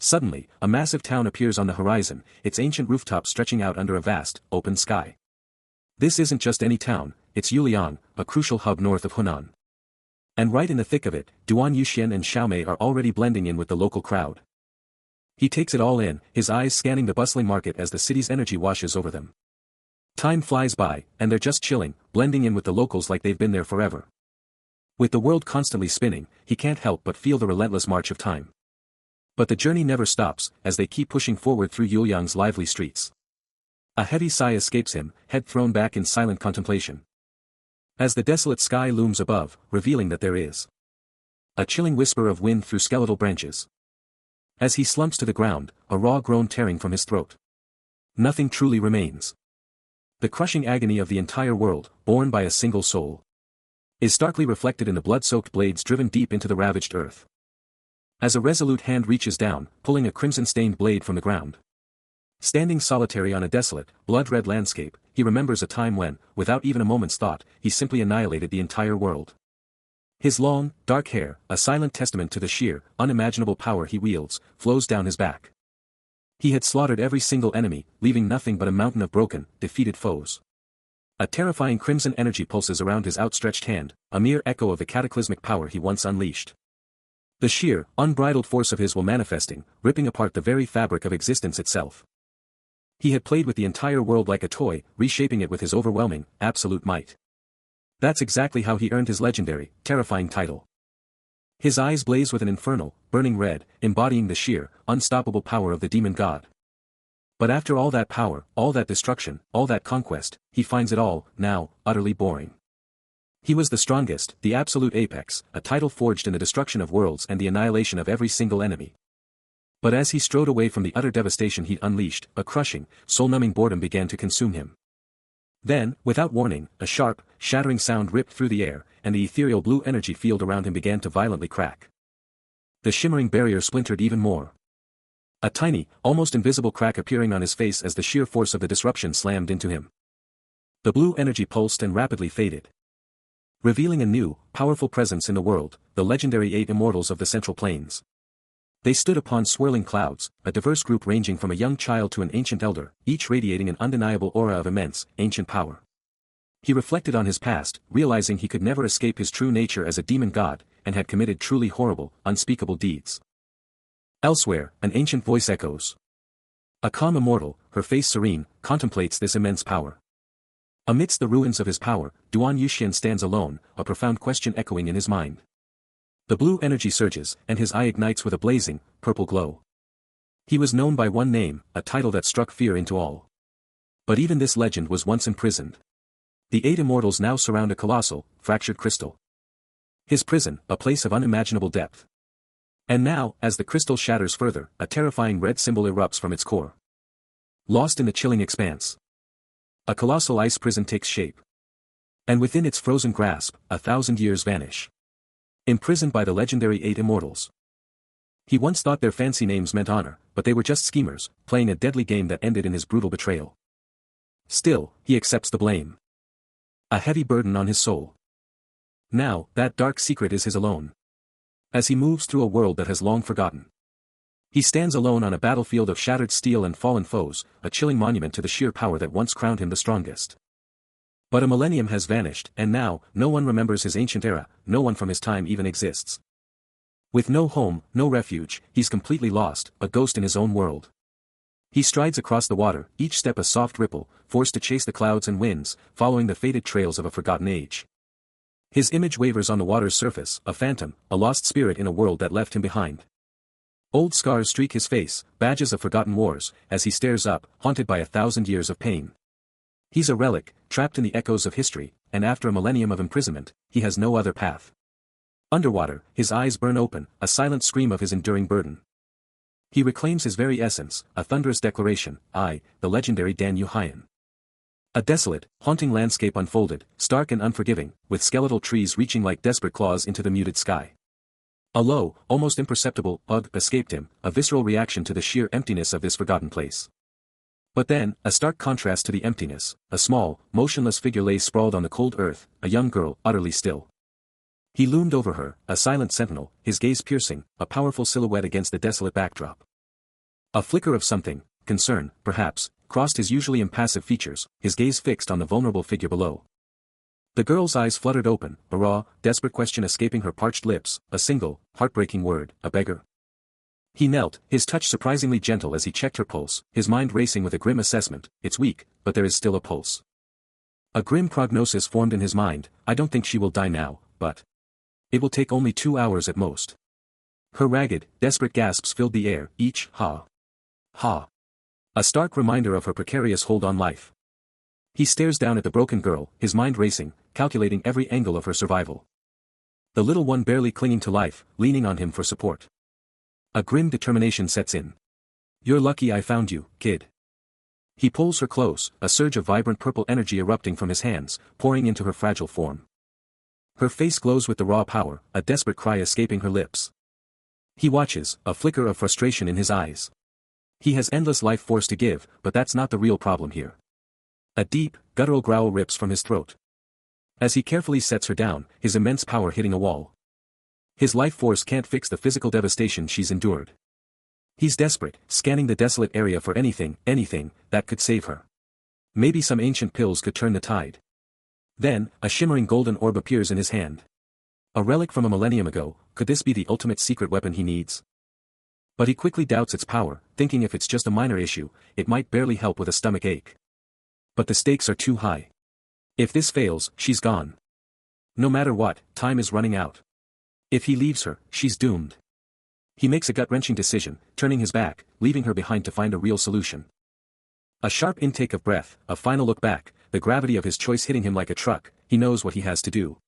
Suddenly, a massive town appears on the horizon, its ancient rooftops stretching out under a vast, open sky. This isn't just any town, it's Yuliang, a crucial hub north of Hunan. And right in the thick of it, Duan Yuxian and Xiaomei are already blending in with the local crowd. He takes it all in, his eyes scanning the bustling market as the city's energy washes over them. Time flies by, and they're just chilling, blending in with the locals like they've been there forever. With the world constantly spinning, he can't help but feel the relentless march of time. But the journey never stops, as they keep pushing forward through Yuliang's lively streets. A heavy sigh escapes him, head thrown back in silent contemplation. As the desolate sky looms above, revealing that there is a chilling whisper of wind through skeletal branches. As he slumps to the ground, a raw groan tearing from his throat. Nothing truly remains. The crushing agony of the entire world, borne by a single soul, is starkly reflected in the blood-soaked blades driven deep into the ravaged earth. As a resolute hand reaches down, pulling a crimson-stained blade from the ground. Standing solitary on a desolate, blood-red landscape, he remembers a time when, without even a moment's thought, he simply annihilated the entire world. His long, dark hair, a silent testament to the sheer, unimaginable power he wields, flows down his back. He had slaughtered every single enemy, leaving nothing but a mountain of broken, defeated foes. A terrifying crimson energy pulses around his outstretched hand, a mere echo of the cataclysmic power he once unleashed. The sheer, unbridled force of his will manifesting, ripping apart the very fabric of existence itself. He had played with the entire world like a toy, reshaping it with his overwhelming, absolute might. That's exactly how he earned his legendary, terrifying title. His eyes blaze with an infernal, burning red, embodying the sheer, unstoppable power of the demon god. But after all that power, all that destruction, all that conquest, he finds it all, now, utterly boring. He was the strongest, the absolute apex, a title forged in the destruction of worlds and the annihilation of every single enemy. But as he strode away from the utter devastation he'd unleashed, a crushing, soul-numbing boredom began to consume him. Then, without warning, a sharp, shattering sound ripped through the air, and the ethereal blue energy field around him began to violently crack. The shimmering barrier splintered even more. A tiny, almost invisible crack appearing on his face as the sheer force of the disruption slammed into him. The blue energy pulsed and rapidly faded, revealing a new, powerful presence in the world, the legendary 8 immortals of the Central Plains. They stood upon swirling clouds, a diverse group ranging from a young child to an ancient elder, each radiating an undeniable aura of immense, ancient power. He reflected on his past, realizing he could never escape his true nature as a demon god, and had committed truly horrible, unspeakable deeds. Elsewhere, an ancient voice echoes. A calm immortal, her face serene, contemplates this immense power. Amidst the ruins of his power, Duan Yuxian stands alone, a profound question echoing in his mind. The blue energy surges, and his eye ignites with a blazing, purple glow. He was known by one name, a title that struck fear into all. But even this legend was once imprisoned. The 8 immortals now surround a colossal, fractured crystal. His prison, a place of unimaginable depth. And now, as the crystal shatters further, a terrifying red symbol erupts from its core. Lost in the chilling expanse, a colossal ice prison takes shape. And within its frozen grasp, 1,000 years vanish. Imprisoned by the legendary 8 immortals. He once thought their fancy names meant honor, but they were just schemers, playing a deadly game that ended in his brutal betrayal. Still, he accepts the blame. A heavy burden on his soul. Now, that dark secret is his alone. As he moves through a world that has long forgotten. He stands alone on a battlefield of shattered steel and fallen foes, a chilling monument to the sheer power that once crowned him the strongest. But a millennium has vanished, and now, no one remembers his ancient era, no one from his time even exists. With no home, no refuge, he's completely lost, a ghost in his own world. He strides across the water, each step a soft ripple, forced to chase the clouds and winds, following the faded trails of a forgotten age. His image wavers on the water's surface, a phantom, a lost spirit in a world that left him behind. Old scars streak his face, badges of forgotten wars, as he stares up, haunted by 1,000 years of pain. He's a relic, trapped in the echoes of history, and after a millennium of imprisonment, he has no other path. Underwater, his eyes burn open, a silent scream of his enduring burden. He reclaims his very essence, a thunderous declaration, I, the legendary Dan Yuhaian. A desolate, haunting landscape unfolded, stark and unforgiving, with skeletal trees reaching like desperate claws into the muted sky. A low, almost imperceptible, ugh escaped him, a visceral reaction to the sheer emptiness of this forgotten place. But then, a stark contrast to the emptiness, a small, motionless figure lay sprawled on the cold earth, a young girl, utterly still. He loomed over her, a silent sentinel, his gaze piercing, a powerful silhouette against the desolate backdrop. A flicker of something, concern, perhaps, crossed his usually impassive features, his gaze fixed on the vulnerable figure below. The girl's eyes fluttered open, a raw, desperate question escaping her parched lips, a single, heartbreaking word, a beggar. He knelt, his touch surprisingly gentle as he checked her pulse, his mind racing with a grim assessment. It's weak, but there is still a pulse. A grim prognosis formed in his mind. I don't think she will die now, but it will take only 2 hours at most. Her ragged, desperate gasps filled the air, each, ha. Ha. A stark reminder of her precarious hold on life. He stares down at the broken girl, his mind racing, calculating every angle of her survival. The little one barely clinging to life, leaning on him for support. A grim determination sets in. You're lucky I found you, kid. He pulls her close, a surge of vibrant purple energy erupting from his hands, pouring into her fragile form. Her face glows with the raw power, a desperate cry escaping her lips. He watches, a flicker of frustration in his eyes. He has endless life force to give, but that's not the real problem here. A deep, guttural growl rips from his throat. As he carefully sets her down, his immense power hitting a wall. His life force can't fix the physical devastation she's endured. He's desperate, scanning the desolate area for anything, that could save her. Maybe some ancient pills could turn the tide. Then, a shimmering golden orb appears in his hand. A relic from a millennium ago, could this be the ultimate secret weapon he needs? But he quickly doubts its power, thinking if it's just a minor issue, it might barely help with a stomach ache. But the stakes are too high. If this fails, she's gone. No matter what, time is running out. If he leaves her, she's doomed. He makes a gut-wrenching decision, turning his back, leaving her behind to find a real solution. A sharp intake of breath, a final look back, the gravity of his choice hitting him like a truck. He knows what he has to do.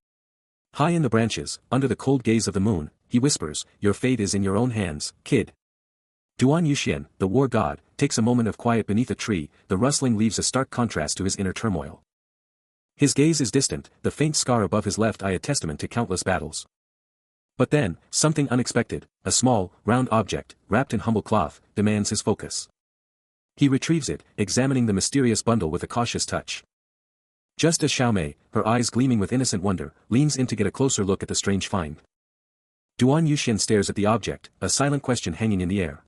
High in the branches, under the cold gaze of the moon, he whispers, your fate is in your own hands, kid. Duan Yuxian, the war god, takes a moment of quiet beneath a tree, the rustling leaves a stark contrast to his inner turmoil. His gaze is distant, the faint scar above his left eye a testament to countless battles. But then, something unexpected, a small, round object, wrapped in humble cloth, demands his focus. He retrieves it, examining the mysterious bundle with a cautious touch. Just as Xiaomei, her eyes gleaming with innocent wonder, leans in to get a closer look at the strange find. Duan Yuxian stares at the object, a silent question hanging in the air.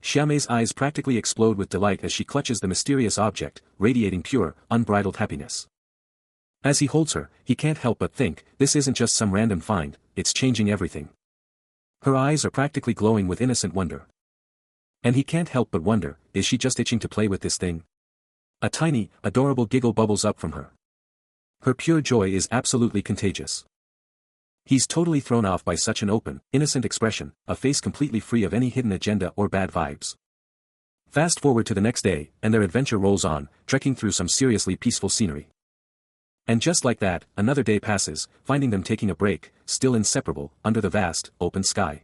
Xiaomei's eyes practically explode with delight as she clutches the mysterious object, radiating pure, unbridled happiness. As he holds her, he can't help but think, this isn't just some random find, it's changing everything. Her eyes are practically glowing with innocent wonder. And he can't help but wonder, is she just itching to play with this thing? A tiny, adorable giggle bubbles up from her. Her pure joy is absolutely contagious. He's totally thrown off by such an open, innocent expression, a face completely free of any hidden agenda or bad vibes. Fast forward to the next day, and their adventure rolls on, trekking through some seriously peaceful scenery. And just like that, another day passes, finding them taking a break, still inseparable, under the vast, open sky.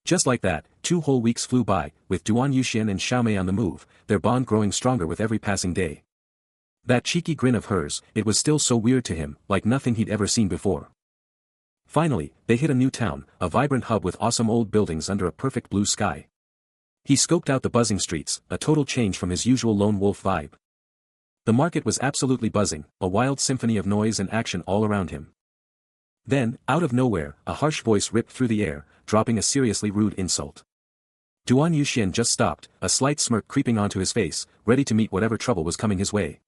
Just like that, 2 whole weeks flew by, with Duan Yuxian and Xiaomei on the move, their bond growing stronger with every passing day. That cheeky grin of hers, it was still so weird to him, like nothing he'd ever seen before. Finally, they hit a new town, a vibrant hub with awesome old buildings under a perfect blue sky. He scoped out the buzzing streets, a total change from his usual lone wolf vibe. The market was absolutely buzzing, a wild symphony of noise and action all around him. Then, out of nowhere, a harsh voice ripped through the air, dropping a seriously rude insult. Duan Yuxian just stopped, a slight smirk creeping onto his face, ready to meet whatever trouble was coming his way.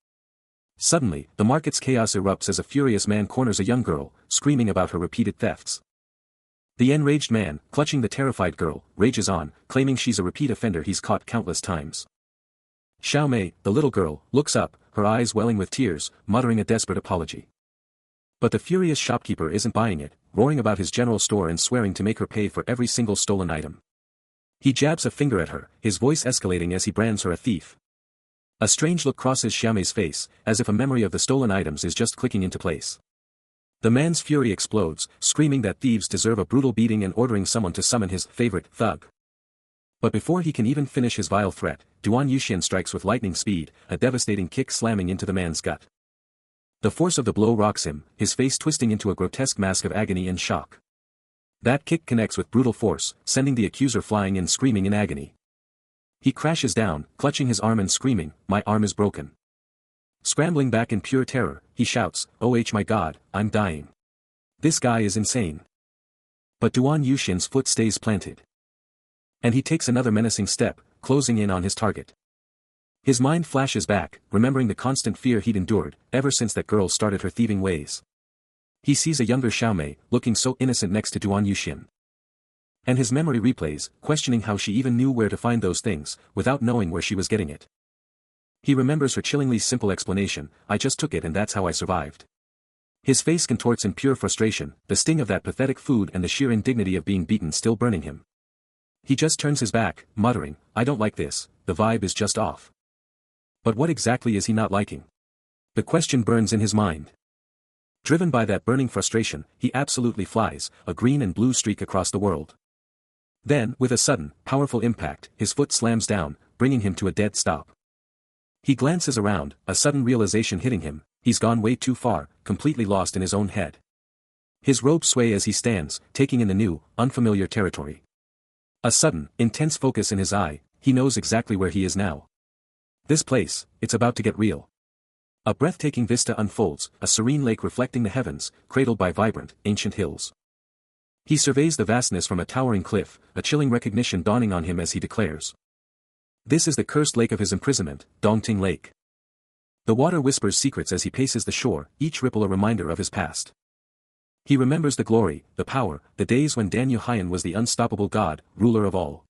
Suddenly, the market's chaos erupts as a furious man corners a young girl, screaming about her repeated thefts. The enraged man, clutching the terrified girl, rages on, claiming she's a repeat offender he's caught countless times. Xiaomei, the little girl, looks up, her eyes welling with tears, muttering a desperate apology. But the furious shopkeeper isn't buying it, roaring about his general store and swearing to make her pay for every single stolen item. He jabs a finger at her, his voice escalating as he brands her a thief. A strange look crosses Xiaomei's face, as if a memory of the stolen items is just clicking into place. The man's fury explodes, screaming that thieves deserve a brutal beating and ordering someone to summon his favorite thug. But before he can even finish his vile threat, Duan Yuxian strikes with lightning speed, a devastating kick slamming into the man's gut. The force of the blow rocks him, his face twisting into a grotesque mask of agony and shock. That kick connects with brutal force, sending the accuser flying and screaming in agony. He crashes down, clutching his arm and screaming, "My arm is broken." Scrambling back in pure terror, he shouts, "Oh my god, I'm dying. This guy is insane." But Duan Yuxian's foot stays planted. And he takes another menacing step, closing in on his target. His mind flashes back, remembering the constant fear he'd endured, ever since that girl started her thieving ways. He sees a younger Xiaomei, looking so innocent next to Duan Yuxian. And his memory replays, questioning how she even knew where to find those things, without knowing where she was getting it. He remembers her chillingly simple explanation, "I just took it and that's how I survived." His face contorts in pure frustration, the sting of that pathetic food and the sheer indignity of being beaten still burning him. He just turns his back, muttering, "I don't like this, the vibe is just off." But what exactly is he not liking? The question burns in his mind. Driven by that burning frustration, he absolutely flies, a green and blue streak across the world. Then, with a sudden, powerful impact, his foot slams down, bringing him to a dead stop. He glances around, a sudden realization hitting him, he's gone way too far, completely lost in his own head. His robes sway as he stands, taking in the new, unfamiliar territory. A sudden, intense focus in his eye, he knows exactly where he is now. This place, it's about to get real. A breathtaking vista unfolds, a serene lake reflecting the heavens, cradled by vibrant, ancient hills. He surveys the vastness from a towering cliff, a chilling recognition dawning on him as he declares. This is the cursed lake of his imprisonment, Dongting Lake. The water whispers secrets as he paces the shore, each ripple a reminder of his past. He remembers the glory, the power, the days when Dan Yuhaiyan was the unstoppable god, ruler of all.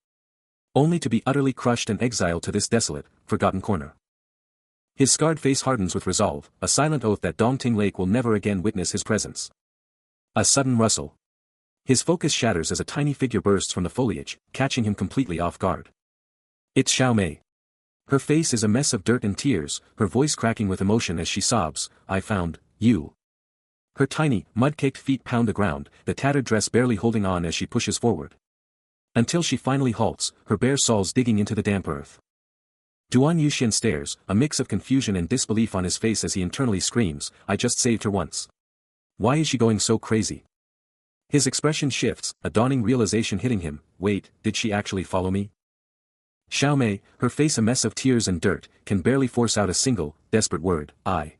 Only to be utterly crushed and exiled to this desolate, forgotten corner. His scarred face hardens with resolve, a silent oath that Dongting Lake will never again witness his presence. A sudden rustle. His focus shatters as a tiny figure bursts from the foliage, catching him completely off guard. It's Xiaomei. Her face is a mess of dirt and tears, her voice cracking with emotion as she sobs, "I found you." Her tiny, mud-caked feet pound the ground, the tattered dress barely holding on as she pushes forward. Until she finally halts, her bare soles digging into the damp earth. Duan Yuxian stares, a mix of confusion and disbelief on his face as he internally screams, "I just saved her once. Why is she going so crazy?" His expression shifts, a dawning realization hitting him, "Wait, did she actually follow me?" Xiaomei, her face a mess of tears and dirt, can barely force out a single, desperate word, "I."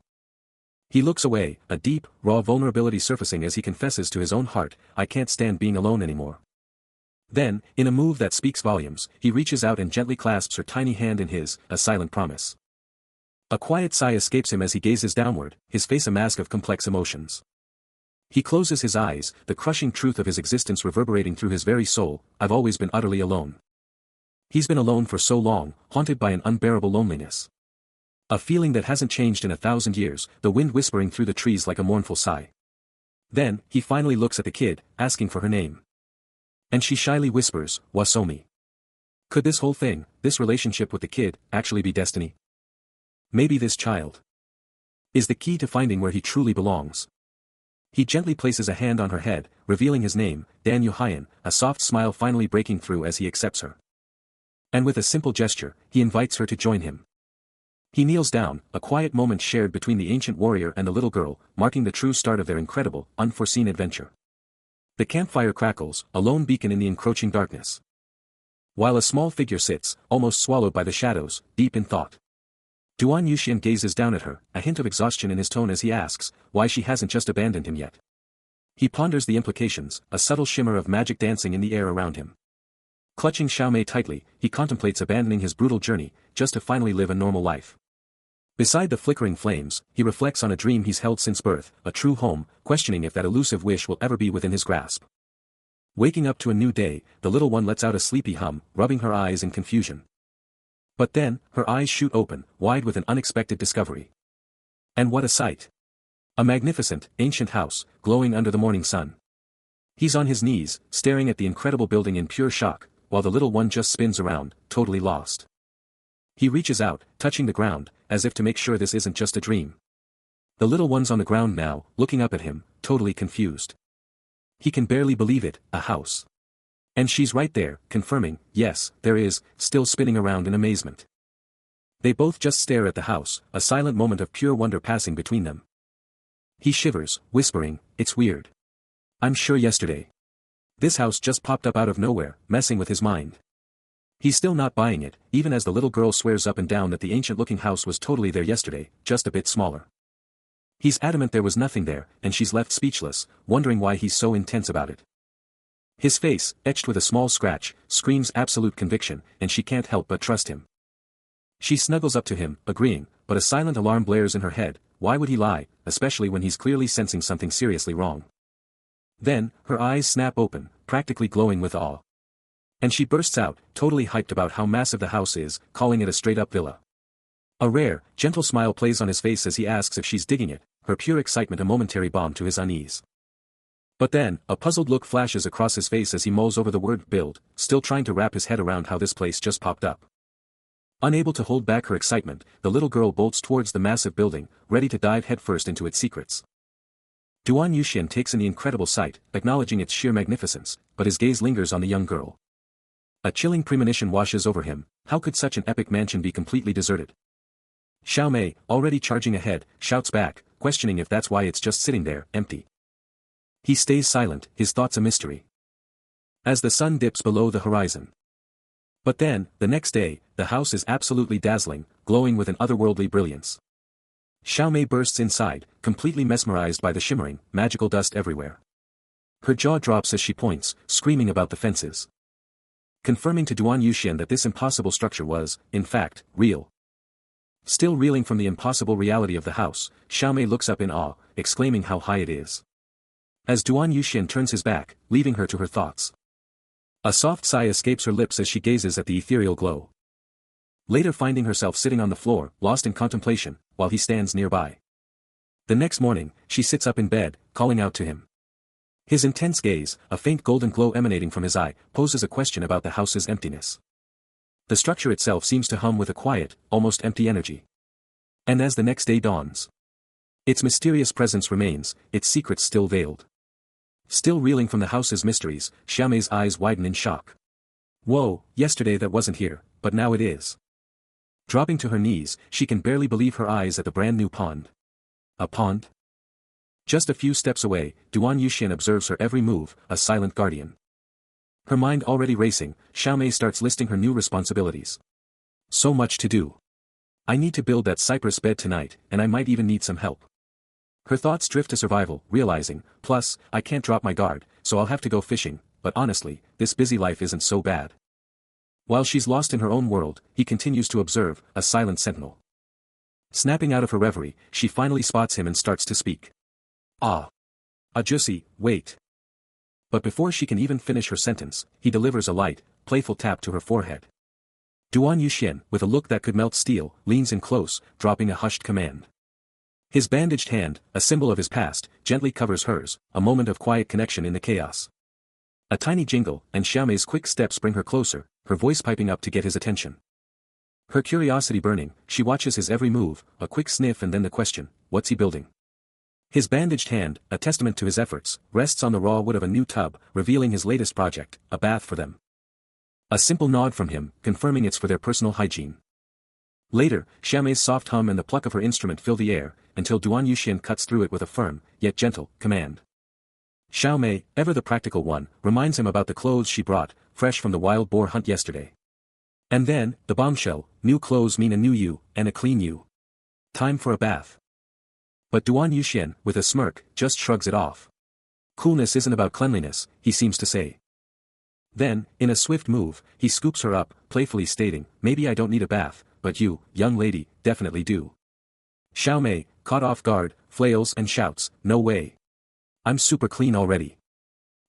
He looks away, a deep, raw vulnerability surfacing as he confesses to his own heart, "I can't stand being alone anymore." Then, in a move that speaks volumes, he reaches out and gently clasps her tiny hand in his, a silent promise. A quiet sigh escapes him as he gazes downward, his face a mask of complex emotions. He closes his eyes, the crushing truth of his existence reverberating through his very soul, "I've always been utterly alone." He's been alone for so long, haunted by an unbearable loneliness. A feeling that hasn't changed in 1,000 years, the wind whispering through the trees like a mournful sigh. Then, he finally looks at the kid, asking for her name. And she shyly whispers, "Wasomi." Could this whole thing, this relationship with the kid, actually be destiny? Maybe this child is the key to finding where he truly belongs. He gently places a hand on her head, revealing his name, Dan Yuhaiyan, a soft smile finally breaking through as he accepts her. And with a simple gesture, he invites her to join him. He kneels down, a quiet moment shared between the ancient warrior and the little girl, marking the true start of their incredible, unforeseen adventure. The campfire crackles, a lone beacon in the encroaching darkness. While a small figure sits, almost swallowed by the shadows, deep in thought. Duan Yuxian gazes down at her, a hint of exhaustion in his tone as he asks, why she hasn't just abandoned him yet. He ponders the implications, a subtle shimmer of magic dancing in the air around him. Clutching Xiaomei tightly, he contemplates abandoning his brutal journey, just to finally live a normal life. Beside the flickering flames, he reflects on a dream he's held since birth, a true home, questioning if that elusive wish will ever be within his grasp. Waking up to a new day, the little one lets out a sleepy hum, rubbing her eyes in confusion. But then, her eyes shoot open, wide with an unexpected discovery. And what a sight! A magnificent, ancient house, glowing under the morning sun. He's on his knees, staring at the incredible building in pure shock, while the little one just spins around, totally lost. He reaches out, touching the ground, as if to make sure this isn't just a dream. The little one's on the ground now, looking up at him, totally confused. He can barely believe it, a house. And she's right there, confirming, yes, there is, still spinning around in amazement. They both just stare at the house, a silent moment of pure wonder passing between them. He shivers, whispering, "It's weird. I'm sure yesterday. This house just popped up out of nowhere, messing with his mind." He's still not buying it, even as the little girl swears up and down that the ancient-looking house was totally there yesterday, just a bit smaller. He's adamant there was nothing there, and she's left speechless, wondering why he's so intense about it. His face, etched with a small scratch, screams absolute conviction, and she can't help but trust him. She snuggles up to him, agreeing, but a silent alarm blares in her head. Why would he lie, especially when he's clearly sensing something seriously wrong? Then, her eyes snap open, practically glowing with awe. And she bursts out, totally hyped about how massive the house is, calling it a straight-up villa. A rare, gentle smile plays on his face as he asks if she's digging it, her pure excitement a momentary balm to his unease. But then, a puzzled look flashes across his face as he mulls over the word build, still trying to wrap his head around how this place just popped up. Unable to hold back her excitement, the little girl bolts towards the massive building, ready to dive headfirst into its secrets. Duan Yuxian takes in the incredible sight, acknowledging its sheer magnificence, but his gaze lingers on the young girl. A chilling premonition washes over him. How could such an epic mansion be completely deserted? Xiao Mei, already charging ahead, shouts back, questioning if that's why it's just sitting there, empty. He stays silent, his thoughts a mystery. As the sun dips below the horizon. But then, the next day, the house is absolutely dazzling, glowing with an otherworldly brilliance. Xiao Mei bursts inside, completely mesmerized by the shimmering, magical dust everywhere. Her jaw drops as she points, screaming about the fences. Confirming to Duan Yuxian that this impossible structure was, in fact, real. Still reeling from the impossible reality of the house, Xiao Mei looks up in awe, exclaiming how high it is. As Duan Yuxian turns his back, leaving her to her thoughts. A soft sigh escapes her lips as she gazes at the ethereal glow. Later finding herself sitting on the floor, lost in contemplation, while he stands nearby. The next morning, she sits up in bed, calling out to him. His intense gaze, a faint golden glow emanating from his eye, poses a question about the house's emptiness. The structure itself seems to hum with a quiet, almost empty energy. And as the next day dawns, its mysterious presence remains, its secrets still veiled. Still reeling from the house's mysteries, Xiao Mei's eyes widen in shock. Whoa, yesterday that wasn't here, but now it is. Dropping to her knees, she can barely believe her eyes at the brand new pond. A pond? Just a few steps away, Duan Yuxian observes her every move, a silent guardian. Her mind already racing, Xiao Mei starts listing her new responsibilities. So much to do. I need to build that cypress bed tonight, and I might even need some help. Her thoughts drift to survival, realizing, plus, I can't drop my guard, so I'll have to go fishing, but honestly, this busy life isn't so bad. While she's lost in her own world, he continues to observe, a silent sentinel. Snapping out of her reverie, she finally spots him and starts to speak. Ah. Ajusi, wait. But before she can even finish her sentence, he delivers a light, playful tap to her forehead. Duan Yuxian, with a look that could melt steel, leans in close, dropping a hushed command. His bandaged hand, a symbol of his past, gently covers hers, a moment of quiet connection in the chaos. A tiny jingle, and Xiao Mei's quick steps bring her closer, her voice piping up to get his attention. Her curiosity burning, she watches his every move, a quick sniff and then the question, what's he building? His bandaged hand, a testament to his efforts, rests on the raw wood of a new tub, revealing his latest project, a bath for them. A simple nod from him, confirming it's for their personal hygiene. Later, Xiao Mei's soft hum and the pluck of her instrument fill the air, until Duan Yuxian cuts through it with a firm, yet gentle, command. Xiao Mei, ever the practical one, reminds him about the clothes she brought, fresh from the wild boar hunt yesterday. And then, the bombshell, new clothes mean a new you, and a clean you. Time for a bath. But Duan Yuxian, with a smirk, just shrugs it off. Coolness isn't about cleanliness, he seems to say. Then, in a swift move, he scoops her up, playfully stating, maybe I don't need a bath, but you, young lady, definitely do. Xiao Mei, caught off guard, flails and shouts, no way. I'm super clean already.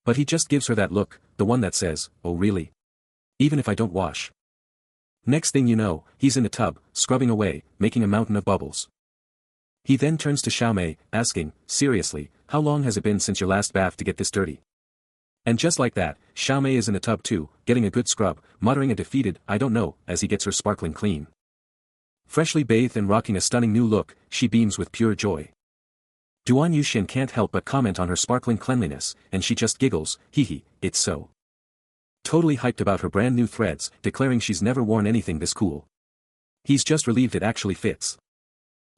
But he just gives her that look, the one that says, oh really? Even if I don't wash. Next thing you know, he's in the tub, scrubbing away, making a mountain of bubbles. He then turns to Xiao Mei, asking, seriously, how long has it been since your last bath to get this dirty? And just like that, Xiao Mei is in the tub too, getting a good scrub, muttering a defeated, I don't know, as he gets her sparkling clean. Freshly bathed and rocking a stunning new look, she beams with pure joy. Duan Yuxian can't help but comment on her sparkling cleanliness, and she just giggles, hee hee, it's so. Totally hyped about her brand new threads, declaring she's never worn anything this cool. He's just relieved it actually fits.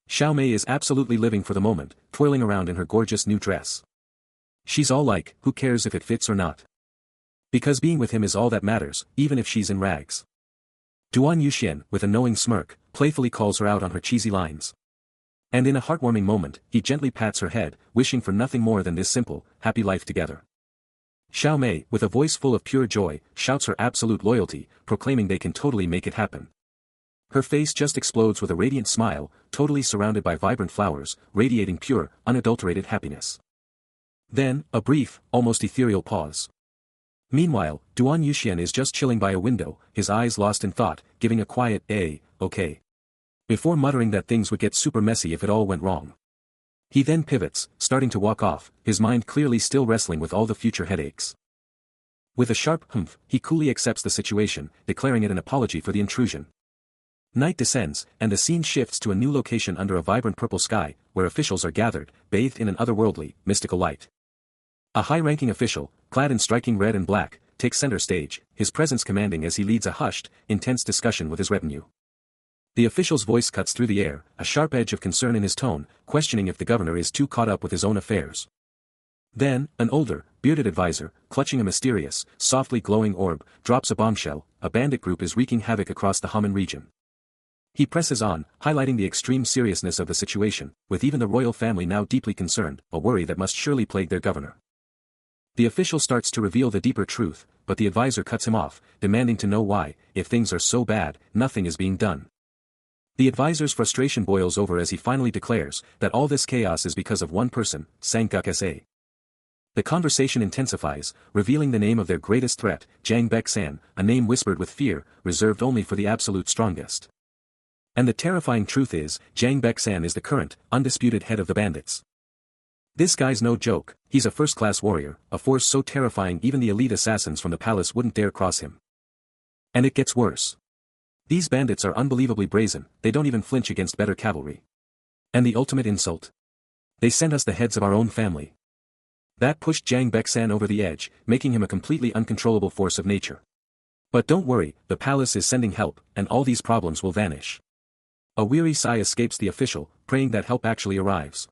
Xiao Mei is absolutely living for the moment, twirling around in her gorgeous new dress. She's all like, who cares if it fits or not? Because being with him is all that matters, even if she's in rags. Duan Yuxian, with a knowing smirk, playfully calls her out on her cheesy lines. And in a heartwarming moment, he gently pats her head, wishing for nothing more than this simple, happy life together. Xiao Mei, with a voice full of pure joy, shouts her absolute loyalty, proclaiming they can totally make it happen. Her face just explodes with a radiant smile, totally surrounded by vibrant flowers, radiating pure, unadulterated happiness. Then, a brief, almost ethereal pause. Meanwhile, Duan Yuxian is just chilling by a window, his eyes lost in thought, giving a quiet, okay. Before muttering that things would get super messy if it all went wrong. He then pivots, starting to walk off, his mind clearly still wrestling with all the future headaches. With a sharp humph, he coolly accepts the situation, declaring it an apology for the intrusion. Night descends, and the scene shifts to a new location under a vibrant purple sky, where officials are gathered, bathed in an otherworldly, mystical light. A high-ranking official, clad in striking red and black, takes center stage, his presence commanding as he leads a hushed, intense discussion with his retinue. The official's voice cuts through the air, a sharp edge of concern in his tone, questioning if the governor is too caught up with his own affairs. Then, an older, bearded advisor, clutching a mysterious, softly glowing orb, drops a bombshell. A bandit group is wreaking havoc across the Haman region. He presses on, highlighting the extreme seriousness of the situation, with even the royal family now deeply concerned, a worry that must surely plague their governor. The official starts to reveal the deeper truth, but the advisor cuts him off, demanding to know why, if things are so bad, nothing is being done. The advisor's frustration boils over as he finally declares that all this chaos is because of one person, Sangguk Sa. The conversation intensifies, revealing the name of their greatest threat, Jang Baek-san, a name whispered with fear, reserved only for the absolute strongest. And the terrifying truth is, Jang Baek-san is the current, undisputed head of the bandits. This guy's no joke, he's a first-class warrior, a force so terrifying even the elite assassins from the palace wouldn't dare cross him. And it gets worse. These bandits are unbelievably brazen, they don't even flinch against better cavalry. And the ultimate insult? They sent us the heads of our own family. That pushed Jang Baek-san over the edge, making him a completely uncontrollable force of nature. But don't worry, the palace is sending help, and all these problems will vanish. A weary sigh escapes the official, praying that help actually arrives.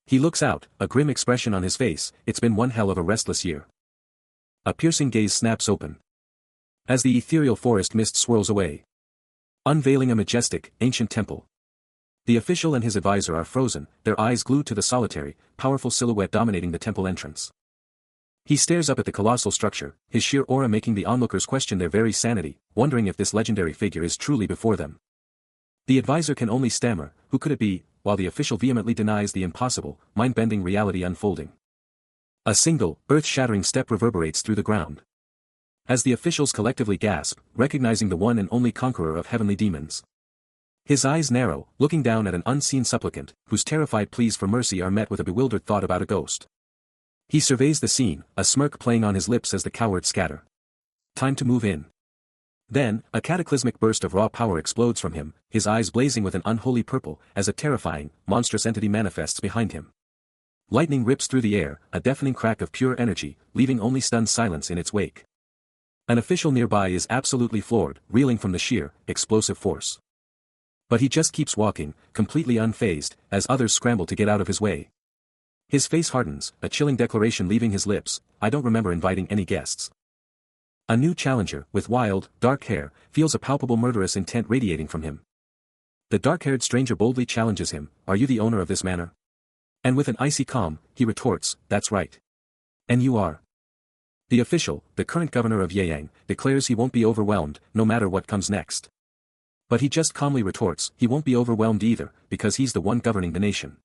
He looks out, a grim expression on his face. It's been one hell of a restless year. A piercing gaze snaps open. As the ethereal forest mist swirls away, unveiling a majestic, ancient temple. The official and his advisor are frozen, their eyes glued to the solitary, powerful silhouette dominating the temple entrance. He stares up at the colossal structure, his sheer aura making the onlookers question their very sanity, wondering if this legendary figure is truly before them. The advisor can only stammer, who could it be, while the official vehemently denies the impossible, mind-bending reality unfolding. A single, earth-shattering step reverberates through the ground. As the officials collectively gasp, recognizing the one and only conqueror of heavenly demons. His eyes narrow, looking down at an unseen supplicant, whose terrified pleas for mercy are met with a bewildered thought about a ghost. He surveys the scene, a smirk playing on his lips as the cowards scatter. Time to move in. Then, a cataclysmic burst of raw power explodes from him, his eyes blazing with an unholy purple, as a terrifying, monstrous entity manifests behind him. Lightning rips through the air, a deafening crack of pure energy, leaving only stunned silence in its wake. An official nearby is absolutely floored, reeling from the sheer, explosive force. But he just keeps walking, completely unfazed, as others scramble to get out of his way. His face hardens, a chilling declaration leaving his lips, "I don't remember inviting any guests." A new challenger, with wild, dark hair, feels a palpable murderous intent radiating from him. The dark-haired stranger boldly challenges him, "Are you the owner of this manor?" And with an icy calm, he retorts, "That's right. And you are." The official, the current governor of Yeyang, declares he won't be overwhelmed, no matter what comes next. But he just calmly retorts, he won't be overwhelmed either, because he's the one governing the nation.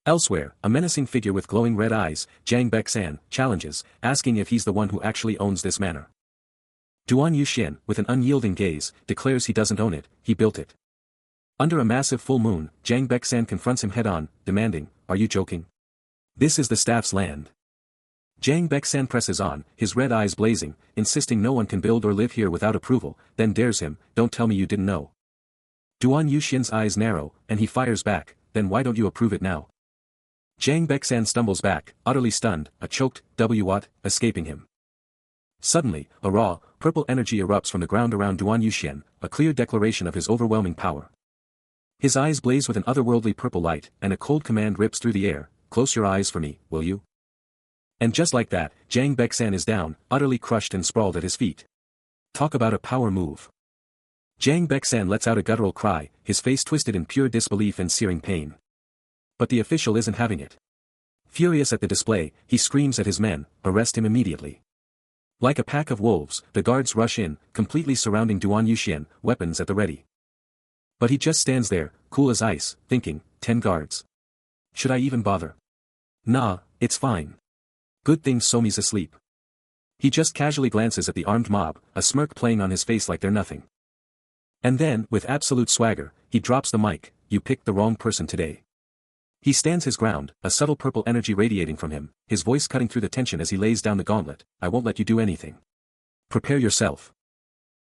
Elsewhere, a menacing figure with glowing red eyes, Jang Baek-san, challenges, asking if he's the one who actually owns this manor. Duan Yuxian, with an unyielding gaze, declares he doesn't own it, he built it. Under a massive full moon, Jang Baek-san confronts him head-on, demanding, "Are you joking? This is the staff's land." Jang Baek-san presses on, his red eyes blazing, insisting no one can build or live here without approval, then dares him, "Don't tell me you didn't know." Duan Yuxian's eyes narrow, and he fires back, "Then why don't you approve it now?" Jang Baek-san stumbles back, utterly stunned, a choked, "What?" escaping him. Suddenly, a raw, purple energy erupts from the ground around Duan Yuxian, a clear declaration of his overwhelming power. His eyes blaze with an otherworldly purple light, and a cold command rips through the air, "Close your eyes for me, will you?" And just like that, Jang Baek-san is down, utterly crushed and sprawled at his feet. Talk about a power move. Jang Baek-san lets out a guttural cry, his face twisted in pure disbelief and searing pain. But the official isn't having it. Furious at the display, he screams at his men, "Arrest him immediately." Like a pack of wolves, the guards rush in, completely surrounding Duan Yuxian, weapons at the ready. But he just stands there, cool as ice, thinking, 10 guards. Should I even bother? Nah, it's fine. Good thing Somi's asleep. He just casually glances at the armed mob, a smirk playing on his face like they're nothing. And then, with absolute swagger, he drops the mic, "You picked the wrong person today." He stands his ground, a subtle purple energy radiating from him, his voice cutting through the tension as he lays down the gauntlet, "I won't let you do anything. Prepare yourself."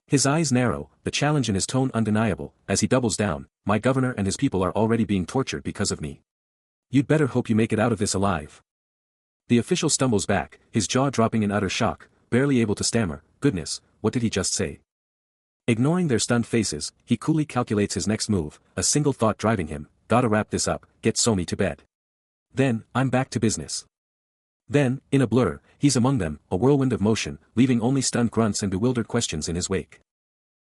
His eyes narrow, the challenge in his tone undeniable, as he doubles down, "My governor and his people are already being tortured because of me. You'd better hope you make it out of this alive." The official stumbles back, his jaw dropping in utter shock, barely able to stammer, "Goodness, what did he just say?" Ignoring their stunned faces, he coolly calculates his next move, a single thought driving him, "Gotta wrap this up, get Somi to bed. Then, I'm back to business." Then, in a blur, he's among them, a whirlwind of motion, leaving only stunned grunts and bewildered questions in his wake.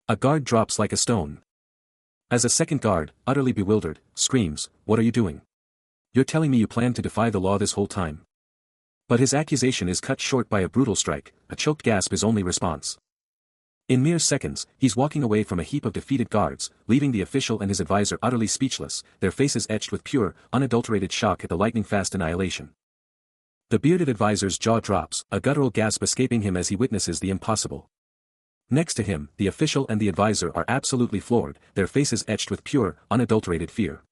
A guard drops like a stone. As a second guard, utterly bewildered, screams, "What are you doing? You're telling me you planned to defy the law this whole time?" But his accusation is cut short by a brutal strike, a choked gasp his only response. In mere seconds, he's walking away from a heap of defeated guards, leaving the official and his advisor utterly speechless, their faces etched with pure, unadulterated shock at the lightning-fast annihilation. The bearded advisor's jaw drops, a guttural gasp escaping him as he witnesses the impossible. Next to him, the official and the advisor are absolutely floored, their faces etched with pure, unadulterated fear.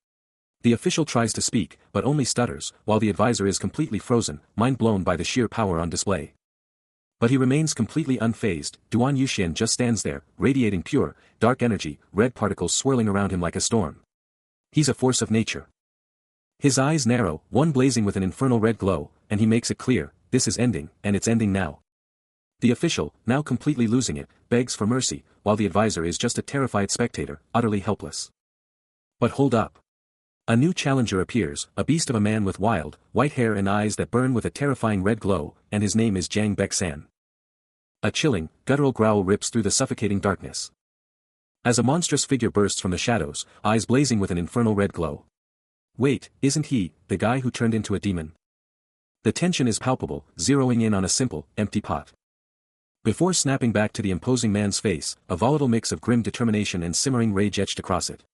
The official tries to speak, but only stutters, while the advisor is completely frozen, mind blown by the sheer power on display. But he remains completely unfazed. Duan Yuxian just stands there, radiating pure, dark energy, red particles swirling around him like a storm. He's a force of nature. His eyes narrow, one blazing with an infernal red glow, and he makes it clear, this is ending, and it's ending now. The official, now completely losing it, begs for mercy, while the advisor is just a terrified spectator, utterly helpless. But hold up. A new challenger appears, a beast of a man with wild, white hair and eyes that burn with a terrifying red glow, and his name is Jiang Bexan. A chilling, guttural growl rips through the suffocating darkness. As a monstrous figure bursts from the shadows, eyes blazing with an infernal red glow. Wait, isn't he, the guy who turned into a demon? The tension is palpable, zeroing in on a simple, empty pot. Before snapping back to the imposing man's face, a volatile mix of grim determination and simmering rage etched across it.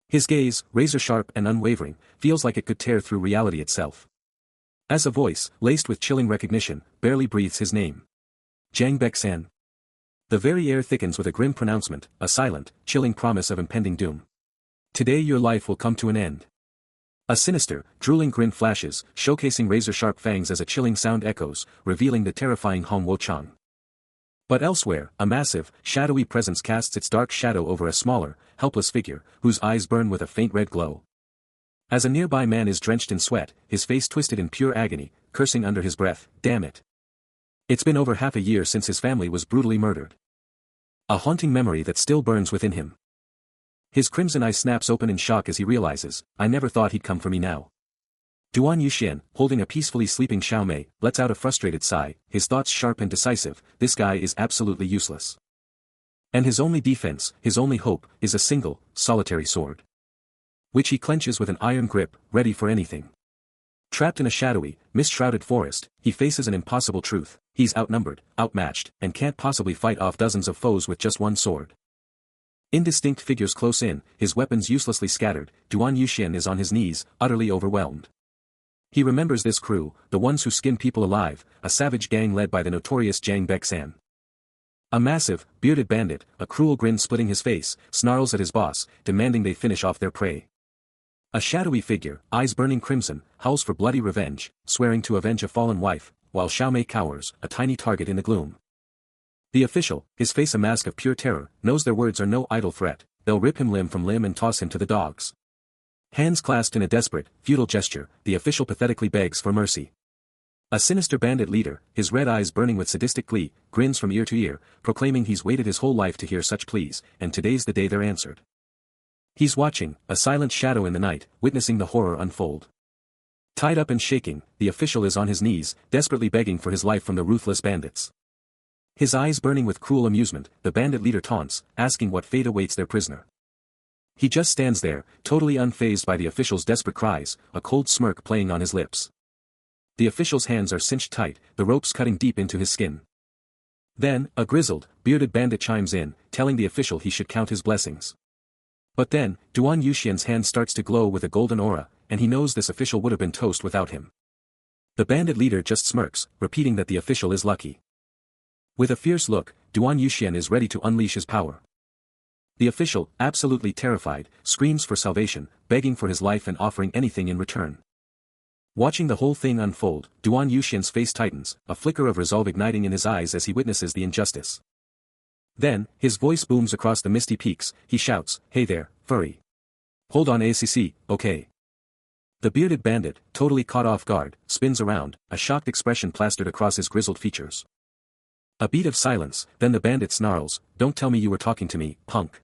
His gaze, razor-sharp and unwavering, feels like it could tear through reality itself. As a voice, laced with chilling recognition, barely breathes his name. Jiang Bexan. The very air thickens with a grim pronouncement, a silent, chilling promise of impending doom. Today your life will come to an end. A sinister, drooling grin flashes, showcasing razor-sharp fangs as a chilling sound echoes, revealing the terrifying Hong Wo-chang. But elsewhere, a massive, shadowy presence casts its dark shadow over a smaller, helpless figure, whose eyes burn with a faint red glow. As a nearby man is drenched in sweat, his face twisted in pure agony, cursing under his breath, "Damn it. It's been over half a year since his family was brutally murdered." A haunting memory that still burns within him. His crimson eye snaps open in shock as he realizes, "I never thought he'd come for me now." Duan Yuxian, holding a peacefully sleeping Xiao Mei, lets out a frustrated sigh, his thoughts sharp and decisive, this guy is absolutely useless. And his only defense, his only hope, is a single, solitary sword. Which he clenches with an iron grip, ready for anything. Trapped in a shadowy, mist-shrouded forest, he faces an impossible truth, he's outnumbered, outmatched, and can't possibly fight off dozens of foes with just one sword. Indistinct figures close in, his weapons uselessly scattered, Duan Yuxian is on his knees, utterly overwhelmed. He remembers this crew, the ones who skin people alive, a savage gang led by the notorious Jiang Bexan. A massive, bearded bandit, a cruel grin splitting his face, snarls at his boss, demanding they finish off their prey. A shadowy figure, eyes burning crimson, howls for bloody revenge, swearing to avenge a fallen wife, while Xiao Mei cowers, a tiny target in the gloom. The official, his face a mask of pure terror, knows their words are no idle threat, they'll rip him limb from limb and toss him to the dogs. Hands clasped in a desperate, futile gesture, the official pathetically begs for mercy. A sinister bandit leader, his red eyes burning with sadistic glee, grins from ear to ear, proclaiming he's waited his whole life to hear such pleas, and today's the day they're answered. He's watching, a silent shadow in the night, witnessing the horror unfold. Tied up and shaking, the official is on his knees, desperately begging for his life from the ruthless bandits. His eyes burning with cruel amusement, the bandit leader taunts, asking what fate awaits their prisoner. He just stands there, totally unfazed by the official's desperate cries, a cold smirk playing on his lips. The official's hands are cinched tight, the ropes cutting deep into his skin. Then, a grizzled, bearded bandit chimes in, telling the official he should count his blessings. But then, Duan Yuxian's hand starts to glow with a golden aura, and he knows this official would have been toast without him. The bandit leader just smirks, repeating that the official is lucky. With a fierce look, Duan Yuxian is ready to unleash his power. The official, absolutely terrified, screams for salvation, begging for his life and offering anything in return. Watching the whole thing unfold, Duan Yuxian's face tightens, a flicker of resolve igniting in his eyes as he witnesses the injustice. Then, his voice booms across the misty peaks, he shouts, "Hey there, furry. Hold on ACC, okay." The bearded bandit, totally caught off guard, spins around, a shocked expression plastered across his grizzled features. A beat of silence, then the bandit snarls, "Don't tell me you were talking to me, punk."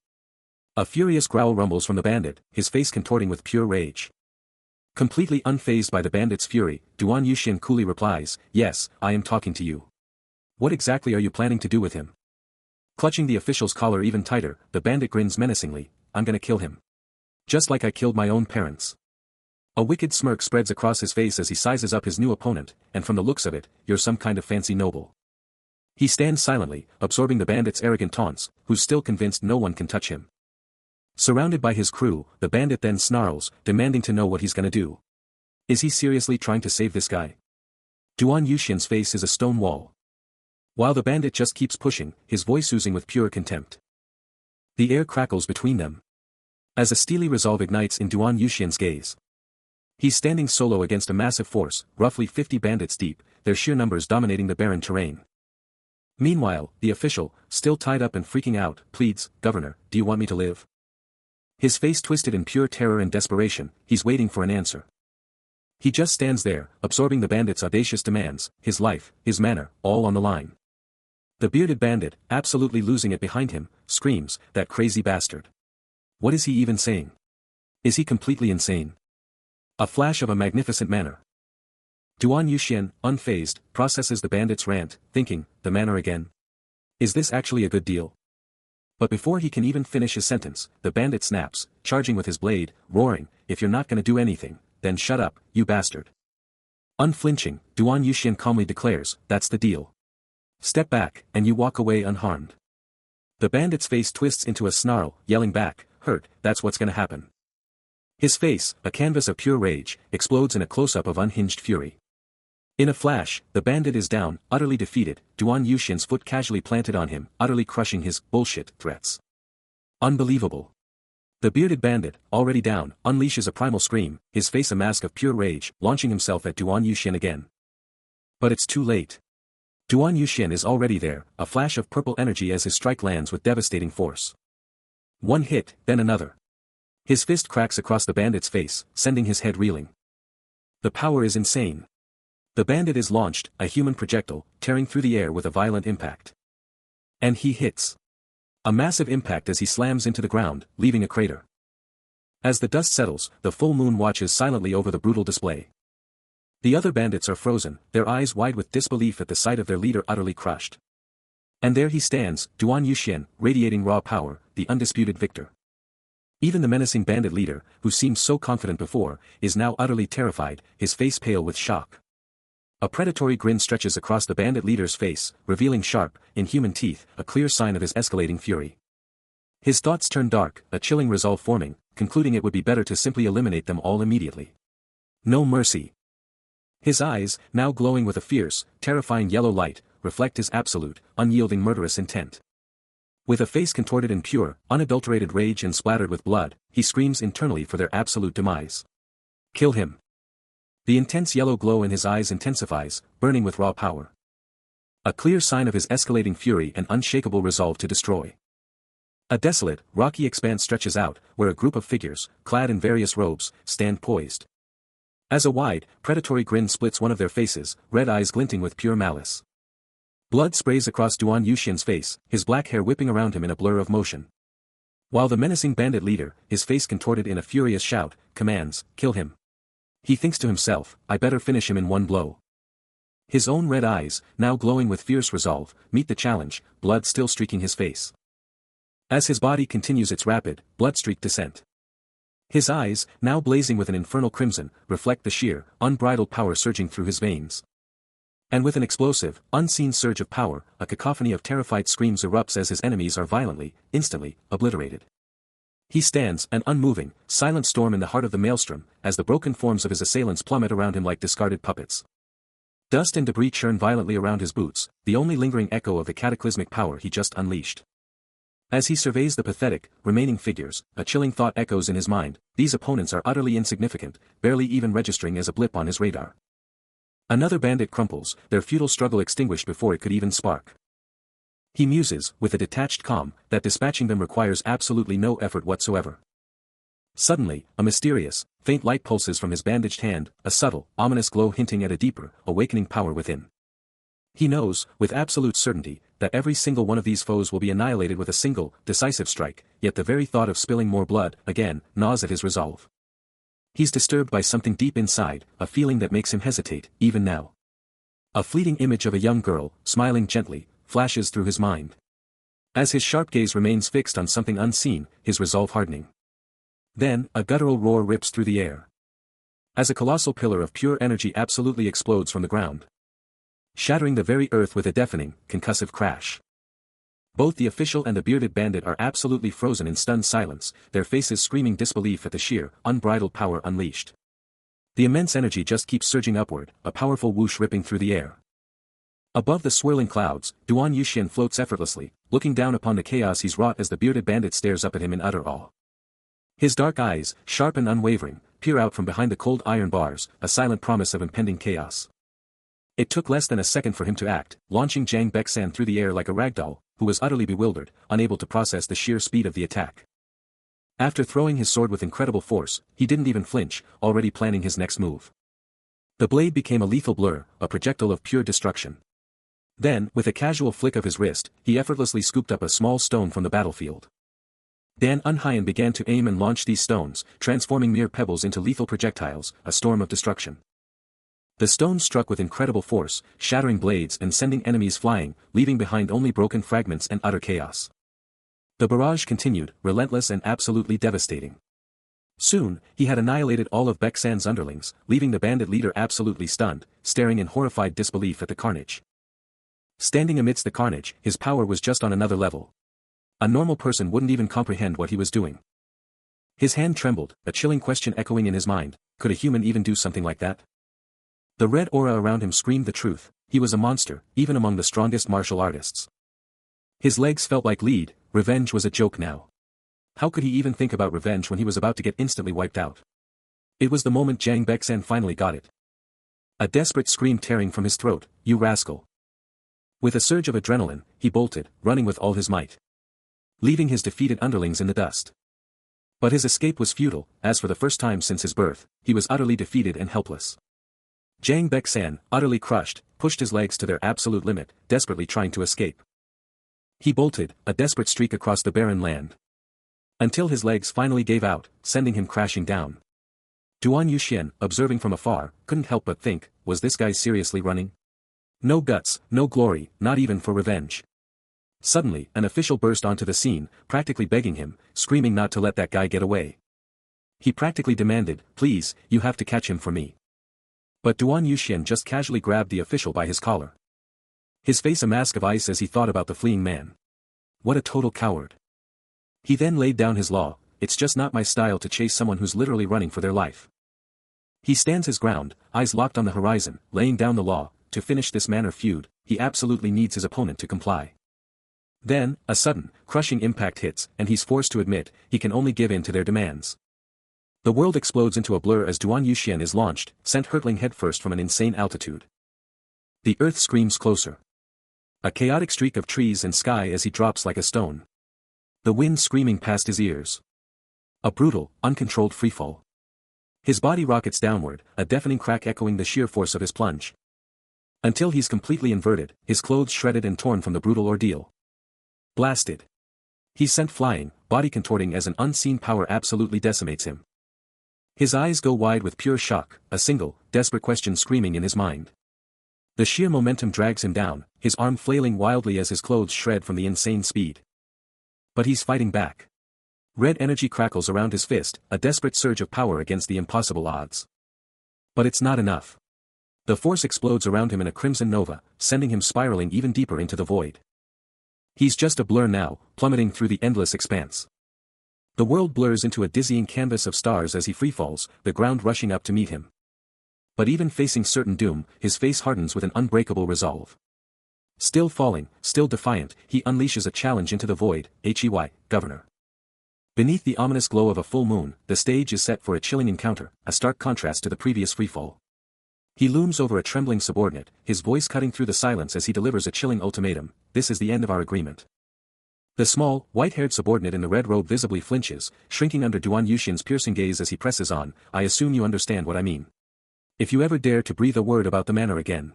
A furious growl rumbles from the bandit, his face contorting with pure rage. Completely unfazed by the bandit's fury, Duan Yuxian coolly replies, "Yes, I am talking to you. What exactly are you planning to do with him?" Clutching the official's collar even tighter, the bandit grins menacingly, "I'm gonna kill him. Just like I killed my own parents." A wicked smirk spreads across his face as he sizes up his new opponent, and from the looks of it, you're some kind of fancy noble. He stands silently, absorbing the bandit's arrogant taunts, who's still convinced no one can touch him. Surrounded by his crew, the bandit then snarls, demanding to know what he's gonna do. Is he seriously trying to save this guy? Duan Yuxian's face is a stone wall. While the bandit just keeps pushing, his voice oozing with pure contempt. The air crackles between them. As a steely resolve ignites in Duan Yuxian's gaze. He's standing solo against a massive force, roughly 50 bandits deep, their sheer numbers dominating the barren terrain. Meanwhile, the official, still tied up and freaking out, pleads, "Governor, do you want me to live?" His face twisted in pure terror and desperation, he's waiting for an answer. He just stands there, absorbing the bandit's audacious demands, his life, his manner, all on the line. The bearded bandit, absolutely losing it behind him, screams, "That crazy bastard. What is he even saying? Is he completely insane?" A flash of a magnificent manner. Duan Yuxian, unfazed, processes the bandit's rant, thinking, the manner again. Is this actually a good deal? But before he can even finish his sentence, the bandit snaps, charging with his blade, roaring, "If you're not gonna do anything, then shut up, you bastard." Unflinching, Duan Yuxian calmly declares, "That's the deal. Step back, and you walk away unharmed." The bandit's face twists into a snarl, yelling back, "Hurt, that's what's gonna happen." His face, a canvas of pure rage, explodes in a close-up of unhinged fury. In a flash, the bandit is down, utterly defeated, Duan Yuxian's foot casually planted on him, utterly crushing his bullshit threats. Unbelievable. The bearded bandit, already down, unleashes a primal scream, his face a mask of pure rage, launching himself at Duan Yuxian again. But it's too late. Duan Yuxian is already there, a flash of purple energy as his strike lands with devastating force. One hit, then another. His fist cracks across the bandit's face, sending his head reeling. The power is insane. The bandit is launched, a human projectile, tearing through the air with a violent impact. And he hits. A massive impact as he slams into the ground, leaving a crater. As the dust settles, the full moon watches silently over the brutal display. The other bandits are frozen, their eyes wide with disbelief at the sight of their leader utterly crushed. And there he stands, Duan Yuxian, radiating raw power, the undisputed victor. Even the menacing bandit leader, who seemed so confident before, is now utterly terrified, his face pale with shock. A predatory grin stretches across the bandit leader's face, revealing sharp, inhuman teeth, a clear sign of his escalating fury. His thoughts turn dark, a chilling resolve forming, concluding it would be better to simply eliminate them all immediately. No mercy. His eyes, now glowing with a fierce, terrifying yellow light, reflect his absolute, unyielding murderous intent. With a face contorted in pure, unadulterated rage and splattered with blood, he screams internally for their absolute demise. Kill him. The intense yellow glow in his eyes intensifies, burning with raw power. A clear sign of his escalating fury and unshakable resolve to destroy. A desolate, rocky expanse stretches out, where a group of figures, clad in various robes, stand poised. As a wide, predatory grin splits one of their faces, red eyes glinting with pure malice. Blood sprays across Duan Yuxian's face, his black hair whipping around him in a blur of motion. While the menacing bandit leader, his face contorted in a furious shout, commands, "Kill him." He thinks to himself, "I better finish him in one blow." His own red eyes, now glowing with fierce resolve, meet the challenge, blood still streaking his face. As his body continues its rapid, blood-streaked descent. His eyes, now blazing with an infernal crimson, reflect the sheer, unbridled power surging through his veins. And with an explosive, unseen surge of power, a cacophony of terrified screams erupts as his enemies are violently, instantly, obliterated. He stands, an unmoving, silent storm in the heart of the maelstrom, as the broken forms of his assailants plummet around him like discarded puppets. Dust and debris churn violently around his boots, the only lingering echo of the cataclysmic power he just unleashed. As he surveys the pathetic, remaining figures, a chilling thought echoes in his mind: these opponents are utterly insignificant, barely even registering as a blip on his radar. Another bandit crumples, their futile struggle extinguished before it could even spark. He muses, with a detached calm, that dispatching them requires absolutely no effort whatsoever. Suddenly, a mysterious, faint light pulses from his bandaged hand, a subtle, ominous glow hinting at a deeper, awakening power within. He knows, with absolute certainty, that every single one of these foes will be annihilated with a single, decisive strike, yet the very thought of spilling more blood, again, gnaws at his resolve. He's disturbed by something deep inside, a feeling that makes him hesitate, even now. A fleeting image of a young girl, smiling gently, flashes through his mind. As his sharp gaze remains fixed on something unseen, his resolve hardening. Then, a guttural roar rips through the air. As a colossal pillar of pure energy absolutely explodes from the ground, shattering the very earth with a deafening, concussive crash. Both the official and the bearded bandit are absolutely frozen in stunned silence, their faces screaming disbelief at the sheer, unbridled power unleashed. The immense energy just keeps surging upward, a powerful whoosh ripping through the air. Above the swirling clouds, Duan Yuxian floats effortlessly, looking down upon the chaos he's wrought as the bearded bandit stares up at him in utter awe. His dark eyes, sharp and unwavering, peer out from behind the cold iron bars, a silent promise of impending chaos. It took less than a second for him to act, launching Zhang Bexan through the air like a ragdoll, who was utterly bewildered, unable to process the sheer speed of the attack. After throwing his sword with incredible force, he didn't even flinch, already planning his next move. The blade became a lethal blur, a projectile of pure destruction. Then, with a casual flick of his wrist, he effortlessly scooped up a small stone from the battlefield. Dan Unhyan began to aim and launch these stones, transforming mere pebbles into lethal projectiles, a storm of destruction. The stones struck with incredible force, shattering blades and sending enemies flying, leaving behind only broken fragments and utter chaos. The barrage continued, relentless and absolutely devastating. Soon, he had annihilated all of Bexan's underlings, leaving the bandit leader absolutely stunned, staring in horrified disbelief at the carnage. Standing amidst the carnage, his power was just on another level. A normal person wouldn't even comprehend what he was doing. His hand trembled, a chilling question echoing in his mind: could a human even do something like that? The red aura around him screamed the truth: he was a monster, even among the strongest martial artists. His legs felt like lead, revenge was a joke now. How could he even think about revenge when he was about to get instantly wiped out? It was the moment Zhang Bexan finally got it. A desperate scream tearing from his throat: "You rascal!" With a surge of adrenaline, he bolted, running with all his might, leaving his defeated underlings in the dust. But his escape was futile, as for the first time since his birth, he was utterly defeated and helpless. Zhang Bexan, utterly crushed, pushed his legs to their absolute limit, desperately trying to escape. He bolted, a desperate streak across the barren land, until his legs finally gave out, sending him crashing down. Duan Yuxian, observing from afar, couldn't help but think, was this guy seriously running? No guts, no glory, not even for revenge. Suddenly, an official burst onto the scene, practically begging him, screaming not to let that guy get away. He practically demanded, "Please, you have to catch him for me." But Duan Yuxian just casually grabbed the official by his collar. His face a mask of ice as he thought about the fleeing man. What a total coward. He then laid down his law: "It's just not my style to chase someone who's literally running for their life." He stands his ground, eyes locked on the horizon, laying down the law: to finish this manner feud, he absolutely needs his opponent to comply. Then, a sudden, crushing impact hits, and he's forced to admit, he can only give in to their demands. The world explodes into a blur as Duan Yuxian is launched, sent hurtling headfirst from an insane altitude. The earth screams closer. A chaotic streak of trees and sky as he drops like a stone. The wind screaming past his ears. A brutal, uncontrolled freefall. His body rockets downward, a deafening crack echoing the sheer force of his plunge. Until he's completely inverted, his clothes shredded and torn from the brutal ordeal. Blasted. He's sent flying, body contorting as an unseen power absolutely decimates him. His eyes go wide with pure shock, a single, desperate question screaming in his mind. The sheer momentum drags him down, his arm flailing wildly as his clothes shred from the insane speed. But he's fighting back. Red energy crackles around his fist, a desperate surge of power against the impossible odds. But it's not enough. The force explodes around him in a crimson nova, sending him spiraling even deeper into the void. He's just a blur now, plummeting through the endless expanse. The world blurs into a dizzying canvas of stars as he freefalls, the ground rushing up to meet him. But even facing certain doom, his face hardens with an unbreakable resolve. Still falling, still defiant, he unleashes a challenge into the void, Governor. Beneath the ominous glow of a full moon, the stage is set for a chilling encounter, a stark contrast to the previous freefall. He looms over a trembling subordinate, his voice cutting through the silence as he delivers a chilling ultimatum: this is the end of our agreement. The small, white-haired subordinate in the red robe visibly flinches, shrinking under Duan Yuxian's piercing gaze as he presses on. I assume you understand what I mean. If you ever dare to breathe a word about the manor again.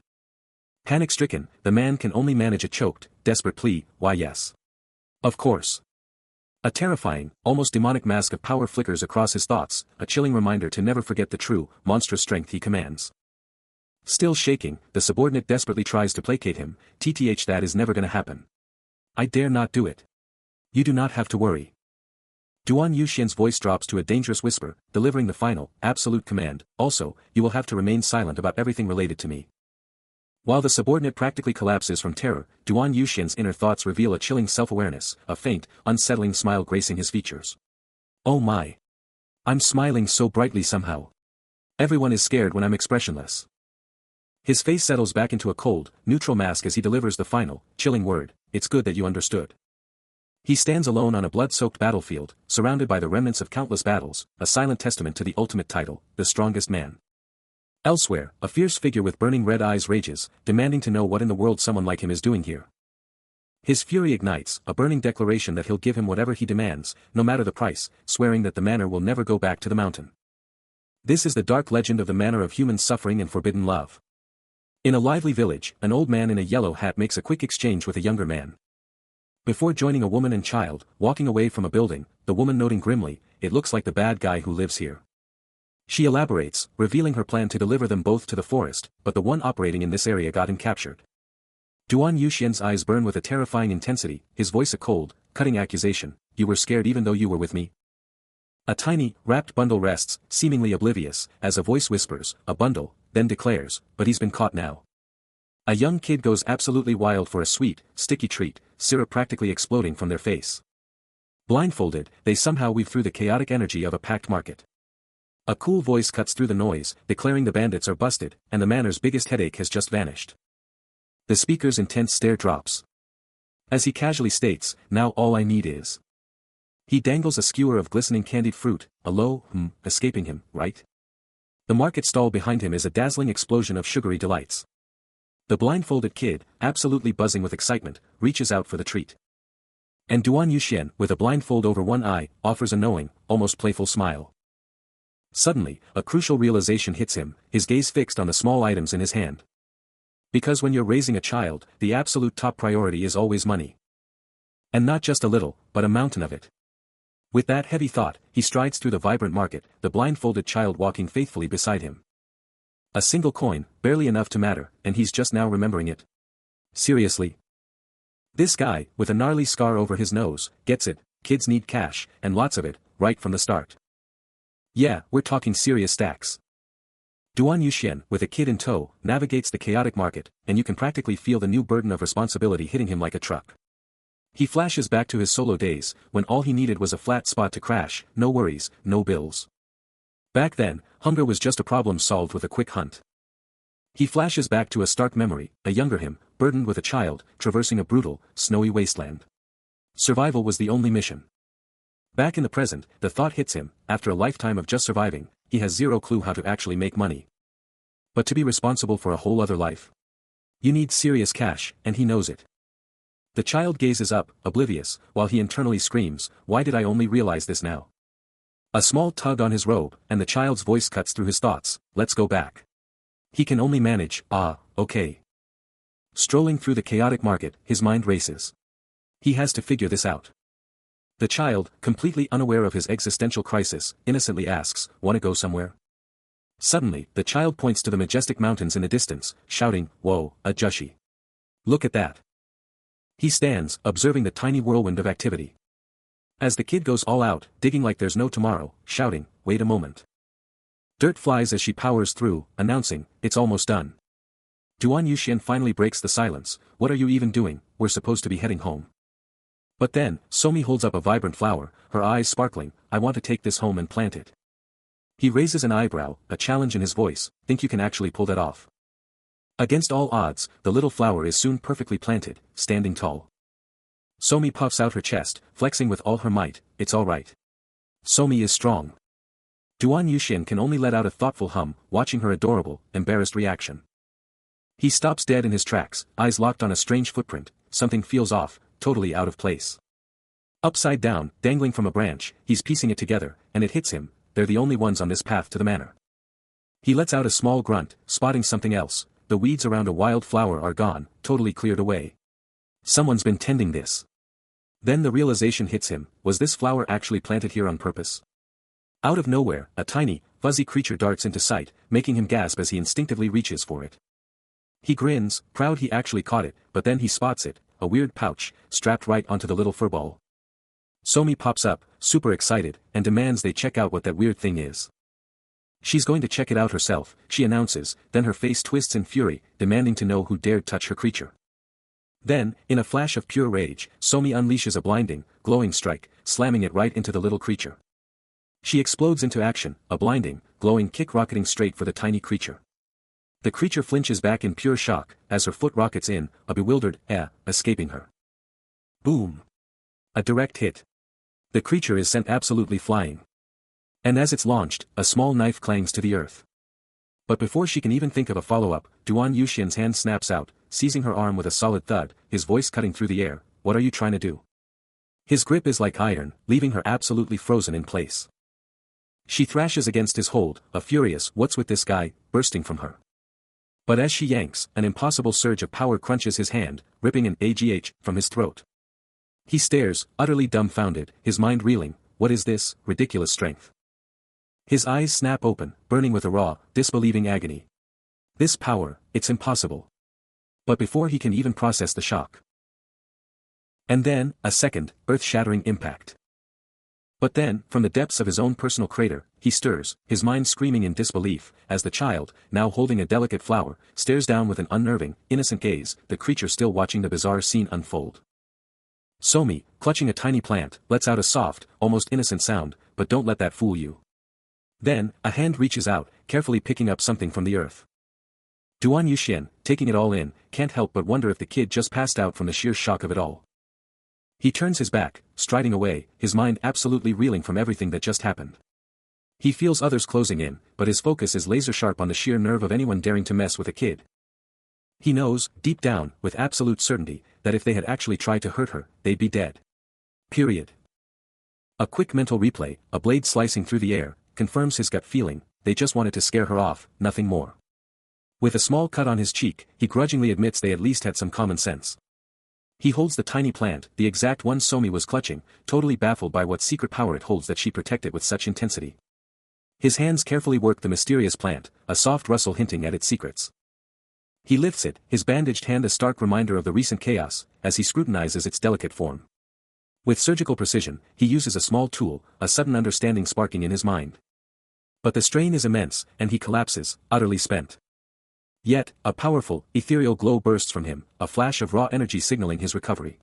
Panic-stricken, the man can only manage a choked, desperate plea, why yes. Of course. A terrifying, almost demonic mask of power flickers across his thoughts, a chilling reminder to never forget the true, monstrous strength he commands. Still shaking, the subordinate desperately tries to placate him. TTH, that is never gonna happen. I dare not do it. You do not have to worry. Duan Yuxian's voice drops to a dangerous whisper, delivering the final, absolute command. Also, you will have to remain silent about everything related to me. While the subordinate practically collapses from terror, Duan Yuxian's inner thoughts reveal a chilling self-awareness, a faint, unsettling smile gracing his features. Oh my. I'm smiling so brightly somehow. Everyone is scared when I'm expressionless. His face settles back into a cold, neutral mask as he delivers the final, chilling word: it's good that you understood. He stands alone on a blood-soaked battlefield, surrounded by the remnants of countless battles, a silent testament to the ultimate title, the strongest man. Elsewhere, a fierce figure with burning red eyes rages, demanding to know what in the world someone like him is doing here. His fury ignites, a burning declaration that he'll give him whatever he demands, no matter the price, swearing that the manor will never go back to the mountain. This is the dark legend of the manor of human suffering and forbidden love. In a lively village, an old man in a yellow hat makes a quick exchange with a younger man. Before joining a woman and child, walking away from a building, the woman noting grimly, it looks like the bad guy who lives here. She elaborates, revealing her plan to deliver them both to the forest, but the one operating in this area got him captured. Duan Yuxian's eyes burn with a terrifying intensity, his voice a cold, cutting accusation: you were scared even though you were with me? A tiny, wrapped bundle rests, seemingly oblivious, as a voice whispers, a bundle, then declares, but he's been caught now. A young kid goes absolutely wild for a sweet, sticky treat, syrup practically exploding from their face. Blindfolded, they somehow weave through the chaotic energy of a packed market. A cool voice cuts through the noise, declaring the bandits are busted, and the manor's biggest headache has just vanished. The speaker's intense stare drops. As he casually states, now all I need is. He dangles a skewer of glistening candied fruit, a low, escaping him, right? The market stall behind him is a dazzling explosion of sugary delights. The blindfolded kid, absolutely buzzing with excitement, reaches out for the treat. And Duan Yuxian, with a blindfold over one eye, offers a knowing, almost playful smile. Suddenly, a crucial realization hits him, his gaze fixed on the small items in his hand. Because when you're raising a child, the absolute top priority is always money. And not just a little, but a mountain of it. With that heavy thought, he strides through the vibrant market, the blindfolded child walking faithfully beside him. A single coin, barely enough to matter, and he's just now remembering it. Seriously? This guy, with a gnarly scar over his nose, gets it. Kids need cash, and lots of it, right from the start. Yeah, we're talking serious stacks. Duan Yuxian, with a kid in tow, navigates the chaotic market, and you can practically feel the new burden of responsibility hitting him like a truck. He flashes back to his solo days, when all he needed was a flat spot to crash, no worries, no bills. Back then, hunger was just a problem solved with a quick hunt. He flashes back to a stark memory, a younger him, burdened with a child, traversing a brutal, snowy wasteland. Survival was the only mission. Back in the present, the thought hits him, after a lifetime of just surviving, he has zero clue how to actually make money. But to be responsible for a whole other life. You need serious cash, and he knows it. The child gazes up, oblivious, while he internally screams, why did I only realize this now? A small tug on his robe, and the child's voice cuts through his thoughts, let's go back. He can only manage, okay. Strolling through the chaotic market, his mind races. He has to figure this out. The child, completely unaware of his existential crisis, innocently asks, wanna go somewhere? Suddenly, the child points to the majestic mountains in the distance, shouting, whoa, a Jushi. Look at that. He stands, observing the tiny whirlwind of activity. As the kid goes all out, digging like there's no tomorrow, shouting, "Wait a moment." Dirt flies as she powers through, announcing, "It's almost done." Duan Yuxian finally breaks the silence. "What are you even doing? We're supposed to be heading home." But then, Somi holds up a vibrant flower, her eyes sparkling. "I want to take this home and plant it." He raises an eyebrow, a challenge in his voice. "Think you can actually pull that off?" Against all odds, the little flower is soon perfectly planted, standing tall. Somi puffs out her chest, flexing with all her might. "It's all right. Somi is strong." Duan Yuxian can only let out a thoughtful hum, watching her adorable, embarrassed reaction. He stops dead in his tracks, eyes locked on a strange footprint. Something feels off, totally out of place. Upside down, dangling from a branch, he's piecing it together, and it hits him. They're the only ones on this path to the manor. He lets out a small grunt, spotting something else. The weeds around a wild flower are gone, totally cleared away. Someone's been tending this. Then the realization hits him. Was this flower actually planted here on purpose? Out of nowhere, a tiny, fuzzy creature darts into sight, making him gasp as he instinctively reaches for it. He grins, proud he actually caught it, but then he spots it, a weird pouch, strapped right onto the little furball. Somi pops up, super excited, and demands they check out what that weird thing is. She's going to check it out herself, she announces, then her face twists in fury, demanding to know who dared touch her creature. Then, in a flash of pure rage, Somi unleashes a blinding, glowing strike, slamming it right into the little creature. She explodes into action, a blinding, glowing kick rocketing straight for the tiny creature. The creature flinches back in pure shock, as her foot rockets in, a bewildered, escaping her. Boom! A direct hit. The creature is sent absolutely flying. And as it's launched, a small knife clangs to the earth. But before she can even think of a follow-up, Duan Yuxian's hand snaps out, seizing her arm with a solid thud, his voice cutting through the air. "What are you trying to do?" His grip is like iron, leaving her absolutely frozen in place. She thrashes against his hold, a furious "What's with this guy?" bursting from her. But as she yanks, an impossible surge of power crunches his hand, ripping an AGH from his throat. He stares, utterly dumbfounded, his mind reeling. What is this ridiculous strength? His eyes snap open, burning with a raw, disbelieving agony. This power, it's impossible. But before he can even process the shock. And then, a second, earth-shattering impact. But then, from the depths of his own personal crater, he stirs, his mind screaming in disbelief, as the child, now holding a delicate flower, stares down with an unnerving, innocent gaze, the creature still watching the bizarre scene unfold. Somi, clutching a tiny plant, lets out a soft, almost innocent sound, but don't let that fool you. Then, a hand reaches out, carefully picking up something from the earth. Duan Yuxian, taking it all in, can't help but wonder if the kid just passed out from the sheer shock of it all. He turns his back, striding away, his mind absolutely reeling from everything that just happened. He feels others closing in, but his focus is laser-sharp on the sheer nerve of anyone daring to mess with a kid. He knows, deep down, with absolute certainty, that if they had actually tried to hurt her, they'd be dead. Period. A quick mental replay, a blade slicing through the air, confirms his gut feeling. They just wanted to scare her off, nothing more. With a small cut on his cheek, he grudgingly admits they at least had some common sense. He holds the tiny plant, the exact one Somi was clutching, totally baffled by what secret power it holds that she protected with such intensity. His hands carefully work the mysterious plant, a soft rustle hinting at its secrets. He lifts it, his bandaged hand a stark reminder of the recent chaos, as he scrutinizes its delicate form. With surgical precision, he uses a small tool, a sudden understanding sparking in his mind. But the strain is immense, and he collapses, utterly spent. Yet, a powerful, ethereal glow bursts from him, a flash of raw energy signaling his recovery.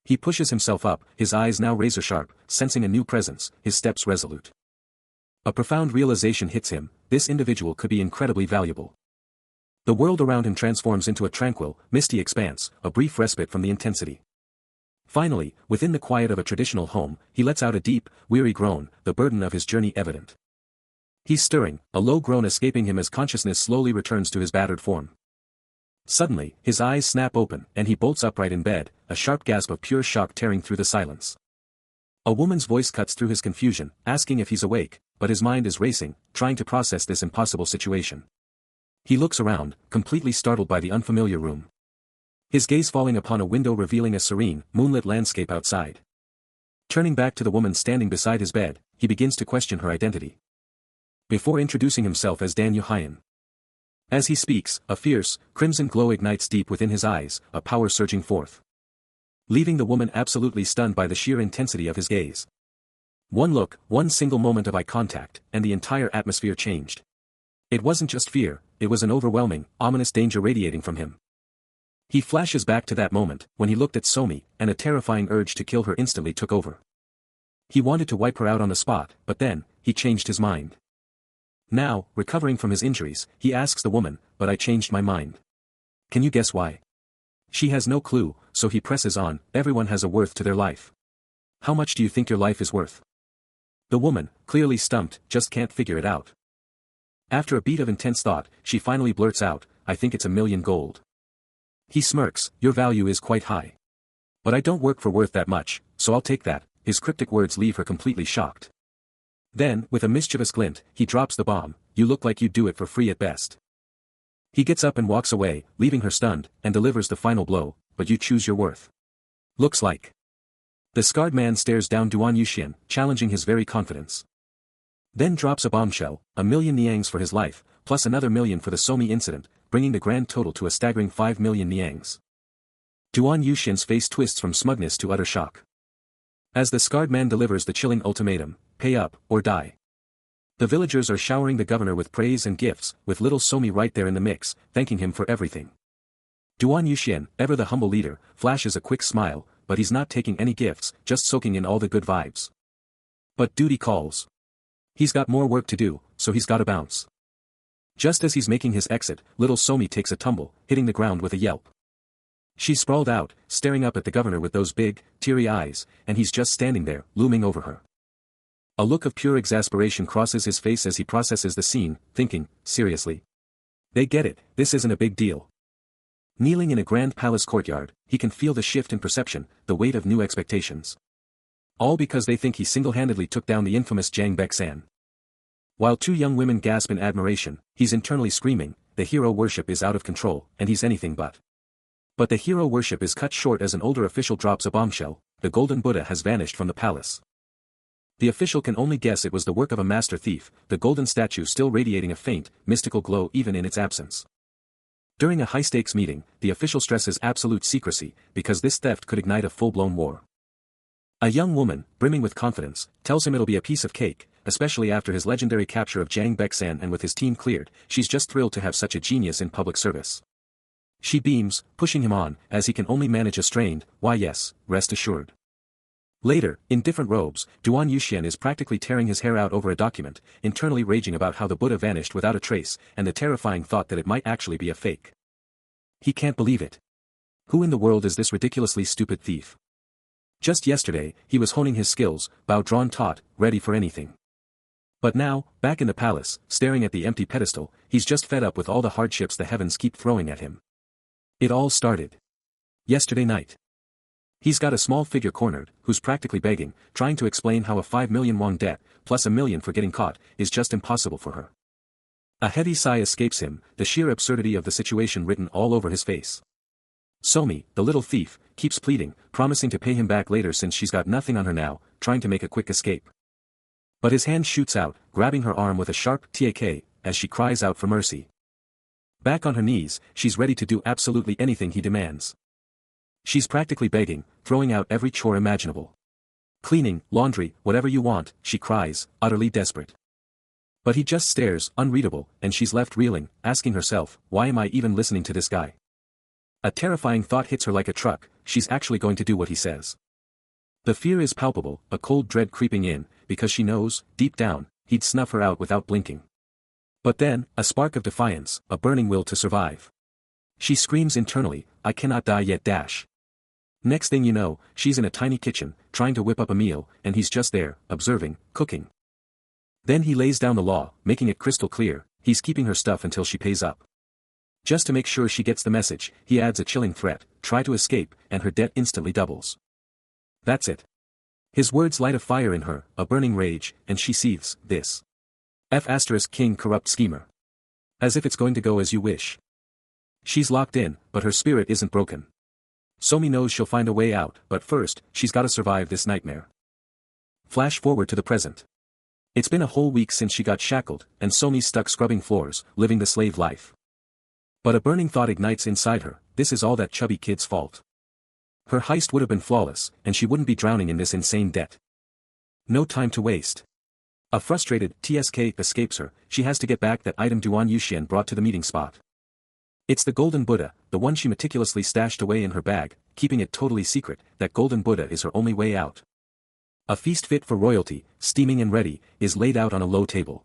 He pushes himself up, his eyes now razor-sharp, sensing a new presence, his steps resolute. A profound realization hits him, this individual could be incredibly valuable. The world around him transforms into a tranquil, misty expanse, a brief respite from the intensity. Finally, within the quiet of a traditional home, he lets out a deep, weary groan, the burden of his journey evident. He's stirring, a low groan escaping him as consciousness slowly returns to his battered form. Suddenly, his eyes snap open, and he bolts upright in bed, a sharp gasp of pure shock tearing through the silence. A woman's voice cuts through his confusion, asking if he's awake, but his mind is racing, trying to process this impossible situation. He looks around, completely startled by the unfamiliar room. His gaze falling upon a window revealing a serene, moonlit landscape outside. Turning back to the woman standing beside his bed, he begins to question her identity. Before introducing himself as Dan Yuhyan. As he speaks, a fierce, crimson glow ignites deep within his eyes, a power surging forth. leaving the woman absolutely stunned by the sheer intensity of his gaze. One look, one single moment of eye contact, and the entire atmosphere changed. It wasn't just fear, it was an overwhelming, ominous danger radiating from him. He flashes back to that moment, when he looked at Somi, and a terrifying urge to kill her instantly took over. He wanted to wipe her out on the spot, but then, he changed his mind. Now, recovering from his injuries, he asks the woman, "But I changed my mind. Can you guess why?" She has no clue, so he presses on, "Everyone has a worth to their life. How much do you think your life is worth?" The woman, clearly stumped, just can't figure it out. After a beat of intense thought, she finally blurts out, "I think it's 1,000,000 gold." He smirks, "Your value is quite high. But I don't work for worth that much, so I'll take that." His cryptic words leave her completely shocked. Then, with a mischievous glint, he drops the bomb, "You look like you'd do it for free at best." He gets up and walks away, leaving her stunned, and delivers the final blow, "But you choose your worth. Looks like." The scarred man stares down Duan Yuxian, challenging his very confidence. Then drops a bombshell, 1,000,000 niangs for his life, plus another 1,000,000 for the Somi incident, bringing the grand total to a staggering 5,000,000 niangs. Duan Yuxian's face twists from smugness to utter shock. As the scarred man delivers the chilling ultimatum, "Pay up, or die." The villagers are showering the governor with praise and gifts, with little Somi right there in the mix, thanking him for everything. Duan Yuxian, ever the humble leader, flashes a quick smile, but he's not taking any gifts, just soaking in all the good vibes. But duty calls. He's got more work to do, so he's gotta bounce. Just as he's making his exit, little Somi takes a tumble, hitting the ground with a yelp. She's sprawled out, staring up at the governor with those big, teary eyes, and he's just standing there, looming over her. A look of pure exasperation crosses his face as he processes the scene, thinking, seriously? They get it, this isn't a big deal. Kneeling in a grand palace courtyard, he can feel the shift in perception, the weight of new expectations. All because they think he single-handedly took down the infamous Jiang Bexan. While two young women gasp in admiration, he's internally screaming, the hero worship is out of control, and he's anything but. But the hero worship is cut short as an older official drops a bombshell, the golden Buddha has vanished from the palace. The official can only guess it was the work of a master thief, the golden statue still radiating a faint, mystical glow even in its absence. During a high-stakes meeting, the official stresses absolute secrecy, because this theft could ignite a full-blown war. A young woman, brimming with confidence, tells him it'll be a piece of cake, especially after his legendary capture of Jiang Bexan, and with his team cleared, she's just thrilled to have such a genius in public service. She beams, pushing him on, as he can only manage a strained, "Why yes, rest assured." Later, in different robes, Duan Yuxian is practically tearing his hair out over a document, internally raging about how the Buddha vanished without a trace, and the terrifying thought that it might actually be a fake. He can't believe it. Who in the world is this ridiculously stupid thief? Just yesterday, he was honing his skills, bow drawn taut, ready for anything. But now, back in the palace, staring at the empty pedestal, he's just fed up with all the hardships the heavens keep throwing at him. It all started yesterday night. He's got a small figure cornered, who's practically begging, trying to explain how a 5,000,000 won debt, plus 1,000,000 for getting caught, is just impossible for her. A heavy sigh escapes him, the sheer absurdity of the situation written all over his face. Somi, the little thief, keeps pleading, promising to pay him back later since she's got nothing on her now, trying to make a quick escape. But his hand shoots out, grabbing her arm with a sharp "tak," as she cries out for mercy. Back on her knees, she's ready to do absolutely anything he demands. She's practically begging, throwing out every chore imaginable. "Cleaning, laundry, whatever you want," she cries, utterly desperate. But he just stares, unreadable, and she's left reeling, asking herself, why am I even listening to this guy? A terrifying thought hits her like a truck, she's actually going to do what he says. The fear is palpable, a cold dread creeping in, because she knows, deep down, he'd snuff her out without blinking. But then, a spark of defiance, a burning will to survive. She screams internally, "I cannot die yet dash." Next thing you know, she's in a tiny kitchen, trying to whip up a meal, and he's just there, observing, cooking. Then he lays down the law, making it crystal clear, he's keeping her stuff until she pays up. Just to make sure she gets the message, he adds a chilling threat, try to escape, and her debt instantly doubles. That's it. His words light a fire in her, a burning rage, and she seethes, this King corrupt schemer. As if it's going to go as you wish. She's locked in, but her spirit isn't broken. Somi knows she'll find a way out, but first, she's gotta survive this nightmare. Flash forward to the present. It's been a whole week since she got shackled, and Somi's stuck scrubbing floors, living the slave life. But a burning thought ignites inside her, this is all that chubby kid's fault. Her heist would have been flawless, and she wouldn't be drowning in this insane debt. No time to waste. A frustrated TSK escapes her. She has to get back that item Duan Yuxian brought to the meeting spot. It's the golden Buddha, the one she meticulously stashed away in her bag, keeping it totally secret. That golden Buddha is her only way out. A feast fit for royalty, steaming and ready, is laid out on a low table.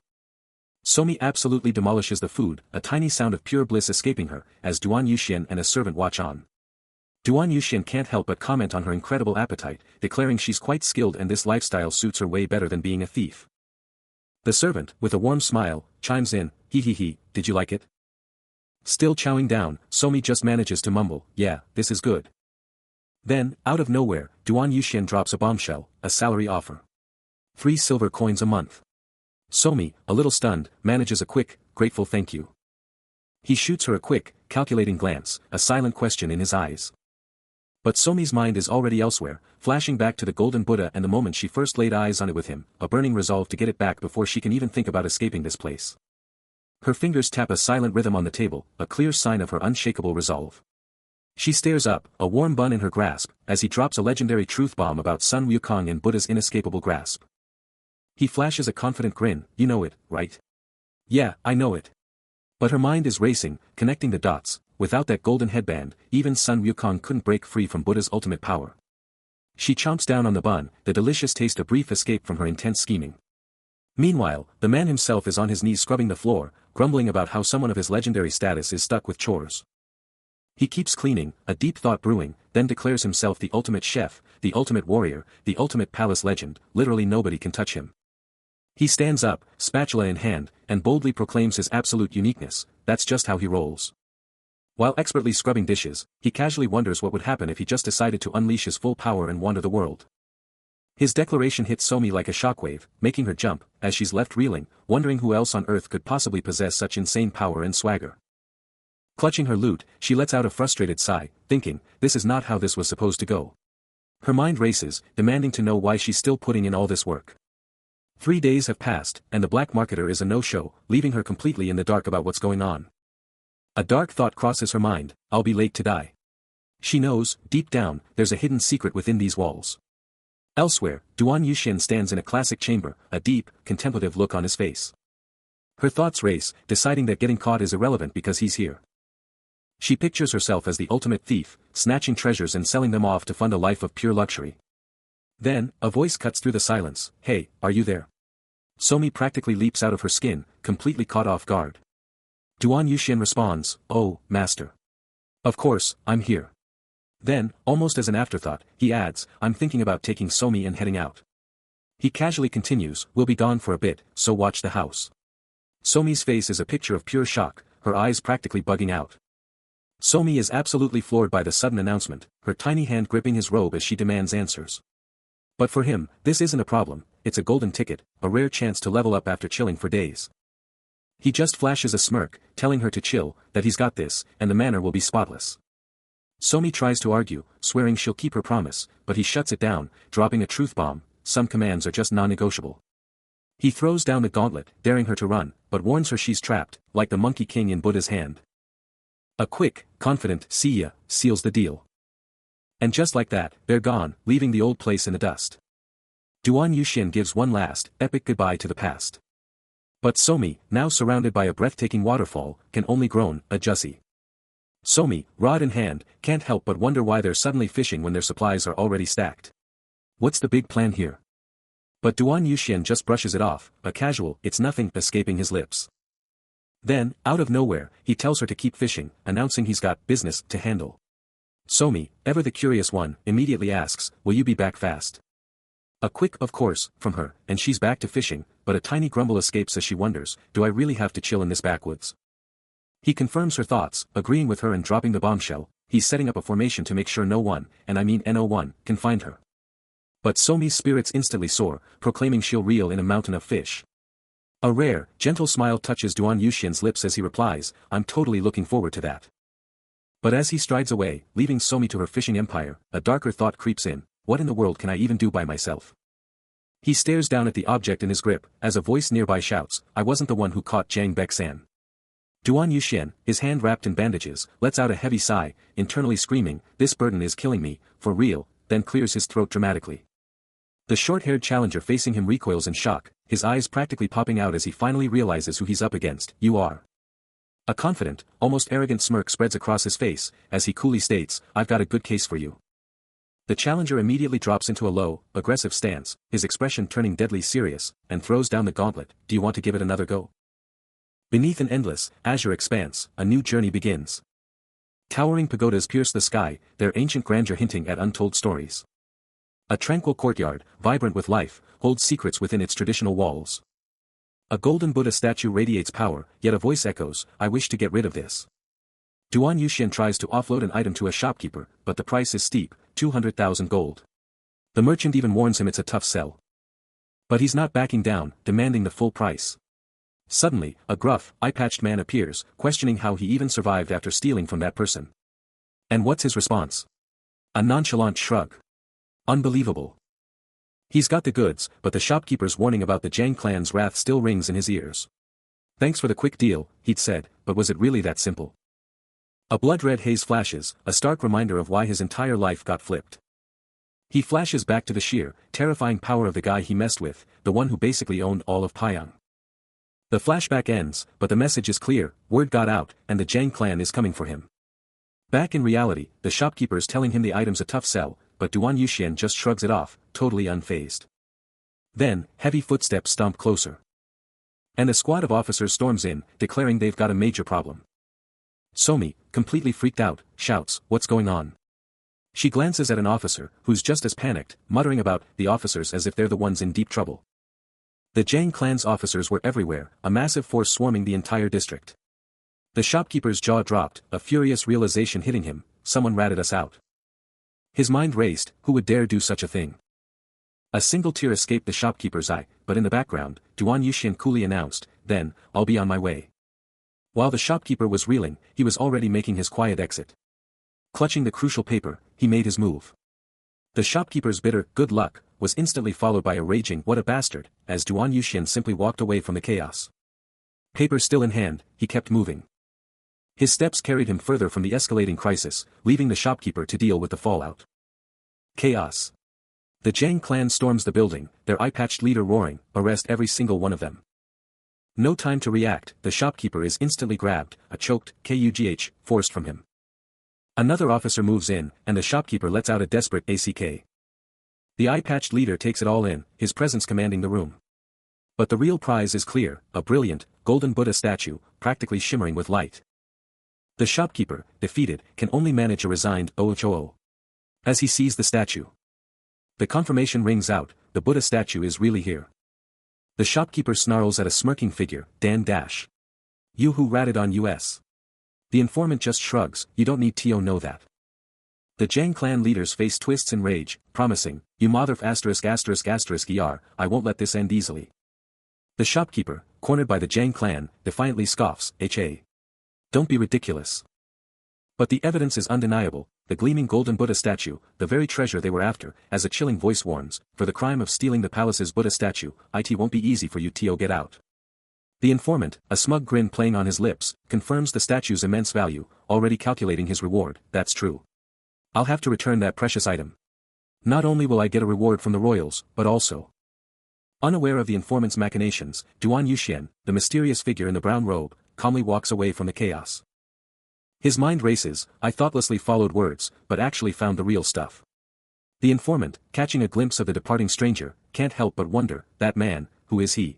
Somi absolutely demolishes the food, a tiny sound of pure bliss escaping her, as Duan Yuxian and a servant watch on. Duan Yuxian can't help but comment on her incredible appetite, declaring she's quite skilled and this lifestyle suits her way better than being a thief. The servant, with a warm smile, chimes in, "He, did you like it?" Still chowing down, Somi just manages to mumble, "Yeah, this is good." Then, out of nowhere, Duan Yuxian drops a bombshell, a salary offer. 3 silver coins a month. Somi, a little stunned, manages a quick, grateful thank you. He shoots her a quick, calculating glance, a silent question in his eyes. But Somi's mind is already elsewhere, flashing back to the golden Buddha and the moment she first laid eyes on it with him, a burning resolve to get it back before she can even think about escaping this place. Her fingers tap a silent rhythm on the table, a clear sign of her unshakable resolve. She stares up, a warm bun in her grasp, as he drops a legendary truth bomb about Sun Wukong and Buddha's inescapable grasp. He flashes a confident grin, "You know it, right?" "Yeah, I know it." But her mind is racing, connecting the dots. Without that golden headband, even Sun Wukong couldn't break free from Buddha's ultimate power. She chomps down on the bun, the delicious taste a brief escape from her intense scheming. Meanwhile, the man himself is on his knees scrubbing the floor, grumbling about how someone of his legendary status is stuck with chores. He keeps cleaning, a deep thought brewing, then declares himself the ultimate chef, the ultimate warrior, the ultimate palace legend. Literally nobody can touch him. He stands up, spatula in hand, and boldly proclaims his absolute uniqueness. That's just how he rolls. While expertly scrubbing dishes, he casually wonders what would happen if he just decided to unleash his full power and wander the world. His declaration hits Somi like a shockwave, making her jump, as she's left reeling, wondering who else on earth could possibly possess such insane power and swagger. Clutching her loot, she lets out a frustrated sigh, thinking, this is not how this was supposed to go. Her mind races, demanding to know why she's still putting in all this work. 3 days have passed, and the black marketer is a no-show, leaving her completely in the dark about what's going on. A dark thought crosses her mind, I'll be late to die. She knows, deep down, there's a hidden secret within these walls. Elsewhere, Duan Yuxian stands in a classic chamber, a deep, contemplative look on his face. Her thoughts race, deciding that getting caught is irrelevant because he's here. She pictures herself as the ultimate thief, snatching treasures and selling them off to fund a life of pure luxury. Then, a voice cuts through the silence, "Hey, are you there?" Somi practically leaps out of her skin, completely caught off guard. Duan Yuxian responds, "Oh, master. Of course, I'm here." Then, almost as an afterthought, he adds, "I'm thinking about taking Somi and heading out." He casually continues, "We'll be gone for a bit, so watch the house." Somi's face is a picture of pure shock, her eyes practically bugging out. Somi is absolutely floored by the sudden announcement, her tiny hand gripping his robe as she demands answers. But for him, this isn't a problem, it's a golden ticket, a rare chance to level up after chilling for days. He just flashes a smirk, telling her to chill, that he's got this, and the manner will be spotless. Somi tries to argue, swearing she'll keep her promise, but he shuts it down, dropping a truth bomb, some commands are just non-negotiable. He throws down the gauntlet, daring her to run, but warns her she's trapped, like the Monkey King in Buddha's hand. A quick, confident "see ya" seals the deal. And just like that, they're gone, leaving the old place in the dust. Duan Yuxian gives one last, epic goodbye to the past. But Somi, now surrounded by a breathtaking waterfall, can only groan, a Jussie. Somi, rod in hand, can't help but wonder why they're suddenly fishing when their supplies are already stacked. What's the big plan here? But Duan Yuxian just brushes it off, a casual, "It's nothing," escaping his lips. Then, out of nowhere, he tells her to keep fishing, announcing he's got business to handle. Somi, ever the curious one, immediately asks, "Will you be back fast?" A quick "of course" from her, and she's back to fishing, but a tiny grumble escapes as she wonders, do I really have to chill in this backwoods? He confirms her thoughts, agreeing with her and dropping the bombshell, he's setting up a formation to make sure no one, and I mean no one, can find her. But Somi's spirits instantly soar, proclaiming she'll reel in a mountain of fish. A rare, gentle smile touches Duan Yuxian's lips as he replies, "I'm totally looking forward to that." But as he strides away, leaving Somi to her fishing empire, a darker thought creeps in, what in the world can I even do by myself? He stares down at the object in his grip, as a voice nearby shouts, "I wasn't the one who caught Jiang Bexan." Duan Yuxian, his hand wrapped in bandages, lets out a heavy sigh, internally screaming, "This burden is killing me, for real," then clears his throat dramatically. The short-haired challenger facing him recoils in shock, his eyes practically popping out as he finally realizes who he's up against. "You are." A confident, almost arrogant smirk spreads across his face, as he coolly states, "I've got a good case for you." The challenger immediately drops into a low, aggressive stance, his expression turning deadly serious, and throws down the gauntlet. "Do you want to give it another go?" Beneath an endless, azure expanse, a new journey begins. Towering pagodas pierce the sky, their ancient grandeur hinting at untold stories. A tranquil courtyard, vibrant with life, holds secrets within its traditional walls. A golden Buddha statue radiates power, yet a voice echoes, "I wish to get rid of this." Duan Yuxian tries to offload an item to a shopkeeper, but the price is steep, 200,000 gold. The merchant even warns him it's a tough sell. But he's not backing down, demanding the full price. Suddenly, a gruff, eye-patched man appears, questioning how he even survived after stealing from that person. And what's his response? A nonchalant shrug. Unbelievable. He's got the goods, but the shopkeeper's warning about the Zhang clan's wrath still rings in his ears. "Thanks for the quick deal," he'd said, but was it really that simple? A blood-red haze flashes, a stark reminder of why his entire life got flipped. He flashes back to the sheer, terrifying power of the guy he messed with, the one who basically owned all of Pyong. The flashback ends, but the message is clear, word got out, and the Zhang clan is coming for him. Back in reality, the shopkeeper's telling him the item's a tough sell, but Duan Yuxian just shrugs it off, totally unfazed. Then, heavy footsteps stomp closer. And a squad of officers storms in, declaring they've got a major problem. Somi, completely freaked out, shouts, "What's going on?" She glances at an officer, who's just as panicked, muttering about the officers as if they're the ones in deep trouble. The Zhang clan's officers were everywhere, a massive force swarming the entire district. The shopkeeper's jaw dropped, a furious realization hitting him, someone ratted us out. His mind raced, who would dare do such a thing? A single tear escaped the shopkeeper's eye, but in the background, Duan Yuxian coolly announced, "Then, I'll be on my way." While the shopkeeper was reeling, he was already making his quiet exit. Clutching the crucial paper, he made his move. The shopkeeper's bitter, "Good luck," was instantly followed by a raging, "What a bastard," as Duan Yuxian simply walked away from the chaos. Paper still in hand, he kept moving. His steps carried him further from the escalating crisis, leaving the shopkeeper to deal with the fallout. Chaos. The Zhang clan storms the building, their eye-patched leader roaring, "Arrest every single one of them." No time to react, the shopkeeper is instantly grabbed, a choked "Kugh" forced from him. Another officer moves in, and the shopkeeper lets out a desperate "ACK." The eye-patched leader takes it all in, his presence commanding the room. But the real prize is clear, a brilliant, golden Buddha statue, practically shimmering with light. The shopkeeper, defeated, can only manage a resigned "Oh." As he sees the statue. The confirmation rings out, the Buddha statue is really here. The shopkeeper snarls at a smirking figure, "Dan Dash. You who ratted on us." The informant just shrugs, "You don't need to know that." The Zhang clan leader's face twists in rage, promising, "You mother f*********, I won't let this end easily." The shopkeeper, cornered by the Zhang clan, defiantly scoffs, "Ha. Don't be ridiculous." But the evidence is undeniable, the gleaming golden Buddha statue, the very treasure they were after, as a chilling voice warns, "For the crime of stealing the palace's Buddha statue, it won't be easy for you to get out." The informant, a smug grin playing on his lips, confirms the statue's immense value, already calculating his reward. "That's true. I'll have to return that precious item. Not only will I get a reward from the royals, but also..." Unaware of the informant's machinations, Duan Yuxian, the mysterious figure in the brown robe, calmly walks away from the chaos. His mind races, I thoughtlessly followed words, but actually found the real stuff. The informant, catching a glimpse of the departing stranger, can't help but wonder, that man, who is he?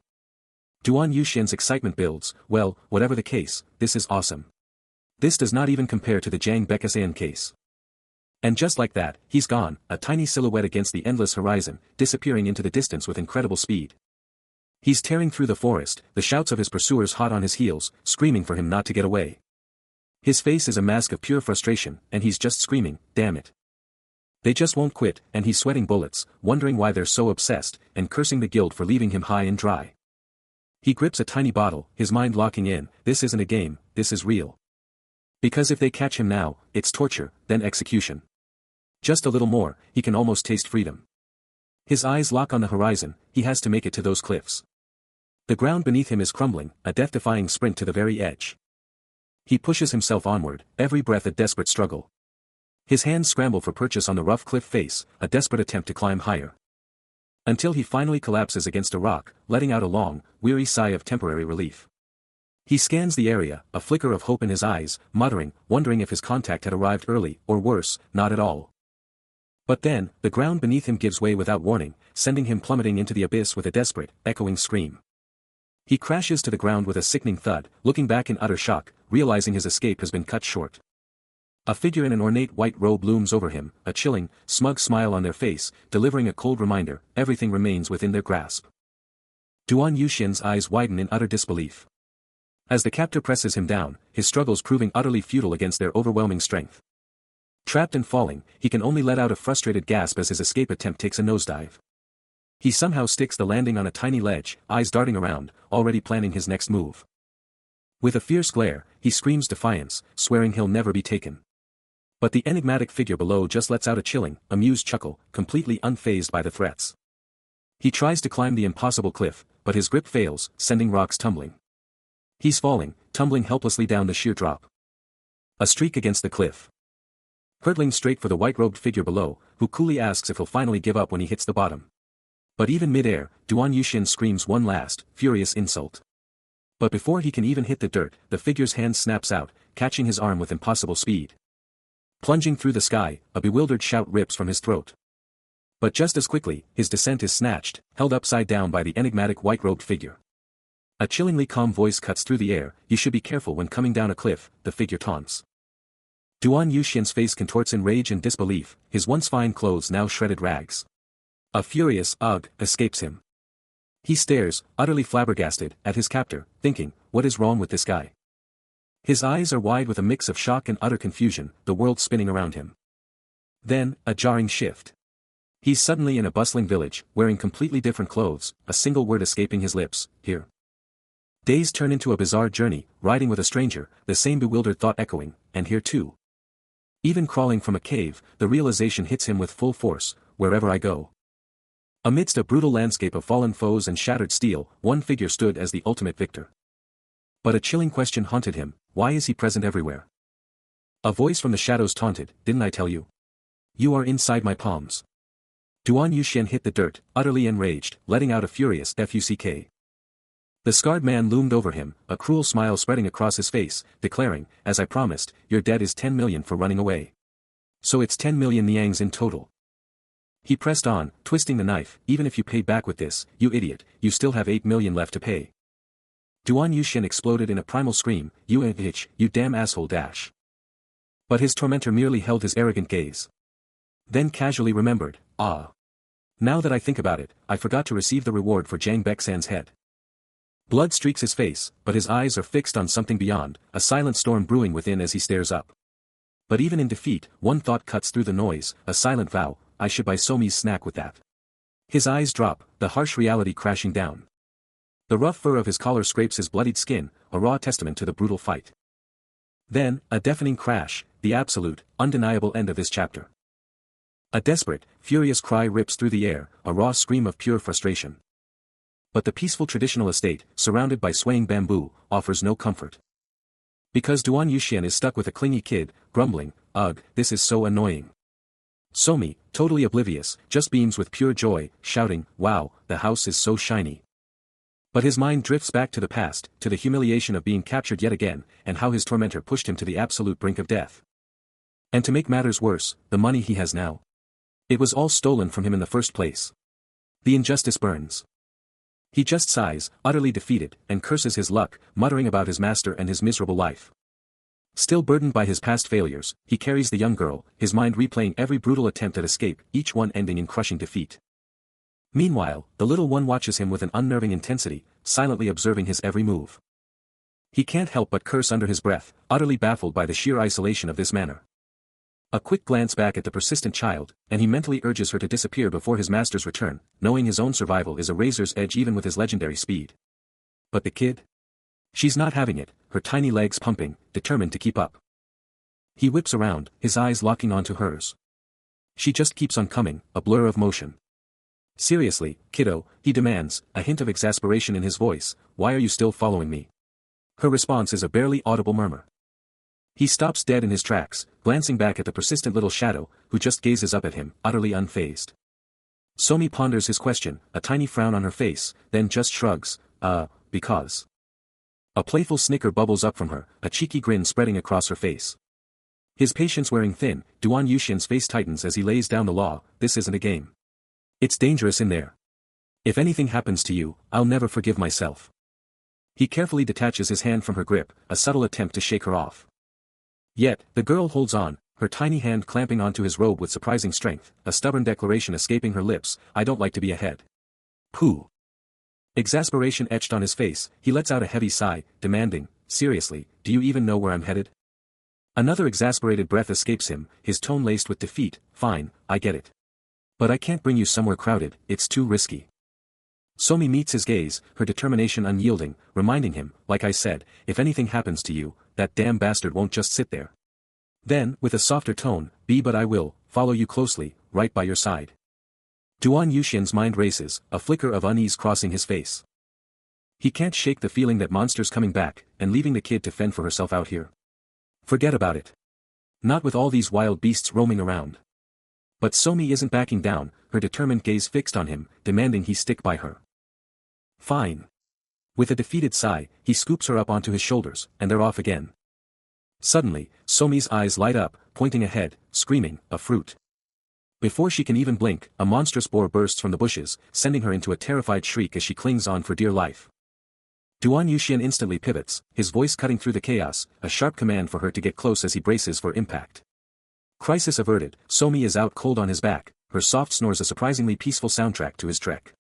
Duan Yuxian's excitement builds, well, whatever the case, this is awesome. This does not even compare to the Zhang Bekasayan case. And just like that, he's gone, a tiny silhouette against the endless horizon, disappearing into the distance with incredible speed. He's tearing through the forest, the shouts of his pursuers hot on his heels, screaming for him not to get away. His face is a mask of pure frustration, and he's just screaming, "Damn it. They just won't quit," and he's sweating bullets, wondering why they're so obsessed, and cursing the guild for leaving him high and dry. He grips a tiny bottle, his mind locking in, this isn't a game, this is real. Because if they catch him now, it's torture, then execution. Just a little more, he can almost taste freedom. His eyes lock on the horizon, he has to make it to those cliffs. The ground beneath him is crumbling, a death-defying sprint to the very edge. He pushes himself onward, every breath a desperate struggle. His hands scramble for purchase on the rough cliff face, a desperate attempt to climb higher. Until he finally collapses against a rock, letting out a long, weary sigh of temporary relief. He scans the area, a flicker of hope in his eyes, muttering, wondering if his contact had arrived early, or worse, not at all. But then, the ground beneath him gives way without warning, sending him plummeting into the abyss with a desperate, echoing scream. He crashes to the ground with a sickening thud, looking back in utter shock, realizing his escape has been cut short. A figure in an ornate white robe looms over him, a chilling, smug smile on their face, delivering a cold reminder, everything remains within their grasp. Duan Yuxian's eyes widen in utter disbelief. As the captor presses him down, his struggles proving utterly futile against their overwhelming strength. Trapped and falling, he can only let out a frustrated gasp as his escape attempt takes a nosedive. He somehow sticks the landing on a tiny ledge, eyes darting around, already planning his next move. With a fierce glare, he screams defiance, swearing he'll never be taken. But the enigmatic figure below just lets out a chilling, amused chuckle, completely unfazed by the threats. He tries to climb the impossible cliff, but his grip fails, sending rocks tumbling. He's falling, tumbling helplessly down the sheer drop. A streak against the cliff. Hurtling straight for the white-robed figure below, who coolly asks if he'll finally give up when he hits the bottom. But even mid-air, Duan Yuxian screams one last, furious insult. But before he can even hit the dirt, the figure's hand snaps out, catching his arm with impossible speed. Plunging through the sky, a bewildered shout rips from his throat. But just as quickly, his descent is snatched, held upside down by the enigmatic white-robed figure. A chillingly calm voice cuts through the air, "You should be careful when coming down a cliff," the figure taunts. Duan Yuxian's face contorts in rage and disbelief, his once fine clothes now shredded rags. A furious "ugh" escapes him. He stares, utterly flabbergasted, at his captor, thinking, what is wrong with this guy? His eyes are wide with a mix of shock and utter confusion, the world spinning around him. Then, a jarring shift. He's suddenly in a bustling village, wearing completely different clothes, a single word escaping his lips, "here." Days turn into a bizarre journey, riding with a stranger, the same bewildered thought echoing, and here too. Even crawling from a cave, the realization hits him with full force, wherever I go. Amidst a brutal landscape of fallen foes and shattered steel, one figure stood as the ultimate victor. But a chilling question haunted him, why is he present everywhere? A voice from the shadows taunted, "Didn't I tell you? You are inside my palms." Duan Yuxian hit the dirt, utterly enraged, letting out a furious "fuck." The scarred man loomed over him, a cruel smile spreading across his face, declaring, "As I promised, your debt is 10 million for running away. So it's 10 million niangs in total." He pressed on, twisting the knife, "Even if you pay back with this, you idiot, you still have 8 million left to pay." Duan Yuxian exploded in a primal scream, "You bitch, you damn asshole dash." But his tormentor merely held his arrogant gaze. Then casually remembered, "Ah. Now that I think about it, I forgot to receive the reward for Jiang Bexan's head." Blood streaks his face, but his eyes are fixed on something beyond, a silent storm brewing within as he stares up. But even in defeat, one thought cuts through the noise, a silent vow, "I should buy Somi's snack with that." His eyes drop, the harsh reality crashing down. The rough fur of his collar scrapes his bloodied skin, a raw testament to the brutal fight. Then, a deafening crash, the absolute, undeniable end of this chapter. A desperate, furious cry rips through the air, a raw scream of pure frustration. But the peaceful traditional estate, surrounded by swaying bamboo, offers no comfort. Because Duan Yuxian is stuck with a clingy kid, grumbling, "Ugh, this is so annoying." Somi, totally oblivious, just beams with pure joy, shouting, "Wow, the house is so shiny." But his mind drifts back to the past, to the humiliation of being captured yet again, and how his tormentor pushed him to the absolute brink of death. And to make matters worse, the money he has now. It was all stolen from him in the first place. The injustice burns. He just sighs, utterly defeated, and curses his luck, muttering about his master and his miserable life. Still burdened by his past failures, he carries the young girl, his mind replaying every brutal attempt at escape, each one ending in crushing defeat. Meanwhile, the little one watches him with an unnerving intensity, silently observing his every move. He can't help but curse under his breath, utterly baffled by the sheer isolation of this manor. A quick glance back at the persistent child, and he mentally urges her to disappear before his master's return, knowing his own survival is a razor's edge even with his legendary speed. But the kid? She's not having it, her tiny legs pumping, determined to keep up. He whips around, his eyes locking onto hers. She just keeps on coming, a blur of motion. "Seriously, kiddo," he demands, a hint of exasperation in his voice, "why are you still following me?" Her response is a barely audible murmur. He stops dead in his tracks, glancing back at the persistent little shadow, who just gazes up at him, utterly unfazed. Somi ponders his question, a tiny frown on her face, then just shrugs, because. A playful snicker bubbles up from her, a cheeky grin spreading across her face. His patience wearing thin, Duan Yuxian's face tightens as he lays down the law, this isn't a game. It's dangerous in there. If anything happens to you, I'll never forgive myself. He carefully detaches his hand from her grip, a subtle attempt to shake her off. Yet, the girl holds on, her tiny hand clamping onto his robe with surprising strength, a stubborn declaration escaping her lips, I don't like to be ahead. Pooh. Exasperation etched on his face, he lets out a heavy sigh, demanding, seriously, do you even know where I'm headed? Another exasperated breath escapes him, his tone laced with defeat, fine, I get it. But I can't bring you somewhere crowded, it's too risky. Somi meets his gaze, her determination unyielding, reminding him, like I said, if anything happens to you, that damn bastard won't just sit there. Then, with a softer tone, but I will, follow you closely, right by your side. Duan Yuxian's mind races, a flicker of unease crossing his face. He can't shake the feeling that monster's coming back, and leaving the kid to fend for herself out here. Forget about it. Not with all these wild beasts roaming around. But Somi isn't backing down, her determined gaze fixed on him, demanding he stick by her. Fine. With a defeated sigh, he scoops her up onto his shoulders, and they're off again. Suddenly, Somi's eyes light up, pointing ahead, screaming, a fruit. Before she can even blink, a monstrous boar bursts from the bushes, sending her into a terrified shriek as she clings on for dear life. Duan Yuxian instantly pivots, his voice cutting through the chaos, a sharp command for her to get close as he braces for impact. Crisis averted, Somi is out cold on his back, her soft snores a surprisingly peaceful soundtrack to his trek.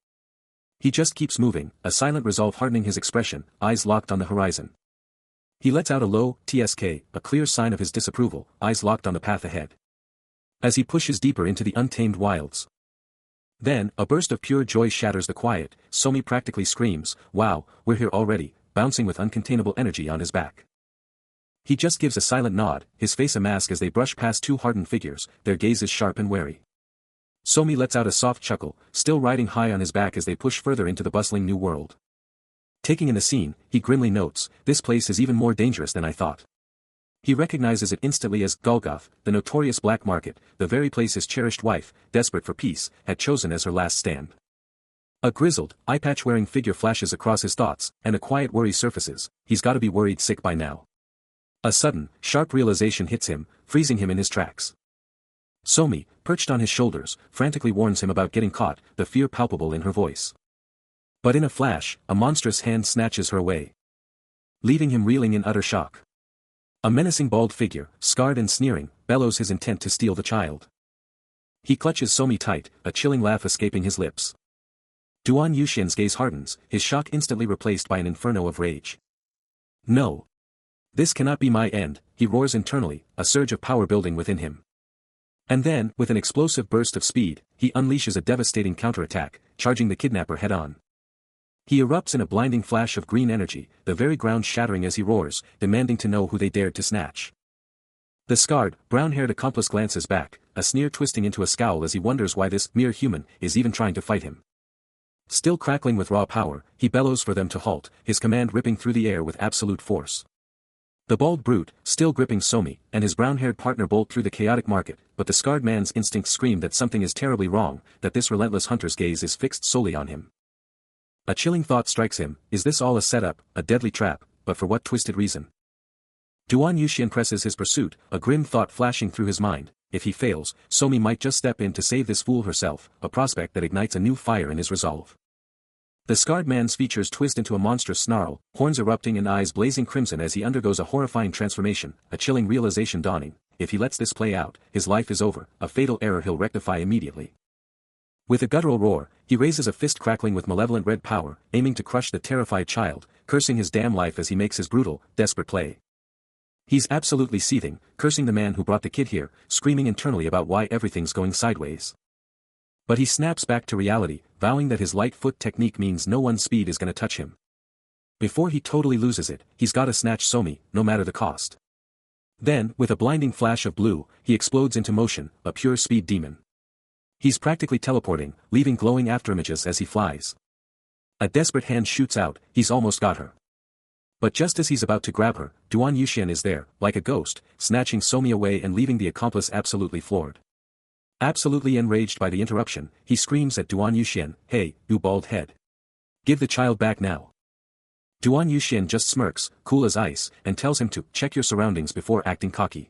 He just keeps moving, a silent resolve hardening his expression, eyes locked on the horizon. He lets out a low, tsk, a clear sign of his disapproval, eyes locked on the path ahead. As he pushes deeper into the untamed wilds. Then, a burst of pure joy shatters the quiet, Somi practically screams, wow, we're here already, bouncing with uncontainable energy on his back. He just gives a silent nod, his face a mask as they brush past two hardened figures, their gazes sharp and wary. Somi lets out a soft chuckle, still riding high on his back as they push further into the bustling new world. Taking in the scene, he grimly notes, this place is even more dangerous than I thought. He recognizes it instantly as Golgoth, the notorious black market, the very place his cherished wife, desperate for peace, had chosen as her last stand. A grizzled, eye-patch-wearing figure flashes across his thoughts, and a quiet worry surfaces, he's gotta be worried sick by now. A sudden, sharp realization hits him, freezing him in his tracks. Somi, perched on his shoulders, frantically warns him about getting caught, the fear palpable in her voice. But in a flash, a monstrous hand snatches her away, leaving him reeling in utter shock. A menacing bald figure, scarred and sneering, bellows his intent to steal the child. He clutches Somi tight, a chilling laugh escaping his lips. Duan Yuxian's gaze hardens, his shock instantly replaced by an inferno of rage. No. This cannot be my end, he roars internally, a surge of power building within him. And then, with an explosive burst of speed, he unleashes a devastating counterattack, charging the kidnapper head-on. He erupts in a blinding flash of green energy, the very ground shattering as he roars, demanding to know who they dared to snatch. The scarred, brown-haired accomplice glances back, a sneer twisting into a scowl as he wonders why this mere human is even trying to fight him. Still crackling with raw power, he bellows for them to halt, his command ripping through the air with absolute force. The bald brute, still gripping Somi, and his brown-haired partner bolt through the chaotic market, but the scarred man's instincts scream that something is terribly wrong, that this relentless hunter's gaze is fixed solely on him. A chilling thought strikes him, is this all a setup, a deadly trap, but for what twisted reason? Duan Yuxian presses his pursuit, a grim thought flashing through his mind, if he fails, Somi might just step in to save this fool herself, a prospect that ignites a new fire in his resolve. The scarred man's features twist into a monstrous snarl, horns erupting and eyes blazing crimson as he undergoes a horrifying transformation, a chilling realization dawning, if he lets this play out, his life is over, a fatal error he'll rectify immediately. With a guttural roar, he raises a fist crackling with malevolent red power, aiming to crush the terrified child, cursing his damn life as he makes his brutal, desperate play. He's absolutely seething, cursing the man who brought the kid here, screaming internally about why everything's going sideways. But he snaps back to reality, vowing that his light foot technique means no one's speed is gonna touch him. Before he totally loses it, he's gotta snatch Somi, no matter the cost. Then, with a blinding flash of blue, he explodes into motion, a pure speed demon. He's practically teleporting, leaving glowing afterimages as he flies. A desperate hand shoots out, he's almost got her. But just as he's about to grab her, Duan Yuxian is there, like a ghost, snatching Somi away and leaving the accomplice absolutely floored. Absolutely enraged by the interruption, he screams at Duan Yuxian, "Hey, you bald head. Give the child back now." Duan Yuxian just smirks, cool as ice, and tells him to check your surroundings before acting cocky.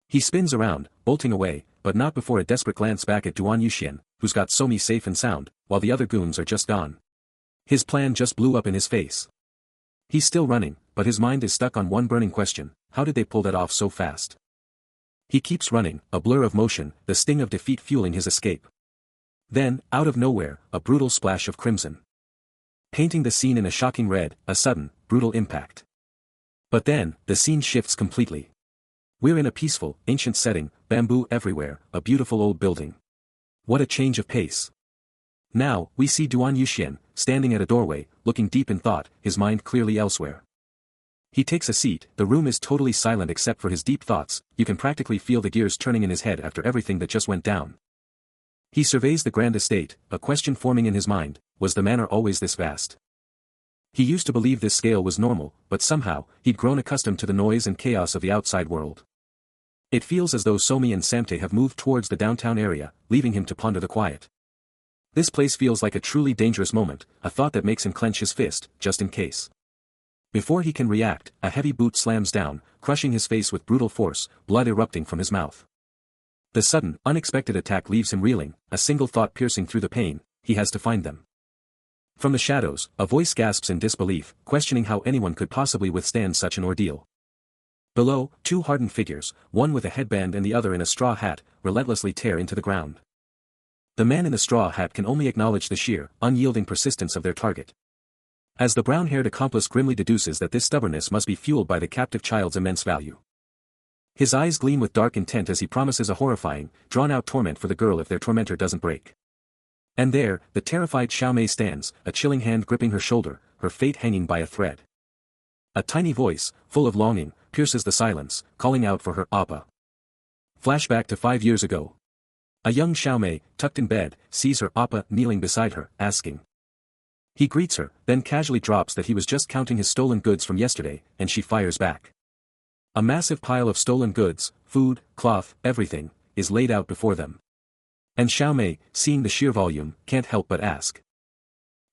He spins around, bolting away, but not before a desperate glance back at Duan Yuxian, who's got Somi safe and sound, while the other goons are just gone. His plan just blew up in his face. He's still running, but his mind is stuck on one burning question: how did they pull that off so fast? He keeps running, a blur of motion, the sting of defeat fueling his escape. Then, out of nowhere, a brutal splash of crimson. Painting the scene in a shocking red, a sudden, brutal impact. But then, the scene shifts completely. We're in a peaceful, ancient setting, bamboo everywhere, a beautiful old building. What a change of pace. Now, we see Duan Yuxian, standing at a doorway, looking deep in thought, his mind clearly elsewhere. He takes a seat, the room is totally silent except for his deep thoughts, you can practically feel the gears turning in his head after everything that just went down. He surveys the grand estate, a question forming in his mind: was the manor always this vast? He used to believe this scale was normal, but somehow, he'd grown accustomed to the noise and chaos of the outside world. It feels as though Somi and Samte have moved towards the downtown area, leaving him to ponder the quiet. This place feels like a truly dangerous moment, a thought that makes him clench his fist, just in case. Before he can react, a heavy boot slams down, crushing his face with brutal force, blood erupting from his mouth. The sudden, unexpected attack leaves him reeling, a single thought piercing through the pain: he has to find them. From the shadows, a voice gasps in disbelief, questioning how anyone could possibly withstand such an ordeal. Below, two hardened figures, one with a headband and the other in a straw hat, relentlessly tear into the ground. The man in the straw hat can only acknowledge the sheer, unyielding persistence of their target. As the brown-haired accomplice grimly deduces that this stubbornness must be fueled by the captive child's immense value. His eyes gleam with dark intent as he promises a horrifying, drawn-out torment for the girl if their tormentor doesn't break. And there, the terrified Xiaomei stands, a chilling hand gripping her shoulder, her fate hanging by a thread. A tiny voice, full of longing, pierces the silence, calling out for her Appa. Flashback to 5 years ago. A young Xiaomei, tucked in bed, sees her Appa kneeling beside her, asking. He greets her, then casually drops that he was just counting his stolen goods from yesterday, and she fires back. A massive pile of stolen goods, food, cloth, everything, is laid out before them. And Xiaomei, seeing the sheer volume, can't help but ask.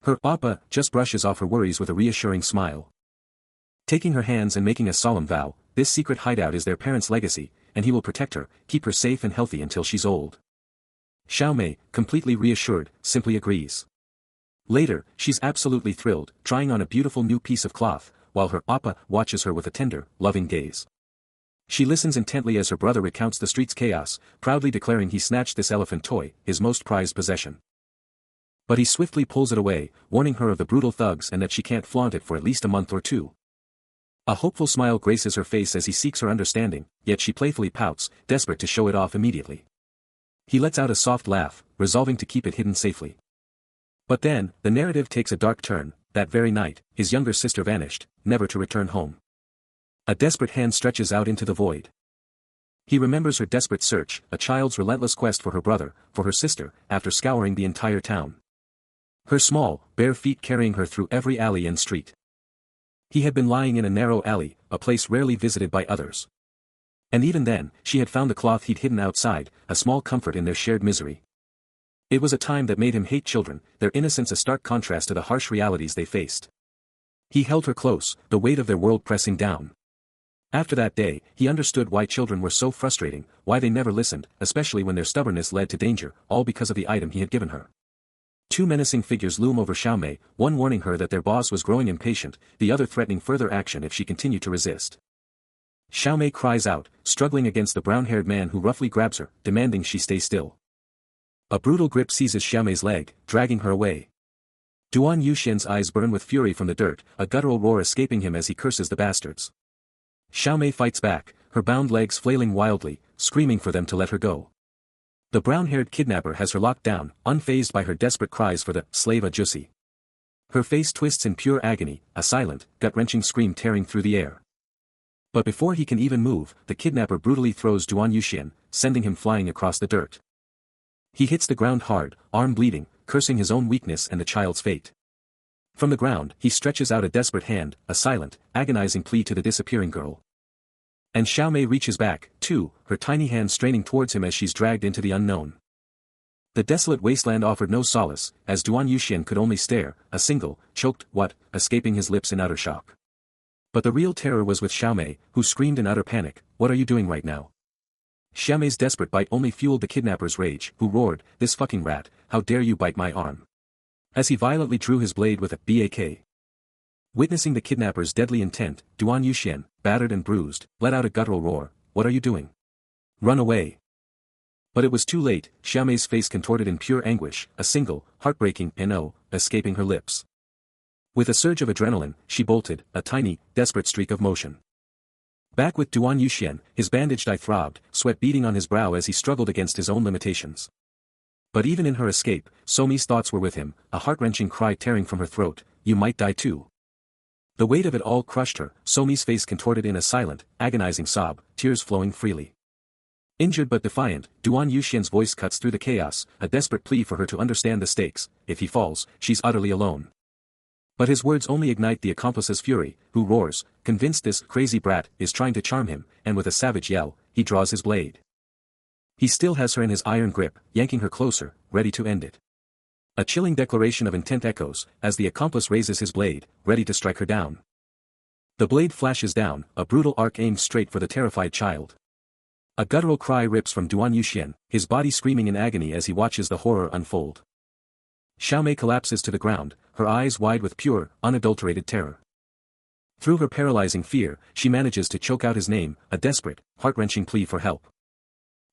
Her Appa just brushes off her worries with a reassuring smile. Taking her hands and making a solemn vow, this secret hideout is their parents' legacy, and he will protect her, keep her safe and healthy until she's old. Xiaomei, completely reassured, simply agrees. Later, she's absolutely thrilled, trying on a beautiful new piece of cloth, while her Appa watches her with a tender, loving gaze. She listens intently as her brother recounts the street's chaos, proudly declaring he snatched this elephant toy, his most prized possession. But he swiftly pulls it away, warning her of the brutal thugs and that she can't flaunt it for at least a month or two. A hopeful smile graces her face as he seeks her understanding, yet she playfully pouts, desperate to show it off immediately. He lets out a soft laugh, resolving to keep it hidden safely. But then, the narrative takes a dark turn. That very night, his younger sister vanished, never to return home. A desperate hand stretches out into the void. He remembers her desperate search, a child's relentless quest for her brother, for her sister, after scouring the entire town. Her small, bare feet carrying her through every alley and street. He had been lying in a narrow alley, a place rarely visited by others. And even then, she had found the cloth he'd hidden outside, a small comfort in their shared misery. It was a time that made him hate children, their innocence a stark contrast to the harsh realities they faced. He held her close, the weight of their world pressing down. After that day, he understood why children were so frustrating, why they never listened, especially when their stubbornness led to danger, all because of the item he had given her. Two menacing figures loom over Xiaomei, one warning her that their boss was growing impatient, the other threatening further action if she continued to resist. Xiaomei cries out, struggling against the brown-haired man who roughly grabs her, demanding she stay still. A brutal grip seizes Xiaomei's leg, dragging her away. Duan Yuxian's eyes burn with fury from the dirt, a guttural roar escaping him as he curses the bastards. Xiaomei fights back, her bound legs flailing wildly, screaming for them to let her go. The brown-haired kidnapper has her locked down, unfazed by her desperate cries for the slave ajusi. Her face twists in pure agony, a silent, gut-wrenching scream tearing through the air. But before he can even move, the kidnapper brutally throws Duan Yuxian, sending him flying across the dirt. He hits the ground hard, arm bleeding, cursing his own weakness and the child's fate. From the ground, he stretches out a desperate hand, a silent, agonizing plea to the disappearing girl. And Xiaomei reaches back, too, her tiny hand straining towards him as she's dragged into the unknown. The desolate wasteland offered no solace, as Duan Yuxian could only stare, a single, choked what, escaping his lips in utter shock. But the real terror was with Xiaomei, who screamed in utter panic, "What are you doing right now?" Xiaomei's desperate bite only fueled the kidnapper's rage, who roared, "This fucking rat, how dare you bite my arm?" As he violently drew his blade with a BAK. Witnessing the kidnapper's deadly intent, Duan Yuxian, battered and bruised, let out a guttural roar, "What are you doing? Run away!" But it was too late, Xiaomei's face contorted in pure anguish, a single, heartbreaking "no" escaping her lips. With a surge of adrenaline, she bolted, a tiny, desperate streak of motion. Back with Duan Yuxian, his bandaged eye throbbed, sweat beading on his brow as he struggled against his own limitations. But even in her escape, Somi's thoughts were with him, a heart-wrenching cry tearing from her throat, "You might die too." The weight of it all crushed her, Somi's face contorted in a silent, agonizing sob, tears flowing freely. Injured but defiant, Duan Yuxian's voice cuts through the chaos, a desperate plea for her to understand the stakes. If he falls, she's utterly alone. But his words only ignite the accomplice's fury, who roars, convinced this crazy brat is trying to charm him, and with a savage yell, he draws his blade. He still has her in his iron grip, yanking her closer, ready to end it. A chilling declaration of intent echoes, as the accomplice raises his blade, ready to strike her down. The blade flashes down, a brutal arc aimed straight for the terrified child. A guttural cry rips from Duan Yuxian, his body screaming in agony as he watches the horror unfold. Xiaomei collapses to the ground, her eyes wide with pure, unadulterated terror. Through her paralyzing fear, she manages to choke out his name, a desperate, heart-wrenching plea for help.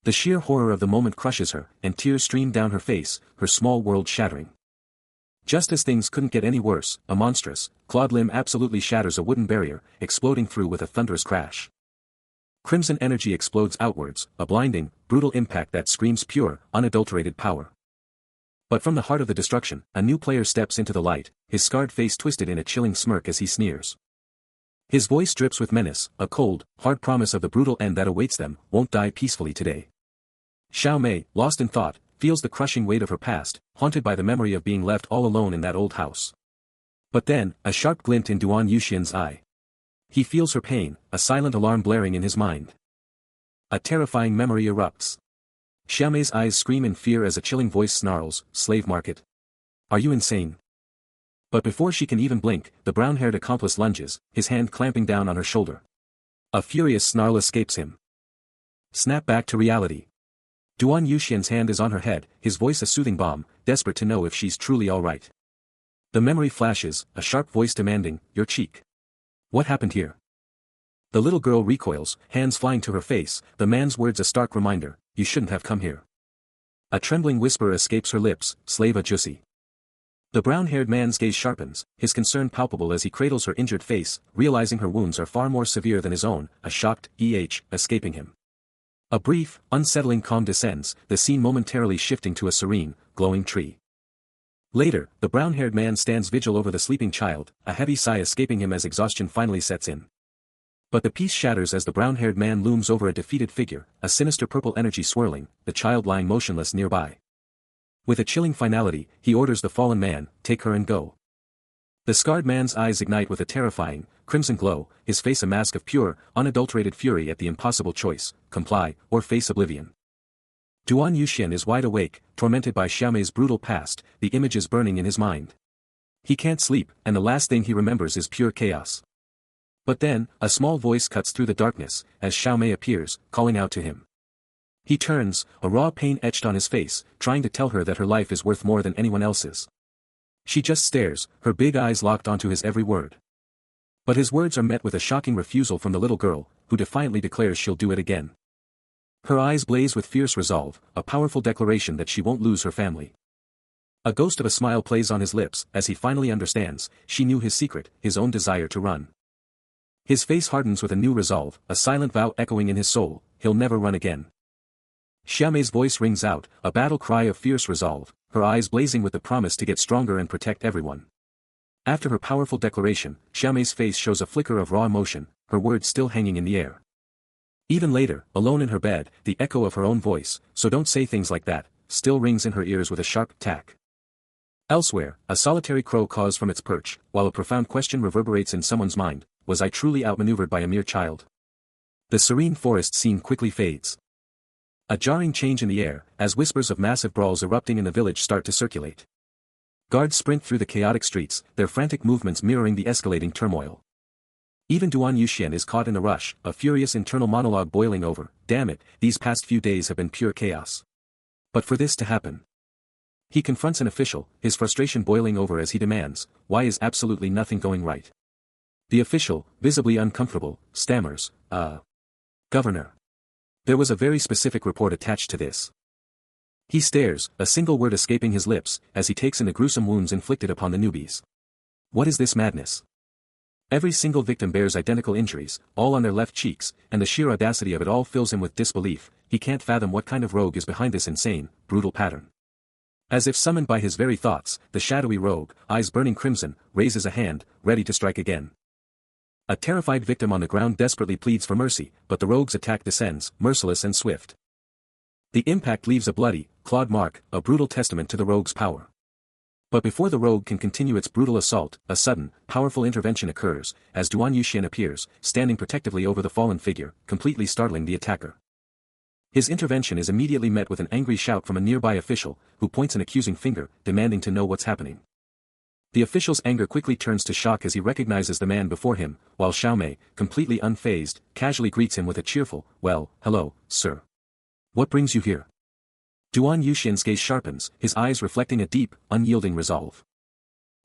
The sheer horror of the moment crushes her, and tears stream down her face, her small world shattering. Just as things couldn't get any worse, a monstrous, clawed limb absolutely shatters a wooden barrier, exploding through with a thunderous crash. Crimson energy explodes outwards, a blinding, brutal impact that screams pure, unadulterated power. But from the heart of the destruction, a new player steps into the light, his scarred face twisted in a chilling smirk as he sneers. His voice drips with menace, a cold, hard promise of the brutal end that awaits them, won't die peacefully today. Xiaomei, lost in thought, feels the crushing weight of her past, haunted by the memory of being left all alone in that old house. But then, a sharp glint in Duan Yuxian's eye. He feels her pain, a silent alarm blaring in his mind. A terrifying memory erupts. Xiaomei's eyes scream in fear as a chilling voice snarls, "Slave market. Are you insane?" But before she can even blink, the brown-haired accomplice lunges, his hand clamping down on her shoulder. A furious snarl escapes him. Snap back to reality. Duan Yuxian's hand is on her head, his voice a soothing balm, desperate to know if she's truly all right. The memory flashes, a sharp voice demanding, "Your cheek. What happened here?" The little girl recoils, hands flying to her face, the man's words a stark reminder, "You shouldn't have come here." A trembling whisper escapes her lips, "Slave a Jussi." The brown-haired man's gaze sharpens, his concern palpable as he cradles her injured face, realizing her wounds are far more severe than his own, a shocked escaping him. A brief, unsettling calm descends, the scene momentarily shifting to a serene, glowing tree. Later, the brown-haired man stands vigil over the sleeping child, a heavy sigh escaping him as exhaustion finally sets in. But the peace shatters as the brown-haired man looms over a defeated figure, a sinister purple energy swirling, the child lying motionless nearby. With a chilling finality, he orders the fallen man, "Take her and go." The scarred man's eyes ignite with a terrifying, crimson glow, his face a mask of pure, unadulterated fury at the impossible choice, comply, or face oblivion. Duan Yuxian is wide awake, tormented by Xiaomei's brutal past, the images burning in his mind. He can't sleep, and the last thing he remembers is pure chaos. But then, a small voice cuts through the darkness, as Xiaomei appears, calling out to him. He turns, a raw pain etched on his face, trying to tell her that her life is worth more than anyone else's. She just stares, her big eyes locked onto his every word. But his words are met with a shocking refusal from the little girl, who defiantly declares she'll do it again. Her eyes blaze with fierce resolve, a powerful declaration that she won't lose her family. A ghost of a smile plays on his lips, as he finally understands, she knew his secret, his own desire to run. His face hardens with a new resolve, a silent vow echoing in his soul, he'll never run again. Xiaomei's voice rings out, a battle cry of fierce resolve, her eyes blazing with the promise to get stronger and protect everyone. After her powerful declaration, Xiaomei's face shows a flicker of raw emotion, her words still hanging in the air. Even later, alone in her bed, the echo of her own voice, "So don't say things like that," still rings in her ears with a sharp tack. Elsewhere, a solitary crow caws from its perch, while a profound question reverberates in someone's mind: was I truly outmaneuvered by a mere child? The serene forest scene quickly fades. A jarring change in the air, as whispers of massive brawls erupting in the village start to circulate. Guards sprint through the chaotic streets, their frantic movements mirroring the escalating turmoil. Even Duan Yuxian is caught in the rush, a furious internal monologue boiling over: damn it, these past few days have been pure chaos. But for this to happen. He confronts an official, his frustration boiling over as he demands, why is absolutely nothing going right? The official, visibly uncomfortable, stammers, Governor. There was a very specific report attached to this. He stares, a single word escaping his lips, as he takes in the gruesome wounds inflicted upon the newbies. What is this madness? Every single victim bears identical injuries, all on their left cheeks, and the sheer audacity of it all fills him with disbelief. He can't fathom what kind of rogue is behind this insane, brutal pattern. As if summoned by his very thoughts, the shadowy rogue, eyes burning crimson, raises a hand, ready to strike again. A terrified victim on the ground desperately pleads for mercy, but the rogue's attack descends, merciless and swift. The impact leaves a bloody, clawed mark, a brutal testament to the rogue's power. But before the rogue can continue its brutal assault, a sudden, powerful intervention occurs, as Duan Yuxian appears, standing protectively over the fallen figure, completely startling the attacker. His intervention is immediately met with an angry shout from a nearby official, who points an accusing finger, demanding to know what's happening. The official's anger quickly turns to shock as he recognizes the man before him, while Xiaomei, completely unfazed, casually greets him with a cheerful, well, hello, sir. What brings you here? Duan Yuxian's gaze sharpens, his eyes reflecting a deep, unyielding resolve.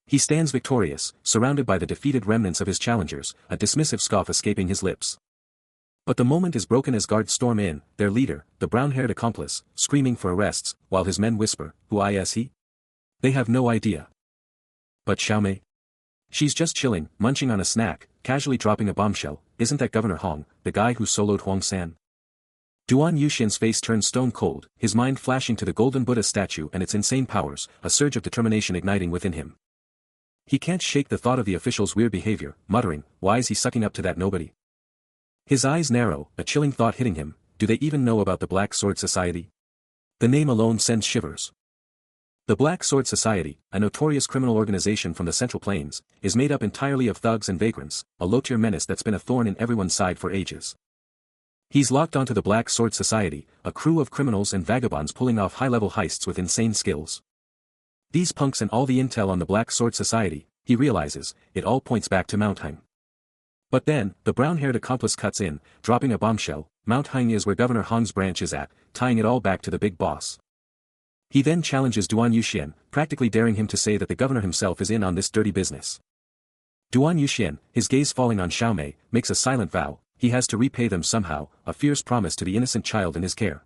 He stands victorious, surrounded by the defeated remnants of his challengers, a dismissive scoff escaping his lips. But the moment is broken as guards storm in, their leader, the brown-haired accomplice, screaming for arrests, while his men whisper, who is he? They have no idea. But Xiaomei? She's just chilling, munching on a snack, casually dropping a bombshell. Isn't that Governor Hong, the guy who soloed Huang San? Duan Yuxian's face turns stone cold, his mind flashing to the golden Buddha statue and its insane powers, a surge of determination igniting within him. He can't shake the thought of the official's weird behavior, muttering, why is he sucking up to that nobody? His eyes narrow, a chilling thought hitting him: do they even know about the Black Sword Society? The name alone sends shivers. The Black Sword Society, a notorious criminal organization from the Central Plains, is made up entirely of thugs and vagrants, a low-tier menace that's been a thorn in everyone's side for ages. He's locked onto the Black Sword Society, a crew of criminals and vagabonds pulling off high-level heists with insane skills. These punks and all the intel on the Black Sword Society, he realizes, it all points back to Mount Hang. But then, the brown-haired accomplice cuts in, dropping a bombshell: Mount Hang is where Governor Hong's branch is at, tying it all back to the big boss. He then challenges Duan Yuxian, practically daring him to say that the governor himself is in on this dirty business. Duan Yuxian, his gaze falling on Xiaomei, makes a silent vow: he has to repay them somehow, a fierce promise to the innocent child in his care.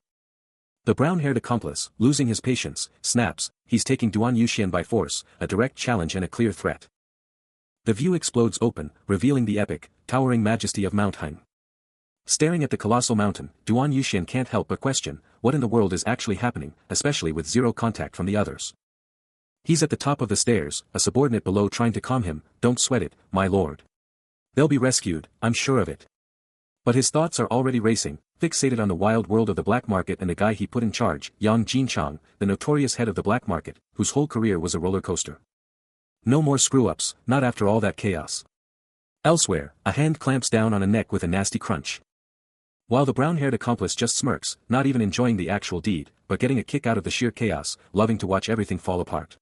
The brown-haired accomplice, losing his patience, snaps: he's taking Duan Yuxian by force, a direct challenge and a clear threat. The view explodes open, revealing the epic, towering majesty of Mount Hang. Staring at the colossal mountain, Duan Yuxian can't help but question, what in the world is actually happening, especially with zero contact from the others. He's at the top of the stairs, a subordinate below trying to calm him: don't sweat it, my lord. They'll be rescued, I'm sure of it. But his thoughts are already racing, fixated on the wild world of the black market and the guy he put in charge, Yang Jinchang, the notorious head of the black market, whose whole career was a roller coaster. No more screw-ups, not after all that chaos. Elsewhere, a hand clamps down on a neck with a nasty crunch. While the brown-haired accomplice just smirks, not even enjoying the actual deed, but getting a kick out of the sheer chaos, loving to watch everything fall apart.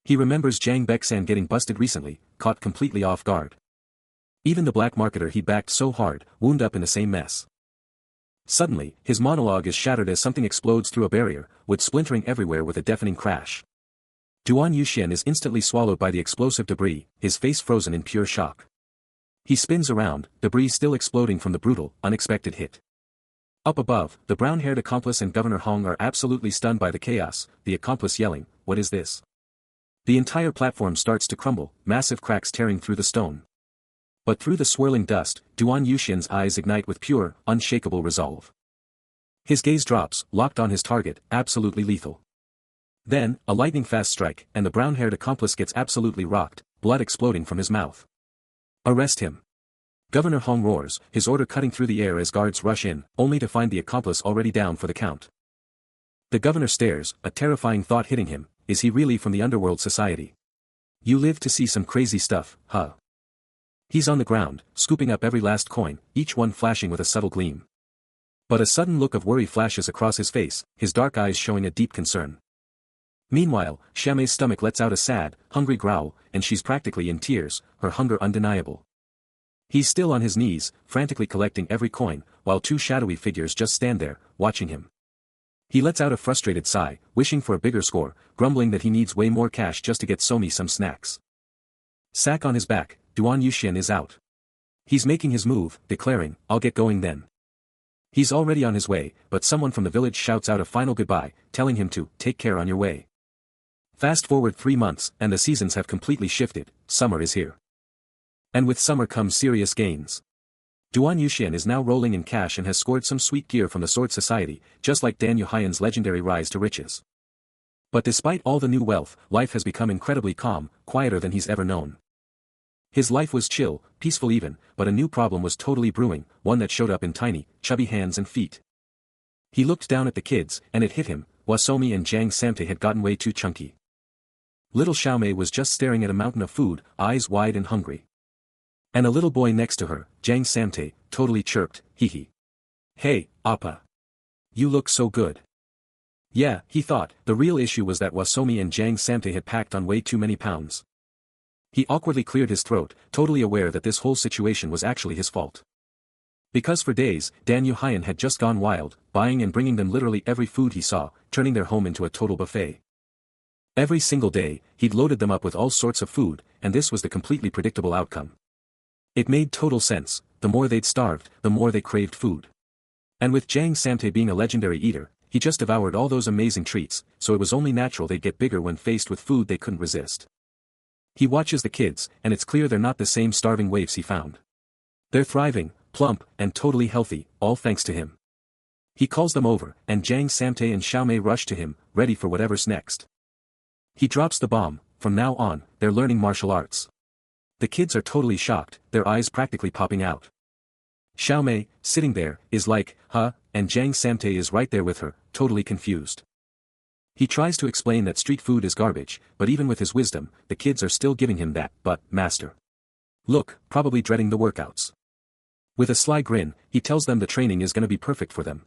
He remembers Jiang Bexan getting busted recently, caught completely off guard. Even the black marketer he backed so hard, wound up in the same mess. Suddenly, his monologue is shattered as something explodes through a barrier, wood splintering everywhere with a deafening crash. Duan Yuxian is instantly swallowed by the explosive debris, his face frozen in pure shock. He spins around, debris still exploding from the brutal, unexpected hit. Up above, the brown-haired accomplice and Governor Hong are absolutely stunned by the chaos, the accomplice yelling, "What is this?" The entire platform starts to crumble, massive cracks tearing through the stone. But through the swirling dust, Duan Yuxian's eyes ignite with pure, unshakable resolve. His gaze drops, locked on his target, absolutely lethal. Then, a lightning-fast strike, and the brown-haired accomplice gets absolutely rocked, blood exploding from his mouth. "Arrest him!" Governor Hong roars, his order cutting through the air as guards rush in, only to find the accomplice already down for the count. The governor stares, a terrifying thought hitting him: is he really from the underworld society? You live to see some crazy stuff, huh? He's on the ground, scooping up every last coin, each one flashing with a subtle gleam. But a sudden look of worry flashes across his face, his dark eyes showing a deep concern. Meanwhile, Xiaomei's stomach lets out a sad, hungry growl, and she's practically in tears, her hunger undeniable. He's still on his knees, frantically collecting every coin, while two shadowy figures just stand there, watching him. He lets out a frustrated sigh, wishing for a bigger score, grumbling that he needs way more cash just to get Somi some snacks. Sack on his back, Duan Yuxian is out. He's making his move, declaring, "I'll get going then." He's already on his way, but someone from the village shouts out a final goodbye, telling him to take care on your way. Fast forward 3 months, and the seasons have completely shifted, summer is here. And with summer comes serious gains. Duan Yuxian is now rolling in cash and has scored some sweet gear from the Sword Society, just like Dan Yuhaiyan's legendary rise to riches. But despite all the new wealth, life has become incredibly calm, quieter than he's ever known. His life was chill, peaceful even, but a new problem was totally brewing, one that showed up in tiny, chubby hands and feet. He looked down at the kids, and it hit him, Wasomi and Jiang Samte had gotten way too chunky. Little Xiaomei was just staring at a mountain of food, eyes wide and hungry. And a little boy next to her, Jiang Samte, totally chirped, hee. "Hey, Appa. You look so good." Yeah, he thought, the real issue was that Wasomi and Jiang Samte had packed on way too many pounds. He awkwardly cleared his throat, totally aware that this whole situation was actually his fault. Because for days, Dan Yuhaiyan had just gone wild, buying and bringing them literally every food he saw, turning their home into a total buffet. Every single day, he'd loaded them up with all sorts of food, and this was the completely predictable outcome. It made total sense, the more they'd starved, the more they craved food. And with Jiang Samte being a legendary eater, he just devoured all those amazing treats, so it was only natural they'd get bigger when faced with food they couldn't resist. He watches the kids, and it's clear they're not the same starving waifs he found. They're thriving, plump, and totally healthy, all thanks to him. He calls them over, and Jiang Samte and Xiaomei rush to him, ready for whatever's next. He drops the bomb, from now on, they're learning martial arts. The kids are totally shocked, their eyes practically popping out. Xiaomei, sitting there, is like, huh, and Jiang Samte is right there with her, totally confused. He tries to explain that street food is garbage, but even with his wisdom, the kids are still giving him that, but, master. Look, probably dreading the workouts. With a sly grin, he tells them the training is gonna be perfect for them.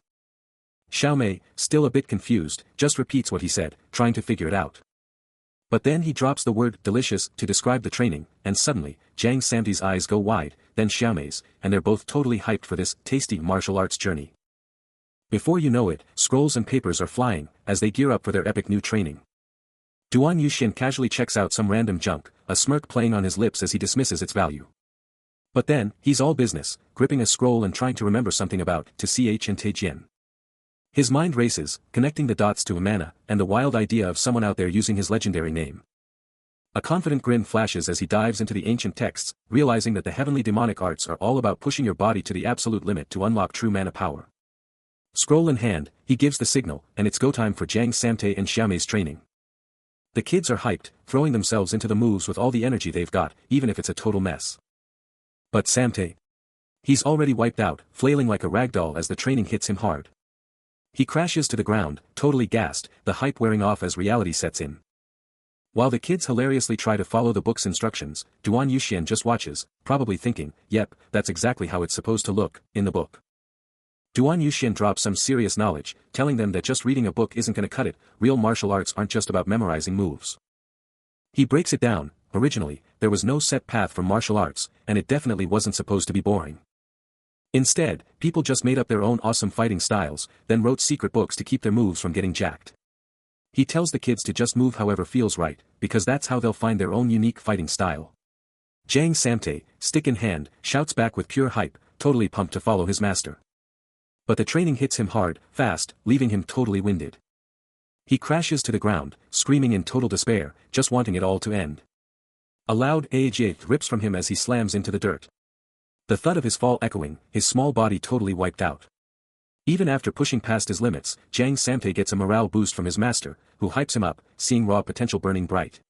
Xiaomei, still a bit confused, just repeats what he said, trying to figure it out. But then he drops the word delicious to describe the training, and suddenly, Jiang Samte's eyes go wide, then Xiaomei's, and they're both totally hyped for this tasty martial arts journey. Before you know it, scrolls and papers are flying, as they gear up for their epic new training. Duan Yuxian casually checks out some random junk, a smirk playing on his lips as he dismisses its value. But then, he's all business, gripping a scroll and trying to remember something about to ch and Teijian. His mind races, connecting the dots to Amana, and the wild idea of someone out there using his legendary name. A confident grin flashes as he dives into the ancient texts, realizing that the heavenly demonic arts are all about pushing your body to the absolute limit to unlock true mana power. Scroll in hand, he gives the signal, and it's go time for Jiang Samte and Xiaomei's training. The kids are hyped, throwing themselves into the moves with all the energy they've got, even if it's a total mess. But Samte? He's already wiped out, flailing like a ragdoll as the training hits him hard. He crashes to the ground, totally gassed, the hype wearing off as reality sets in. While the kids hilariously try to follow the book's instructions, Duan Yuxian just watches, probably thinking, yep, that's exactly how it's supposed to look, in the book. Duan Yuxian drops some serious knowledge, telling them that just reading a book isn't gonna cut it, real martial arts aren't just about memorizing moves. He breaks it down, originally, there was no set path for martial arts, and it definitely wasn't supposed to be boring. Instead, people just made up their own awesome fighting styles, then wrote secret books to keep their moves from getting jacked. He tells the kids to just move however feels right, because that's how they'll find their own unique fighting style. Jiang Samte, stick in hand, shouts back with pure hype, totally pumped to follow his master. But the training hits him hard, fast, leaving him totally winded. He crashes to the ground, screaming in total despair, just wanting it all to end. A loud "Ajit" rips from him as he slams into the dirt. The thud of his fall echoing, his small body totally wiped out. Even after pushing past his limits, Jiang Samte gets a morale boost from his master, who hypes him up, seeing raw potential burning bright.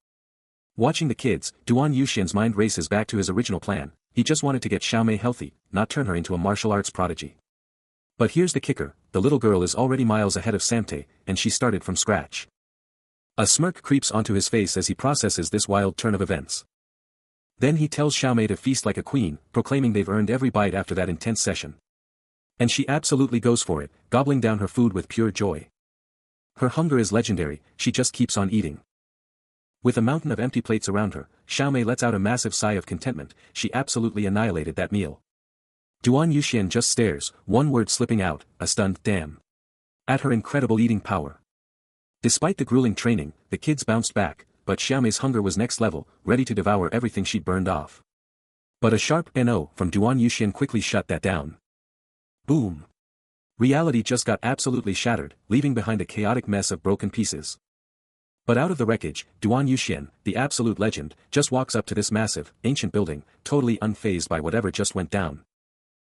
Watching the kids, Duan Yuxian's mind races back to his original plan. He just wanted to get Xiaomei healthy, not turn her into a martial arts prodigy. But here's the kicker, the little girl is already miles ahead of Samte, and she started from scratch. A smirk creeps onto his face as he processes this wild turn of events. Then he tells Xiaomei to feast like a queen, proclaiming they've earned every bite after that intense session. And she absolutely goes for it, gobbling down her food with pure joy. Her hunger is legendary, she just keeps on eating. With a mountain of empty plates around her, Xiaomei lets out a massive sigh of contentment. She absolutely annihilated that meal. Duan Yuxian just stares, one word slipping out, a stunned damn. At her incredible eating power. Despite the grueling training, the kids bounced back, but Xiaomei's hunger was next level, ready to devour everything she'd burned off. But a sharp "no" from Duan Yuxian quickly shut that down. Boom. Reality just got absolutely shattered, leaving behind a chaotic mess of broken pieces. But out of the wreckage, Duan Yuxian, the absolute legend, just walks up to this massive, ancient building, totally unfazed by whatever just went down.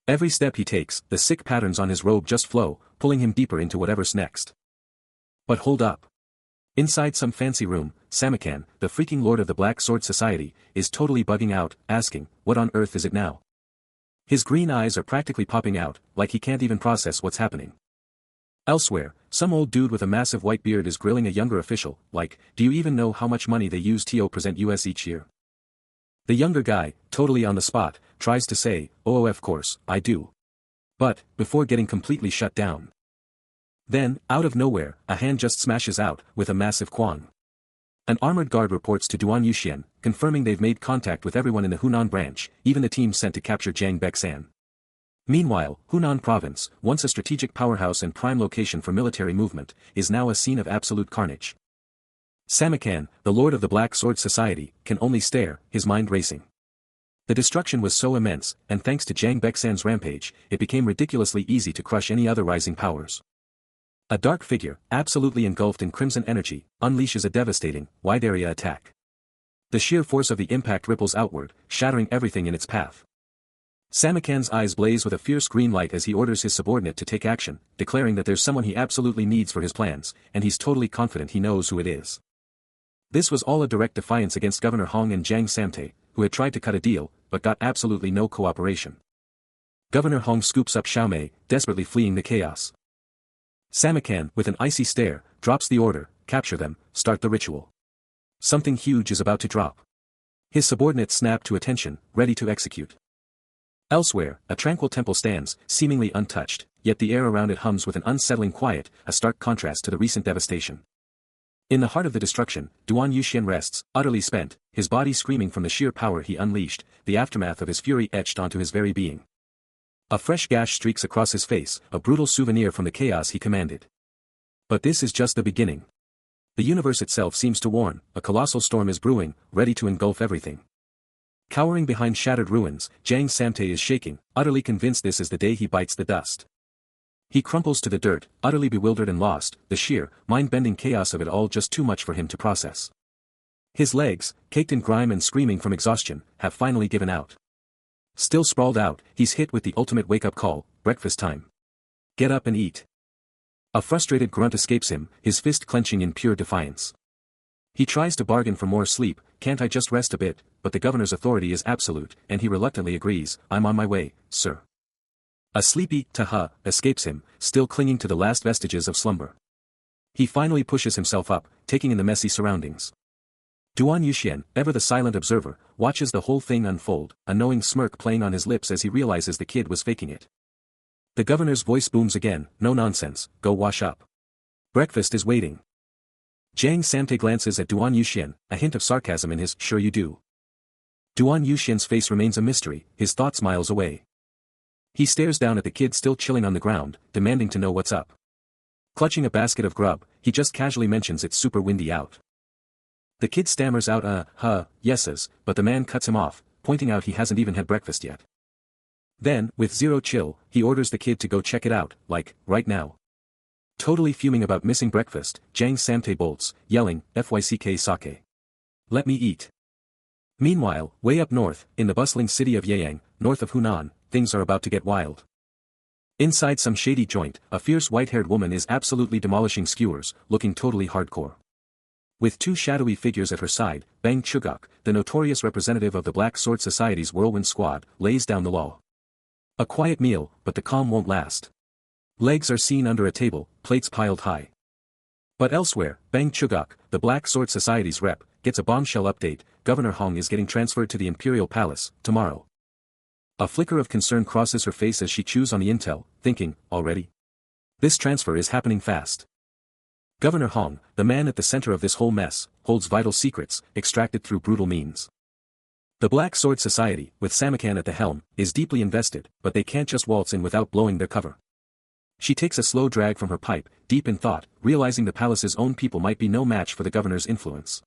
Every step he takes, the sick patterns on his robe just flow, pulling him deeper into whatever's next. But hold up. Inside some fancy room, Samakan, the freaking lord of the Black Sword Society, is totally bugging out, asking, what on earth is it now? His green eyes are practically popping out, like he can't even process what's happening. Elsewhere, some old dude with a massive white beard is grilling a younger official, like, do you even know how much money they use to present US each year? The younger guy, totally on the spot, tries to say, oh of course, I do. But, before getting completely shut down. Then, out of nowhere, a hand just smashes out, with a massive kwang. An armored guard reports to Duan Yuxian, confirming they've made contact with everyone in the Hunan branch, even the team sent to capture Jiang Bexan. Meanwhile, Hunan province, once a strategic powerhouse and prime location for military movement, is now a scene of absolute carnage. Samakan, the lord of the Black Sword Society, can only stare, his mind racing. The destruction was so immense, and thanks to Jiang Bexan's rampage, it became ridiculously easy to crush any other rising powers. A dark figure, absolutely engulfed in crimson energy, unleashes a devastating, wide-area attack. The sheer force of the impact ripples outward, shattering everything in its path. Samakan's eyes blaze with a fierce green light as he orders his subordinate to take action, declaring that there's someone he absolutely needs for his plans, and he's totally confident he knows who it is. This was all a direct defiance against Governor Hong and Jiang Samte, who had tried to cut a deal, but got absolutely no cooperation. Governor Hong scoops up Xiaomei, desperately fleeing the chaos. Samakan, with an icy stare, drops the order, capture them, start the ritual. Something huge is about to drop. His subordinates snap to attention, ready to execute. Elsewhere, a tranquil temple stands, seemingly untouched, yet the air around it hums with an unsettling quiet, a stark contrast to the recent devastation. In the heart of the destruction, Duan Yuxian rests, utterly spent, his body screaming from the sheer power he unleashed, the aftermath of his fury etched onto his very being. A fresh gash streaks across his face, a brutal souvenir from the chaos he commanded. But this is just the beginning. The universe itself seems to warn, a colossal storm is brewing, ready to engulf everything. Cowering behind shattered ruins, Jiang Samte is shaking, utterly convinced this is the day he bites the dust. He crumples to the dirt, utterly bewildered and lost, the sheer, mind-bending chaos of it all just too much for him to process. His legs, caked in grime and screaming from exhaustion, have finally given out. Still sprawled out, he's hit with the ultimate wake-up call, breakfast time. Get up and eat. A frustrated grunt escapes him, his fist clenching in pure defiance. He tries to bargain for more sleep, can't I just rest a bit, but the governor's authority is absolute, and he reluctantly agrees, I'm on my way, sir. A sleepy "taha" escapes him, still clinging to the last vestiges of slumber. He finally pushes himself up, taking in the messy surroundings. Duan Yuxian, ever the silent observer, watches the whole thing unfold, a knowing smirk playing on his lips as he realizes the kid was faking it. The governor's voice booms again, no nonsense, go wash up. Breakfast is waiting. Jiang Samte glances at Duan Yuxian, a hint of sarcasm in his "sure you do." Duan Yuxian's face remains a mystery, his thoughts miles away. He stares down at the kid still chilling on the ground, demanding to know what's up. Clutching a basket of grub, he just casually mentions it's super windy out. The kid stammers out yeses, but the man cuts him off, pointing out he hasn't even had breakfast yet. Then, with zero chill, he orders the kid to go check it out, like, right now. Totally fuming about missing breakfast, Jiang Samte bolts, yelling, "Fyck sake. Let me eat." Meanwhile, way up north, in the bustling city of Yeyang, north of Hunan, things are about to get wild. Inside some shady joint, a fierce white-haired woman is absolutely demolishing skewers, looking totally hardcore. With two shadowy figures at her side, Bang Chugok, the notorious representative of the Black Sword Society's Whirlwind Squad, lays down the law. A quiet meal, but the calm won't last. Legs are seen under a table, plates piled high. But elsewhere, Bang Chugok, the Black Sword Society's rep, gets a bombshell update: Governor Hong is getting transferred to the Imperial Palace, tomorrow. A flicker of concern crosses her face as she chews on the intel, thinking, already? This transfer is happening fast. Governor Hong, the man at the center of this whole mess, holds vital secrets, extracted through brutal means. The Black Sword Society, with Samakan at the helm, is deeply invested, but they can't just waltz in without blowing their cover. She takes a slow drag from her pipe, deep in thought, realizing the palace's own people might be no match for the governor's influence.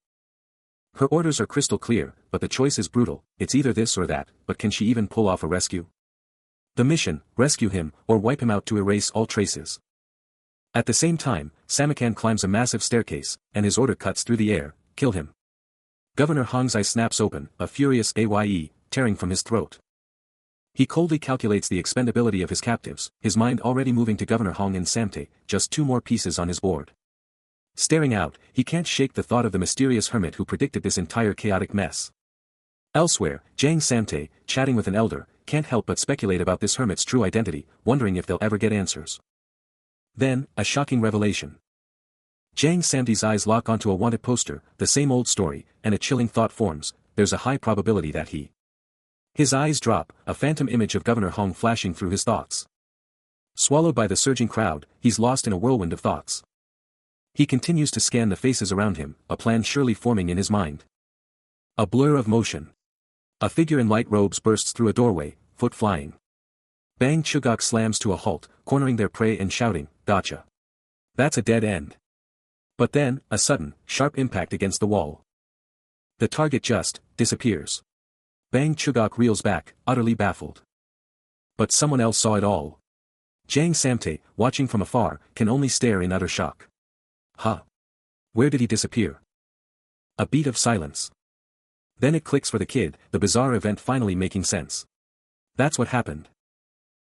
Her orders are crystal clear, but the choice is brutal: it's either this or that, but can she even pull off a rescue? The mission: rescue him, or wipe him out to erase all traces. At the same time, Samakan climbs a massive staircase, and his order cuts through the air: kill him. Governor Hong's eye snaps open, a furious aye tearing from his throat. He coldly calculates the expendability of his captives, his mind already moving to Governor Hong and Samte, just 2 more pieces on his board. Staring out, he can't shake the thought of the mysterious hermit who predicted this entire chaotic mess. Elsewhere, Jang Samte, chatting with an elder, can't help but speculate about this hermit's true identity, wondering if they'll ever get answers. Then, a shocking revelation. Jang Samte's eyes lock onto a wanted poster, the same old story, and a chilling thought forms: there's a high probability that he. His eyes drop, a phantom image of Governor Hong flashing through his thoughts. Swallowed by the surging crowd, he's lost in a whirlwind of thoughts. He continues to scan the faces around him, a plan surely forming in his mind. A blur of motion. A figure in light robes bursts through a doorway, foot flying. Bang Chugok slams to a halt, cornering their prey and shouting, "Gotcha." That's a dead end. But then, a sudden, sharp impact against the wall. The target just disappears. Bang Chugok reels back, utterly baffled. But someone else saw it all. Jang Samte, watching from afar, can only stare in utter shock. Huh? Where did he disappear? A beat of silence. Then it clicks for the kid, the bizarre event finally making sense. That's what happened.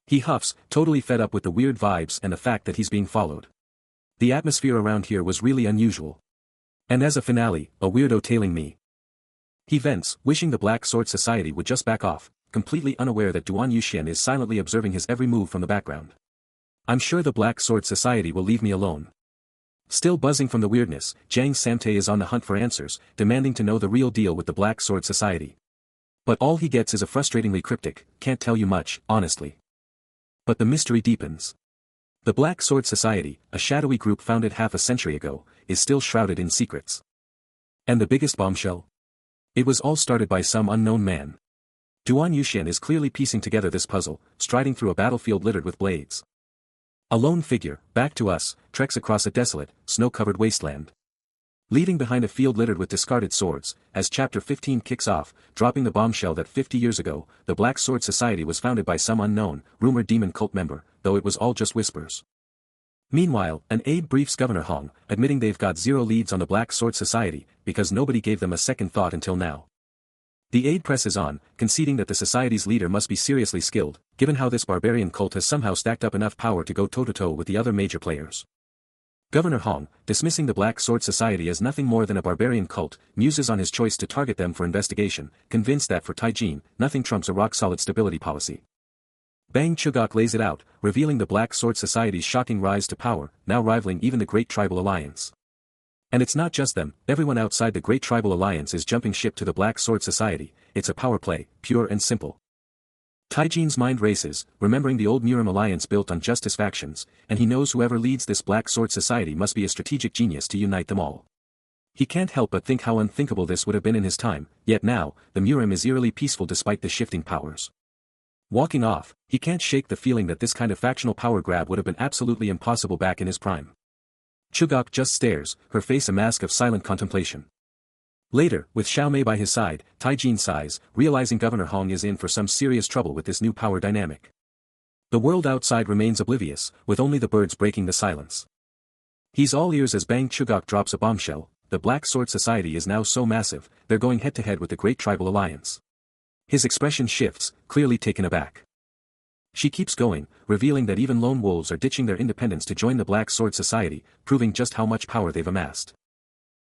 He huffs, totally fed up with the weird vibes and the fact that he's being followed. The atmosphere around here was really unusual. And as a finale, a weirdo tailing me. He vents, wishing the Black Sword Society would just back off, completely unaware that Duan Yuxian is silently observing his every move from the background. I'm sure the Black Sword Society will leave me alone. Still buzzing from the weirdness, Jang Samte is on the hunt for answers, demanding to know the real deal with the Black Sword Society. But all he gets is a frustratingly cryptic, "Can't tell you much, honestly." But the mystery deepens. The Black Sword Society, a shadowy group founded half a century ago, is still shrouded in secrets. And the biggest bombshell? It was all started by some unknown man. Duan Yuxian is clearly piecing together this puzzle, striding through a battlefield littered with blades. A lone figure, back to us, treks across a desolate, snow-covered wasteland. Leaving behind a field littered with discarded swords, as Chapter 15 kicks off, dropping the bombshell that 50 years ago, the Black Sword Society was founded by some unknown, rumored demon cult member, though it was all just whispers. Meanwhile, an aide briefs Governor Hong, admitting they've got 0 leads on the Black Sword Society, because nobody gave them a second thought until now. The aide presses on, conceding that the society's leader must be seriously skilled, given how this barbarian cult has somehow stacked up enough power to go toe-to-toe with the other major players. Governor Hong, dismissing the Black Sword Society as nothing more than a barbarian cult, muses on his choice to target them for investigation, convinced that for Taijin, nothing trumps a rock-solid stability policy. Bang Chugok lays it out, revealing the Black Sword Society's shocking rise to power, now rivaling even the Great Tribal Alliance. And it's not just them, everyone outside the Great Tribal Alliance is jumping ship to the Black Sword Society. It's a power play, pure and simple. Taijin's mind races, remembering the old Murim alliance built on justice factions, and he knows whoever leads this Black Sword Society must be a strategic genius to unite them all. He can't help but think how unthinkable this would have been in his time, yet now, the Murim is eerily peaceful despite the shifting powers. Walking off, he can't shake the feeling that this kind of factional power grab would have been absolutely impossible back in his prime. Chugok just stares, her face a mask of silent contemplation. Later, with Xiaomei by his side, Taijin sighs, realizing Governor Hong is in for some serious trouble with this new power dynamic. The world outside remains oblivious, with only the birds breaking the silence. He's all ears as Bang Chugok drops a bombshell: the Black Sword Society is now so massive, they're going head-to-head with the Great Tribal Alliance. His expression shifts, clearly taken aback. She keeps going, revealing that even lone wolves are ditching their independence to join the Black Sword Society, proving just how much power they've amassed.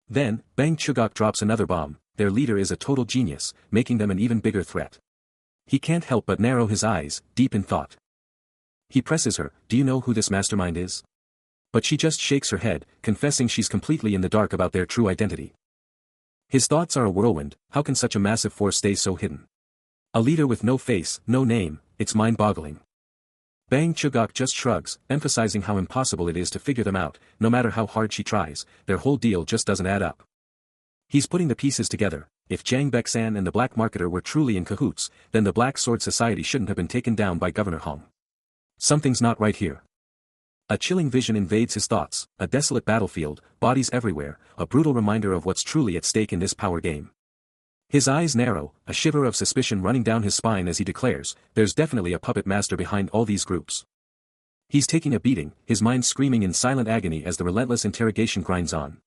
Then, Bang Chugok drops another bomb: their leader is a total genius, making them an even bigger threat. He can't help but narrow his eyes, deep in thought. He presses her: do you know who this mastermind is? But she just shakes her head, confessing she's completely in the dark about their true identity. His thoughts are a whirlwind. How can such a massive force stay so hidden? A leader with no face, no name, it's mind-boggling. Bang Chugok just shrugs, emphasizing how impossible it is to figure them out. No matter how hard she tries, their whole deal just doesn't add up. He's putting the pieces together. If Jang Baeksan and the Black Marketer were truly in cahoots, then the Black Sword Society shouldn't have been taken down by Governor Hong. Something's not right here. A chilling vision invades his thoughts, a desolate battlefield, bodies everywhere, a brutal reminder of what's truly at stake in this power game. His eyes narrow, a shiver of suspicion running down his spine as he declares, there's definitely a puppet master behind all these groups. He's taking a beating, his mind screaming in silent agony as the relentless interrogation grinds on.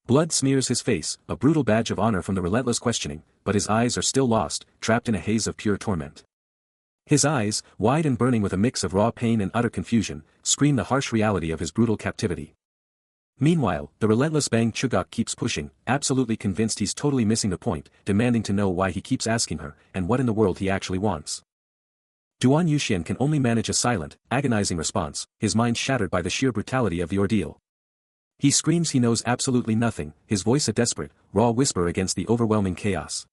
Blood smears his face, a brutal badge of honor from the relentless questioning, but his eyes are still lost, trapped in a haze of pure torment. His eyes, wide and burning with a mix of raw pain and utter confusion, scream the harsh reality of his brutal captivity. Meanwhile, the relentless Bang Chugok keeps pushing, absolutely convinced he's totally missing the point, demanding to know why he keeps asking her, and what in the world he actually wants. Duan Yuxian can only manage a silent, agonizing response, his mind shattered by the sheer brutality of the ordeal. He screams he knows absolutely nothing, his voice a desperate, raw whisper against the overwhelming chaos.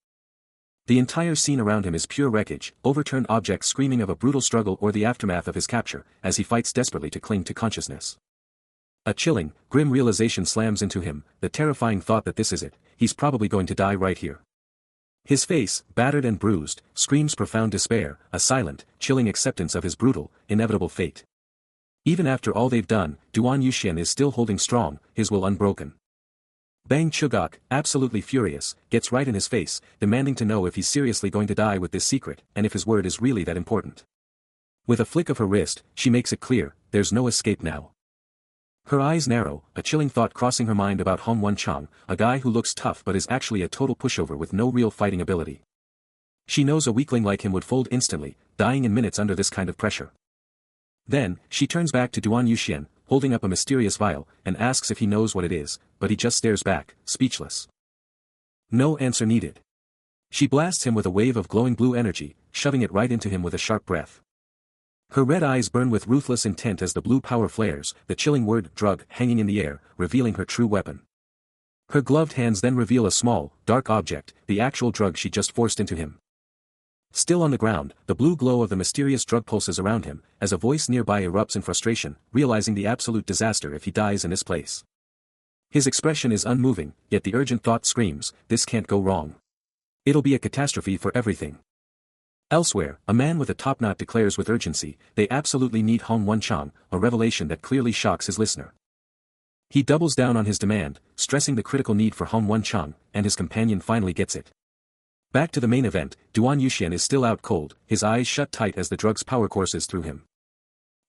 The entire scene around him is pure wreckage, overturned objects screaming of a brutal struggle or the aftermath of his capture, as he fights desperately to cling to consciousness. A chilling, grim realization slams into him, the terrifying thought that this is it, he's probably going to die right here. His face, battered and bruised, screams profound despair, a silent, chilling acceptance of his brutal, inevitable fate. Even after all they've done, Duan Yuxian is still holding strong, his will unbroken. Bang Chugok, absolutely furious, gets right in his face, demanding to know if he's seriously going to die with this secret, and if his word is really that important. With a flick of her wrist, she makes it clear, there's no escape now. Her eyes narrow, a chilling thought crossing her mind about Hong Wen-chang, a guy who looks tough but is actually a total pushover with no real fighting ability. She knows a weakling like him would fold instantly, dying in minutes under this kind of pressure. Then, she turns back to Duan Yuxian, holding up a mysterious vial, and asks if he knows what it is, but he just stares back, speechless. No answer needed. She blasts him with a wave of glowing blue energy, shoving it right into him with a sharp breath. Her red eyes burn with ruthless intent as the blue power flares, the chilling word drug hanging in the air, revealing her true weapon. Her gloved hands then reveal a small, dark object, the actual drug she just forced into him. Still on the ground, the blue glow of the mysterious drug pulses around him, as a voice nearby erupts in frustration, realizing the absolute disaster if he dies in this place. His expression is unmoving, yet the urgent thought screams, this can't go wrong. It'll be a catastrophe for everything. Elsewhere, a man with a top knot declares with urgency, they absolutely need Hong Wen-chang, a revelation that clearly shocks his listener. He doubles down on his demand, stressing the critical need for Hong Wen-chang, and his companion finally gets it. Back to the main event, Duan Yuxian is still out cold, his eyes shut tight as the drug's power courses through him.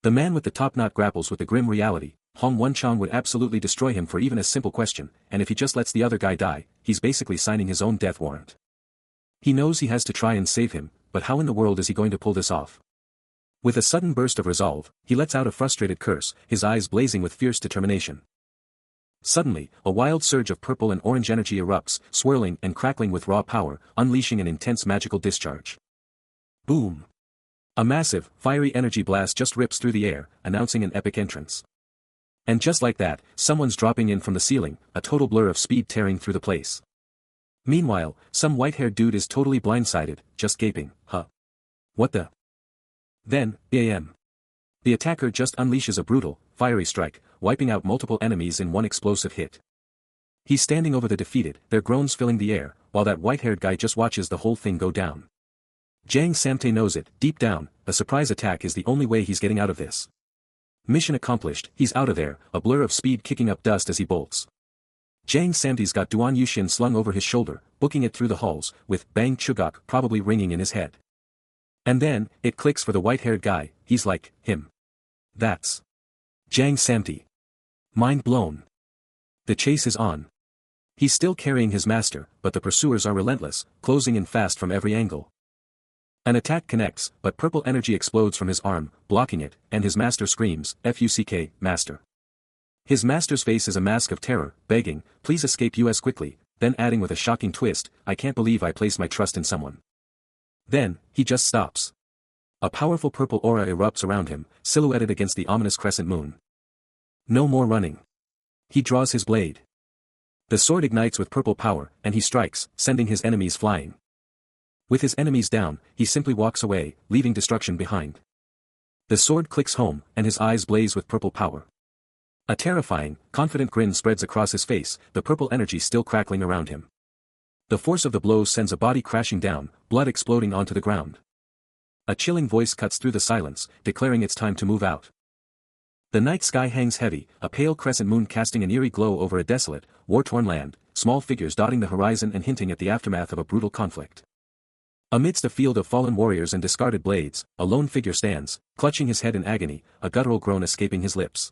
The man with the top knot grapples with the grim reality, Hong Wen-chang would absolutely destroy him for even a simple question, and if he just lets the other guy die, he's basically signing his own death warrant. He knows he has to try and save him, but how in the world is he going to pull this off? With a sudden burst of resolve, he lets out a frustrated curse, his eyes blazing with fierce determination. Suddenly, a wild surge of purple and orange energy erupts, swirling and crackling with raw power, unleashing an intense magical discharge. Boom! A massive, fiery energy blast just rips through the air, announcing an epic entrance. And just like that, someone's dropping in from the ceiling, a total blur of speed tearing through the place. Meanwhile, some white-haired dude is totally blindsided, just gaping, huh? What the? Then, bam! The attacker just unleashes a brutal, fiery strike, wiping out multiple enemies in one explosive hit. He's standing over the defeated, their groans filling the air, while that white-haired guy just watches the whole thing go down. Jang Samtae knows it, deep down, a surprise attack is the only way he's getting out of this. Mission accomplished, he's out of there, a blur of speed kicking up dust as he bolts. Jang Samtae's got Duan Yuxian slung over his shoulder, booking it through the halls, with Bang Chugok probably ringing in his head. And then, it clicks for the white-haired guy, he's like, him. That's Jang Samtae. Mind blown. The chase is on. He's still carrying his master, but the pursuers are relentless, closing in fast from every angle. An attack connects, but purple energy explodes from his arm, blocking it, and his master screams, "Fuck, master." His master's face is a mask of terror, begging, "Please escape us quickly," then adding with a shocking twist, "I can't believe I placed my trust in someone." Then, he just stops. A powerful purple aura erupts around him, silhouetted against the ominous crescent moon. No more running. He draws his blade. The sword ignites with purple power, and he strikes, sending his enemies flying. With his enemies down, he simply walks away, leaving destruction behind. The sword clicks home, and his eyes blaze with purple power. A terrifying, confident grin spreads across his face, the purple energy still crackling around him. The force of the blows sends a body crashing down, blood exploding onto the ground. A chilling voice cuts through the silence, declaring it's time to move out. The night sky hangs heavy, a pale crescent moon casting an eerie glow over a desolate, war-torn land, small figures dotting the horizon and hinting at the aftermath of a brutal conflict. Amidst a field of fallen warriors and discarded blades, a lone figure stands, clutching his head in agony, a guttural groan escaping his lips.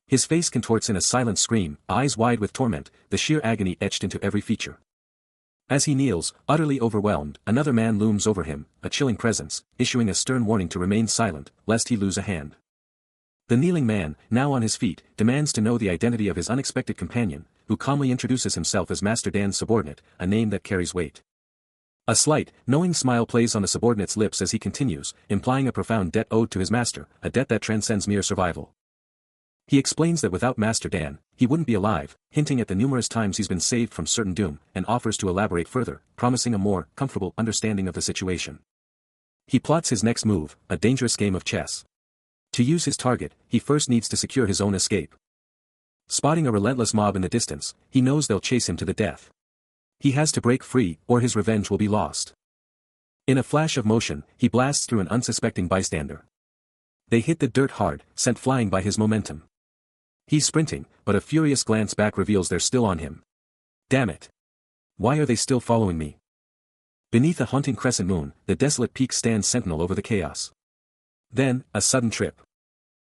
His face contorts in a silent scream, eyes wide with torment, the sheer agony etched into every feature. As he kneels, utterly overwhelmed, another man looms over him, a chilling presence, issuing a stern warning to remain silent, lest he lose a hand. The kneeling man, now on his feet, demands to know the identity of his unexpected companion, who calmly introduces himself as Master Dan's subordinate, a name that carries weight. A slight, knowing smile plays on the subordinate's lips as he continues, implying a profound debt owed to his master, a debt that transcends mere survival. He explains that without Master Dan, he wouldn't be alive, hinting at the numerous times he's been saved from certain doom, and offers to elaborate further, promising a more comfortable understanding of the situation. He plots his next move, a dangerous game of chess. To use his target, he first needs to secure his own escape. Spotting a relentless mob in the distance, he knows they'll chase him to the death. He has to break free, or his revenge will be lost. In a flash of motion, he blasts through an unsuspecting bystander. They hit the dirt hard, sent flying by his momentum. He's sprinting, but a furious glance back reveals they're still on him. Damn it! Why are they still following me? Beneath a haunting crescent moon, the desolate peak stands sentinel over the chaos. Then, a sudden trip.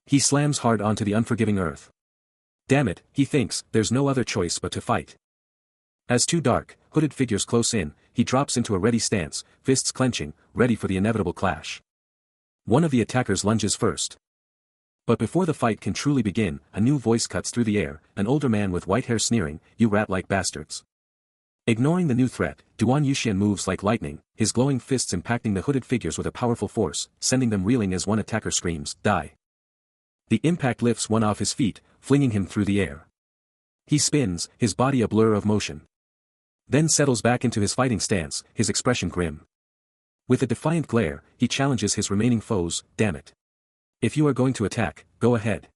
He slams hard onto the unforgiving earth. Damn it, he thinks, there's no other choice but to fight. As two dark, hooded figures close in, he drops into a ready stance, fists clenching, ready for the inevitable clash. One of the attackers lunges first. But before the fight can truly begin, a new voice cuts through the air, an older man with white hair sneering, "You rat-like bastards." Ignoring the new threat, Duan Yuxian moves like lightning, his glowing fists impacting the hooded figures with a powerful force, sending them reeling as one attacker screams, "Die!" The impact lifts one off his feet, flinging him through the air. He spins, his body a blur of motion. Then settles back into his fighting stance, his expression grim. With a defiant glare, he challenges his remaining foes, "Damn it. If you are going to attack, go ahead."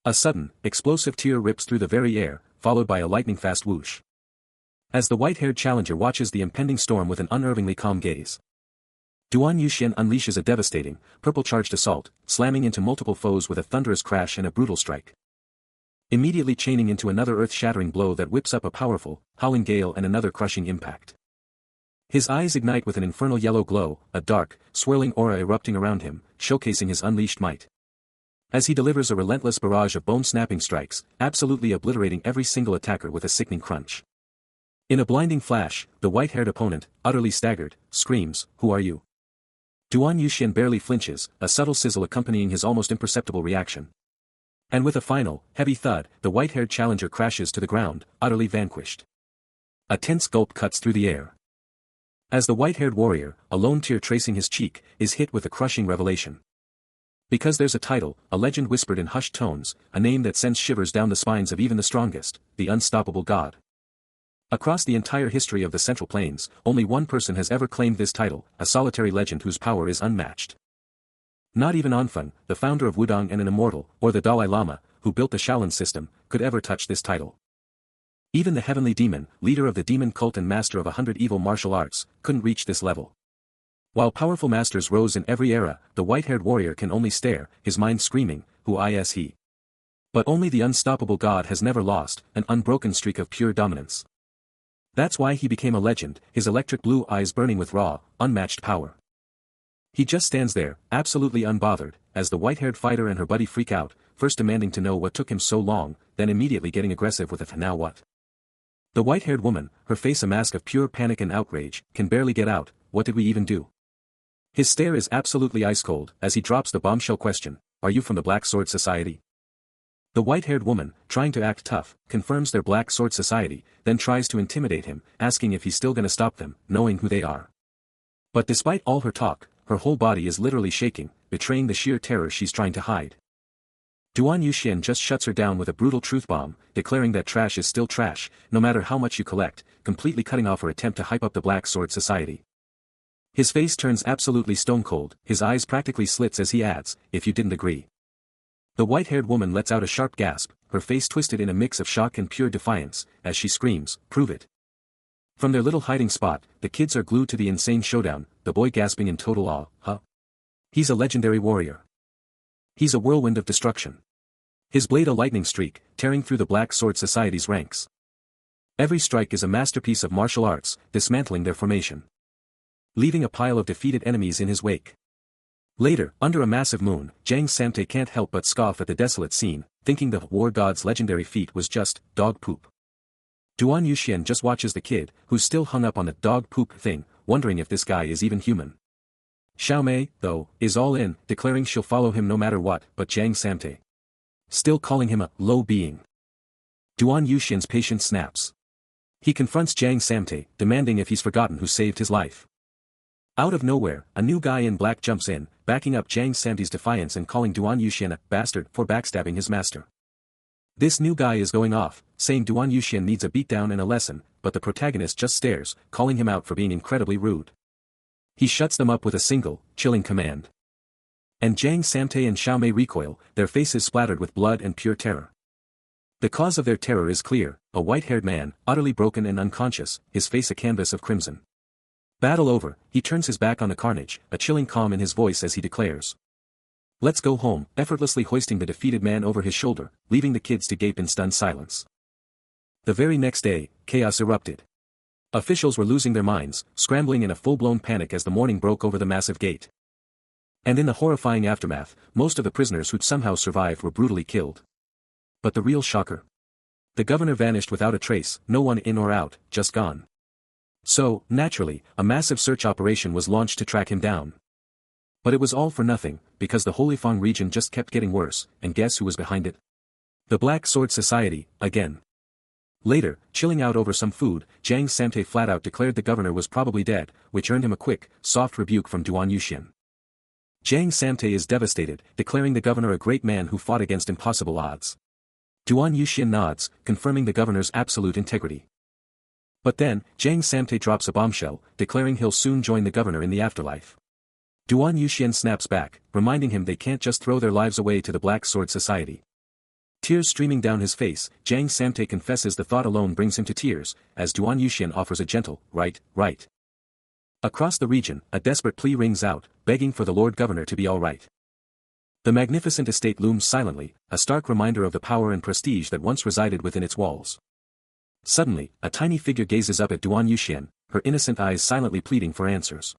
A sudden, explosive tear rips through the very air, followed by a lightning-fast whoosh. As the white-haired challenger watches the impending storm with an unnervingly calm gaze, Duan Yuxian unleashes a devastating, purple-charged assault, slamming into multiple foes with a thunderous crash and a brutal strike. Immediately chaining into another earth-shattering blow that whips up a powerful, howling gale and another crushing impact. His eyes ignite with an infernal yellow glow, a dark, swirling aura erupting around him, showcasing his unleashed might. As he delivers a relentless barrage of bone-snapping strikes, absolutely obliterating every single attacker with a sickening crunch. In a blinding flash, the white-haired opponent, utterly staggered, screams, "Who are you?" Duan Yuxian barely flinches, a subtle sizzle accompanying his almost imperceptible reaction. And with a final, heavy thud, the white-haired challenger crashes to the ground, utterly vanquished. A tense gulp cuts through the air. As the white-haired warrior, a lone tear tracing his cheek, is hit with a crushing revelation. Because there's a title, a legend whispered in hushed tones, a name that sends shivers down the spines of even the strongest, the unstoppable god. Across the entire history of the Central Plains, only one person has ever claimed this title, a solitary legend whose power is unmatched. Not even Anfeng, the founder of Wudong and an immortal, or the Dalai Lama, who built the Shaolin system, could ever touch this title. Even the heavenly demon, leader of the demon cult and master of 100 evil martial arts, couldn't reach this level. While powerful masters rose in every era, the white-haired warrior can only stare, his mind screaming, "Who is he?" But only the unstoppable god has never lost, an unbroken streak of pure dominance. That's why he became a legend, his electric blue eyes burning with raw, unmatched power. He just stands there, absolutely unbothered, as the white-haired fighter and her buddy freak out, first demanding to know what took him so long, then immediately getting aggressive with a "Now what?" The white-haired woman, her face a mask of pure panic and outrage, can barely get out, "What did we even do?" His stare is absolutely ice-cold, as he drops the bombshell question, "Are you from the Black Sword Society?" The white-haired woman, trying to act tough, confirms their Black Sword Society, then tries to intimidate him, asking if he's still gonna stop them, knowing who they are. But despite all her talk, her whole body is literally shaking, betraying the sheer terror she's trying to hide. Duan Yuxian just shuts her down with a brutal truth bomb, declaring that trash is still trash, no matter how much you collect, completely cutting off her attempt to hype up the Black Sword Society. His face turns absolutely stone cold, his eyes practically slits as he adds, "If you didn't agree." The white-haired woman lets out a sharp gasp, her face twisted in a mix of shock and pure defiance, as she screams, "Prove it." From their little hiding spot, the kids are glued to the insane showdown, the boy gasping in total awe, "Huh? He's a legendary warrior. He's a whirlwind of destruction. His blade a lightning streak, tearing through the Black Sword Society's ranks. Every strike is a masterpiece of martial arts, dismantling their formation, leaving a pile of defeated enemies in his wake." Later, under a massive moon, Jiang Samte can't help but scoff at the desolate scene, thinking the war god's legendary feat was just dog poop. Duan Yuxian just watches the kid, who's still hung up on the dog poop thing, wondering if this guy is even human. Xiao Mei, though, is all in, declaring she'll follow him no matter what, but Jiang Samte still calling him a low being. Duan Yuxian's patience snaps. He confronts Jiang Samte, demanding if he's forgotten who saved his life. Out of nowhere, a new guy in black jumps in, backing up Jiang Samte's defiance and calling Duan Yuxian a bastard for backstabbing his master. This new guy is going off, saying Duan Yuxian needs a beatdown and a lesson, but the protagonist just stares, calling him out for being incredibly rude. He shuts them up with a single, chilling command. And Jiang Samte and Xiao Mei recoil, their faces splattered with blood and pure terror. The cause of their terror is clear, a white-haired man, utterly broken and unconscious, his face a canvas of crimson. Battle over, he turns his back on the carnage, a chilling calm in his voice as he declares, "Let's go home," effortlessly hoisting the defeated man over his shoulder, leaving the kids to gape in stunned silence. The very next day, chaos erupted. Officials were losing their minds, scrambling in a full-blown panic as the morning broke over the massive gate. And in the horrifying aftermath, most of the prisoners who'd somehow survived were brutally killed. But the real shocker? The governor vanished without a trace, no one in or out, just gone. So, naturally, a massive search operation was launched to track him down. But it was all for nothing, because the Holifang region just kept getting worse, and guess who was behind it? The Black Sword Society, again. Later, chilling out over some food, Jiang Samte flat out declared the governor was probably dead, which earned him a quick, soft rebuke from Duan Yuxian. Jiang Samte is devastated, declaring the governor a great man who fought against impossible odds. Duan Yuxian nods, confirming the governor's absolute integrity. But then, Jiang Samte drops a bombshell, declaring he'll soon join the governor in the afterlife. Duan Yuxian snaps back, reminding him they can't just throw their lives away to the Black Sword Society. Tears streaming down his face, Jiang Samte confesses the thought alone brings him to tears, as Duan Yuxian offers a gentle, right. Across the region, a desperate plea rings out, begging for the Lord Governor to be all right. The magnificent estate looms silently, a stark reminder of the power and prestige that once resided within its walls. Suddenly, a tiny figure gazes up at Duan Yuxian, her innocent eyes silently pleading for answers.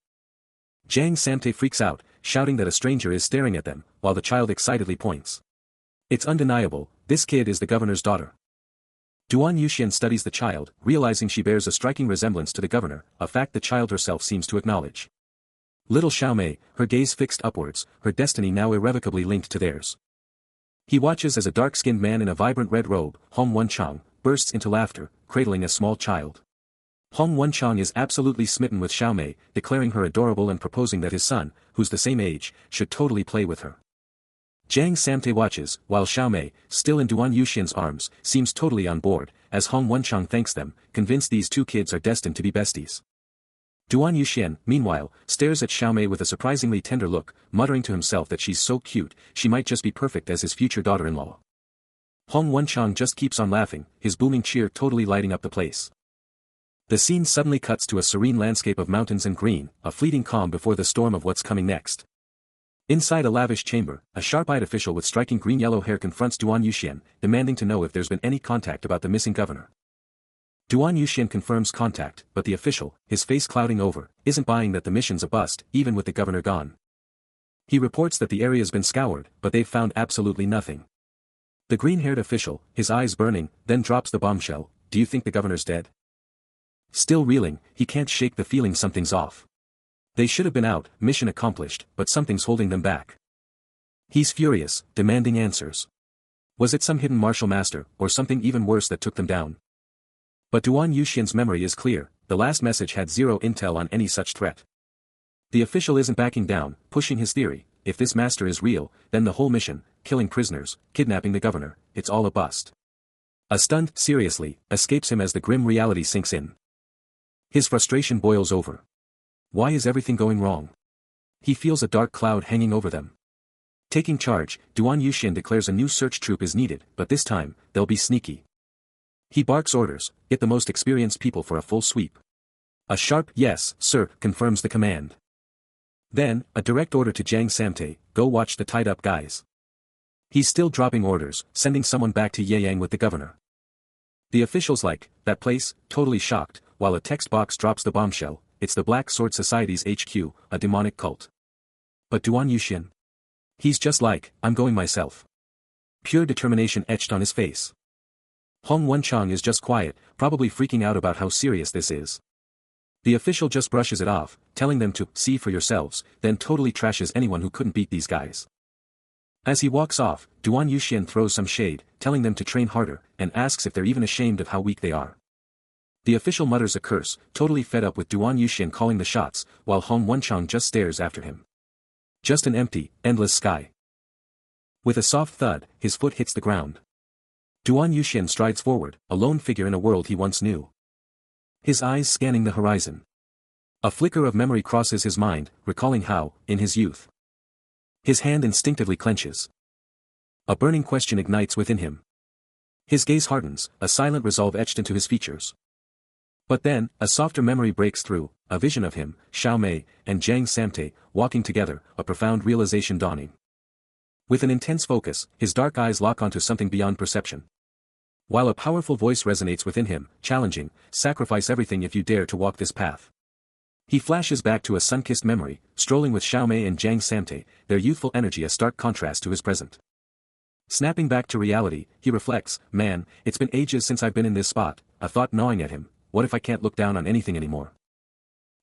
Jiang Samte freaks out, shouting that a stranger is staring at them, while the child excitedly points. It's undeniable, this kid is the governor's daughter. Duan Yuxian studies the child, realizing she bears a striking resemblance to the governor, a fact the child herself seems to acknowledge. Little Xiao Mei, her gaze fixed upwards, her destiny now irrevocably linked to theirs. He watches as a dark-skinned man in a vibrant red robe, Hong Wenchang, bursts into laughter, cradling a small child. Hong Wenchang is absolutely smitten with Xiao Mei, declaring her adorable and proposing that his son, who's the same age, should totally play with her. Jiang Samte watches, while Xiao Mei, still in Duan Yuxian's arms, seems totally on board, as Hong Wenchang thanks them, convinced these two kids are destined to be besties. Duan Yuxian, meanwhile, stares at Xiao Mei with a surprisingly tender look, muttering to himself that she's so cute, she might just be perfect as his future daughter-in-law. Hong Wenchang just keeps on laughing, his booming cheer totally lighting up the place. The scene suddenly cuts to a serene landscape of mountains and green, a fleeting calm before the storm of what's coming next. Inside a lavish chamber, a sharp-eyed official with striking green-yellow hair confronts Duan Yuxian, demanding to know if there's been any contact about the missing governor. Duan Yuxian confirms contact, but the official, his face clouding over, isn't buying that the mission's a bust, even with the governor gone. He reports that the area's been scoured, but they've found absolutely nothing. The green-haired official, his eyes burning, then drops the bombshell, "Do you think the governor's dead?" Still reeling, he can't shake the feeling something's off. They should have been out, mission accomplished, but something's holding them back. He's furious, demanding answers. Was it some hidden martial master, or something even worse that took them down? But Duan Yuxian's memory is clear, the last message had zero intel on any such threat. The official isn't backing down, pushing his theory, if this master is real, then the whole mission, killing prisoners, kidnapping the governor, it's all a bust. A stunned, seriously, escapes him as the grim reality sinks in. His frustration boils over. Why is everything going wrong? He feels a dark cloud hanging over them. Taking charge, Duan Yuxian declares a new search troop is needed, but this time, they'll be sneaky. He barks orders, get the most experienced people for a full sweep. A sharp, yes, sir, confirms the command. Then, a direct order to Jiang Samte, go watch the tied-up guys. He's still dropping orders, sending someone back to Yeyang with the governor. The officials like, that place, totally shocked, while a text box drops the bombshell, it's the Black Sword Society's HQ, a demonic cult. But Duan Yuxian? He's just like, I'm going myself. Pure determination etched on his face. Hong Wenchang is just quiet, probably freaking out about how serious this is. The official just brushes it off, telling them to see for yourselves, then totally trashes anyone who couldn't beat these guys. As he walks off, Duan Yuxian throws some shade, telling them to train harder, and asks if they're even ashamed of how weak they are. The official mutters a curse, totally fed up with Duan Yuxian calling the shots, while Hong Wenchang just stares after him. Just an empty, endless sky. With a soft thud, his foot hits the ground. Duan Yuxian strides forward, a lone figure in a world he once knew. His eyes scanning the horizon. A flicker of memory crosses his mind, recalling how, in his youth. His hand instinctively clenches. A burning question ignites within him. His gaze hardens, a silent resolve etched into his features. But then, a softer memory breaks through, a vision of him, Xiao Mei, and Jiang Samte, walking together, a profound realization dawning. With an intense focus, his dark eyes lock onto something beyond perception. While a powerful voice resonates within him, challenging, sacrifice everything if you dare to walk this path. He flashes back to a sun-kissed memory, strolling with Xiao Mei and Jiang Samte, their youthful energy a stark contrast to his present. Snapping back to reality, he reflects, man, it's been ages since I've been in this spot, a thought gnawing at him, what if I can't look down on anything anymore?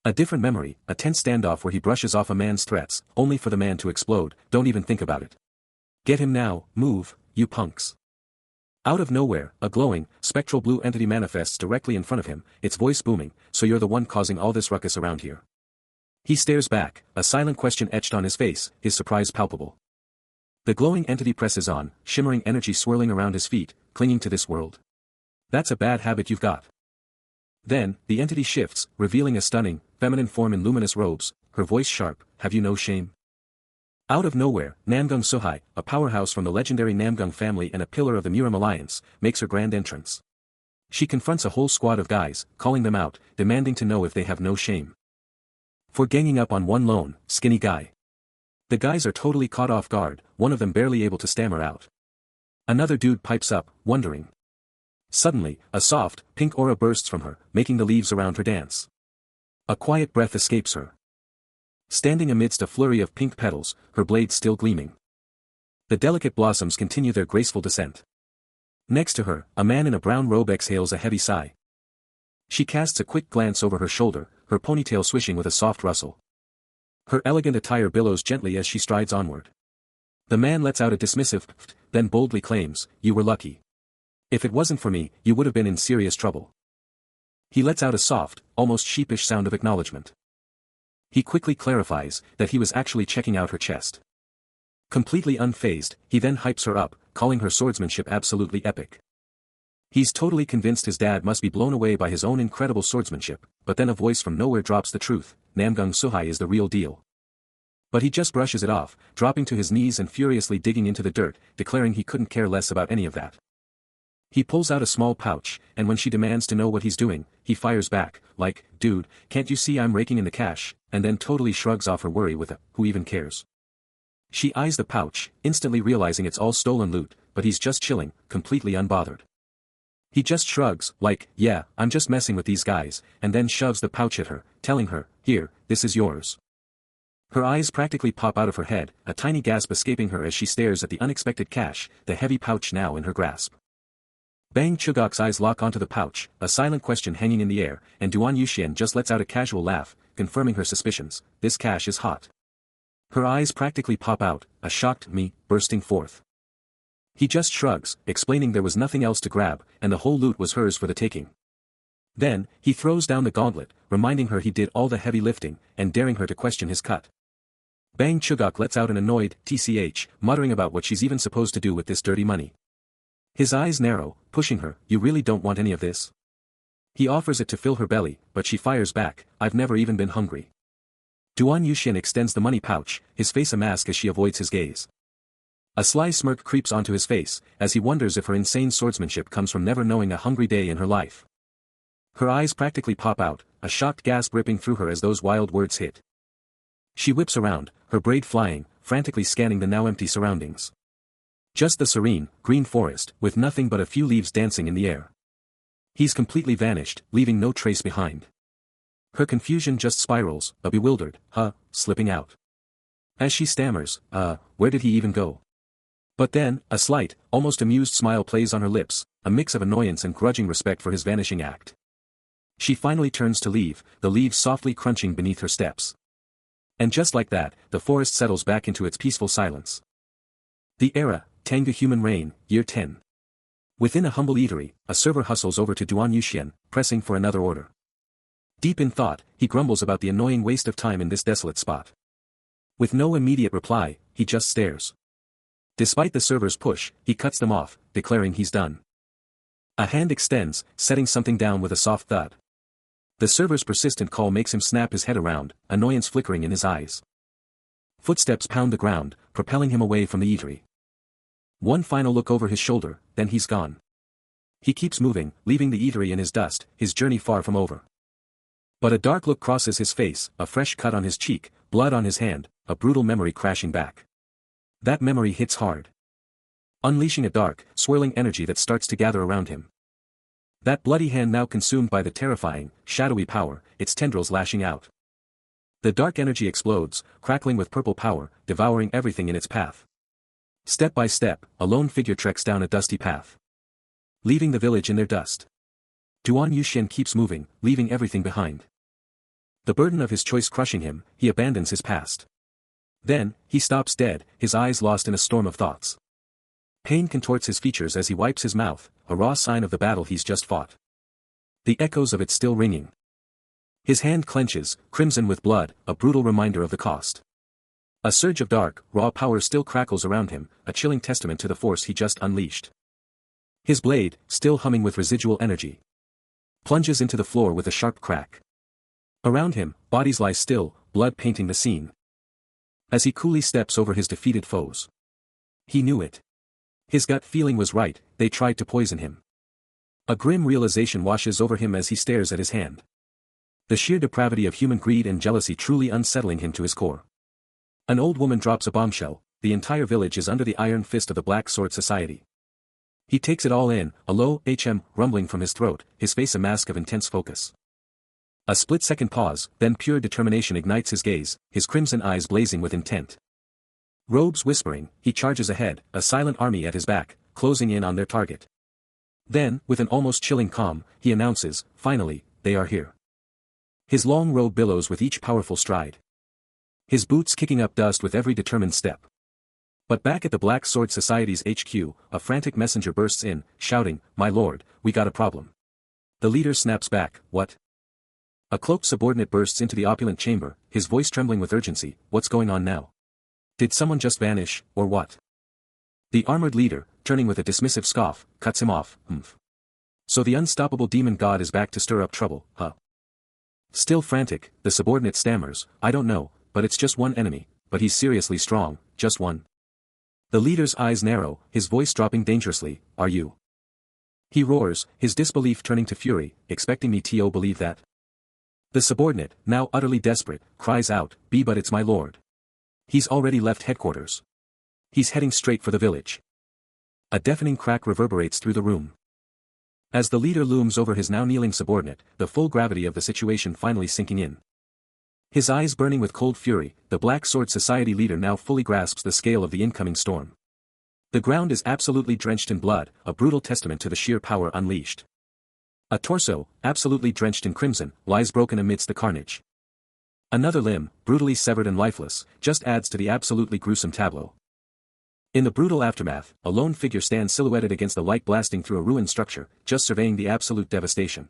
A different memory, a tense standoff where he brushes off a man's threats, only for the man to explode, don't even think about it. Get him now, move, you punks. Out of nowhere, a glowing, spectral blue entity manifests directly in front of him, its voice booming, so you're the one causing all this ruckus around here. He stares back, a silent question etched on his face, his surprise palpable. The glowing entity presses on, shimmering energy swirling around his feet, clinging to this world. That's a bad habit you've got. Then, the entity shifts, revealing a stunning, feminine form in luminous robes, her voice sharp, have you no shame? Out of nowhere, Namgung Suhai, a powerhouse from the legendary Namgung family and a pillar of the Muram alliance, makes her grand entrance. She confronts a whole squad of guys, calling them out, demanding to know if they have no shame. For ganging up on one lone, skinny guy. The guys are totally caught off guard, one of them barely able to stammer out. Another dude pipes up, wondering. Suddenly, a soft, pink aura bursts from her, making the leaves around her dance. A quiet breath escapes her. Standing amidst a flurry of pink petals, her blades still gleaming. The delicate blossoms continue their graceful descent. Next to her, a man in a brown robe exhales a heavy sigh. She casts a quick glance over her shoulder, her ponytail swishing with a soft rustle. Her elegant attire billows gently as she strides onward. The man lets out a dismissive pft, then boldly claims, you were lucky. If it wasn't for me, you would have been in serious trouble. He lets out a soft, almost sheepish sound of acknowledgement. He quickly clarifies that he was actually checking out her chest. Completely unfazed, he then hypes her up, calling her swordsmanship absolutely epic. He's totally convinced his dad must be blown away by his own incredible swordsmanship, but then a voice from nowhere drops the truth, Namgung Suhai is the real deal. But he just brushes it off, dropping to his knees and furiously digging into the dirt, declaring he couldn't care less about any of that. He pulls out a small pouch, and when she demands to know what he's doing, he fires back, like, dude, can't you see I'm raking in the cash, and then totally shrugs off her worry with a, who even cares? She eyes the pouch, instantly realizing it's all stolen loot, but he's just chilling, completely unbothered. He just shrugs, like, yeah, I'm just messing with these guys, and then shoves the pouch at her, telling her, here, this is yours. Her eyes practically pop out of her head, a tiny gasp escaping her as she stares at the unexpected cash, the heavy pouch now in her grasp. Bang Chugok's eyes lock onto the pouch, a silent question hanging in the air, and Duan Yuxian just lets out a casual laugh, confirming her suspicions, this cash is hot. Her eyes practically pop out, a shocked me, bursting forth. He just shrugs, explaining there was nothing else to grab, and the whole loot was hers for the taking. Then, he throws down the gauntlet, reminding her he did all the heavy lifting, and daring her to question his cut. Bang Chugok lets out an annoyed tch, muttering about what she's even supposed to do with this dirty money. His eyes narrow, pushing her, you really don't want any of this? He offers it to fill her belly, but she fires back, I've never even been hungry. Duan Yuxian extends the money pouch, his face a mask as she avoids his gaze. A sly smirk creeps onto his face, as he wonders if her insane swordsmanship comes from never knowing a hungry day in her life. Her eyes practically pop out, a shocked gasp ripping through her as those wild words hit. She whips around, her braid flying, frantically scanning the now empty surroundings. Just the serene, green forest, with nothing but a few leaves dancing in the air. He's completely vanished, leaving no trace behind. Her confusion just spirals, a bewildered, slipping out. As she stammers, where did he even go? But then, a slight, almost amused smile plays on her lips, a mix of annoyance and grudging respect for his vanishing act. She finally turns to leave, the leaves softly crunching beneath her steps. And just like that, the forest settles back into its peaceful silence. The era, Tanga Human Reign, Year 10. Within a humble eatery, a server hustles over to Duan Yuxian, pressing for another order. Deep in thought, he grumbles about the annoying waste of time in this desolate spot. With no immediate reply, he just stares. Despite the server's push, he cuts them off, declaring he's done. A hand extends, setting something down with a soft thud. The server's persistent call makes him snap his head around, annoyance flickering in his eyes. Footsteps pound the ground, propelling him away from the eatery. One final look over his shoulder, then he's gone. He keeps moving, leaving the eatery in his dust, his journey far from over. But a dark look crosses his face, a fresh cut on his cheek, blood on his hand, a brutal memory crashing back. That memory hits hard. Unleashing a dark, swirling energy that starts to gather around him. That bloody hand now consumed by the terrifying, shadowy power, its tendrils lashing out. The dark energy explodes, crackling with purple power, devouring everything in its path. Step by step, a lone figure treks down a dusty path. Leaving the village in their dust. Duan Yuxian keeps moving, leaving everything behind. The burden of his choice crushing him, he abandons his past. Then, he stops dead, his eyes lost in a storm of thoughts. Pain contorts his features as he wipes his mouth, a raw sign of the battle he's just fought. The echoes of it still ringing. His hand clenches, crimson with blood, a brutal reminder of the cost. A surge of dark, raw power still crackles around him, a chilling testament to the force he just unleashed. His blade, still humming with residual energy, plunges into the floor with a sharp crack. Around him, bodies lie still, blood painting the scene. As he coolly steps over his defeated foes. He knew it. His gut feeling was right, they tried to poison him. A grim realization washes over him as he stares at his hand. The sheer depravity of human greed and jealousy truly unsettling him to his core. An old woman drops a bombshell, the entire village is under the iron fist of the Black Sword Society. He takes it all in, a low rumbling from his throat, his face a mask of intense focus. A split-second pause, then pure determination ignites his gaze, his crimson eyes blazing with intent. Robes whispering, he charges ahead, a silent army at his back, closing in on their target. Then, with an almost chilling calm, he announces, finally, they are here. His long robe billows with each powerful stride. His boots kicking up dust with every determined step. But back at the Black Sword Society's HQ, a frantic messenger bursts in, shouting, my lord, we got a problem. The leader snaps back, what? A cloaked subordinate bursts into the opulent chamber, his voice trembling with urgency, what's going on now? Did someone just vanish, or what? The armored leader, turning with a dismissive scoff, cuts him off, So the unstoppable demon god is back to stir up trouble, huh? Still frantic, the subordinate stammers, I don't know, but it's just one enemy, but he's seriously strong, just one. The leader's eyes narrow, his voice dropping dangerously, are you? He roars, his disbelief turning to fury, expecting me to believe that? The subordinate, now utterly desperate, cries out, but it's my lord. He's already left headquarters. He's heading straight for the village. A deafening crack reverberates through the room. As the leader looms over his now kneeling subordinate, the full gravity of the situation finally sinking in. His eyes burning with cold fury, the Black Sword Society leader now fully grasps the scale of the incoming storm. The ground is absolutely drenched in blood, a brutal testament to the sheer power unleashed. A torso, absolutely drenched in crimson, lies broken amidst the carnage. Another limb, brutally severed and lifeless, just adds to the absolutely gruesome tableau. In the brutal aftermath, a lone figure stands silhouetted against the light blasting through a ruined structure, just surveying the absolute devastation.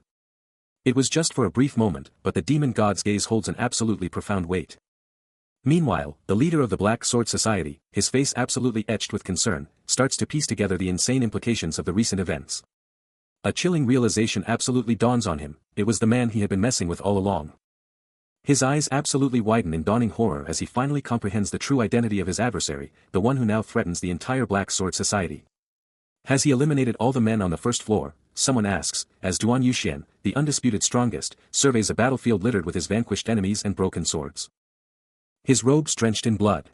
It was just for a brief moment, but the demon god's gaze holds an absolutely profound weight. Meanwhile, the leader of the Black Sword Society, his face absolutely etched with concern, starts to piece together the insane implications of the recent events. A chilling realization absolutely dawns on him: it was the man he had been messing with all along. His eyes absolutely widen in dawning horror as he finally comprehends the true identity of his adversary, the one who now threatens the entire Black Sword Society. Has he eliminated all the men on the first floor? Someone asks, as Duan Yuxian, the undisputed strongest, surveys a battlefield littered with his vanquished enemies and broken swords. His robes drenched in blood.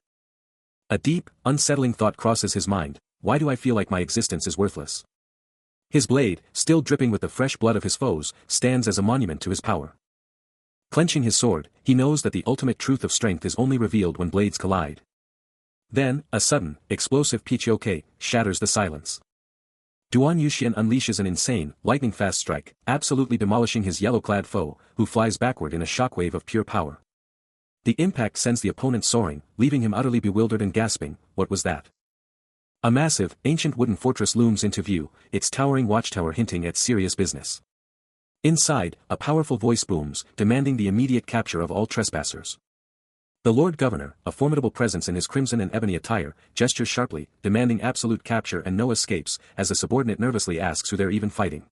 A deep, unsettling thought crosses his mind: why do I feel like my existence is worthless? His blade, still dripping with the fresh blood of his foes, stands as a monument to his power. Clenching his sword, he knows that the ultimate truth of strength is only revealed when blades collide. Then, a sudden, explosive Pichoke shatters the silence. Duan Yuxian unleashes an insane, lightning-fast strike, absolutely demolishing his yellow-clad foe, who flies backward in a shockwave of pure power. The impact sends the opponent soaring, leaving him utterly bewildered and gasping. What was that? A massive, ancient wooden fortress looms into view, its towering watchtower hinting at serious business. Inside, a powerful voice booms, demanding the immediate capture of all trespassers. The Lord Governor, a formidable presence in his crimson and ebony attire, gestures sharply, demanding absolute capture and no escapes, as a subordinate nervously asks who they're even fighting.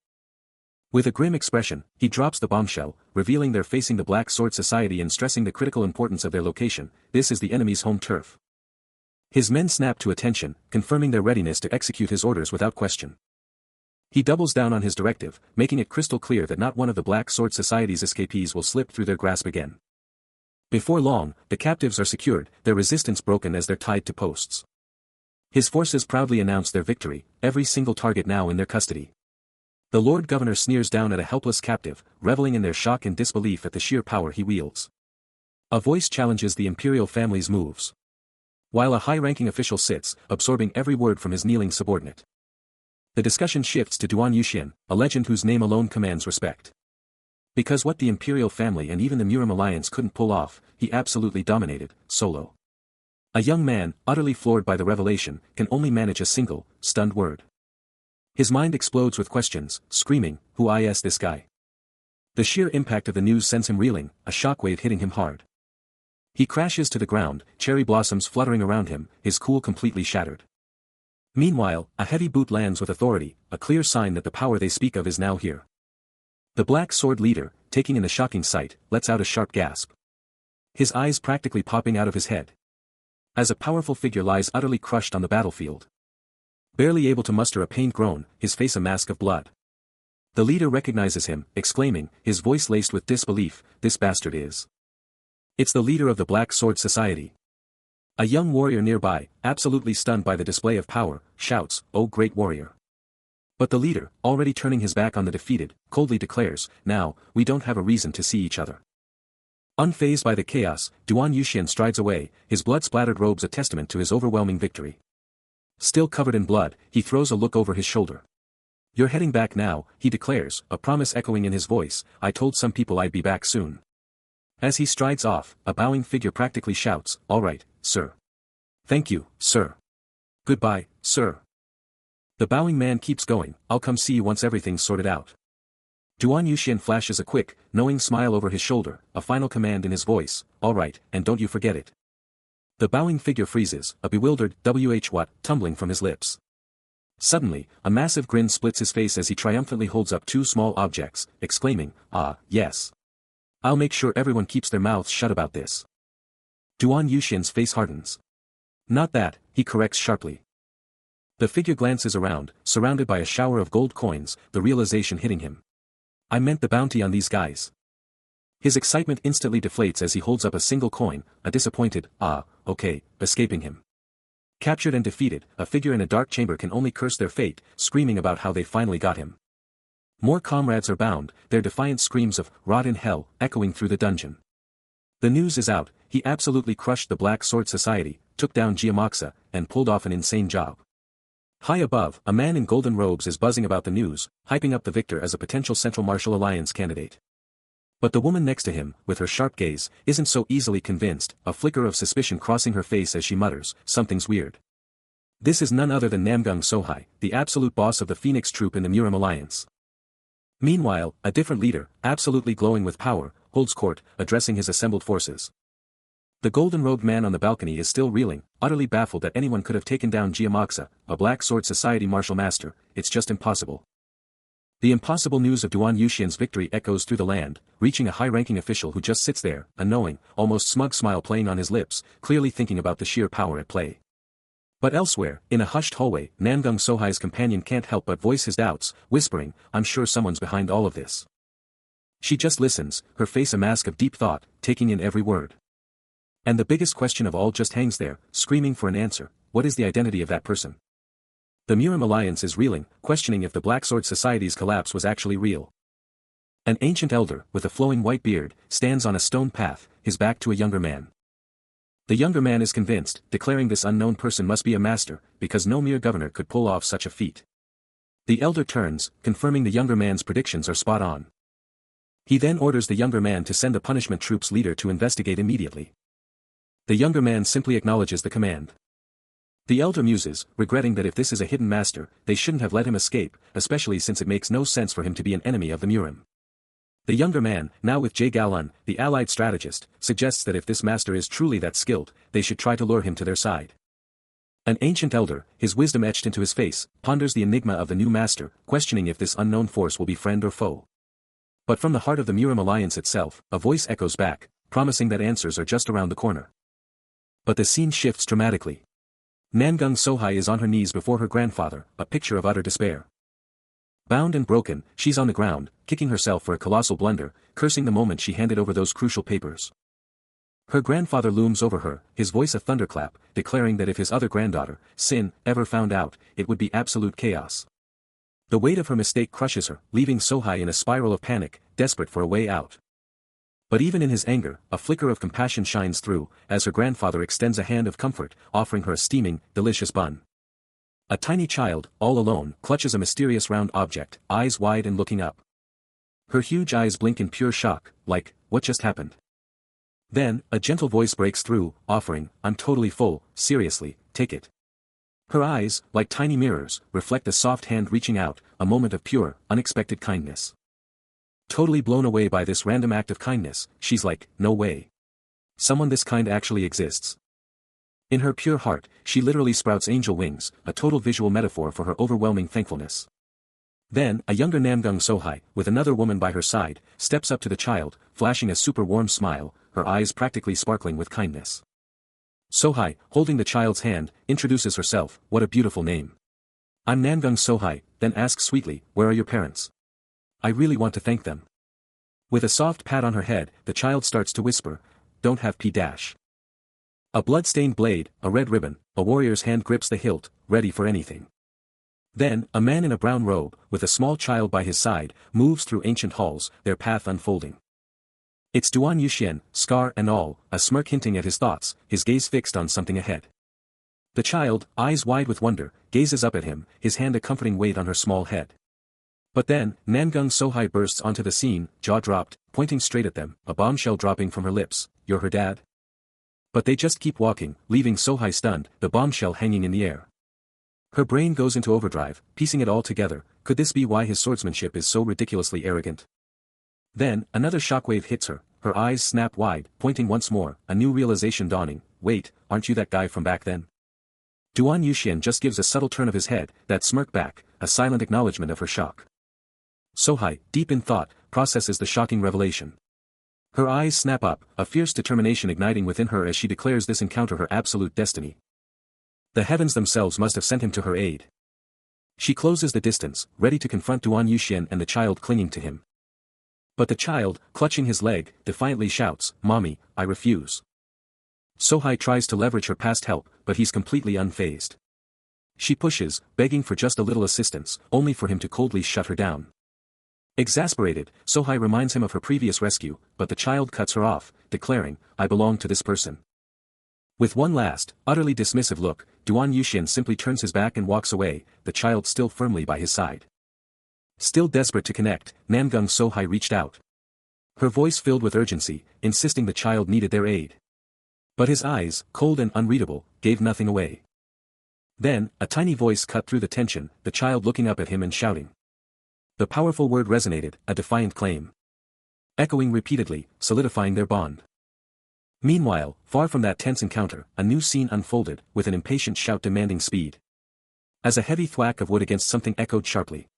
With a grim expression, he drops the bombshell, revealing they're facing the Black Sword Society and stressing the critical importance of their location: this is the enemy's home turf. His men snap to attention, confirming their readiness to execute his orders without question. He doubles down on his directive, making it crystal clear that not one of the Black Sword Society's escapees will slip through their grasp again. Before long, the captives are secured, their resistance broken as they're tied to posts. His forces proudly announce their victory, every single target now in their custody. The Lord Governor sneers down at a helpless captive, reveling in their shock and disbelief at the sheer power he wields. A voice challenges the imperial family's moves, while a high-ranking official sits, absorbing every word from his kneeling subordinate. The discussion shifts to Duan Yuxian, a legend whose name alone commands respect. Because what the imperial family and even the Murim alliance couldn't pull off, he absolutely dominated, solo. A young man, utterly floored by the revelation, can only manage a single, stunned word. His mind explodes with questions, screaming, who is this guy? The sheer impact of the news sends him reeling, a shockwave hitting him hard. He crashes to the ground, cherry blossoms fluttering around him, his cool completely shattered. Meanwhile, a heavy boot lands with authority, a clear sign that the power they speak of is now here. The Black Sword leader, taking in the shocking sight, lets out a sharp gasp. His eyes practically popping out of his head. As a powerful figure lies utterly crushed on the battlefield. Barely able to muster a pained groan, his face a mask of blood. The leader recognizes him, exclaiming, his voice laced with disbelief, this bastard is. It's the leader of the Black Sword Society. A young warrior nearby, absolutely stunned by the display of power, shouts, "Oh great warrior." But the leader, already turning his back on the defeated, coldly declares, "Now, we don't have a reason to see each other." Unfazed by the chaos, Duan Yuxian strides away, his blood-splattered robes a testament to his overwhelming victory. Still covered in blood, he throws a look over his shoulder. "You're heading back now," he declares, a promise echoing in his voice. "I told some people I'd be back soon." As he strides off, a bowing figure practically shouts, "All right, sir. Thank you, sir. Goodbye, sir." The bowing man keeps going, "I'll come see you once everything's sorted out." Duan Yuxian flashes a quick, knowing smile over his shoulder, a final command in his voice, "All right, and don't you forget it." The bowing figure freezes, a bewildered what tumbling from his lips. Suddenly, a massive grin splits his face as he triumphantly holds up two small objects, exclaiming, "Ah, yes. I'll make sure everyone keeps their mouths shut about this." Duan Yuxian's face hardens. "Not that," he corrects sharply. The figure glances around, surrounded by a shower of gold coins, the realization hitting him. "I meant the bounty on these guys." His excitement instantly deflates as he holds up a single coin, a disappointed, "Ah, okay," escaping him. Captured and defeated, a figure in a dark chamber can only curse their fate, screaming about how they finally got him. More comrades are bound, their defiant screams of, "Rot in hell," echoing through the dungeon. The news is out, he absolutely crushed the Black Sword Society, took down Giamoxa, and pulled off an insane job. High above, a man in golden robes is buzzing about the news, hyping up the victor as a potential Central Martial Alliance candidate. But the woman next to him, with her sharp gaze, isn't so easily convinced, a flicker of suspicion crossing her face as she mutters, "Something's weird." This is none other than Namgung Sohai, the absolute boss of the Phoenix troop in the Murim Alliance. Meanwhile, a different leader, absolutely glowing with power, holds court, addressing his assembled forces. The golden-robed man on the balcony is still reeling, utterly baffled that anyone could have taken down Jiamaksa, a Black Sword Society martial master. It's just impossible. The impossible news of Duan Yuxian's victory echoes through the land, reaching a high-ranking official who just sits there, a knowing, almost smug smile playing on his lips, clearly thinking about the sheer power at play. But elsewhere, in a hushed hallway, Nangung Sohai's companion can't help but voice his doubts, whispering, "I'm sure someone's behind all of this." She just listens, her face a mask of deep thought, taking in every word. And the biggest question of all just hangs there, screaming for an answer: what is the identity of that person? The Murim Alliance is reeling, questioning if the Black Sword Society's collapse was actually real. An ancient elder, with a flowing white beard, stands on a stone path, his back to a younger man. The younger man is convinced, declaring this unknown person must be a master, because no mere governor could pull off such a feat. The elder turns, confirming the younger man's predictions are spot on. He then orders the younger man to send the punishment troops leader to investigate immediately. The younger man simply acknowledges the command. The elder muses, regretting that if this is a hidden master, they shouldn't have let him escape, especially since it makes no sense for him to be an enemy of the Murim. The younger man, now with Jae Galun, the allied strategist, suggests that if this master is truly that skilled, they should try to lure him to their side. An ancient elder, his wisdom etched into his face, ponders the enigma of the new master, questioning if this unknown force will be friend or foe. But from the heart of the Murim Alliance itself, a voice echoes back, promising that answers are just around the corner. But the scene shifts dramatically. Nangung Sohai is on her knees before her grandfather, a picture of utter despair. Bound and broken, she's on the ground, kicking herself for a colossal blunder, cursing the moment she handed over those crucial papers. Her grandfather looms over her, his voice a thunderclap, declaring that if his other granddaughter, Sin, ever found out, it would be absolute chaos. The weight of her mistake crushes her, leaving Sohai in a spiral of panic, desperate for a way out. But even in his anger, a flicker of compassion shines through, as her grandfather extends a hand of comfort, offering her a steaming, delicious bun. A tiny child, all alone, clutches a mysterious round object, eyes wide and looking up. Her huge eyes blink in pure shock, like, what just happened? Then, a gentle voice breaks through, offering, "I'm totally full, seriously, take it." Her eyes, like tiny mirrors, reflect a soft hand reaching out, a moment of pure, unexpected kindness. Totally blown away by this random act of kindness, she's like, no way. Someone this kind actually exists. In her pure heart, she literally sprouts angel wings, a total visual metaphor for her overwhelming thankfulness. Then, a younger Namgung Sohai, with another woman by her side, steps up to the child, flashing a super warm smile, her eyes practically sparkling with kindness. Sohai, holding the child's hand, introduces herself, "What a beautiful name. I'm Nangung Sohai," then asks sweetly, "Where are your parents? I really want to thank them." With a soft pat on her head, the child starts to whisper, "Don't have p-." A blood-stained blade, a red ribbon, a warrior's hand grips the hilt, ready for anything. Then, a man in a brown robe, with a small child by his side, moves through ancient halls, their path unfolding. It's Duan Yuxian, scar and all, a smirk hinting at his thoughts, his gaze fixed on something ahead. The child, eyes wide with wonder, gazes up at him, his hand a comforting weight on her small head. But then, Nangung Sohai bursts onto the scene, jaw dropped, pointing straight at them, a bombshell dropping from her lips. "You're her dad?" But they just keep walking, leaving Sohai stunned, the bombshell hanging in the air. Her brain goes into overdrive, piecing it all together. Could this be why his swordsmanship is so ridiculously arrogant? Then, another shockwave hits her, her eyes snap wide, pointing once more, a new realization dawning. "Wait, aren't you that guy from back then?" Duan Yuxian just gives a subtle turn of his head, that smirk back, a silent acknowledgement of her shock. Sohai, deep in thought, processes the shocking revelation. Her eyes snap up, a fierce determination igniting within her as she declares this encounter her absolute destiny. The heavens themselves must have sent him to her aid. She closes the distance, ready to confront Duan Yuxian and the child clinging to him. But the child, clutching his leg, defiantly shouts, "Mommy, I refuse." Sohai tries to leverage her past help, but he's completely unfazed. She pushes, begging for just a little assistance, only for him to coldly shut her down. Exasperated, Sohai reminds him of her previous rescue, but the child cuts her off, declaring, "I belong to this person." With one last, utterly dismissive look, Duan Yuxian simply turns his back and walks away, the child still firmly by his side. Still desperate to connect, Nangung Sohai reached out. Her voice filled with urgency, insisting the child needed their aid. But his eyes, cold and unreadable, gave nothing away. Then, a tiny voice cut through the tension, the child looking up at him and shouting. The powerful word resonated, a defiant claim. Echoing repeatedly, solidifying their bond. Meanwhile, far from that tense encounter, a new scene unfolded, with an impatient shout demanding speed. As a heavy thwack of wood against something echoed sharply.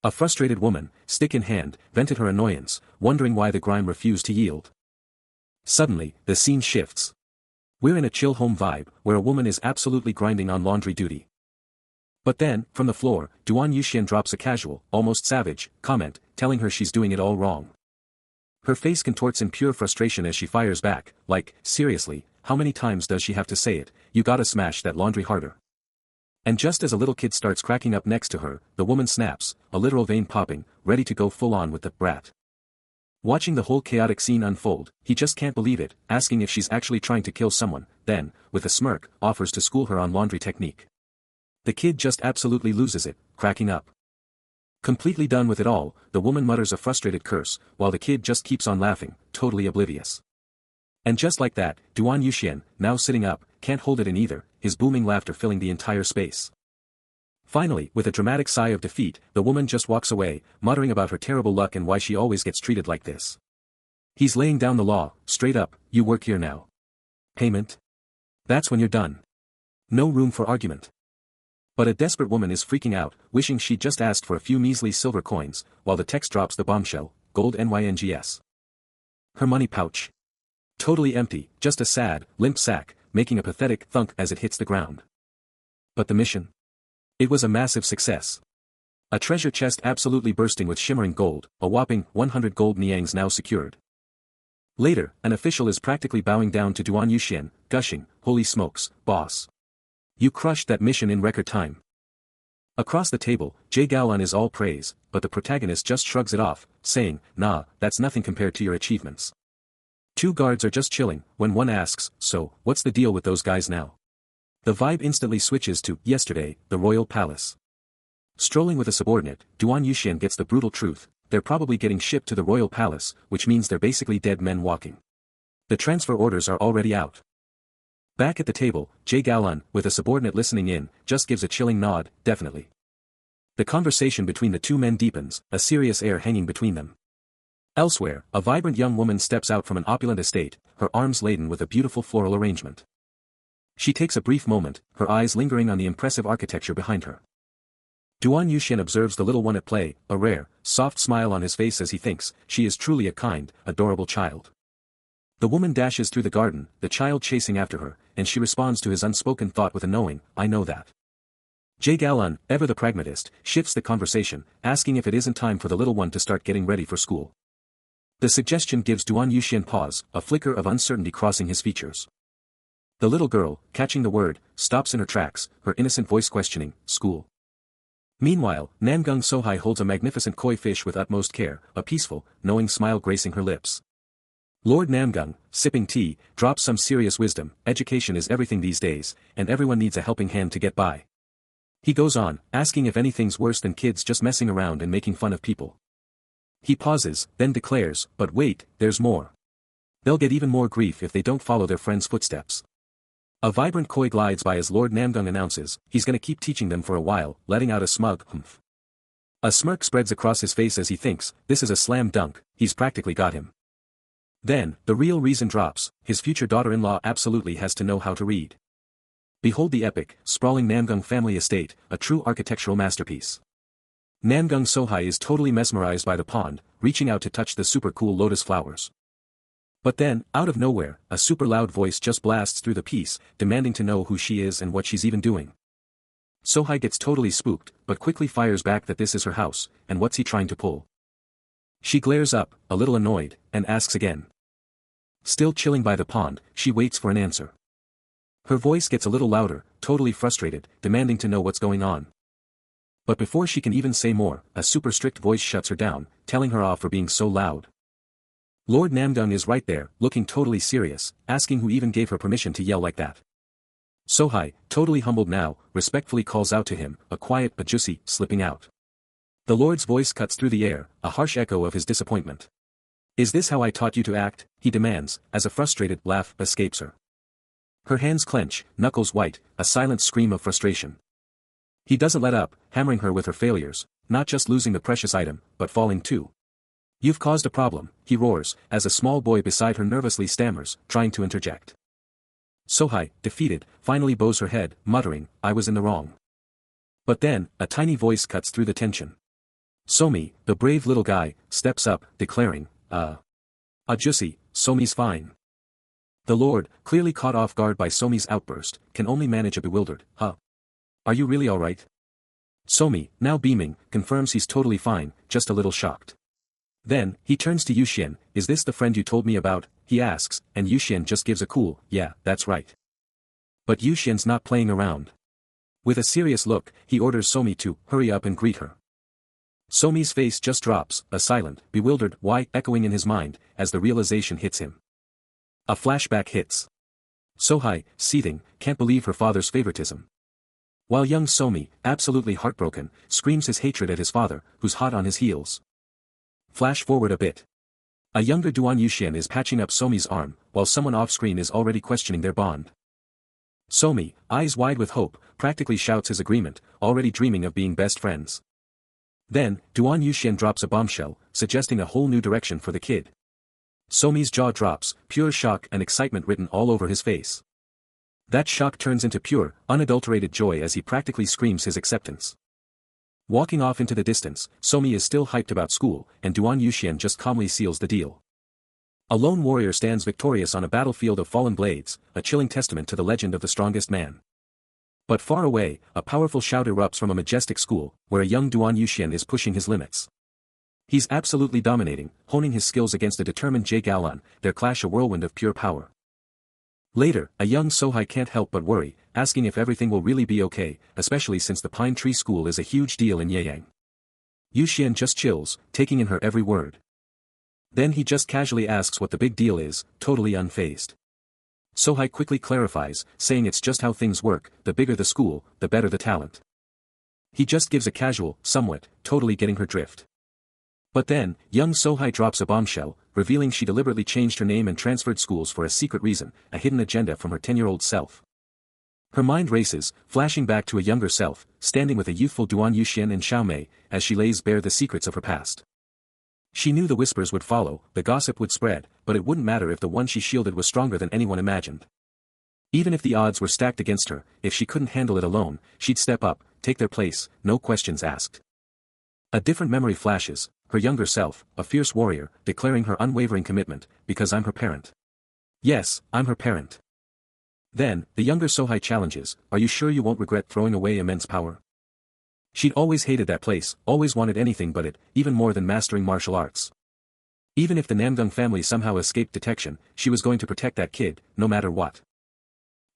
A frustrated woman, stick in hand, vented her annoyance, wondering why the grime refused to yield. Suddenly, the scene shifts. We're in a chill home vibe, where a woman is absolutely grinding on laundry duty. But then, from the floor, Duan Yuxian drops a casual, almost savage, comment, telling her she's doing it all wrong. Her face contorts in pure frustration as she fires back, like, seriously, how many times does she have to say it, you gotta smash that laundry harder. And just as a little kid starts cracking up next to her, the woman snaps, a literal vein popping, ready to go full on with the brat. Watching the whole chaotic scene unfold, he just can't believe it, asking if she's actually trying to kill someone, then, with a smirk, offers to school her on laundry technique. The kid just absolutely loses it, cracking up. Completely done with it all, the woman mutters a frustrated curse, while the kid just keeps on laughing, totally oblivious. And just like that, Duan Yuxian, now sitting up, can't hold it in either, his booming laughter filling the entire space. Finally, with a dramatic sigh of defeat, the woman just walks away, muttering about her terrible luck and why she always gets treated like this. He's laying down the law, straight up, you work here now. Payment? That's when you're done. No room for argument. But a desperate woman is freaking out, wishing she'd just asked for a few measly silver coins, while the text drops the bombshell, gold NYNGS. Her money pouch. Totally empty, just a sad, limp sack, making a pathetic thunk as it hits the ground. But the mission? It was a massive success. A treasure chest absolutely bursting with shimmering gold, a whopping 100 gold niangs now secured. Later, an official is practically bowing down to Duan Yuxian, gushing, holy smokes, boss. You crushed that mission in record time. Across the table, Jay Gaolan is all praise, but the protagonist just shrugs it off, saying, nah, that's nothing compared to your achievements. Two guards are just chilling, when one asks, so, what's the deal with those guys now? The vibe instantly switches to, yesterday, the royal palace. Strolling with a subordinate, Duan Yuxian gets the brutal truth, they're probably getting shipped to the royal palace, which means they're basically dead men walking. The transfer orders are already out. Back at the table, Jay Gaolan, with a subordinate listening in, just gives a chilling nod, definitely. The conversation between the two men deepens, a serious air hanging between them. Elsewhere, a vibrant young woman steps out from an opulent estate, her arms laden with a beautiful floral arrangement. She takes a brief moment, her eyes lingering on the impressive architecture behind her. Duan Yuxian observes the little one at play, a rare, soft smile on his face as he thinks, she is truly a kind, adorable child. The woman dashes through the garden, the child chasing after her, and she responds to his unspoken thought with a knowing, I know that. Jay Gaolan, ever the pragmatist, shifts the conversation, asking if it isn't time for the little one to start getting ready for school. The suggestion gives Duan Yuxian pause, a flicker of uncertainty crossing his features. The little girl, catching the word, stops in her tracks, her innocent voice questioning, school. Meanwhile, Namgung Sohai holds a magnificent koi fish with utmost care, a peaceful, knowing smile gracing her lips. Lord Namgung, sipping tea, drops some serious wisdom, education is everything these days, and everyone needs a helping hand to get by. He goes on, asking if anything's worse than kids just messing around and making fun of people. He pauses, then declares, but wait, there's more. They'll get even more grief if they don't follow their friend's footsteps. A vibrant koi glides by as Lord Namgung announces, he's gonna keep teaching them for a while, letting out a smug humph. A smirk spreads across his face as he thinks, this is a slam dunk, he's practically got him. Then, the real reason drops, his future daughter-in-law absolutely has to know how to read. Behold the epic, sprawling Namgung family estate, a true architectural masterpiece. Namgung Sohai is totally mesmerized by the pond, reaching out to touch the super cool lotus flowers. But then, out of nowhere, a super loud voice just blasts through the piece, demanding to know who she is and what she's even doing. Sohai gets totally spooked, but quickly fires back that this is her house, and what's he trying to pull? She glares up, a little annoyed, and asks again. Still chilling by the pond, she waits for an answer. Her voice gets a little louder, totally frustrated, demanding to know what's going on. But before she can even say more, a super strict voice shuts her down, telling her off for being so loud. Lord Namgung is right there, looking totally serious, asking who even gave her permission to yell like that. Sohai, totally humbled now, respectfully calls out to him, a quiet but juicy, slipping out. The Lord's voice cuts through the air, a harsh echo of his disappointment. Is this how I taught you to act? He demands, as a frustrated laugh escapes her. Her hands clench, knuckles white, a silent scream of frustration. He doesn't let up, hammering her with her failures, not just losing the precious item, but falling too. You've caused a problem, he roars, as a small boy beside her nervously stammers, trying to interject. Sohai, defeated, finally bows her head, muttering, I was in the wrong. But then, a tiny voice cuts through the tension. Somi, the brave little guy, steps up, declaring, Ajusi, Somi's fine. The Lord, clearly caught off guard by Somi's outburst, can only manage a bewildered, huh? Are you really alright? Somi, now beaming, confirms he's totally fine, just a little shocked. Then, he turns to Yuxian, is this the friend you told me about, he asks, and Yuxian just gives a cool, yeah, that's right. But Yuxian's not playing around. With a serious look, he orders Somi to hurry up and greet her. Somi's face just drops, a silent, bewildered why echoing in his mind, as the realization hits him. A flashback hits. Sohai, seething, can't believe her father's favoritism. While young Somi, absolutely heartbroken, screams his hatred at his father, who's hot on his heels. Flash forward a bit. A younger Duan Yuxian is patching up Somi's arm, while someone off-screen is already questioning their bond. Somi, eyes wide with hope, practically shouts his agreement, already dreaming of being best friends. Then, Duan Yuxian drops a bombshell, suggesting a whole new direction for the kid. Somi's jaw drops, pure shock and excitement written all over his face. That shock turns into pure, unadulterated joy as he practically screams his acceptance. Walking off into the distance, Somi is still hyped about school, and Duan Yuxian just calmly seals the deal. A lone warrior stands victorious on a battlefield of fallen blades, a chilling testament to the legend of the strongest man. But far away, a powerful shout erupts from a majestic school, where a young Duan Yuxian is pushing his limits. He's absolutely dominating, honing his skills against a determined Jie Gaolan, their clash a whirlwind of pure power. Later, a young Sohai can't help but worry, asking if everything will really be okay, especially since the Pine Tree School is a huge deal in Yeyang. Yuxian just chills, taking in her every word. Then he just casually asks what the big deal is, totally unfazed. Sohai quickly clarifies, saying it's just how things work, the bigger the school, the better the talent. He just gives a casual, somewhat, totally getting her drift. But then, young Sohai drops a bombshell, revealing she deliberately changed her name and transferred schools for a secret reason, a hidden agenda from her 10-year-old self. Her mind races, flashing back to a younger self, standing with a youthful Duan Yuxian and Xiaomei, as she lays bare the secrets of her past. She knew the whispers would follow, the gossip would spread, but it wouldn't matter if the one she shielded was stronger than anyone imagined. Even if the odds were stacked against her, if she couldn't handle it alone, she'd step up, take their place, no questions asked. A different memory flashes, her younger self, a fierce warrior, declaring her unwavering commitment, because I'm her parent. Yes, I'm her parent. Then, the younger Sohai challenges, are you sure you won't regret throwing away immense power? She'd always hated that place, always wanted anything but it, even more than mastering martial arts. Even if the Namgung family somehow escaped detection, she was going to protect that kid, no matter what.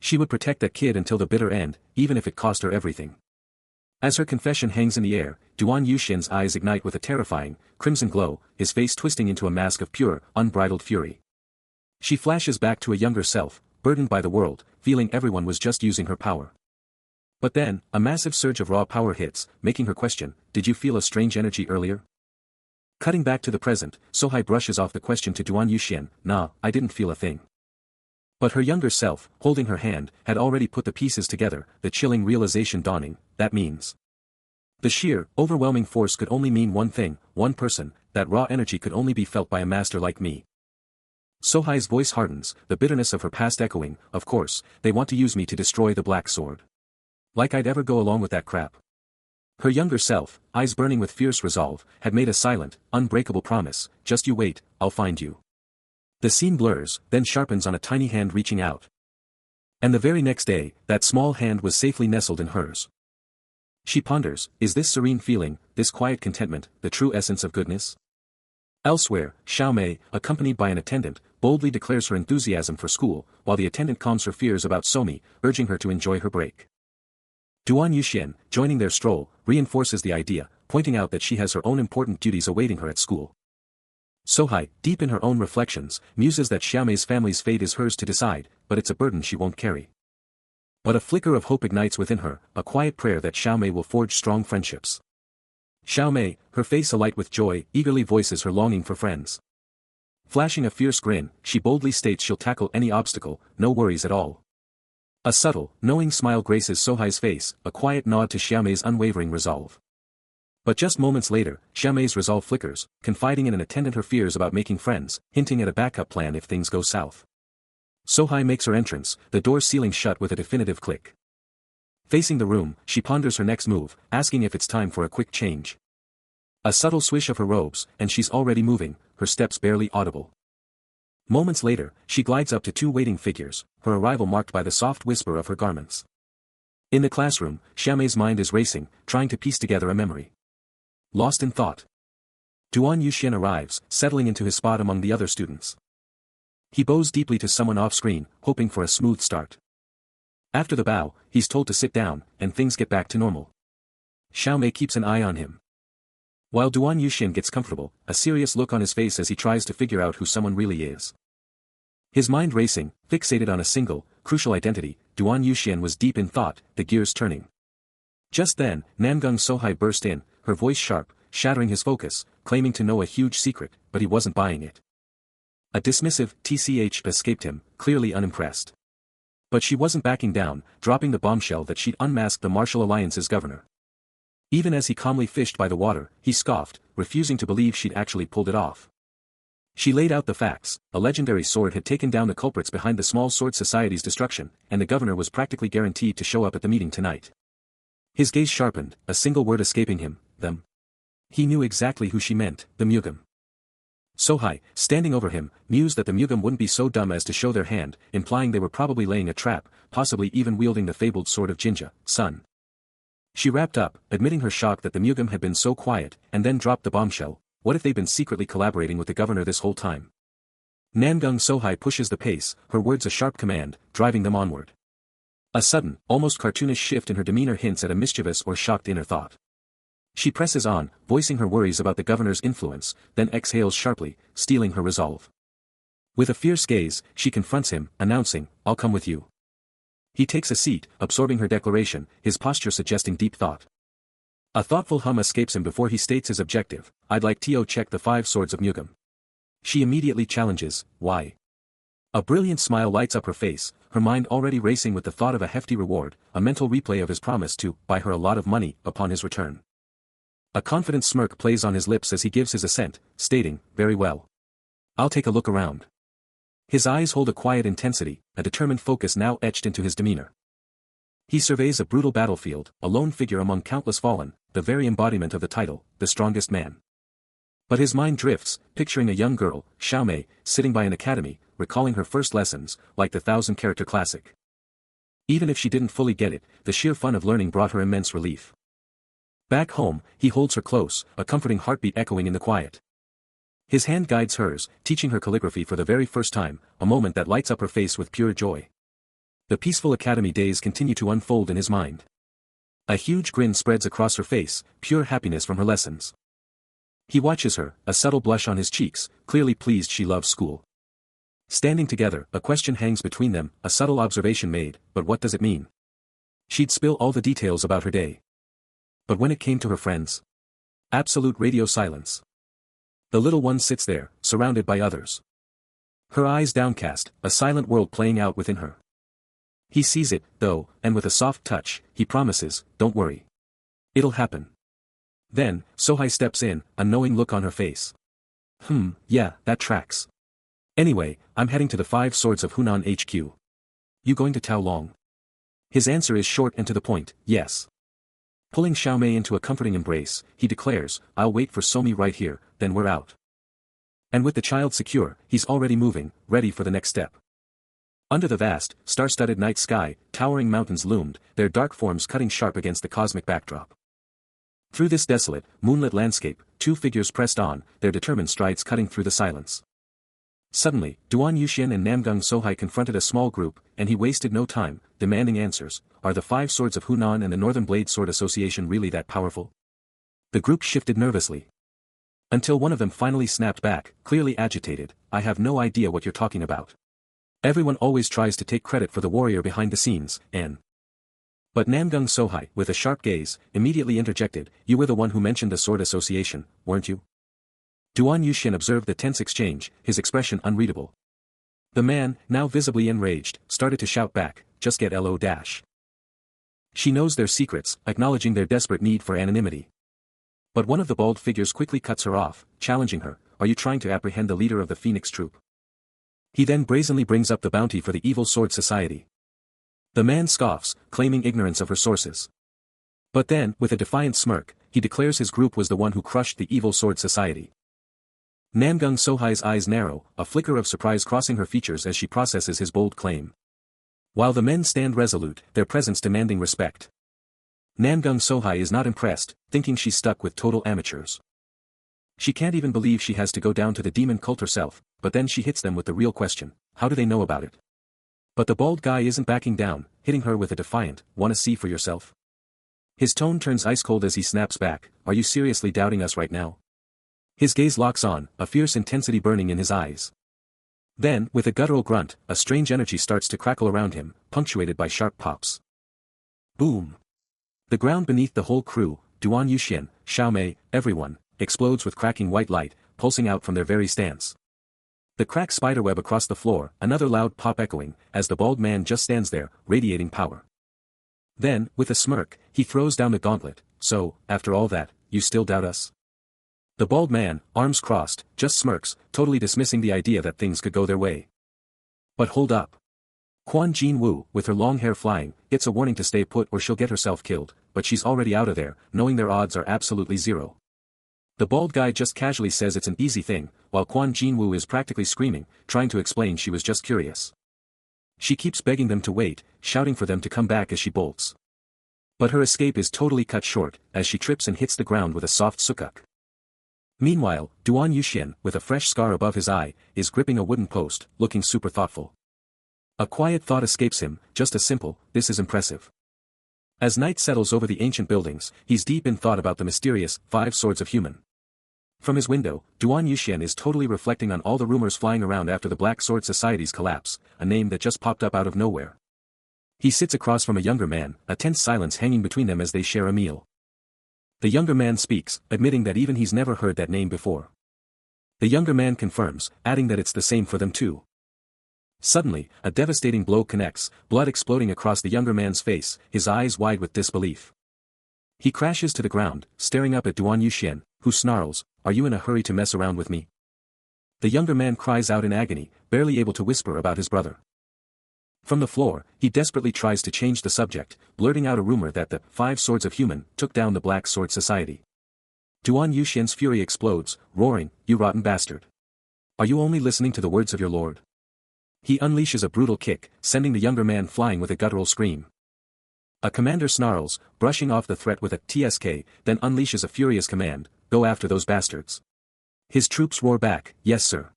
She would protect that kid until the bitter end, even if it cost her everything. As her confession hangs in the air, Duan Yuxian's eyes ignite with a terrifying, crimson glow, his face twisting into a mask of pure, unbridled fury. She flashes back to a younger self, burdened by the world, feeling everyone was just using her power. But then, a massive surge of raw power hits, making her question, did you feel a strange energy earlier? Cutting back to the present, Sohai brushes off the question to Duan Yuxian, nah, I didn't feel a thing. But her younger self, holding her hand, had already put the pieces together, the chilling realization dawning, that means. The sheer, overwhelming force could only mean one thing, one person, that raw energy could only be felt by a master like me. Sohai's voice hardens, the bitterness of her past echoing, of course, they want to use me to destroy the Black Sword. Like I'd ever go along with that crap. Her younger self, eyes burning with fierce resolve, had made a silent, unbreakable promise, just you wait, I'll find you. The scene blurs, then sharpens on a tiny hand reaching out. And the very next day, that small hand was safely nestled in hers. She ponders, is this serene feeling, this quiet contentment, the true essence of goodness? Elsewhere, Xiaomei, accompanied by an attendant, boldly declares her enthusiasm for school, while the attendant calms her fears about Somi, urging her to enjoy her break. Duan Yuxian, joining their stroll, reinforces the idea, pointing out that she has her own important duties awaiting her at school. Sohai, deep in her own reflections, muses that Xiaomei's family's fate is hers to decide, but it's a burden she won't carry. But a flicker of hope ignites within her, a quiet prayer that Xiaomei will forge strong friendships. Xiaomei, her face alight with joy, eagerly voices her longing for friends. Flashing a fierce grin, she boldly states she'll tackle any obstacle, no worries at all. A subtle, knowing smile graces Sohai's face, a quiet nod to Xiaomei's unwavering resolve. But just moments later, Xiaomei's resolve flickers, confiding in an attendant her fears about making friends, hinting at a backup plan if things go south. Sohai makes her entrance, the door sealing shut with a definitive click. Facing the room, she ponders her next move, asking if it's time for a quick change. A subtle swish of her robes, and she's already moving, her steps barely audible. Moments later, she glides up to two waiting figures, her arrival marked by the soft whisper of her garments. In the classroom, Xiaomei's mind is racing, trying to piece together a memory. Lost in thought. Duan Yuxian arrives, settling into his spot among the other students. He bows deeply to someone off-screen, hoping for a smooth start. After the bow, he's told to sit down, and things get back to normal. Xiaomei keeps an eye on him. While Duan Yuxian gets comfortable, a serious look on his face as he tries to figure out who someone really is. His mind racing, fixated on a single, crucial identity, Duan Yuxian was deep in thought, the gears turning. Just then, Namgung Sohai burst in, her voice sharp, shattering his focus, claiming to know a huge secret, but he wasn't buying it. A dismissive tch escaped him, clearly unimpressed. But she wasn't backing down, dropping the bombshell that she'd unmasked the Martial Alliance's governor. Even as he calmly fished by the water, he scoffed, refusing to believe she'd actually pulled it off. She laid out the facts: a legendary sword had taken down the culprits behind the Small Sword Society's destruction, and the governor was practically guaranteed to show up at the meeting tonight. His gaze sharpened, a single word escaping him: them. He knew exactly who she meant, the Mugam. Sohai, standing over him, mused that the Mugam wouldn't be so dumb as to show their hand, implying they were probably laying a trap, possibly even wielding the fabled sword of Jinja, Sun. She wrapped up, admitting her shock that the Mugam had been so quiet, and then dropped the bombshell: what if they'd been secretly collaborating with the governor this whole time? Namgung Sohai pushes the pace, her words a sharp command, driving them onward. A sudden, almost cartoonish shift in her demeanor hints at a mischievous or shocked inner thought. She presses on, voicing her worries about the governor's influence, then exhales sharply, stealing her resolve. With a fierce gaze, she confronts him, announcing, "I'll come with you." He takes a seat, absorbing her declaration, his posture suggesting deep thought. A thoughtful hum escapes him before he states his objective: "I'd like to check the 5 swords of Mugam." She immediately challenges, "Why?" A brilliant smile lights up her face, her mind already racing with the thought of a hefty reward, a mental replay of his promise to buy her a lot of money upon his return. A confident smirk plays on his lips as he gives his assent, stating, "Very well. I'll take a look around." His eyes hold a quiet intensity, a determined focus now etched into his demeanor. He surveys a brutal battlefield, a lone figure among countless fallen, the very embodiment of the title, the strongest man. But his mind drifts, picturing a young girl, Xiaomei, sitting by an academy, recalling her first lessons, like the 1,000-character classic. Even if she didn't fully get it, the sheer fun of learning brought her immense relief. Back home, he holds her close, a comforting heartbeat echoing in the quiet. His hand guides hers, teaching her calligraphy for the very first time, a moment that lights up her face with pure joy. The peaceful academy days continue to unfold in his mind. A huge grin spreads across her face, pure happiness from her lessons. He watches her, a subtle blush on his cheeks, clearly pleased she loves school. Standing together, a question hangs between them, a subtle observation made, but what does it mean? She'd spill all the details about her day. But when it came to her friends? Absolute radio silence. The little one sits there, surrounded by others. Her eyes downcast, a silent world playing out within her. He sees it, though, and with a soft touch, he promises, "Don't worry. It'll happen." Then, Sohai steps in, a knowing look on her face. Yeah, that tracks. Anyway, I'm heading to the 5 Swords of Hunan HQ. You going to Tao Long? His answer is short and to the point, yes. Pulling Xiaomei into a comforting embrace, he declares, "I'll wait for Somi right here, then we're out." And with the child secure, he's already moving, ready for the next step. Under the vast, star-studded night sky, towering mountains loomed, their dark forms cutting sharp against the cosmic backdrop. Through this desolate, moonlit landscape, 2 figures pressed on, their determined strides cutting through the silence. Suddenly, Duan Yuxian and Namgung Sohai confronted a small group, and he wasted no time, demanding answers. Are the 5 Swords of Hunan and the Northern Blade Sword Association really that powerful? The group shifted nervously. Until one of them finally snapped back, clearly agitated, "I have no idea what you're talking about. Everyone always tries to take credit for the warrior behind the scenes, and..." But Namgung Sohai, with a sharp gaze, immediately interjected, "You were the one who mentioned the Sword Association, weren't you?" Duan Yuxian observed the tense exchange, his expression unreadable. The man, now visibly enraged, started to shout back, "Just get LO dash. She knows their secrets," acknowledging their desperate need for anonymity. But one of the bald figures quickly cuts her off, challenging her, "Are you trying to apprehend the leader of the Phoenix Troop?" He then brazenly brings up the bounty for the Evil Sword Society. The man scoffs, claiming ignorance of her sources. But then, with a defiant smirk, he declares his group was the one who crushed the Evil Sword Society. Namgung Sohai's eyes narrow, a flicker of surprise crossing her features as she processes his bold claim. While the men stand resolute, their presence demanding respect. Namgung Sohai is not impressed, thinking she's stuck with total amateurs. She can't even believe she has to go down to the demon cult herself, but then she hits them with the real question: how do they know about it? But the bald guy isn't backing down, hitting her with a defiant, "Wanna see for yourself?" His tone turns ice cold as he snaps back, "Are you seriously doubting us right now?" His gaze locks on, a fierce intensity burning in his eyes. Then, with a guttural grunt, a strange energy starts to crackle around him, punctuated by sharp pops. Boom! The ground beneath the whole crew, Duan Yuxian, Xiaomei, everyone, explodes with cracking white light, pulsing out from their very stance. The cracked spiderweb across the floor, another loud pop echoing, as the bald man just stands there, radiating power. Then, with a smirk, he throws down the gauntlet. "So, after all that, you still doubt us?" The bald man, arms crossed, just smirks, totally dismissing the idea that things could go their way. But hold up. Quan Jinwu, with her long hair flying, gets a warning to stay put or she'll get herself killed, but she's already out of there, knowing their odds are absolutely zero. The bald guy just casually says it's an easy thing, while Quan Jinwu is practically screaming, trying to explain she was just curious. She keeps begging them to wait, shouting for them to come back as she bolts. But her escape is totally cut short, as she trips and hits the ground with a soft sukuk. Meanwhile, Duan Yuxian, with a fresh scar above his eye, is gripping a wooden post, looking super thoughtful. A quiet thought escapes him, just a simple, "This is impressive." As night settles over the ancient buildings, he's deep in thought about the mysterious 5 Swords of Human. From his window, Duan Yuxian is totally reflecting on all the rumors flying around after the Black Sword Society's collapse, a name that just popped up out of nowhere. He sits across from a younger man, a tense silence hanging between them as they share a meal. The younger man speaks, admitting that even he's never heard that name before. The younger man confirms, adding that it's the same for them too. Suddenly, a devastating blow connects, blood exploding across the younger man's face, his eyes wide with disbelief. He crashes to the ground, staring up at Duan Yuxian, who snarls, "Are you in a hurry to mess around with me?" The younger man cries out in agony, barely able to whisper about his brother. From the floor, he desperately tries to change the subject, blurting out a rumor that the 5 Swords of Human took down the Black Sword Society. Duan Yuxian's fury explodes, roaring, "You rotten bastard! Are you only listening to the words of your lord?" He unleashes a brutal kick, sending the younger man flying with a guttural scream. A commander snarls, brushing off the threat with a TSK, then unleashes a furious command, "Go after those bastards." His troops roar back, "Yes sir."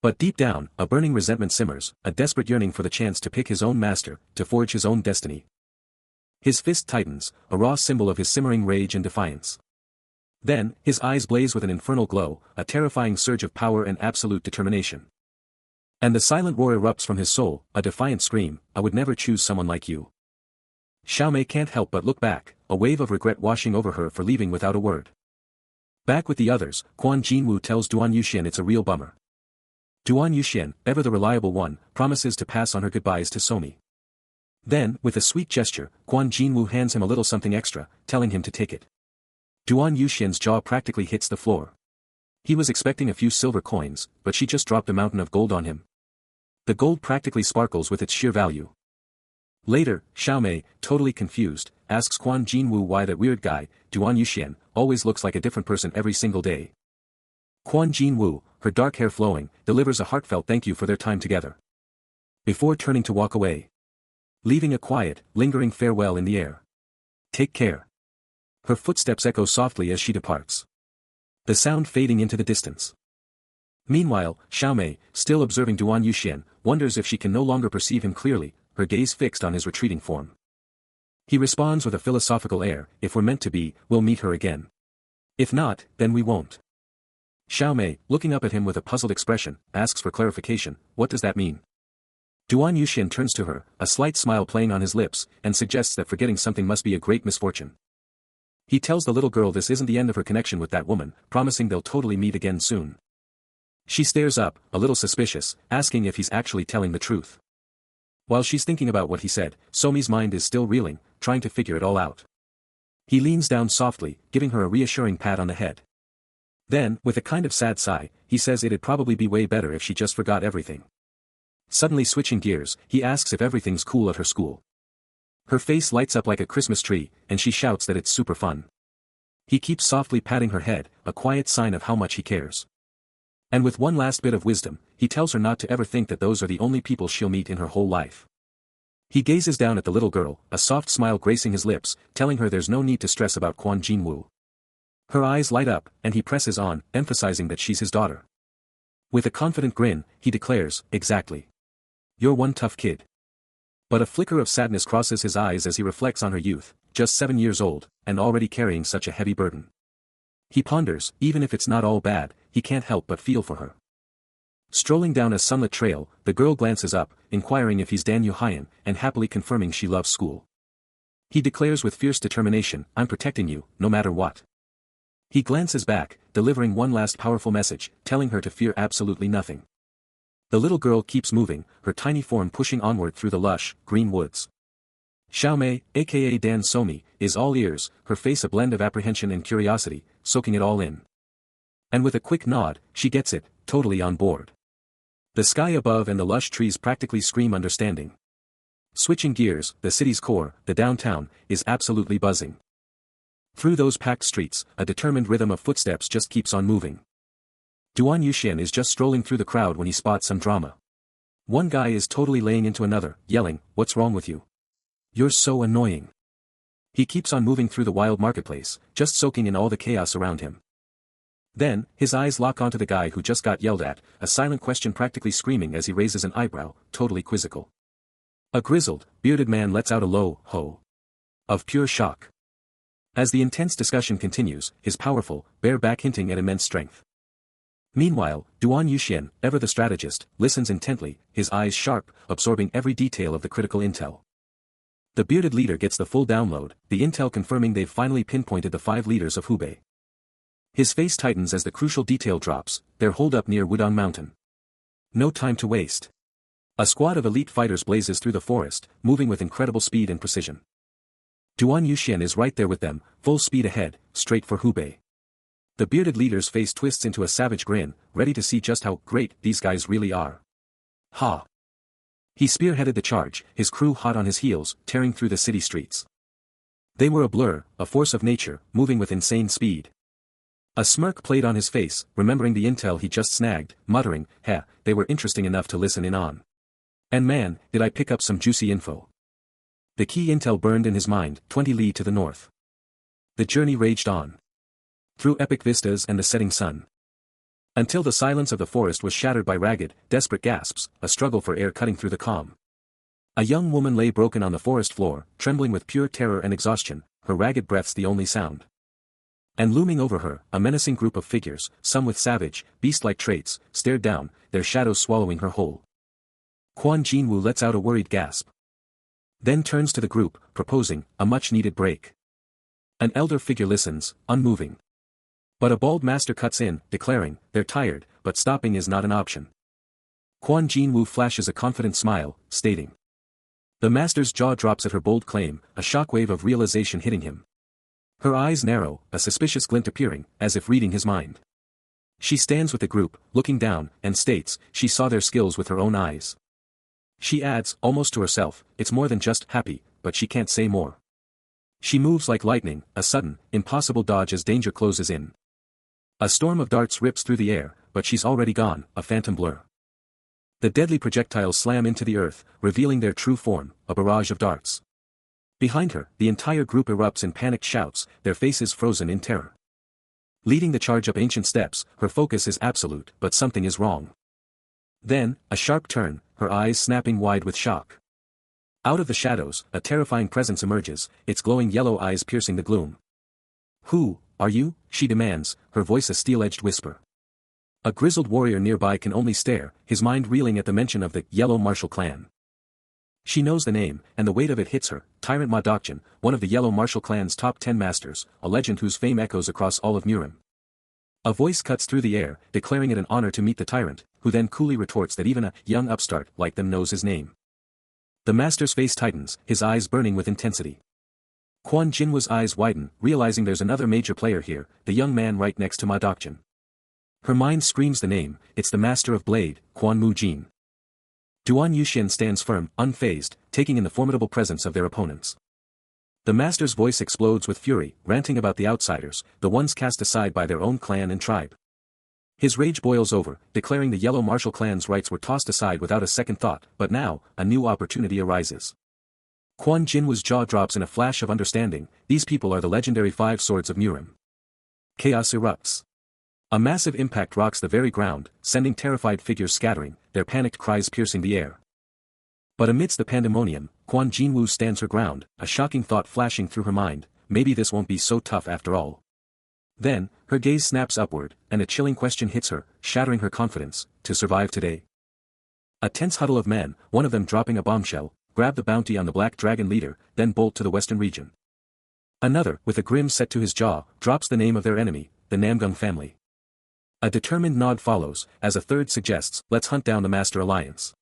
But deep down, a burning resentment simmers, a desperate yearning for the chance to pick his own master, to forge his own destiny. His fist tightens, a raw symbol of his simmering rage and defiance. Then, his eyes blaze with an infernal glow, a terrifying surge of power and absolute determination. And the silent roar erupts from his soul, a defiant scream, "I would never choose someone like you." Xiaomei can't help but look back, a wave of regret washing over her for leaving without a word. Back with the others, Quan Jinwu tells Duan Yuxian it's a real bummer. Duan Yuxian, ever the reliable one, promises to pass on her goodbyes to Somi. Then, with a sweet gesture, Quan Jinwu hands him a little something extra, telling him to take it. Duan Yuxian's jaw practically hits the floor. He was expecting a few silver coins, but she just dropped a mountain of gold on him. The gold practically sparkles with its sheer value. Later, Xiaomei, totally confused, asks Quan Jinwu why that weird guy, Duan Yuxian, always looks like a different person every single day. Quan Jinwu, her dark hair flowing, delivers a heartfelt thank you for their time together. Before turning to walk away. Leaving a quiet, lingering farewell in the air. "Take care." Her footsteps echo softly as she departs. The sound fading into the distance. Meanwhile, Xiaomei, still observing Duan Yuxian, wonders if she can no longer perceive him clearly, her gaze fixed on his retreating form. He responds with a philosophical air, "If we're meant to be, we'll meet her again. If not, then we won't." Xiaomei, looking up at him with a puzzled expression, asks for clarification, "What does that mean?" Duan Yuxian turns to her, a slight smile playing on his lips, and suggests that forgetting something must be a great misfortune. He tells the little girl this isn't the end of her connection with that woman, promising they'll totally meet again soon. She stares up, a little suspicious, asking if he's actually telling the truth. While she's thinking about what he said, Somi's mind is still reeling, trying to figure it all out. He leans down softly, giving her a reassuring pat on the head. Then, with a kind of sad sigh, he says it'd probably be way better if she just forgot everything. Suddenly switching gears, he asks if everything's cool at her school. Her face lights up like a Christmas tree, and she shouts that it's super fun. He keeps softly patting her head, a quiet sign of how much he cares. And with one last bit of wisdom, he tells her not to ever think that those are the only people she'll meet in her whole life. He gazes down at the little girl, a soft smile gracing his lips, telling her there's no need to stress about Kwon Jinwoo. Her eyes light up, and he presses on, emphasizing that she's his daughter. With a confident grin, he declares, "Exactly. You're one tough kid." But a flicker of sadness crosses his eyes as he reflects on her youth, just 7 years old, and already carrying such a heavy burden. He ponders, even if it's not all bad, he can't help but feel for her. Strolling down a sunlit trail, the girl glances up, inquiring if he's Dan Yu-hyun, and happily confirming she loves school. He declares with fierce determination, "I'm protecting you, no matter what." He glances back, delivering one last powerful message, telling her to fear absolutely nothing. The little girl keeps moving, her tiny form pushing onward through the lush, green woods. Xiaomei, aka Dan Somi, is all ears, her face a blend of apprehension and curiosity, soaking it all in. And with a quick nod, she gets it, totally on board. The sky above and the lush trees practically scream understanding. Switching gears, the city's core, the downtown, is absolutely buzzing. Through those packed streets, a determined rhythm of footsteps just keeps on moving. Duan Yuxian is just strolling through the crowd when he spots some drama. One guy is totally laying into another, yelling, "What's wrong with you? You're so annoying." He keeps on moving through the wild marketplace, just soaking in all the chaos around him. Then, his eyes lock onto the guy who just got yelled at, a silent question practically screaming as he raises an eyebrow, totally quizzical. A grizzled, bearded man lets out a low, ho, of pure shock. As the intense discussion continues, his powerful, bare back hinting at immense strength. Meanwhile, Duan Yuxian, ever the strategist, listens intently, his eyes sharp, absorbing every detail of the critical intel. The bearded leader gets the full download, the intel confirming they've finally pinpointed the 5 leaders of Hubei. His face tightens as the crucial detail drops, they're holed up near Wudong Mountain. No time to waste. A squad of elite fighters blazes through the forest, moving with incredible speed and precision. Duan Yuxian is right there with them, full speed ahead, straight for Hubei. The bearded leader's face twists into a savage grin, ready to see just how great these guys really are. Ha! He spearheaded the charge, his crew hot on his heels, tearing through the city streets. They were a blur, a force of nature, moving with insane speed. A smirk played on his face, remembering the intel he just snagged, muttering, "Heh, they were interesting enough to listen in on. And man, did I pick up some juicy info." The key intel burned in his mind, 20 li to the north. The journey raged on. Through epic vistas and the setting sun. Until the silence of the forest was shattered by ragged, desperate gasps, a struggle for air cutting through the calm. A young woman lay broken on the forest floor, trembling with pure terror and exhaustion, her ragged breaths the only sound. And looming over her, a menacing group of figures, some with savage, beast-like traits, stared down, their shadows swallowing her whole. Kwon Jinwoo lets out a worried gasp. Then turns to the group, proposing, a much-needed break. An elder figure listens, unmoving. But a bald master cuts in, declaring, "They're tired, but stopping is not an option." Kwon Jinwoo flashes a confident smile, stating. The master's jaw drops at her bold claim, a shockwave of realization hitting him. Her eyes narrow, a suspicious glint appearing, as if reading his mind. She stands with the group, looking down, and states, she saw their skills with her own eyes. She adds, almost to herself, it's more than just happy, but she can't say more. She moves like lightning, a sudden, impossible dodge as danger closes in. A storm of darts rips through the air, but she's already gone, a phantom blur. The deadly projectiles slam into the earth, revealing their true form, a barrage of darts. Behind her, the entire group erupts in panicked shouts, their faces frozen in terror. Leading the charge up ancient steps, her focus is absolute, but something is wrong. Then, a sharp turn, her eyes snapping wide with shock. Out of the shadows, a terrifying presence emerges, its glowing yellow eyes piercing the gloom. "Who are you?" she demands, her voice a steel-edged whisper. A grizzled warrior nearby can only stare, his mind reeling at the mention of the Yellow Martial Clan. She knows the name, and the weight of it hits her, Tyrant Ma Dokjin, one of the Yellow Martial Clan's top 10 masters, a legend whose fame echoes across all of Murim. A voice cuts through the air, declaring it an honor to meet the tyrant, who then coolly retorts that even a young upstart like them knows his name. The master's face tightens, his eyes burning with intensity. Quan Jinwoo's eyes widen, realizing there's another major player here, the young man right next to Ma Dokjin. Her mind screams the name, it's the master of blade, Quan Mu Jin. Duan Yuxian stands firm, unfazed, taking in the formidable presence of their opponents. The master's voice explodes with fury, ranting about the outsiders, the ones cast aside by their own clan and tribe. His rage boils over, declaring the Yellow Martial clan's rights were tossed aside without a second thought, but now, a new opportunity arises. Quan Jinwoo's jaw drops in a flash of understanding, these people are the legendary Five Swords of Murim. Chaos erupts. A massive impact rocks the very ground, sending terrified figures scattering, their panicked cries piercing the air. But amidst the pandemonium, Quan Jinwoo stands her ground, a shocking thought flashing through her mind, maybe this won't be so tough after all. Then, her gaze snaps upward, and a chilling question hits her, shattering her confidence, to survive today. A tense huddle of men, one of them dropping a bombshell, grab the bounty on the Black Dragon leader, then bolt to the western region. Another, with a grim set to his jaw, drops the name of their enemy, the Namgung family. A determined nod follows, as a third suggests, let's hunt down the Master Alliance.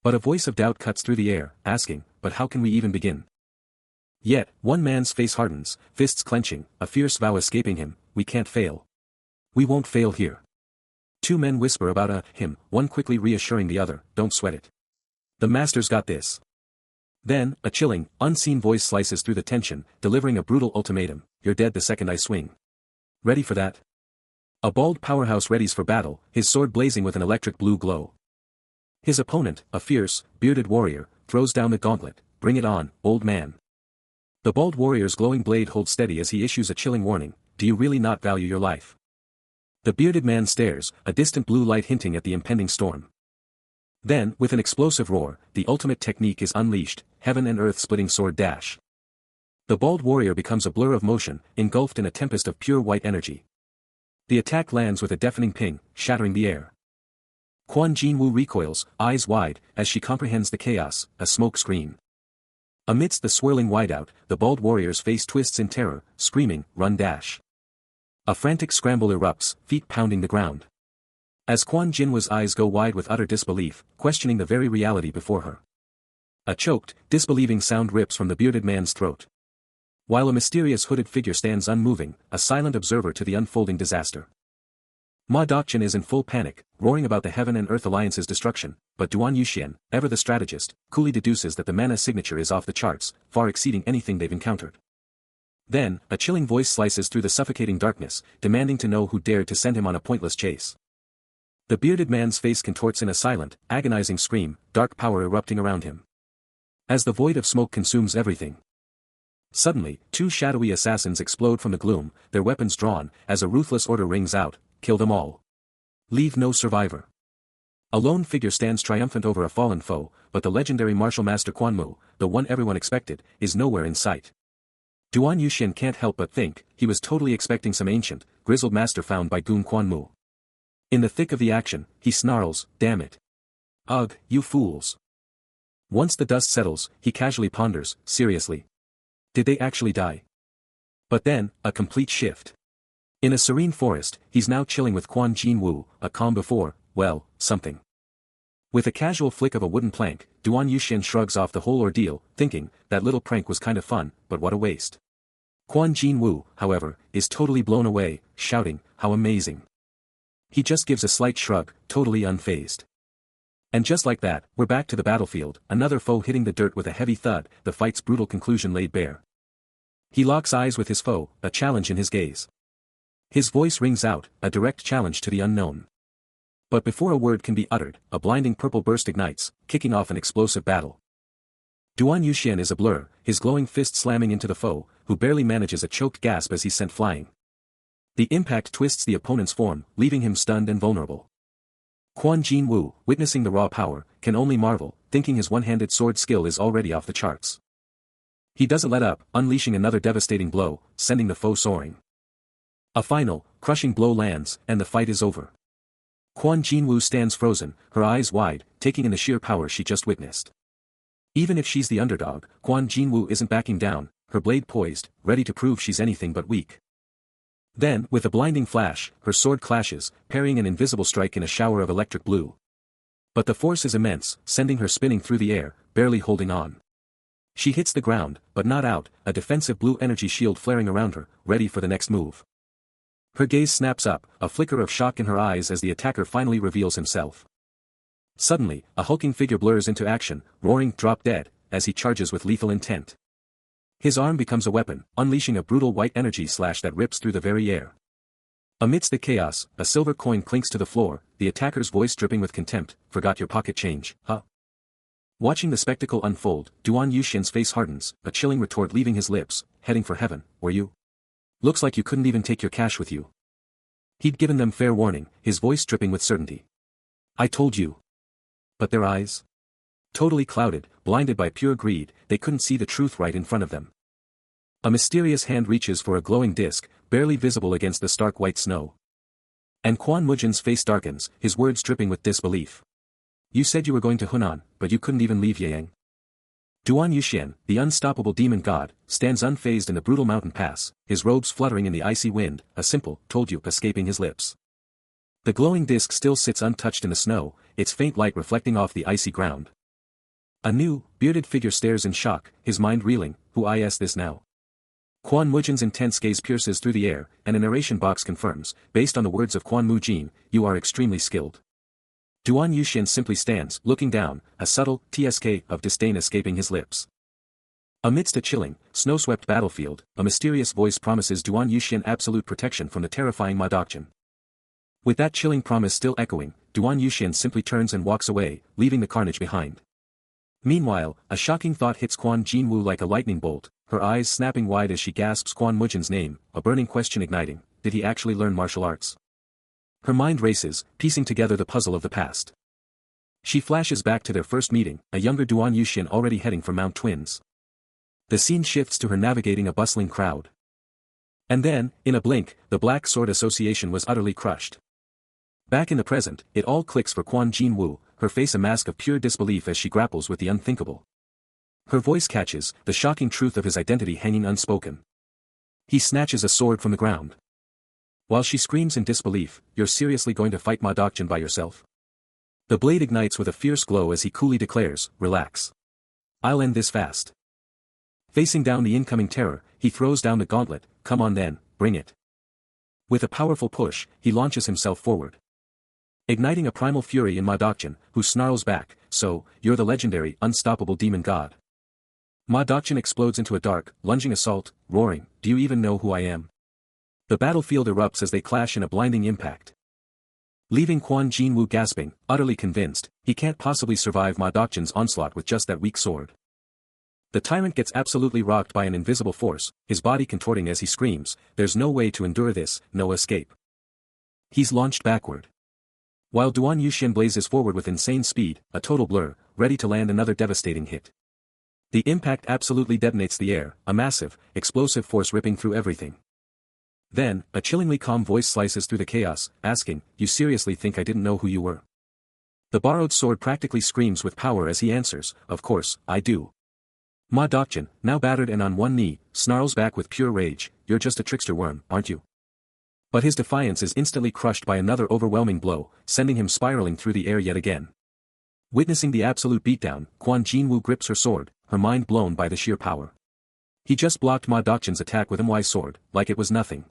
But a voice of doubt cuts through the air, asking, but how can we even begin? Yet, one man's face hardens, fists clenching, a fierce vow escaping him, we can't fail. We won't fail here. Two men whisper about him, one quickly reassuring the other, don't sweat it. The Master's got this. Then, a chilling, unseen voice slices through the tension, delivering a brutal ultimatum, you're dead the second I swing. Ready for that? A bald powerhouse readies for battle, his sword blazing with an electric blue glow. His opponent, a fierce, bearded warrior, throws down the gauntlet, bring it on, old man. The bald warrior's glowing blade holds steady as he issues a chilling warning, do you really not value your life? The bearded man stares, a distant blue light hinting at the impending storm. Then, with an explosive roar, the ultimate technique is unleashed, heaven and earth splitting sword dash. The bald warrior becomes a blur of motion, engulfed in a tempest of pure white energy. The attack lands with a deafening ping, shattering the air. Quan Jinwoo recoils, eyes wide, as she comprehends the chaos, a smoke screen. Amidst the swirling whiteout, the bald warrior's face twists in terror, screaming, run dash. A frantic scramble erupts, feet pounding the ground. As Quan Jinwoo's eyes go wide with utter disbelief, questioning the very reality before her. A choked, disbelieving sound rips from the bearded man's throat. While a mysterious hooded figure stands unmoving, a silent observer to the unfolding disaster. Ma Dokjin is in full panic, roaring about the Heaven and Earth Alliance's destruction, but Duan Yuxian, ever the strategist, coolly deduces that the mana signature is off the charts, far exceeding anything they've encountered. Then, a chilling voice slices through the suffocating darkness, demanding to know who dared to send him on a pointless chase. The bearded man's face contorts in a silent, agonizing scream, dark power erupting around him. As the void of smoke consumes everything. Suddenly, two shadowy assassins explode from the gloom, their weapons drawn, as a ruthless order rings out, kill them all. Leave no survivor. A lone figure stands triumphant over a fallen foe, but the legendary martial master Quan Mu, the one everyone expected, is nowhere in sight. Duan Yuxian can't help but think, he was totally expecting some ancient, grizzled master found by goon Quan Mu. In the thick of the action, he snarls, damn it. Ugh, you fools. Once the dust settles, he casually ponders, seriously. Did they actually die? But then, a complete shift. In a serene forest, he's now chilling with Quan Jinwoo, a calm before, well, something. With a casual flick of a wooden plank, Duan Yuxian shrugs off the whole ordeal, thinking, that little prank was kind of fun, but what a waste. Quan Jinwoo, however, is totally blown away, shouting, how amazing. He just gives a slight shrug, totally unfazed. And just like that, we're back to the battlefield, another foe hitting the dirt with a heavy thud, the fight's brutal conclusion laid bare. He locks eyes with his foe, a challenge in his gaze. His voice rings out, a direct challenge to the unknown. But before a word can be uttered, a blinding purple burst ignites, kicking off an explosive battle. Duan Yuxian is a blur, his glowing fist slamming into the foe, who barely manages a choked gasp as he's sent flying. The impact twists the opponent's form, leaving him stunned and vulnerable. Quan Jinwoo, witnessing the raw power, can only marvel, thinking his one-handed sword skill is already off the charts. He doesn't let up, unleashing another devastating blow, sending the foe soaring. A final, crushing blow lands, and the fight is over. Quan Jinwoo stands frozen, her eyes wide, taking in the sheer power she just witnessed. Even if she's the underdog, Quan Jinwoo isn't backing down, her blade poised, ready to prove she's anything but weak. Then, with a blinding flash, her sword clashes, parrying an invisible strike in a shower of electric blue. But the force is immense, sending her spinning through the air, barely holding on. She hits the ground, but not out, a defensive blue energy shield flaring around her, ready for the next move. Her gaze snaps up, a flicker of shock in her eyes as the attacker finally reveals himself. Suddenly, a hulking figure blurs into action, roaring drop dead, as he charges with lethal intent. His arm becomes a weapon, unleashing a brutal white energy slash that rips through the very air. Amidst the chaos, a silver coin clinks to the floor, the attacker's voice dripping with contempt, "Forgot your pocket change, huh?" Watching the spectacle unfold, Duan Yuxian's face hardens, a chilling retort leaving his lips, "Heading for heaven, were you? Looks like you couldn't even take your cash with you." He'd given them fair warning, his voice dripping with certainty. "I told you." But their eyes? Totally clouded, blinded by pure greed, they couldn't see the truth right in front of them. A mysterious hand reaches for a glowing disc, barely visible against the stark white snow. And Quan Mujin's face darkens, his words dripping with disbelief. "You said you were going to Hunan, but you couldn't even leave Yang." Duan Yuxian, the unstoppable demon god, stands unfazed in the brutal mountain pass, his robes fluttering in the icy wind, a simple, "told you" escaping his lips. The glowing disc still sits untouched in the snow, its faint light reflecting off the icy ground. A new, bearded figure stares in shock, his mind reeling, "Who is this now?" Quan Mujin's intense gaze pierces through the air, and a narration box confirms, based on the words of Quan Mujin, "You are extremely skilled." Duan Yuxian simply stands, looking down, a subtle tsk of disdain escaping his lips. Amidst a chilling, snow-swept battlefield, a mysterious voice promises Duan Yuxian absolute protection from the terrifying Ma Dokjin. With that chilling promise still echoing, Duan Yuxian simply turns and walks away, leaving the carnage behind. Meanwhile, a shocking thought hits Quan Jinwu like a lightning bolt, her eyes snapping wide as she gasps Quan Mujin's name, a burning question igniting, did he actually learn martial arts? Her mind races, piecing together the puzzle of the past. She flashes back to their first meeting, a younger Duan Yuxian already heading for Mount Twins. The scene shifts to her navigating a bustling crowd. And then, in a blink, the Black Sword Association was utterly crushed. Back in the present, it all clicks for Quan Jinwu, her face a mask of pure disbelief as she grapples with the unthinkable. Her voice catches, the shocking truth of his identity hanging unspoken. He snatches a sword from the ground. While she screams in disbelief, "You're seriously going to fight Ma Dokjin by yourself?" The blade ignites with a fierce glow as he coolly declares, "Relax. I'll end this fast." Facing down the incoming terror, he throws down the gauntlet, "Come on then, bring it." With a powerful push, he launches himself forward. Igniting a primal fury in Ma Dokjin, who snarls back, "So, you're the legendary, unstoppable demon god." Ma Dokjin explodes into a dark, lunging assault, roaring, "Do you even know who I am?" The battlefield erupts as they clash in a blinding impact. Leaving Quan Jinwu gasping, utterly convinced, he can't possibly survive Ma Dokjin's onslaught with just that weak sword. The tyrant gets absolutely rocked by an invisible force, his body contorting as he screams, "There's no way to endure this, no escape." He's launched backward. While Duan Yuxian blazes forward with insane speed, a total blur, ready to land another devastating hit. The impact absolutely detonates the air, a massive, explosive force ripping through everything. Then, a chillingly calm voice slices through the chaos, asking, "You seriously think I didn't know who you were?" The borrowed sword practically screams with power as he answers, "Of course, I do." Ma Dokjin, now battered and on one knee, snarls back with pure rage, "You're just a trickster worm, aren't you?" But his defiance is instantly crushed by another overwhelming blow, sending him spiraling through the air yet again. Witnessing the absolute beatdown, Quan Jinwu grips her sword, her mind blown by the sheer power. He just blocked Ma Dokjin's attack with MY sword, like it was nothing.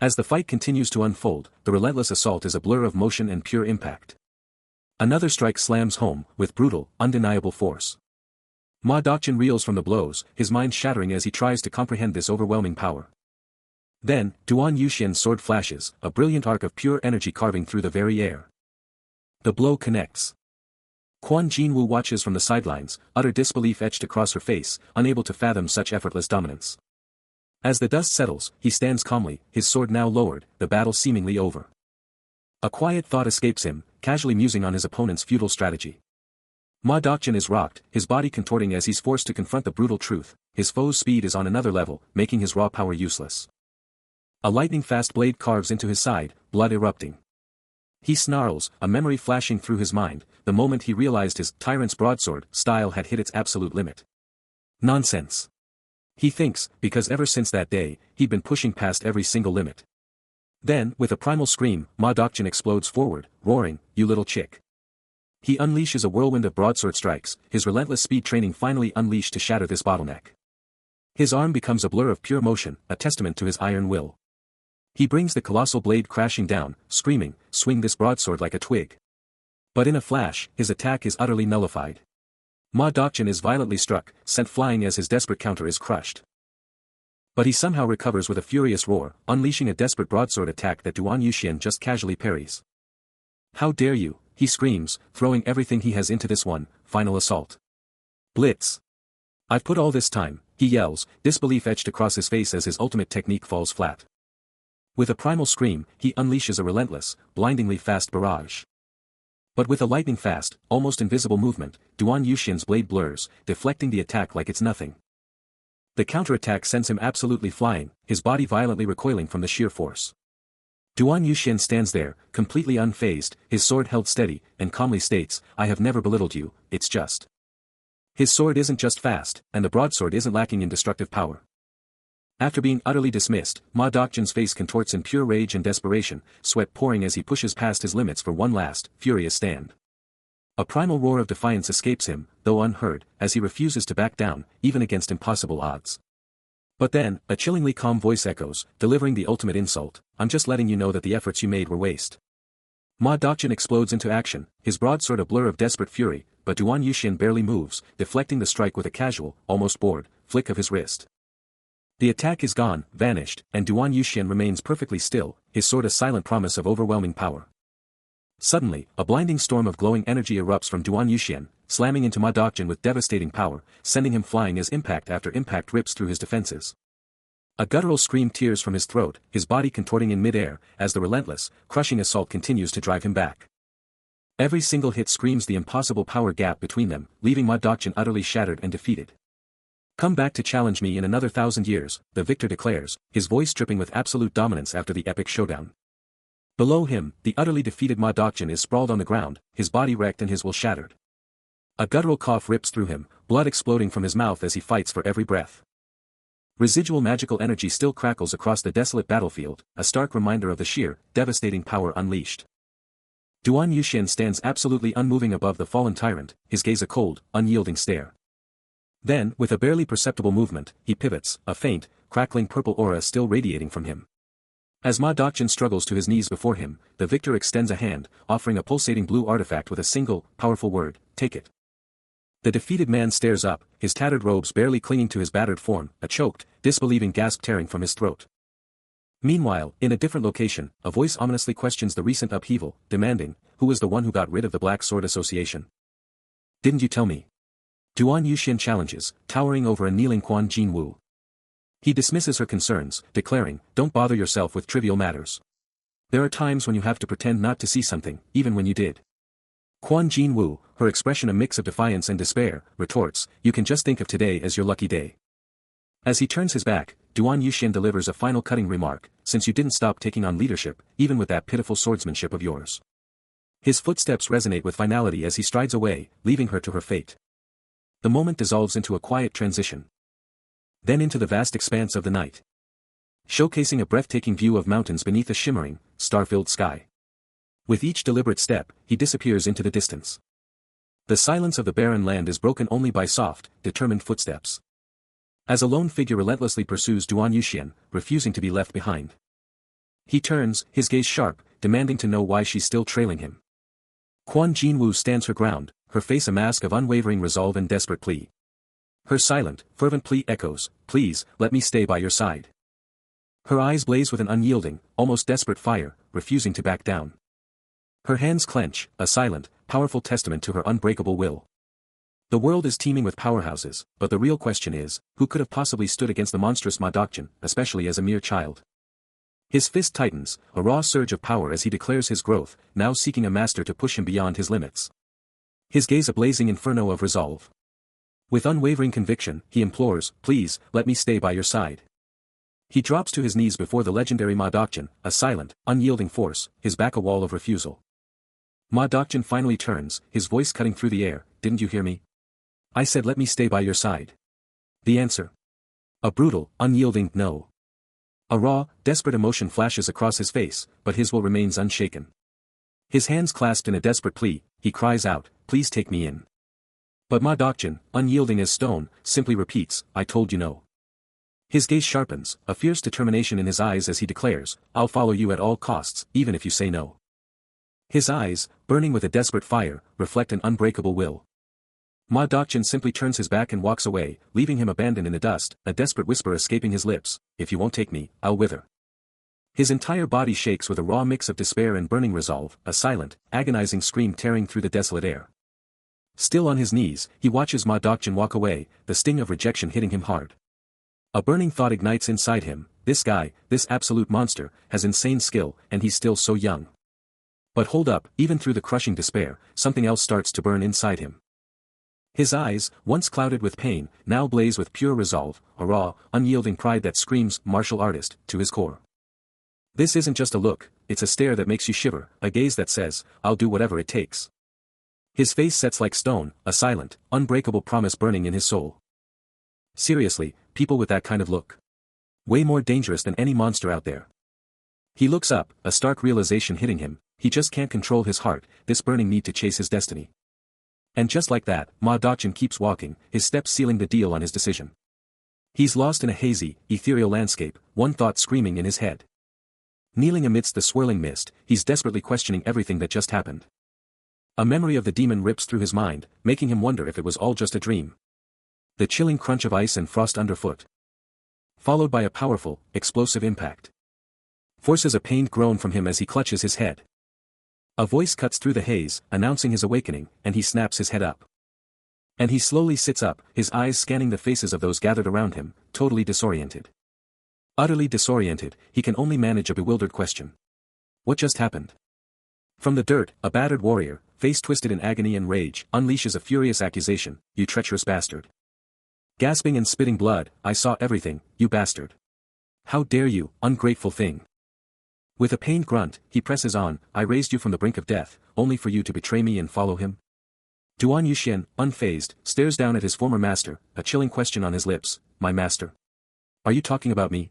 As the fight continues to unfold, the relentless assault is a blur of motion and pure impact. Another strike slams home, with brutal, undeniable force. Ma Dokjin reels from the blows, his mind shattering as he tries to comprehend this overwhelming power. Then, Duan Yuxian's sword flashes, a brilliant arc of pure energy carving through the very air. The blow connects. Quan Jinwu watches from the sidelines, utter disbelief etched across her face, unable to fathom such effortless dominance. As the dust settles, he stands calmly, his sword now lowered, the battle seemingly over. A quiet thought escapes him, casually musing on his opponent's futile strategy. Ma Dokjin is rocked, his body contorting as he's forced to confront the brutal truth, his foe's speed is on another level, making his raw power useless. A lightning-fast blade carves into his side, blood erupting. He snarls, a memory flashing through his mind, the moment he realized his tyrant's broadsword style had hit its absolute limit. Nonsense. He thinks, because ever since that day, he'd been pushing past every single limit. Then, with a primal scream, Ma Dokjin explodes forward, roaring, "You little chick. He unleashes a whirlwind of broadsword strikes, his relentless speed training finally unleashed to shatter this bottleneck. His arm becomes a blur of pure motion, a testament to his iron will. He brings the colossal blade crashing down, screaming, "Swing this broadsword like a twig." But in a flash, his attack is utterly nullified. Ma Dokjin is violently struck, sent flying as his desperate counter is crushed. But he somehow recovers with a furious roar, unleashing a desperate broadsword attack that Duan Yuxian just casually parries. "How dare you," he screams, throwing everything he has into this one, final assault. "Blitz! I've put all this time," he yells, disbelief etched across his face as his ultimate technique falls flat. With a primal scream, he unleashes a relentless, blindingly fast barrage. But with a lightning-fast, almost invisible movement, Duan Yuxian's blade blurs, deflecting the attack like it's nothing. The counterattack sends him absolutely flying, his body violently recoiling from the sheer force. Duan Yuxian stands there, completely unfazed, his sword held steady, and calmly states, "I have never belittled you, it's just." His sword isn't just fast, and the broadsword isn't lacking in destructive power. After being utterly dismissed, Ma Dokjin's face contorts in pure rage and desperation, sweat pouring as he pushes past his limits for one last, furious stand. A primal roar of defiance escapes him, though unheard, as he refuses to back down, even against impossible odds. But then, a chillingly calm voice echoes, delivering the ultimate insult, "I'm just letting you know that the efforts you made were waste." Ma Dokjin explodes into action, his broadsword a blur of desperate fury, but Duan Yuxian barely moves, deflecting the strike with a casual, almost bored, flick of his wrist. The attack is gone, vanished, and Duan Yuxian remains perfectly still, his sword a silent promise of overwhelming power. Suddenly, a blinding storm of glowing energy erupts from Duan Yuxian, slamming into Ma Dokjin with devastating power, sending him flying as impact after impact rips through his defenses. A guttural scream tears from his throat, his body contorting in mid-air, as the relentless, crushing assault continues to drive him back. Every single hit screams the impossible power gap between them, leaving Ma Dokjin utterly shattered and defeated. "Come back to challenge me in another 1,000 years, the victor declares, his voice dripping with absolute dominance after the epic showdown. Below him, the utterly defeated Ma Dokjin is sprawled on the ground, his body wrecked and his will shattered. A guttural cough rips through him, blood exploding from his mouth as he fights for every breath. Residual magical energy still crackles across the desolate battlefield, a stark reminder of the sheer, devastating power unleashed. Duan Yuxian stands absolutely unmoving above the fallen tyrant, his gaze a cold, unyielding stare. Then, with a barely perceptible movement, he pivots, a faint, crackling purple aura still radiating from him. As Ma Dokjin struggles to his knees before him, the victor extends a hand, offering a pulsating blue artifact with a single, powerful word, "Take it." The defeated man stares up, his tattered robes barely clinging to his battered form, a choked, disbelieving gasp tearing from his throat. Meanwhile, in a different location, a voice ominously questions the recent upheaval, demanding, "Who was the one who got rid of the Black Sword Association? Didn't you tell me?" Duan Yuxian challenges, towering over a kneeling Quan Jinwu. He dismisses her concerns, declaring, "Don't bother yourself with trivial matters. There are times when you have to pretend not to see something, even when you did." Quan Jinwu, her expression a mix of defiance and despair, retorts, "You can just think of today as your lucky day." As he turns his back, Duan Yuxian delivers a final cutting remark, "Since you didn't stop taking on leadership, even with that pitiful swordsmanship of yours." His footsteps resonate with finality as he strides away, leaving her to her fate. The moment dissolves into a quiet transition. Then into the vast expanse of the night. Showcasing a breathtaking view of mountains beneath a shimmering, star-filled sky. With each deliberate step, he disappears into the distance. The silence of the barren land is broken only by soft, determined footsteps. As a lone figure relentlessly pursues Duan Yuxian, refusing to be left behind. He turns, his gaze sharp, demanding to know why she's still trailing him. Quan Jinwu stands her ground, her face a mask of unwavering resolve and desperate plea. Her silent, fervent plea echoes, "Please, let me stay by your side." Her eyes blaze with an unyielding, almost desperate fire, refusing to back down. Her hands clench, a silent, powerful testament to her unbreakable will. The world is teeming with powerhouses, but the real question is, who could have possibly stood against the monstrous Ma Dokjin, especially as a mere child? His fist tightens, a raw surge of power as he declares his growth, now seeking a master to push him beyond his limits. His gaze a blazing inferno of resolve. With unwavering conviction, he implores, "Please, let me stay by your side." He drops to his knees before the legendary Ma Dokjin, a silent, unyielding force, his back a wall of refusal. Ma Dokjin finally turns, his voice cutting through the air, "Didn't you hear me? I said let me stay by your side." The answer. A brutal, unyielding no. A raw, desperate emotion flashes across his face, but his will remains unshaken. His hands clasped in a desperate plea, he cries out, "Please take me in." But Ma Dokjin, unyielding as stone, simply repeats, "I told you no." His gaze sharpens, a fierce determination in his eyes as he declares, "I'll follow you at all costs, even if you say no." His eyes, burning with a desperate fire, reflect an unbreakable will. Ma Dokjin simply turns his back and walks away, leaving him abandoned in the dust, a desperate whisper escaping his lips, "If you won't take me, I'll wither." His entire body shakes with a raw mix of despair and burning resolve, a silent, agonizing scream tearing through the desolate air. Still on his knees, he watches Ma Dokjin walk away, the sting of rejection hitting him hard. A burning thought ignites inside him, this guy, this absolute monster, has insane skill, and he's still so young. But hold up, even through the crushing despair, something else starts to burn inside him. His eyes, once clouded with pain, now blaze with pure resolve, a raw, unyielding pride that screams, martial artist, to his core. This isn't just a look, it's a stare that makes you shiver, a gaze that says, "I'll do whatever it takes." His face sets like stone, a silent, unbreakable promise burning in his soul. Seriously, people with that kind of look. Way more dangerous than any monster out there. He looks up, a stark realization hitting him, he just can't control his heart, this burning need to chase his destiny. And just like that, Ma Dokjin keeps walking, his steps sealing the deal on his decision. He's lost in a hazy, ethereal landscape, one thought screaming in his head. Kneeling amidst the swirling mist, he's desperately questioning everything that just happened. A memory of the demon rips through his mind, making him wonder if it was all just a dream. The chilling crunch of ice and frost underfoot. Followed by a powerful, explosive impact. Forces a pained groan from him as he clutches his head. A voice cuts through the haze, announcing his awakening, and he snaps his head up. And he slowly sits up, his eyes scanning the faces of those gathered around him, totally disoriented. Utterly disoriented, he can only manage a bewildered question. What just happened? From the dirt, a battered warrior, face twisted in agony and rage, unleashes a furious accusation, "You treacherous bastard." Gasping and spitting blood, "I saw everything, you bastard. How dare you, ungrateful thing." With a pained grunt, he presses on, "I raised you from the brink of death, only for you to betray me and follow him?" Duan Yuxian, unfazed, stares down at his former master, a chilling question on his lips, "My master? Are you talking about me?"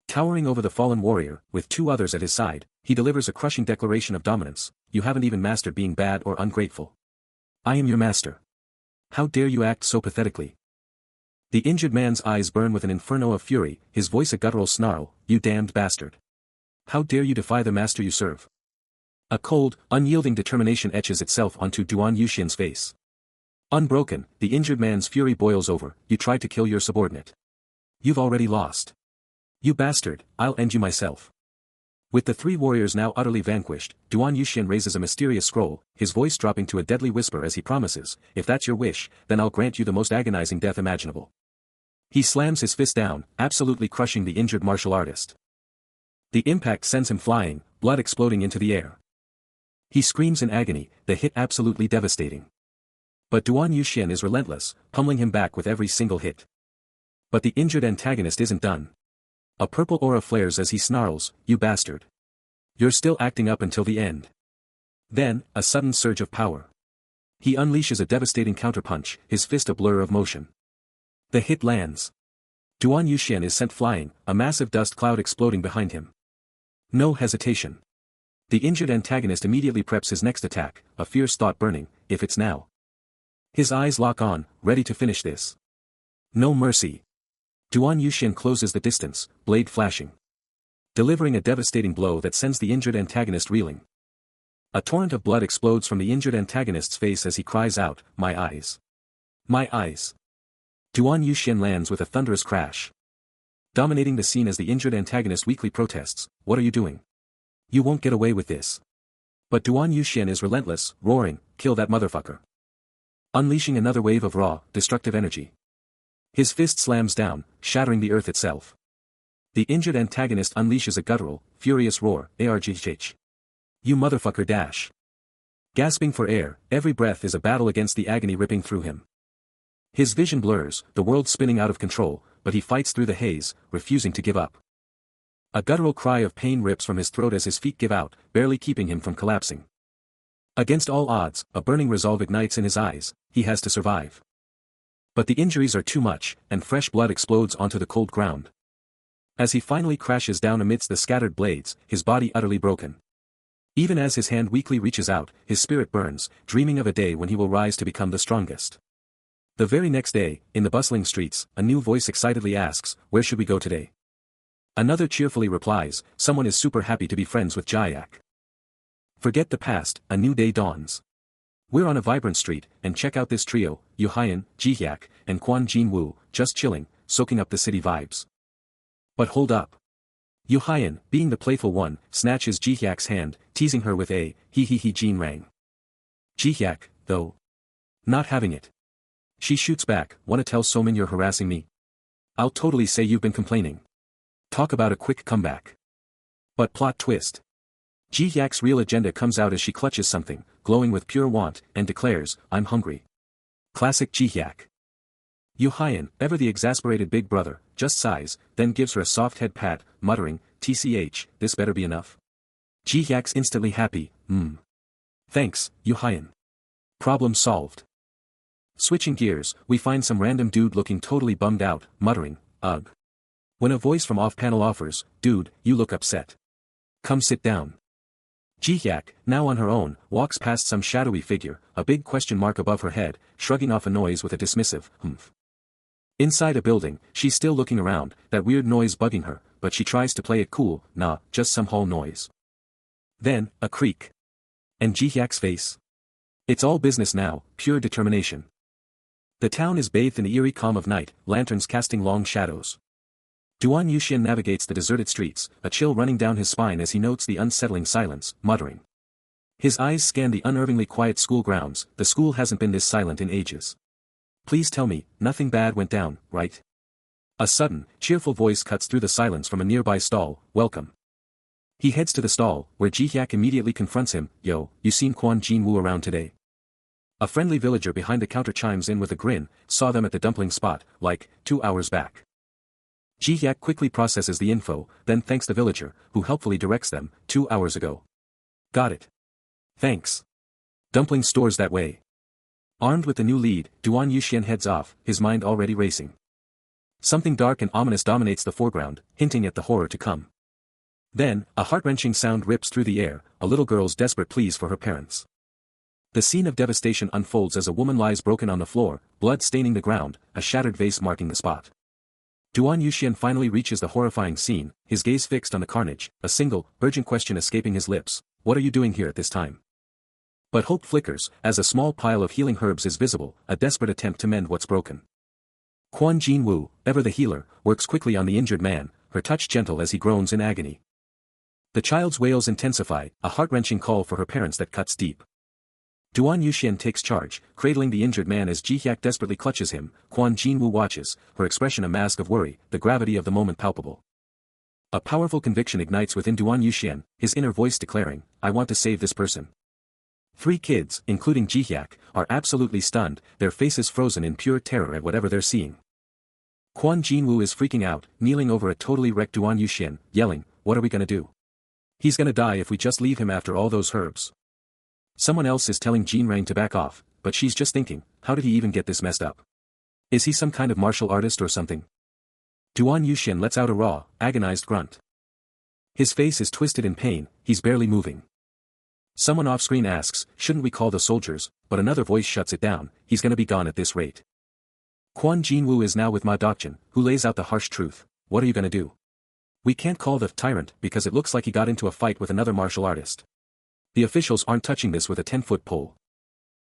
Towering over the fallen warrior, with two others at his side, he delivers a crushing declaration of dominance, "You haven't even mastered being bad or ungrateful. I am your master. How dare you act so pathetically?" The injured man's eyes burn with an inferno of fury, his voice a guttural snarl, "You damned bastard. How dare you defy the master you serve?" A cold, unyielding determination etches itself onto Duan Yuxian's face. Unbroken, the injured man's fury boils over, "You tried to kill your subordinate. You've already lost. You bastard, I'll end you myself." With the three warriors now utterly vanquished, Duan Yuxian raises a mysterious scroll, his voice dropping to a deadly whisper as he promises, "If that's your wish, then I'll grant you the most agonizing death imaginable." He slams his fist down, absolutely crushing the injured martial artist. The impact sends him flying, blood exploding into the air. He screams in agony, the hit absolutely devastating. But Duan Yuxian is relentless, pummeling him back with every single hit. But the injured antagonist isn't done. A purple aura flares as he snarls, "You bastard. You're still acting up until the end." Then, a sudden surge of power. He unleashes a devastating counterpunch, his fist a blur of motion. The hit lands. Duan Yuxian is sent flying, a massive dust cloud exploding behind him. No hesitation. The injured antagonist immediately preps his next attack, a fierce thought burning, "If it's now." His eyes lock on, ready to finish this. No mercy. Duan Yuxian closes the distance, blade flashing. Delivering a devastating blow that sends the injured antagonist reeling. A torrent of blood explodes from the injured antagonist's face as he cries out, "My eyes. My eyes." Duan Yuxian lands with a thunderous crash. Dominating the scene as the injured antagonist weakly protests, "What are you doing? You won't get away with this." But Duan Yuxian is relentless, roaring, "Kill that motherfucker." Unleashing another wave of raw, destructive energy. His fist slams down, shattering the earth itself. The injured antagonist unleashes a guttural, furious roar, "Argh. You motherfucker dash." Gasping for air, every breath is a battle against the agony ripping through him. His vision blurs, the world spinning out of control, but he fights through the haze, refusing to give up. A guttural cry of pain rips from his throat as his feet give out, barely keeping him from collapsing. Against all odds, a burning resolve ignites in his eyes, he has to survive. But the injuries are too much, and fresh blood explodes onto the cold ground. As he finally crashes down amidst the scattered blades, his body utterly broken. Even as his hand weakly reaches out, his spirit burns, dreaming of a day when he will rise to become the strongest. The very next day, in the bustling streets, a new voice excitedly asks, "Where should we go today?" Another cheerfully replies, "Someone is super happy to be friends with Jayak." Forget the past, a new day dawns. We're on a vibrant street, and check out this trio, Yuhyan, Jihyuk, and Kwon Jin-woo, just chilling, soaking up the city vibes. But hold up. Yuhyan, being the playful one, snatches Jihyuk's hand, teasing her with a, he Jin rang. Jihyuk, though, not having it. She shoots back, "Wanna tell Somin you're harassing me? I'll totally say you've been complaining. Talk about a quick comeback." But plot twist. Jihyuk's real agenda comes out as she clutches something, glowing with pure want, and declares, "I'm hungry." Classic Jihyuk. Yuhyan, ever the exasperated big brother, just sighs, then gives her a soft head pat, muttering, "Tch, this better be enough." Jihyuk's instantly happy, Thanks, Yuhyan. Problem solved. Switching gears, we find some random dude looking totally bummed out, muttering, "Ugh." When a voice from off-panel offers, "Dude, you look upset. Come sit down." Jihyuk, now on her own, walks past some shadowy figure, a big question mark above her head, shrugging off a noise with a dismissive, "Humph." Inside a building, she's still looking around, that weird noise bugging her, but she tries to play it cool, "Nah, just some hall noise." Then, a creak. And Jihyuk's face. It's all business now, pure determination. The town is bathed in the eerie calm of night, lanterns casting long shadows. Duan Yuxian navigates the deserted streets, a chill running down his spine as he notes the unsettling silence, muttering. His eyes scan the unervingly quiet school grounds. The school hasn't been this silent in ages. Please tell me, nothing bad went down, right? A sudden, cheerful voice cuts through the silence from a nearby stall, "Welcome." He heads to the stall, where Jihyuk immediately confronts him, "Yo, you seen Kwon Jin-woo around today?" A friendly villager behind the counter chimes in with a grin, "Saw them at the dumpling spot, like, 2 hours back." Jihyuk quickly processes the info, then thanks the villager, who helpfully directs them, 2 hours ago. Got it. Thanks. Dumpling store's that way. Armed with the new lead, Duan Yuxian heads off, his mind already racing. Something dark and ominous dominates the foreground, hinting at the horror to come. Then, a heart-wrenching sound rips through the air, a little girl's desperate pleas for her parents. The scene of devastation unfolds as a woman lies broken on the floor, blood staining the ground, a shattered vase marking the spot. Duan Yuxian finally reaches the horrifying scene, his gaze fixed on the carnage, a single, urgent question escaping his lips, "What are you doing here at this time?" But hope flickers, as a small pile of healing herbs is visible, a desperate attempt to mend what's broken. Kwon Jin-woo, ever the healer, works quickly on the injured man, her touch gentle as he groans in agony. The child's wails intensify, a heart-wrenching call for her parents that cuts deep. Duan Yuxian takes charge, cradling the injured man as Jihyuk desperately clutches him. Kwon Jin-woo watches, her expression a mask of worry, the gravity of the moment palpable. A powerful conviction ignites within Duan Yuxian, his inner voice declaring, "I want to save this person." 3 kids, including Jihyuk, are absolutely stunned, their faces frozen in pure terror at whatever they're seeing. Kwon Jin-woo is freaking out, kneeling over a totally wrecked Duan Yuxian, yelling, "What are we gonna do? He's gonna die if we just leave him after all those herbs." Someone else is telling Jean Rang to back off, but she's just thinking, how did he even get this messed up? Is he some kind of martial artist or something? Duan Yuxian lets out a raw, agonized grunt. His face is twisted in pain, he's barely moving. Someone off-screen asks, "Shouldn't we call the soldiers?" But another voice shuts it down, "He's gonna be gone at this rate." Kwon Jin-woo is now with Ma Dokjin, who lays out the harsh truth. "What are you gonna do? We can't call the tyrant because it looks like he got into a fight with another martial artist. The officials aren't touching this with a 10-foot pole."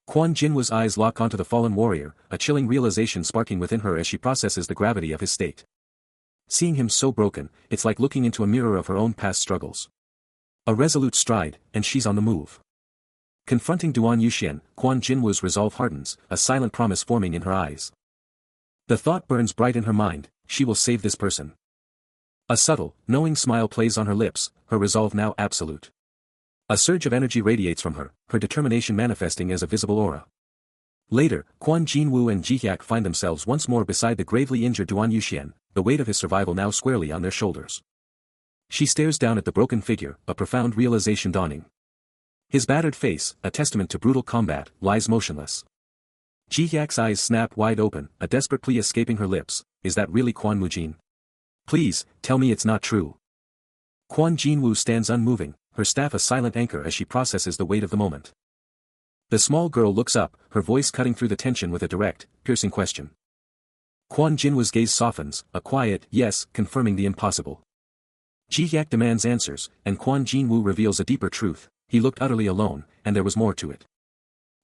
Kwon Jinwoo's eyes lock onto the fallen warrior, a chilling realization sparking within her as she processes the gravity of his state. Seeing him so broken, it's like looking into a mirror of her own past struggles. A resolute stride, and she's on the move. Confronting Duan Yuxian, Kwon Jinwoo's resolve hardens, a silent promise forming in her eyes. The thought burns bright in her mind, she will save this person. A subtle, knowing smile plays on her lips, her resolve now absolute. A surge of energy radiates from her, her determination manifesting as a visible aura. Later, Kwon Jin-woo and Jihyuk find themselves once more beside the gravely injured Duan Yuxian, the weight of his survival now squarely on their shoulders. She stares down at the broken figure, a profound realization dawning. His battered face, a testament to brutal combat, lies motionless. Jihyuk's eyes snap wide open, a desperate plea escaping her lips, "Is that really Kwon Mujin? Please, tell me it's not true." Kwon Jin-woo stands unmoving, her staff a silent anchor as she processes the weight of the moment. The small girl looks up, her voice cutting through the tension with a direct, piercing question. Kwon Jinwoo's gaze softens, a quiet yes confirming the impossible. Ji Hyak demands answers, and Kwon Jinwoo reveals a deeper truth: he looked utterly alone, and there was more to it.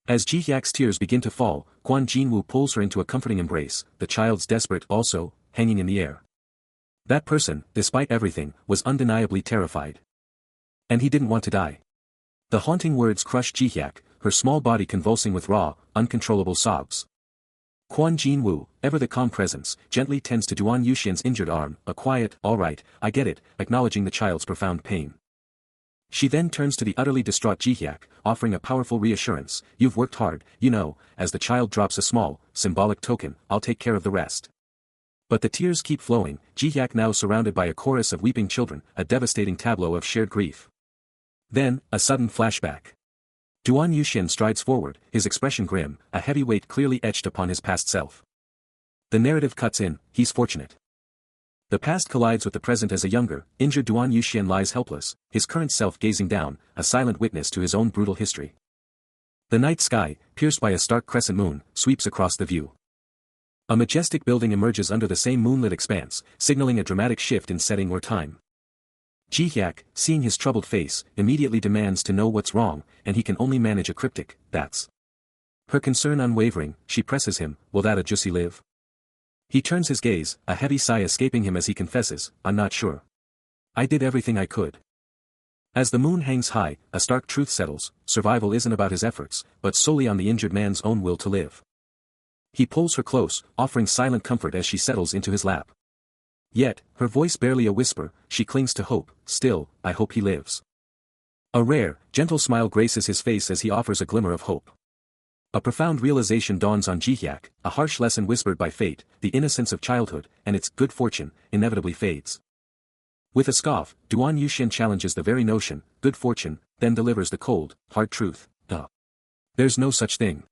As Ji Hyak's tears begin to fall, Kwon Jinwoo pulls her into a comforting embrace, the child's desperate also, hanging in the air. That person, despite everything, was undeniably terrified. And he didn't want to die. The haunting words crushed Ji Hyak, her small body convulsing with raw, uncontrollable sobs. Kwon Jinwoo, ever the calm presence, gently tends to Duan Yuxian's injured arm, a quiet, all right, I get it, acknowledging the child's profound pain. She then turns to the utterly distraught Ji Hyak, offering a powerful reassurance, you've worked hard, you know, as the child drops a small, symbolic token, I'll take care of the rest. But the tears keep flowing, Ji Hyak now surrounded by a chorus of weeping children, a devastating tableau of shared grief. Then, a sudden flashback. Duan Yuxian strides forward, his expression grim, a heavy weight clearly etched upon his past self. The narrative cuts in, he's fortunate. The past collides with the present as a younger, injured Duan Yuxian lies helpless, his current self gazing down, a silent witness to his own brutal history. The night sky, pierced by a stark crescent moon, sweeps across the view. A majestic building emerges under the same moonlit expanse, signaling a dramatic shift in setting or time. Ji Hyak, seeing his troubled face, immediately demands to know what's wrong, and he can only manage a cryptic, that's. Her concern unwavering, she presses him, will that Ajusi live? He turns his gaze, a heavy sigh escaping him as he confesses, I'm not sure. I did everything I could. As the moon hangs high, a stark truth settles, survival isn't about his efforts, but solely on the injured man's own will to live. He pulls her close, offering silent comfort as she settles into his lap. Yet, her voice barely a whisper, she clings to hope, still, I hope he lives. A rare, gentle smile graces his face as he offers a glimmer of hope. A profound realization dawns on Ji Hyak, a harsh lesson whispered by fate, the innocence of childhood, and its good fortune, inevitably fades. With a scoff, Duan Yuxian challenges the very notion, good fortune, then delivers the cold, hard truth, duh. There's no such thing.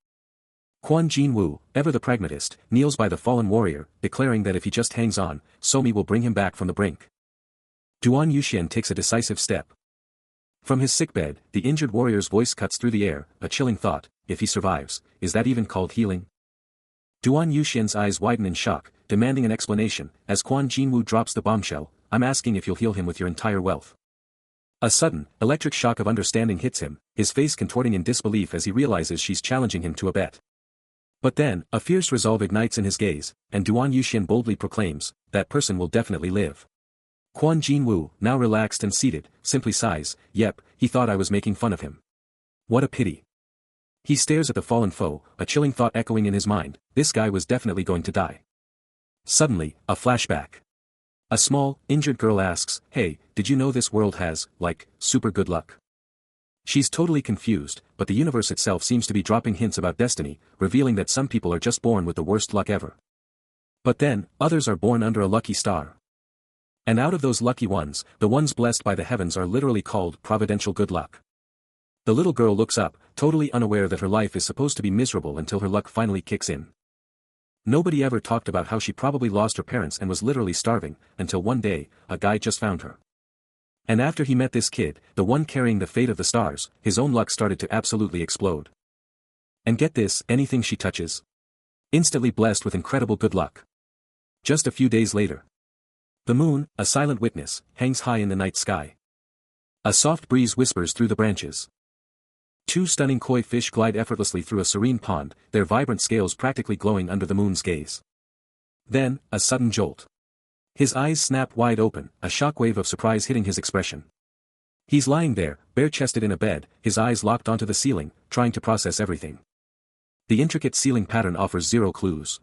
Kwon Jinwoo, ever the pragmatist, kneels by the fallen warrior, declaring that if he just hangs on, Somi will bring him back from the brink. Duan Yuxian takes a decisive step. From his sickbed, the injured warrior's voice cuts through the air, a chilling thought, if he survives, is that even called healing? Duan Yuxian's eyes widen in shock, demanding an explanation, as Kwon Jinwoo drops the bombshell, I'm asking if you'll heal him with your entire wealth. A sudden, electric shock of understanding hits him, his face contorting in disbelief as he realizes she's challenging him to a bet. But then, a fierce resolve ignites in his gaze, and Duan Yuxian boldly proclaims, that person will definitely live. Kwon Jinwoo, now relaxed and seated, simply sighs, yep, he thought I was making fun of him. What a pity. He stares at the fallen foe, a chilling thought echoing in his mind, this guy was definitely going to die. Suddenly, a flashback. A small, injured girl asks, hey, did you know this world has, like, super good luck? She's totally confused, but the universe itself seems to be dropping hints about destiny, revealing that some people are just born with the worst luck ever. But then, others are born under a lucky star. And out of those lucky ones, the ones blessed by the heavens are literally called providential good luck. The little girl looks up, totally unaware that her life is supposed to be miserable until her luck finally kicks in. Nobody ever talked about how she probably lost her parents and was literally starving, until one day, a guy just found her. And after he met this kid, the one carrying the fate of the stars, his own luck started to absolutely explode. And get this, anything she touches. Instantly blessed with incredible good luck. Just a few days later. The moon, a silent witness, hangs high in the night sky. A soft breeze whispers through the branches. Two stunning koi fish glide effortlessly through a serene pond, their vibrant scales practically glowing under the moon's gaze. Then, a sudden jolt. His eyes snap wide open, a shockwave of surprise hitting his expression. He's lying there, bare-chested in a bed, his eyes locked onto the ceiling, trying to process everything. The intricate ceiling pattern offers zero clues.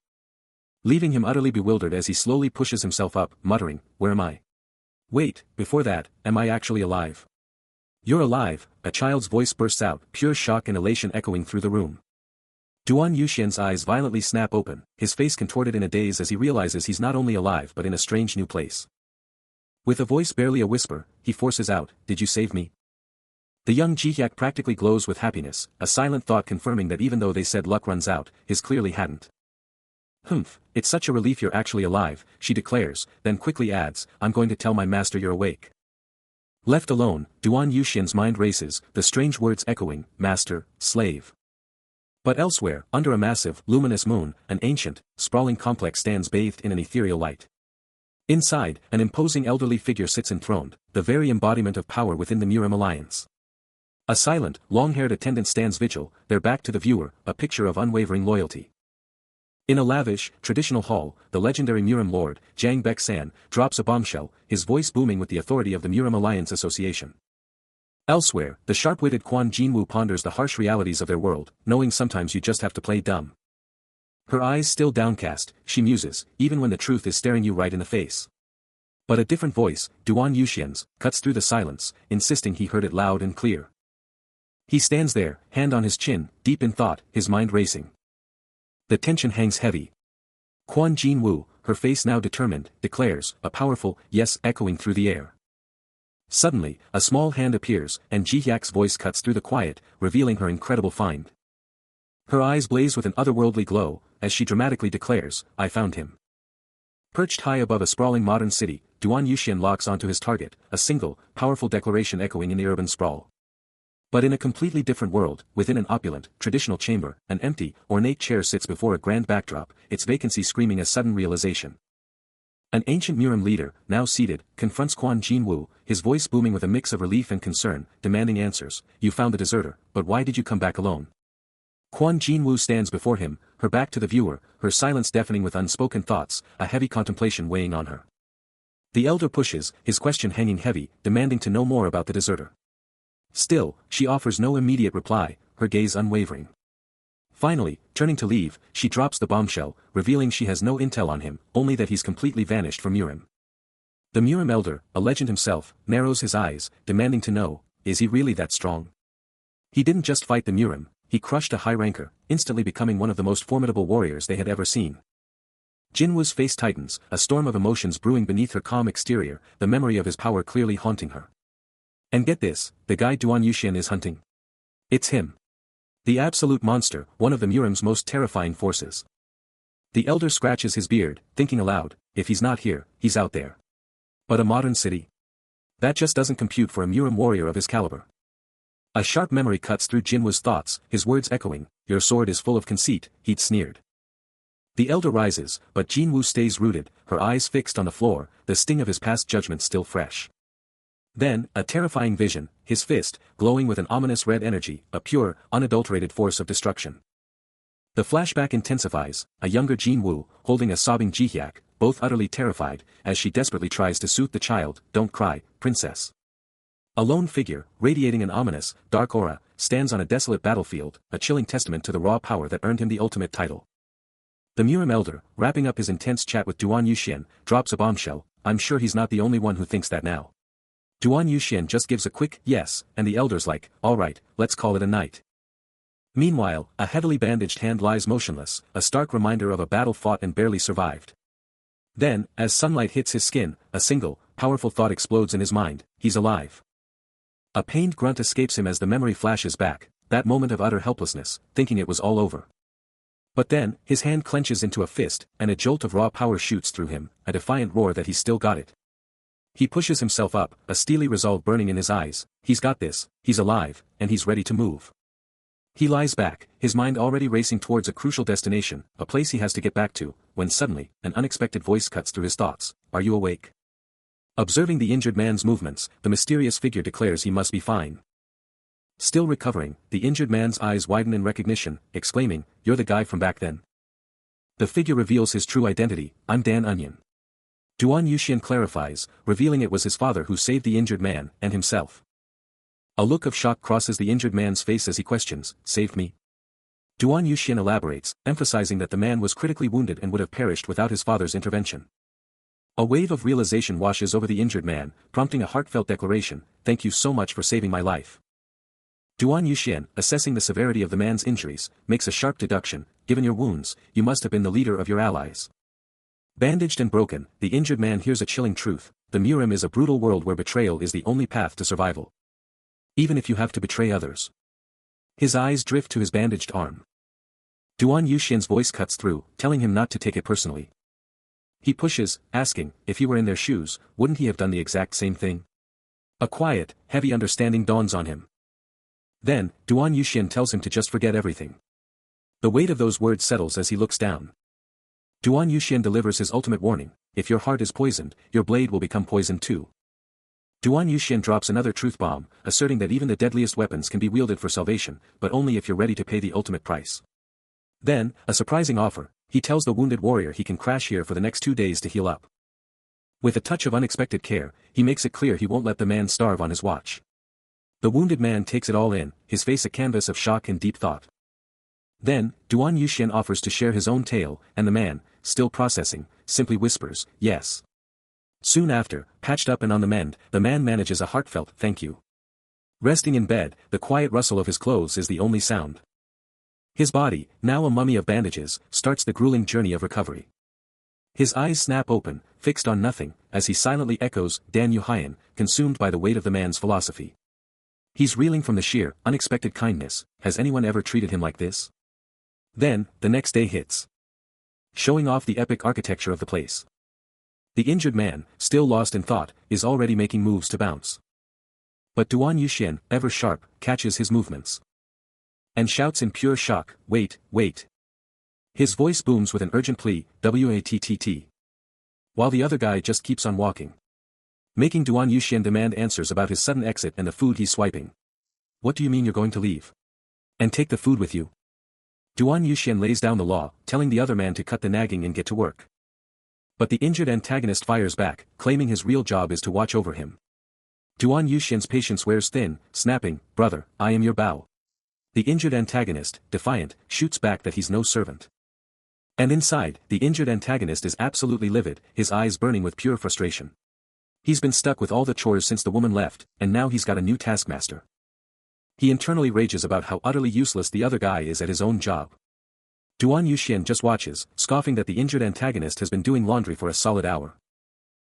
Leaving him utterly bewildered as he slowly pushes himself up, muttering, where am I? Wait, before that, am I actually alive? You're alive, a child's voice bursts out, pure shock and elation echoing through the room. Duan Yuxian's eyes violently snap open, his face contorted in a daze as he realizes he's not only alive but in a strange new place. With a voice barely a whisper, he forces out, did you save me? The young Ji Hyak practically glows with happiness, a silent thought confirming that even though they said luck runs out, his clearly hadn't. Humph, it's such a relief you're actually alive, she declares, then quickly adds, I'm going to tell my master you're awake. Left alone, Duan Yuxian's mind races, the strange words echoing, master, slave. But elsewhere, under a massive, luminous moon, an ancient, sprawling complex stands bathed in an ethereal light. Inside, an imposing elderly figure sits enthroned, the very embodiment of power within the Murim alliance. A silent, long-haired attendant stands vigil, their back to the viewer, a picture of unwavering loyalty. In a lavish, traditional hall, the legendary Murim lord, Jiang Bek-san, drops a bombshell, his voice booming with the authority of the Murim Alliance Association. Elsewhere, the sharp-witted Quan Jinwu ponders the harsh realities of their world, knowing sometimes you just have to play dumb. Her eyes still downcast, she muses, even when the truth is staring you right in the face. But a different voice, Duan Yuxian's, cuts through the silence, insisting he heard it loud and clear. He stands there, hand on his chin, deep in thought, his mind racing. The tension hangs heavy. Quan Jinwu, her face now determined, declares, a powerful yes echoing through the air. Suddenly, a small hand appears, and Ji Hyak's voice cuts through the quiet, revealing her incredible find. Her eyes blaze with an otherworldly glow, as she dramatically declares, I found him. Perched high above a sprawling modern city, Duan Yuxian locks onto his target, a single, powerful declaration echoing in the urban sprawl. But in a completely different world, within an opulent, traditional chamber, an empty, ornate chair sits before a grand backdrop, its vacancy screaming a sudden realization. An ancient Murim leader, now seated, confronts Quan Jinwu, his voice booming with a mix of relief and concern, demanding answers. You found the deserter, but why did you come back alone? Quan Jinwu stands before him, her back to the viewer, her silence deafening with unspoken thoughts, a heavy contemplation weighing on her. The elder pushes, his question hanging heavy, demanding to know more about the deserter. Still, she offers no immediate reply, her gaze unwavering. Finally, turning to leave, she drops the bombshell, revealing she has no intel on him, only that he's completely vanished from Murim. The Murim elder, a legend himself, narrows his eyes, demanding to know, is he really that strong? He didn't just fight the Murim, he crushed a high ranker, instantly becoming one of the most formidable warriors they had ever seen. Jinwu's face tightens, a storm of emotions brewing beneath her calm exterior, the memory of his power clearly haunting her. And get this, the guy Duan Yuxian is hunting. It's him. The absolute monster, one of the Murim's most terrifying forces. The elder scratches his beard, thinking aloud, if he's not here, he's out there. But a modern city? That just doesn't compute for a Murim warrior of his caliber. A sharp memory cuts through Jinwu's thoughts, his words echoing, your sword is full of conceit, he'd sneered. The elder rises, but Jinwu stays rooted, her eyes fixed on the floor, the sting of his past judgment still fresh. Then, a terrifying vision, his fist, glowing with an ominous red energy, a pure, unadulterated force of destruction. The flashback intensifies, a younger Jinwu, holding a sobbing Ji Hyak, both utterly terrified, as she desperately tries to soothe the child, don't cry, princess. A lone figure, radiating an ominous, dark aura, stands on a desolate battlefield, a chilling testament to the raw power that earned him the ultimate title. The Murim elder, wrapping up his intense chat with Duan Yuxian, drops a bombshell, I'm sure he's not the only one who thinks that now. Duan Yuxian just gives a quick yes, and the elder's like, alright, let's call it a night. Meanwhile, a heavily bandaged hand lies motionless, a stark reminder of a battle fought and barely survived. Then, as sunlight hits his skin, a single, powerful thought explodes in his mind, he's alive. A pained grunt escapes him as the memory flashes back, that moment of utter helplessness, thinking it was all over. But then, his hand clenches into a fist, and a jolt of raw power shoots through him, a defiant roar that he's still got it. He pushes himself up, a steely resolve burning in his eyes, he's got this, he's alive, and he's ready to move. He lies back, his mind already racing towards a crucial destination, a place he has to get back to, when suddenly, an unexpected voice cuts through his thoughts, are you awake? Observing the injured man's movements, the mysterious figure declares he must be fine. Still recovering, the injured man's eyes widen in recognition, exclaiming, you're the guy from back then. The figure reveals his true identity, I'm Dan Onion. Duan Yuxian clarifies, revealing it was his father who saved the injured man, and himself. A look of shock crosses the injured man's face as he questions, saved me? Duan Yuxian elaborates, emphasizing that the man was critically wounded and would have perished without his father's intervention. A wave of realization washes over the injured man, prompting a heartfelt declaration, thank you so much for saving my life. Duan Yuxian, assessing the severity of the man's injuries, makes a sharp deduction, given your wounds, you must have been the leader of your allies. Bandaged and broken, the injured man hears a chilling truth, the Murim is a brutal world where betrayal is the only path to survival. Even if you have to betray others. His eyes drift to his bandaged arm. Duan Yuxian's voice cuts through, telling him not to take it personally. He pushes, asking, if he were in their shoes, wouldn't he have done the exact same thing? A quiet, heavy understanding dawns on him. Then, Duan Yuxian tells him to just forget everything. The weight of those words settles as he looks down. Duan Yuxian delivers his ultimate warning: if your heart is poisoned, your blade will become poisoned too. Duan Yuxian drops another truth bomb, asserting that even the deadliest weapons can be wielded for salvation, but only if you're ready to pay the ultimate price. Then, a surprising offer: he tells the wounded warrior he can crash here for the next 2 days to heal up. With a touch of unexpected care, he makes it clear he won't let the man starve on his watch. The wounded man takes it all in, his face a canvas of shock and deep thought. Then, Duan Yuxian offers to share his own tale, and the man, still processing, simply whispers, yes. Soon after, patched up and on the mend, the man manages a heartfelt thank you. Resting in bed, the quiet rustle of his clothes is the only sound. His body, now a mummy of bandages, starts the grueling journey of recovery. His eyes snap open, fixed on nothing, as he silently echoes, Dan Yu Haiyan, consumed by the weight of the man's philosophy. He's reeling from the sheer, unexpected kindness. Has anyone ever treated him like this? Then, the next day hits. Showing off the epic architecture of the place. The injured man, still lost in thought, is already making moves to bounce. But Duan Yuxian, ever sharp, catches his movements. And shouts in pure shock, wait, wait. His voice booms with an urgent plea, "Wait." While the other guy just keeps on walking. Making Duan Yuxian demand answers about his sudden exit and the food he's swiping. What do you mean you're going to leave? And take the food with you? Duan Yuxian lays down the law, telling the other man to cut the nagging and get to work. But the injured antagonist fires back, claiming his real job is to watch over him. Duan Yuxian's patience wears thin, snapping, "Brother, I am your Bao." The injured antagonist, defiant, shoots back that he's no servant. And inside, the injured antagonist is absolutely livid, his eyes burning with pure frustration. He's been stuck with all the chores since the woman left, and now he's got a new taskmaster. He internally rages about how utterly useless the other guy is at his own job. Duan Yuxian just watches, scoffing that the injured antagonist has been doing laundry for a solid hour.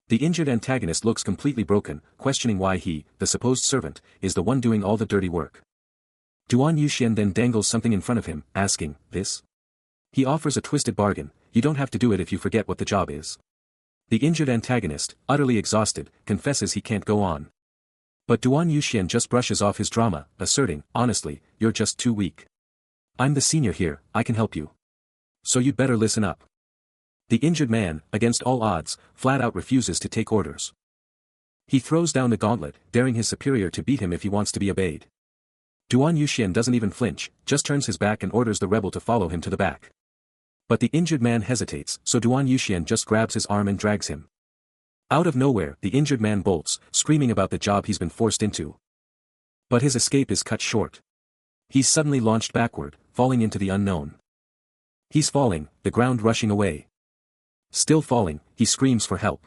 The injured antagonist looks completely broken, questioning why he, the supposed servant, is the one doing all the dirty work. Duan Yuxian then dangles something in front of him, asking, "This?" He offers a twisted bargain: "You don't have to do it if you forget what the job is." The injured antagonist, utterly exhausted, confesses he can't go on. But Duan Yuxian just brushes off his drama, asserting, "Honestly, you're just too weak. I'm the senior here, I can help you. So you'd better listen up." The injured man, against all odds, flat out refuses to take orders. He throws down the gauntlet, daring his superior to beat him if he wants to be obeyed. Duan Yuxian doesn't even flinch, just turns his back and orders the rebel to follow him to the back. But the injured man hesitates, so Duan Yuxian just grabs his arm and drags him. Out of nowhere, the injured man bolts, screaming about the job he's been forced into. But his escape is cut short. He's suddenly launched backward, falling into the unknown. He's falling, the ground rushing away. Still falling, he screams for help.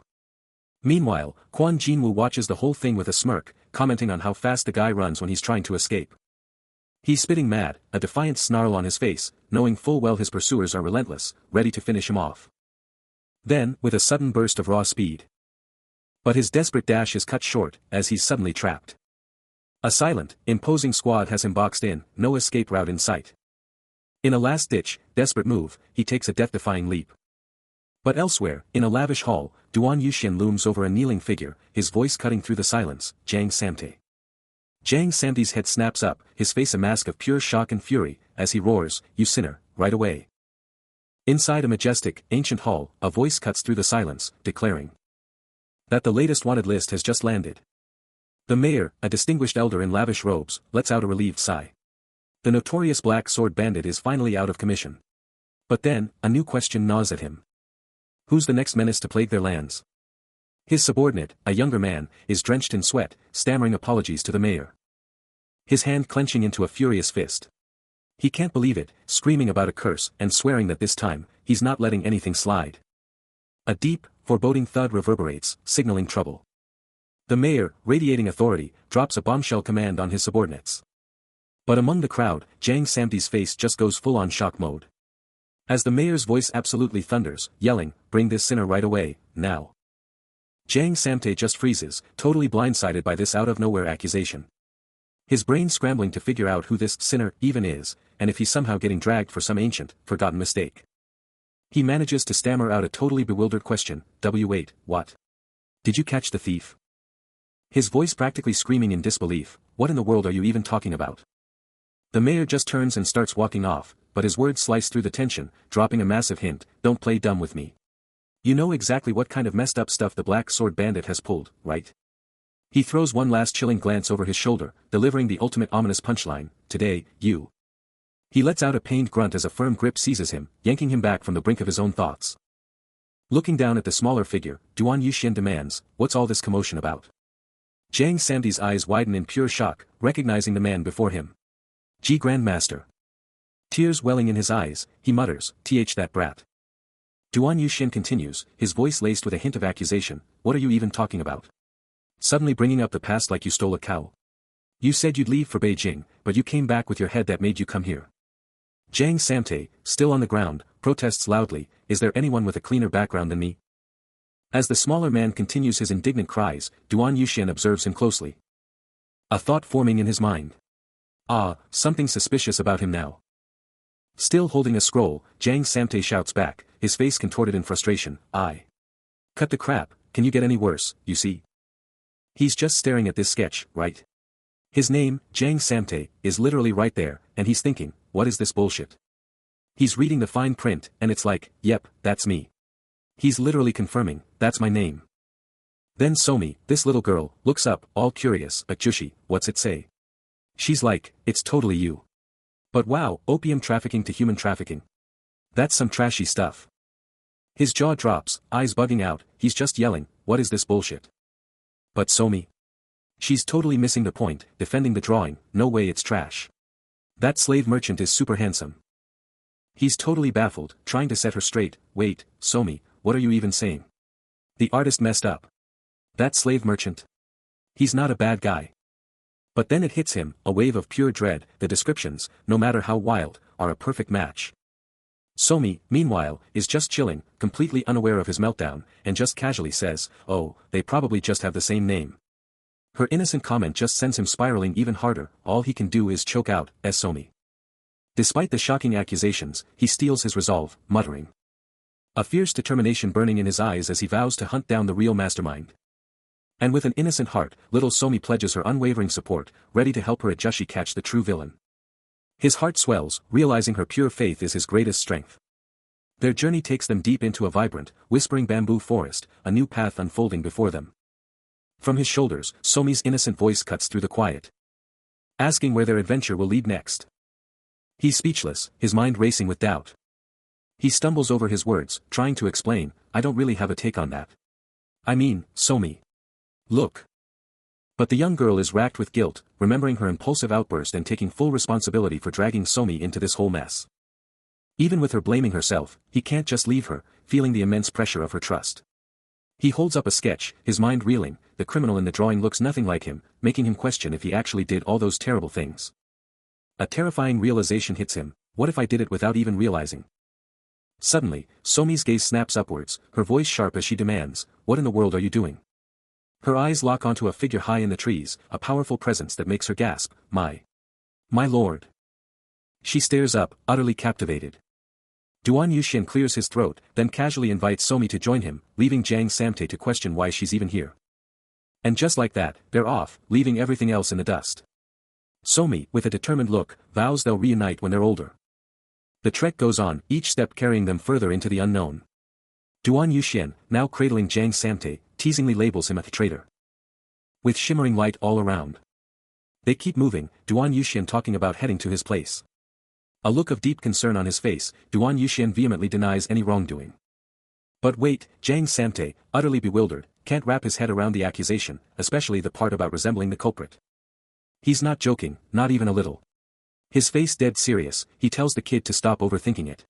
Meanwhile, Quan Jinwu watches the whole thing with a smirk, commenting on how fast the guy runs when he's trying to escape. He's spitting mad, a defiant snarl on his face, knowing full well his pursuers are relentless, ready to finish him off. Then, with a sudden burst of raw speed. But his desperate dash is cut short, as he's suddenly trapped. A silent, imposing squad has him boxed in, no escape route in sight. In a last-ditch, desperate move, he takes a death-defying leap. But elsewhere, in a lavish hall, Duan Yuxian looms over a kneeling figure, his voice cutting through the silence, "Jiang Samte." Jiang Samte's head snaps up, his face a mask of pure shock and fury, as he roars, "You sinner, right away." Inside a majestic, ancient hall, a voice cuts through the silence, declaring that the latest wanted list has just landed. The mayor, a distinguished elder in lavish robes, lets out a relieved sigh. The notorious Black Sword Bandit is finally out of commission. But then, a new question gnaws at him. Who's the next menace to plague their lands? His subordinate, a younger man, is drenched in sweat, stammering apologies to the mayor. His hand clenching into a furious fist. He can't believe it, screaming about a curse and swearing that this time, he's not letting anything slide. A deep, foreboding thud reverberates, signaling trouble. The mayor, radiating authority, drops a bombshell command on his subordinates. But among the crowd, Jiang Samte's face just goes full-on shock mode. As the mayor's voice absolutely thunders, yelling, "Bring this sinner right away, now." Jiang Samte just freezes, totally blindsided by this out-of-nowhere accusation. His brain scrambling to figure out who this sinner even is, and if he's somehow getting dragged for some ancient, forgotten mistake. He manages to stammer out a totally bewildered question, "Wait, what? Did you catch the thief?" His voice practically screaming in disbelief, what in the world are you even talking about? The mayor just turns and starts walking off, but his words slice through the tension, dropping a massive hint, don't play dumb with me. You know exactly what kind of messed up stuff the Black Sword Bandit has pulled, right? He throws one last chilling glance over his shoulder, delivering the ultimate ominous punchline, today, you. He lets out a pained grunt as a firm grip seizes him, yanking him back from the brink of his own thoughts. Looking down at the smaller figure, Duan Yuxian demands, what's all this commotion about? Jiang Samti's eyes widen in pure shock, recognizing the man before him. Ji Grandmaster. Tears welling in his eyes, he mutters, that brat. Duan Yuxian continues, his voice laced with a hint of accusation, what are you even talking about? Suddenly bringing up the past like you stole a cow. You said you'd leave for Beijing, but you came back with your head that made you come here. Jiang Samte, still on the ground, protests loudly, is there anyone with a cleaner background than me? As the smaller man continues his indignant cries, Duan Yuxian observes him closely. A thought forming in his mind. Ah, something suspicious about him now. Still holding a scroll, Jiang Samte shouts back, his face contorted in frustration, I. Cut the crap, can you get any worse, you see? He's just staring at this sketch, right? His name, Jiang Samte, is literally right there, and he's thinking, what is this bullshit? He's reading the fine print, and it's like, yep, that's me. He's literally confirming, that's my name. Then Somi, this little girl, looks up, all curious, Jushi, what's it say? She's like, it's totally you. But wow, opium trafficking to human trafficking. That's some trashy stuff. His jaw drops, eyes bugging out, he's just yelling, what is this bullshit? But Somi. She's totally missing the point, defending the drawing, no way it's trash. That slave merchant is super handsome. He's totally baffled, trying to set her straight, wait, Somi, what are you even saying? The artist messed up. That slave merchant. He's not a bad guy. But then it hits him, a wave of pure dread, the descriptions, no matter how wild, are a perfect match. Somi, meanwhile, is just chilling, completely unaware of his meltdown, and just casually says, oh, they probably just have the same name. Her innocent comment just sends him spiraling even harder, all he can do is choke out, Somi. Despite the shocking accusations, he steels his resolve, muttering. A fierce determination burning in his eyes as he vows to hunt down the real mastermind. And with an innocent heart, little Somi pledges her unwavering support, ready to help her Ajushi catch the true villain. His heart swells, realizing her pure faith is his greatest strength. Their journey takes them deep into a vibrant, whispering bamboo forest, a new path unfolding before them. From his shoulders, Somi's innocent voice cuts through the quiet, asking where their adventure will lead next. He's speechless, his mind racing with doubt. He stumbles over his words, trying to explain, I don't really have a take on that. I mean, Somi. Look. But the young girl is racked with guilt, remembering her impulsive outburst and taking full responsibility for dragging Somi into this whole mess. Even with her blaming herself, he can't just leave her, feeling the immense pressure of her trust. He holds up a sketch, his mind reeling, the criminal in the drawing looks nothing like him, making him question if he actually did all those terrible things. A terrifying realization hits him, what if I did it without even realizing? Suddenly, Somi's gaze snaps upwards, her voice sharp as she demands, what in the world are you doing? Her eyes lock onto a figure high in the trees, a powerful presence that makes her gasp, my lord. She stares up, utterly captivated. Duan Yuxian clears his throat, then casually invites Somi to join him, leaving Jiang Samte to question why she's even here. And just like that, they're off, leaving everything else in the dust. Somi, with a determined look, vows they'll reunite when they're older. The trek goes on, each step carrying them further into the unknown. Duan Yuxian, now cradling Jiang Samte, teasingly labels him a traitor. With shimmering light all around. They keep moving, Duan Yuxian talking about heading to his place. A look of deep concern on his face, Duan Yuxian vehemently denies any wrongdoing. But wait, Jiang Samte, utterly bewildered, can't wrap his head around the accusation, especially the part about resembling the culprit. He's not joking, not even a little. His face dead serious, he tells the kid to stop overthinking it.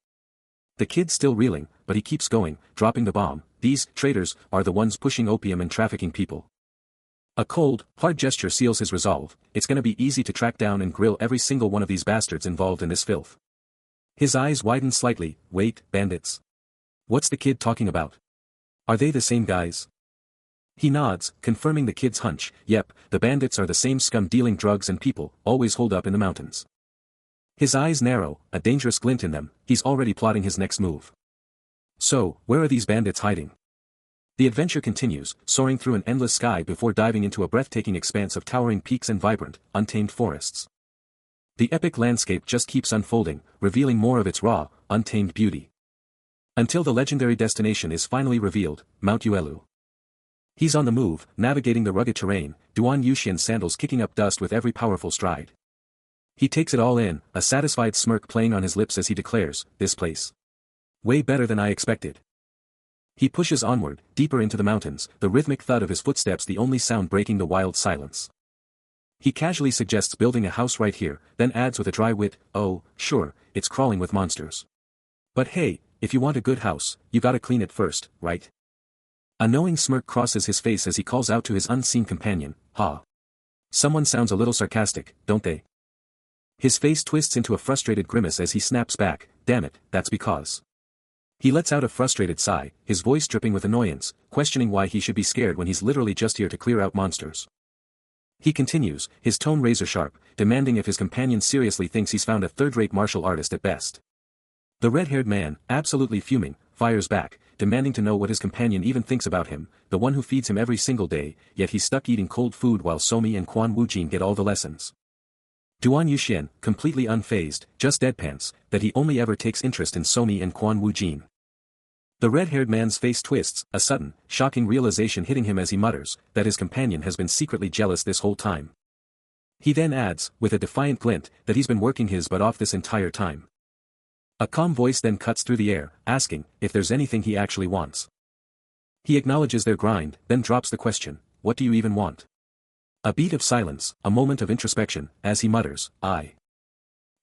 The kid's still reeling, but he keeps going, dropping the bomb, these traitors are the ones pushing opium and trafficking people. A cold, hard gesture seals his resolve, it's gonna be easy to track down and grill every single one of these bastards involved in this filth. His eyes widen slightly, wait, bandits. What's the kid talking about? Are they the same guys? He nods, confirming the kid's hunch, yep, the bandits are the same scum dealing drugs and people, always holed up in the mountains. His eyes narrow, a dangerous glint in them, he's already plotting his next move. So, where are these bandits hiding? The adventure continues, soaring through an endless sky before diving into a breathtaking expanse of towering peaks and vibrant, untamed forests. The epic landscape just keeps unfolding, revealing more of its raw, untamed beauty. Until the legendary destination is finally revealed, Mount Uelu. He's on the move, navigating the rugged terrain, Duan Yuxian's sandals kicking up dust with every powerful stride. He takes it all in, a satisfied smirk playing on his lips as he declares, "This place. Way better than I expected." He pushes onward, deeper into the mountains, the rhythmic thud of his footsteps the only sound breaking the wild silence. He casually suggests building a house right here, then adds with a dry wit, "Oh, sure, it's crawling with monsters. But hey, if you want a good house, you gotta clean it first, right?" A knowing smirk crosses his face as he calls out to his unseen companion, "Ha. Someone sounds a little sarcastic, don't they?" His face twists into a frustrated grimace as he snaps back, "Damn it, that's because." He lets out a frustrated sigh, his voice dripping with annoyance, questioning why he should be scared when he's literally just here to clear out monsters. He continues, his tone razor-sharp, demanding if his companion seriously thinks he's found a third-rate martial artist at best. The red-haired man, absolutely fuming, fires back, demanding to know what his companion even thinks about him, the one who feeds him every single day, yet he's stuck eating cold food while Somi and Quan Wujin get all the lessons. Duan Yuxian, completely unfazed, just deadpans, that he only ever takes interest in Somi and Quan Wujin. The red-haired man's face twists, a sudden, shocking realization hitting him as he mutters, that his companion has been secretly jealous this whole time. He then adds, with a defiant glint, that he's been working his butt off this entire time. A calm voice then cuts through the air, asking, if there's anything he actually wants. He acknowledges their grind, then drops the question, "What do you even want?" A beat of silence, a moment of introspection, as he mutters, "I."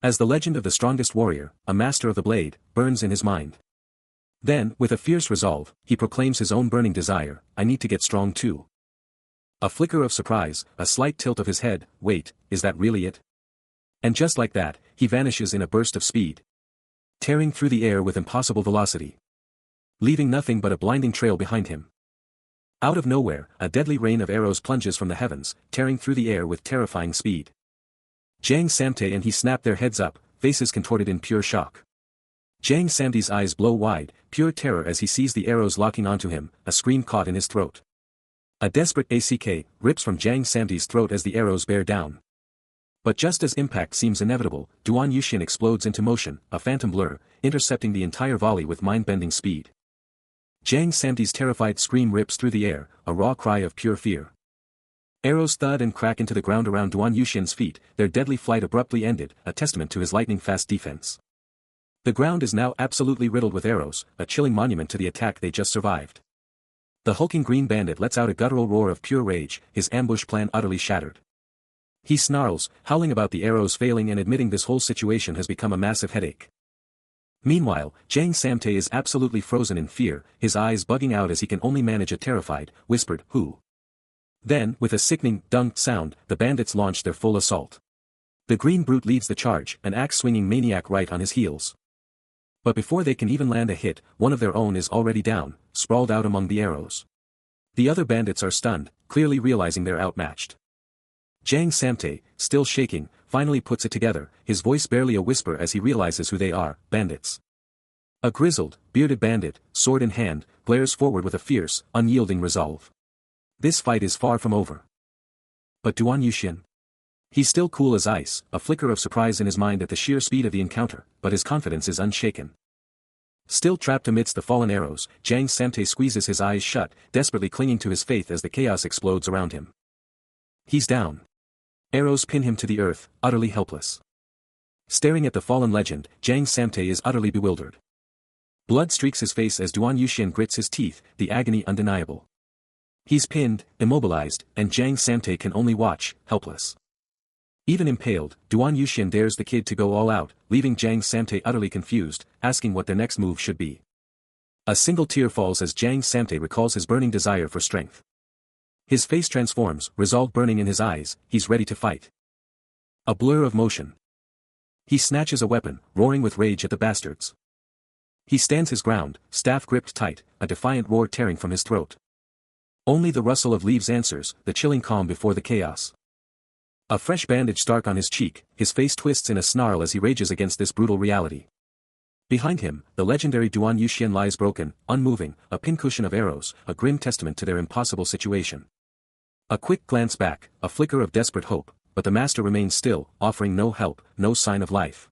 As the legend of the strongest warrior, a master of the blade, burns in his mind. Then, with a fierce resolve, he proclaims his own burning desire, "I need to get strong too." A flicker of surprise, a slight tilt of his head, "Wait, is that really it?" And just like that, he vanishes in a burst of speed, tearing through the air with impossible velocity, leaving nothing but a blinding trail behind him. Out of nowhere, a deadly rain of arrows plunges from the heavens, tearing through the air with terrifying speed. Jang Samtae and he snap their heads up, faces contorted in pure shock. Jang Samtae's eyes blow wide, pure terror as he sees the arrows locking onto him, a scream caught in his throat. A desperate ACK rips from Jang Samtae's throat as the arrows bear down. But just as impact seems inevitable, Duan Yuxian explodes into motion, a phantom blur, intercepting the entire volley with mind-bending speed. Jang Samtae's terrified scream rips through the air, a raw cry of pure fear. Arrows thud and crack into the ground around Duan Yuxian's feet, their deadly flight abruptly ended, a testament to his lightning-fast defense. The ground is now absolutely riddled with arrows, a chilling monument to the attack they just survived. The hulking green bandit lets out a guttural roar of pure rage, his ambush plan utterly shattered. He snarls, howling about the arrows failing and admitting this whole situation has become a massive headache. Meanwhile, Jang Samtae is absolutely frozen in fear, his eyes bugging out as he can only manage a terrified, whispered, "Who?" Then, with a sickening, dunk sound, the bandits launch their full assault. The green brute leads the charge, an axe-swinging maniac right on his heels. But before they can even land a hit, one of their own is already down, sprawled out among the arrows. The other bandits are stunned, clearly realizing they're outmatched. Jang Samtae, still shaking, finally puts it together, his voice barely a whisper as he realizes who they are, bandits. A grizzled, bearded bandit, sword in hand, glares forward with a fierce, unyielding resolve. This fight is far from over. But Duan Yuxian? He's still cool as ice, a flicker of surprise in his mind at the sheer speed of the encounter, but his confidence is unshaken. Still trapped amidst the fallen arrows, Jang Samtae squeezes his eyes shut, desperately clinging to his faith as the chaos explodes around him. He's down. Arrows pin him to the earth, utterly helpless. Staring at the fallen legend, Jang Samtae is utterly bewildered. Blood streaks his face as Duan Yuxian grits his teeth, the agony undeniable. He's pinned, immobilized, and Jang Samtae can only watch, helpless. Even impaled, Duan Yuxian dares the kid to go all out, leaving Jang Samtae utterly confused, asking what their next move should be. A single tear falls as Jang Samtae recalls his burning desire for strength. His face transforms, resolve burning in his eyes, he's ready to fight. A blur of motion. He snatches a weapon, roaring with rage at the bastards. He stands his ground, staff gripped tight, a defiant roar tearing from his throat. Only the rustle of leaves answers, the chilling calm before the chaos. A fresh bandage stark on his cheek, his face twists in a snarl as he rages against this brutal reality. Behind him, the legendary Duan Yuxian lies broken, unmoving, a pincushion of arrows, a grim testament to their impossible situation. A quick glance back, a flicker of desperate hope, but the master remains still, offering no help, no sign of life.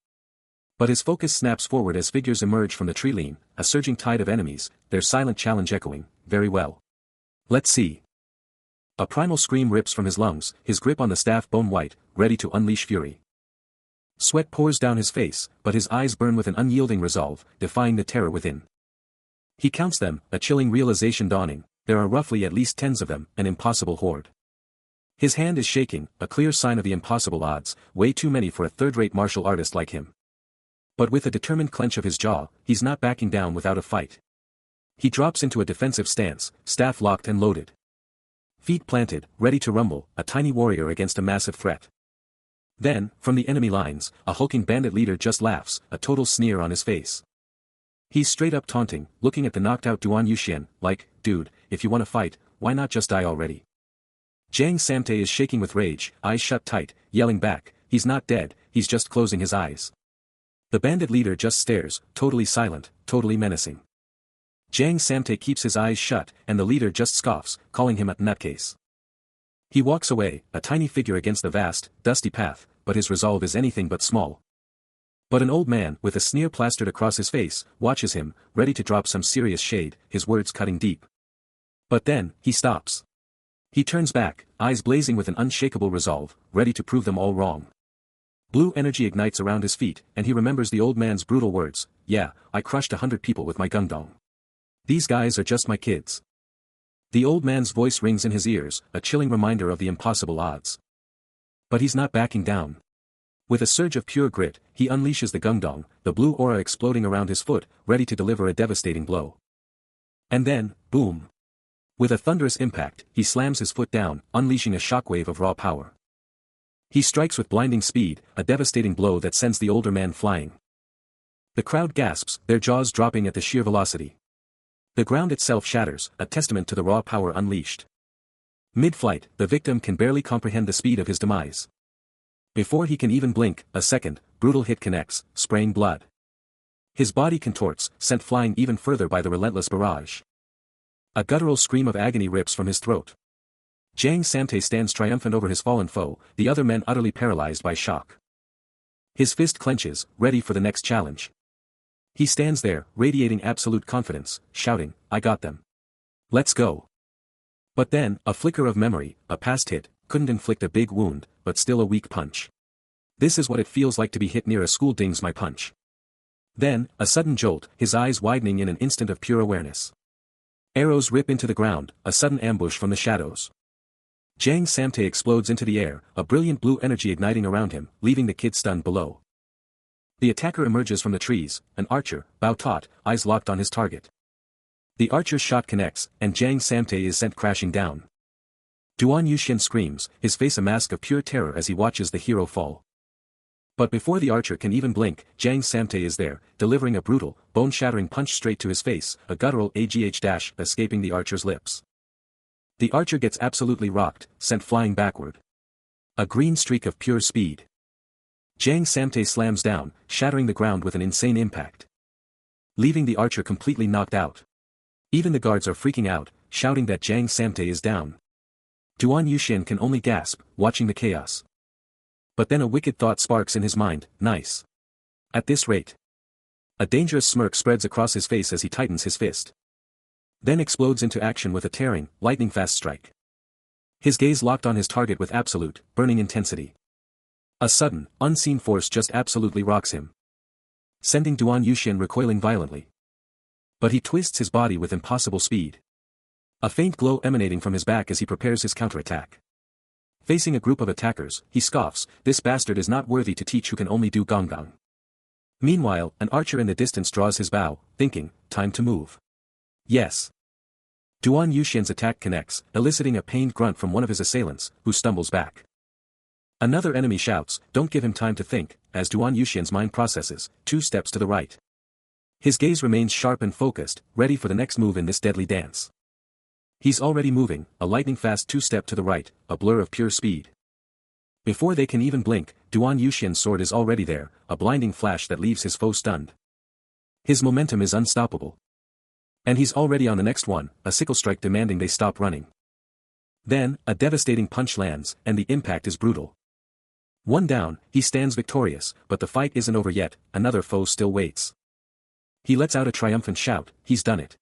But his focus snaps forward as figures emerge from the tree line, a surging tide of enemies, their silent challenge echoing, very well. Let's see. A primal scream rips from his lungs, his grip on the staff bone white, ready to unleash fury. Sweat pours down his face, but his eyes burn with an unyielding resolve, defying the terror within. He counts them, a chilling realization dawning, there are roughly at least tens of them, an impossible horde. His hand is shaking, a clear sign of the impossible odds, way too many for a third-rate martial artist like him. But with a determined clench of his jaw, he's not backing down without a fight. He drops into a defensive stance, staff locked and loaded. Feet planted, ready to rumble, a tiny warrior against a massive threat. Then, from the enemy lines, a hulking bandit leader just laughs, a total sneer on his face. He's straight up taunting, looking at the knocked-out Duan Yuxian, like, dude, if you want to fight, why not just die already? Jiang Samte is shaking with rage, eyes shut tight, yelling back, he's not dead, he's just closing his eyes. The bandit leader just stares, totally silent, totally menacing. Jiang Samte keeps his eyes shut, and the leader just scoffs, calling him a nutcase. He walks away, a tiny figure against the vast, dusty path, but his resolve is anything but small. But an old man, with a sneer plastered across his face, watches him, ready to drop some serious shade, his words cutting deep. But then, he stops. He turns back, eyes blazing with an unshakable resolve, ready to prove them all wrong. Blue energy ignites around his feet, and he remembers the old man's brutal words, yeah, I crushed 100 people with my gungdong. These guys are just my kids. The old man's voice rings in his ears, a chilling reminder of the impossible odds. But he's not backing down. With a surge of pure grit, he unleashes the gungdong, the blue aura exploding around his foot, ready to deliver a devastating blow. And then, boom. With a thunderous impact, he slams his foot down, unleashing a shockwave of raw power. He strikes with blinding speed, a devastating blow that sends the older man flying. The crowd gasps, their jaws dropping at the sheer velocity. The ground itself shatters, a testament to the raw power unleashed. Mid-flight, the victim can barely comprehend the speed of his demise. Before he can even blink, a second, brutal hit connects, spraying blood. His body contorts, sent flying even further by the relentless barrage. A guttural scream of agony rips from his throat. Jiang Samte stands triumphant over his fallen foe, the other men utterly paralyzed by shock. His fist clenches, ready for the next challenge. He stands there, radiating absolute confidence, shouting, I got them. Let's go. But then, a flicker of memory, a past hit, couldn't inflict a big wound, but still a weak punch. This is what it feels like to be hit near a school dings my punch. Then, a sudden jolt, his eyes widening in an instant of pure awareness. Arrows rip into the ground, a sudden ambush from the shadows. Jiang Samte explodes into the air, a brilliant blue energy igniting around him, leaving the kid stunned below. The attacker emerges from the trees, an archer, bow taut, eyes locked on his target. The archer's shot connects, and Jiang Samte is sent crashing down. Duan Yuxian screams, his face a mask of pure terror as he watches the hero fall. But before the archer can even blink, Jiang Samte is there, delivering a brutal, bone-shattering punch straight to his face, a guttural AGH- escaping the archer's lips. The archer gets absolutely rocked, sent flying backward. A green streak of pure speed. Jiang Samte slams down, shattering the ground with an insane impact. Leaving the archer completely knocked out. Even the guards are freaking out, shouting that Jiang Samte is down. Duan Yuxian can only gasp, watching the chaos. But then a wicked thought sparks in his mind, nice. At this rate. A dangerous smirk spreads across his face as he tightens his fist. Then explodes into action with a tearing, lightning-fast strike. His gaze locked on his target with absolute, burning intensity. A sudden, unseen force just absolutely rocks him. Sending Duan Yuxian recoiling violently. But he twists his body with impossible speed. A faint glow emanating from his back as he prepares his counterattack. Facing a group of attackers, he scoffs, this bastard is not worthy to teach who can only do gonggang. Meanwhile, an archer in the distance draws his bow, thinking, time to move. Yes. Duan Yuxian's attack connects, eliciting a pained grunt from one of his assailants, who stumbles back. Another enemy shouts, don't give him time to think, as Duan Yuxian's mind processes, 2 steps to the right. His gaze remains sharp and focused, ready for the next move in this deadly dance. He's already moving, a lightning-fast 2-step to the right, a blur of pure speed. Before they can even blink, Duan Yuxian's sword is already there, a blinding flash that leaves his foe stunned. His momentum is unstoppable. And he's already on the next one, a sickle strike demanding they stop running. Then, a devastating punch lands, and the impact is brutal. One down, he stands victorious, but the fight isn't over yet, another foe still waits. He lets out a triumphant shout, he's done it.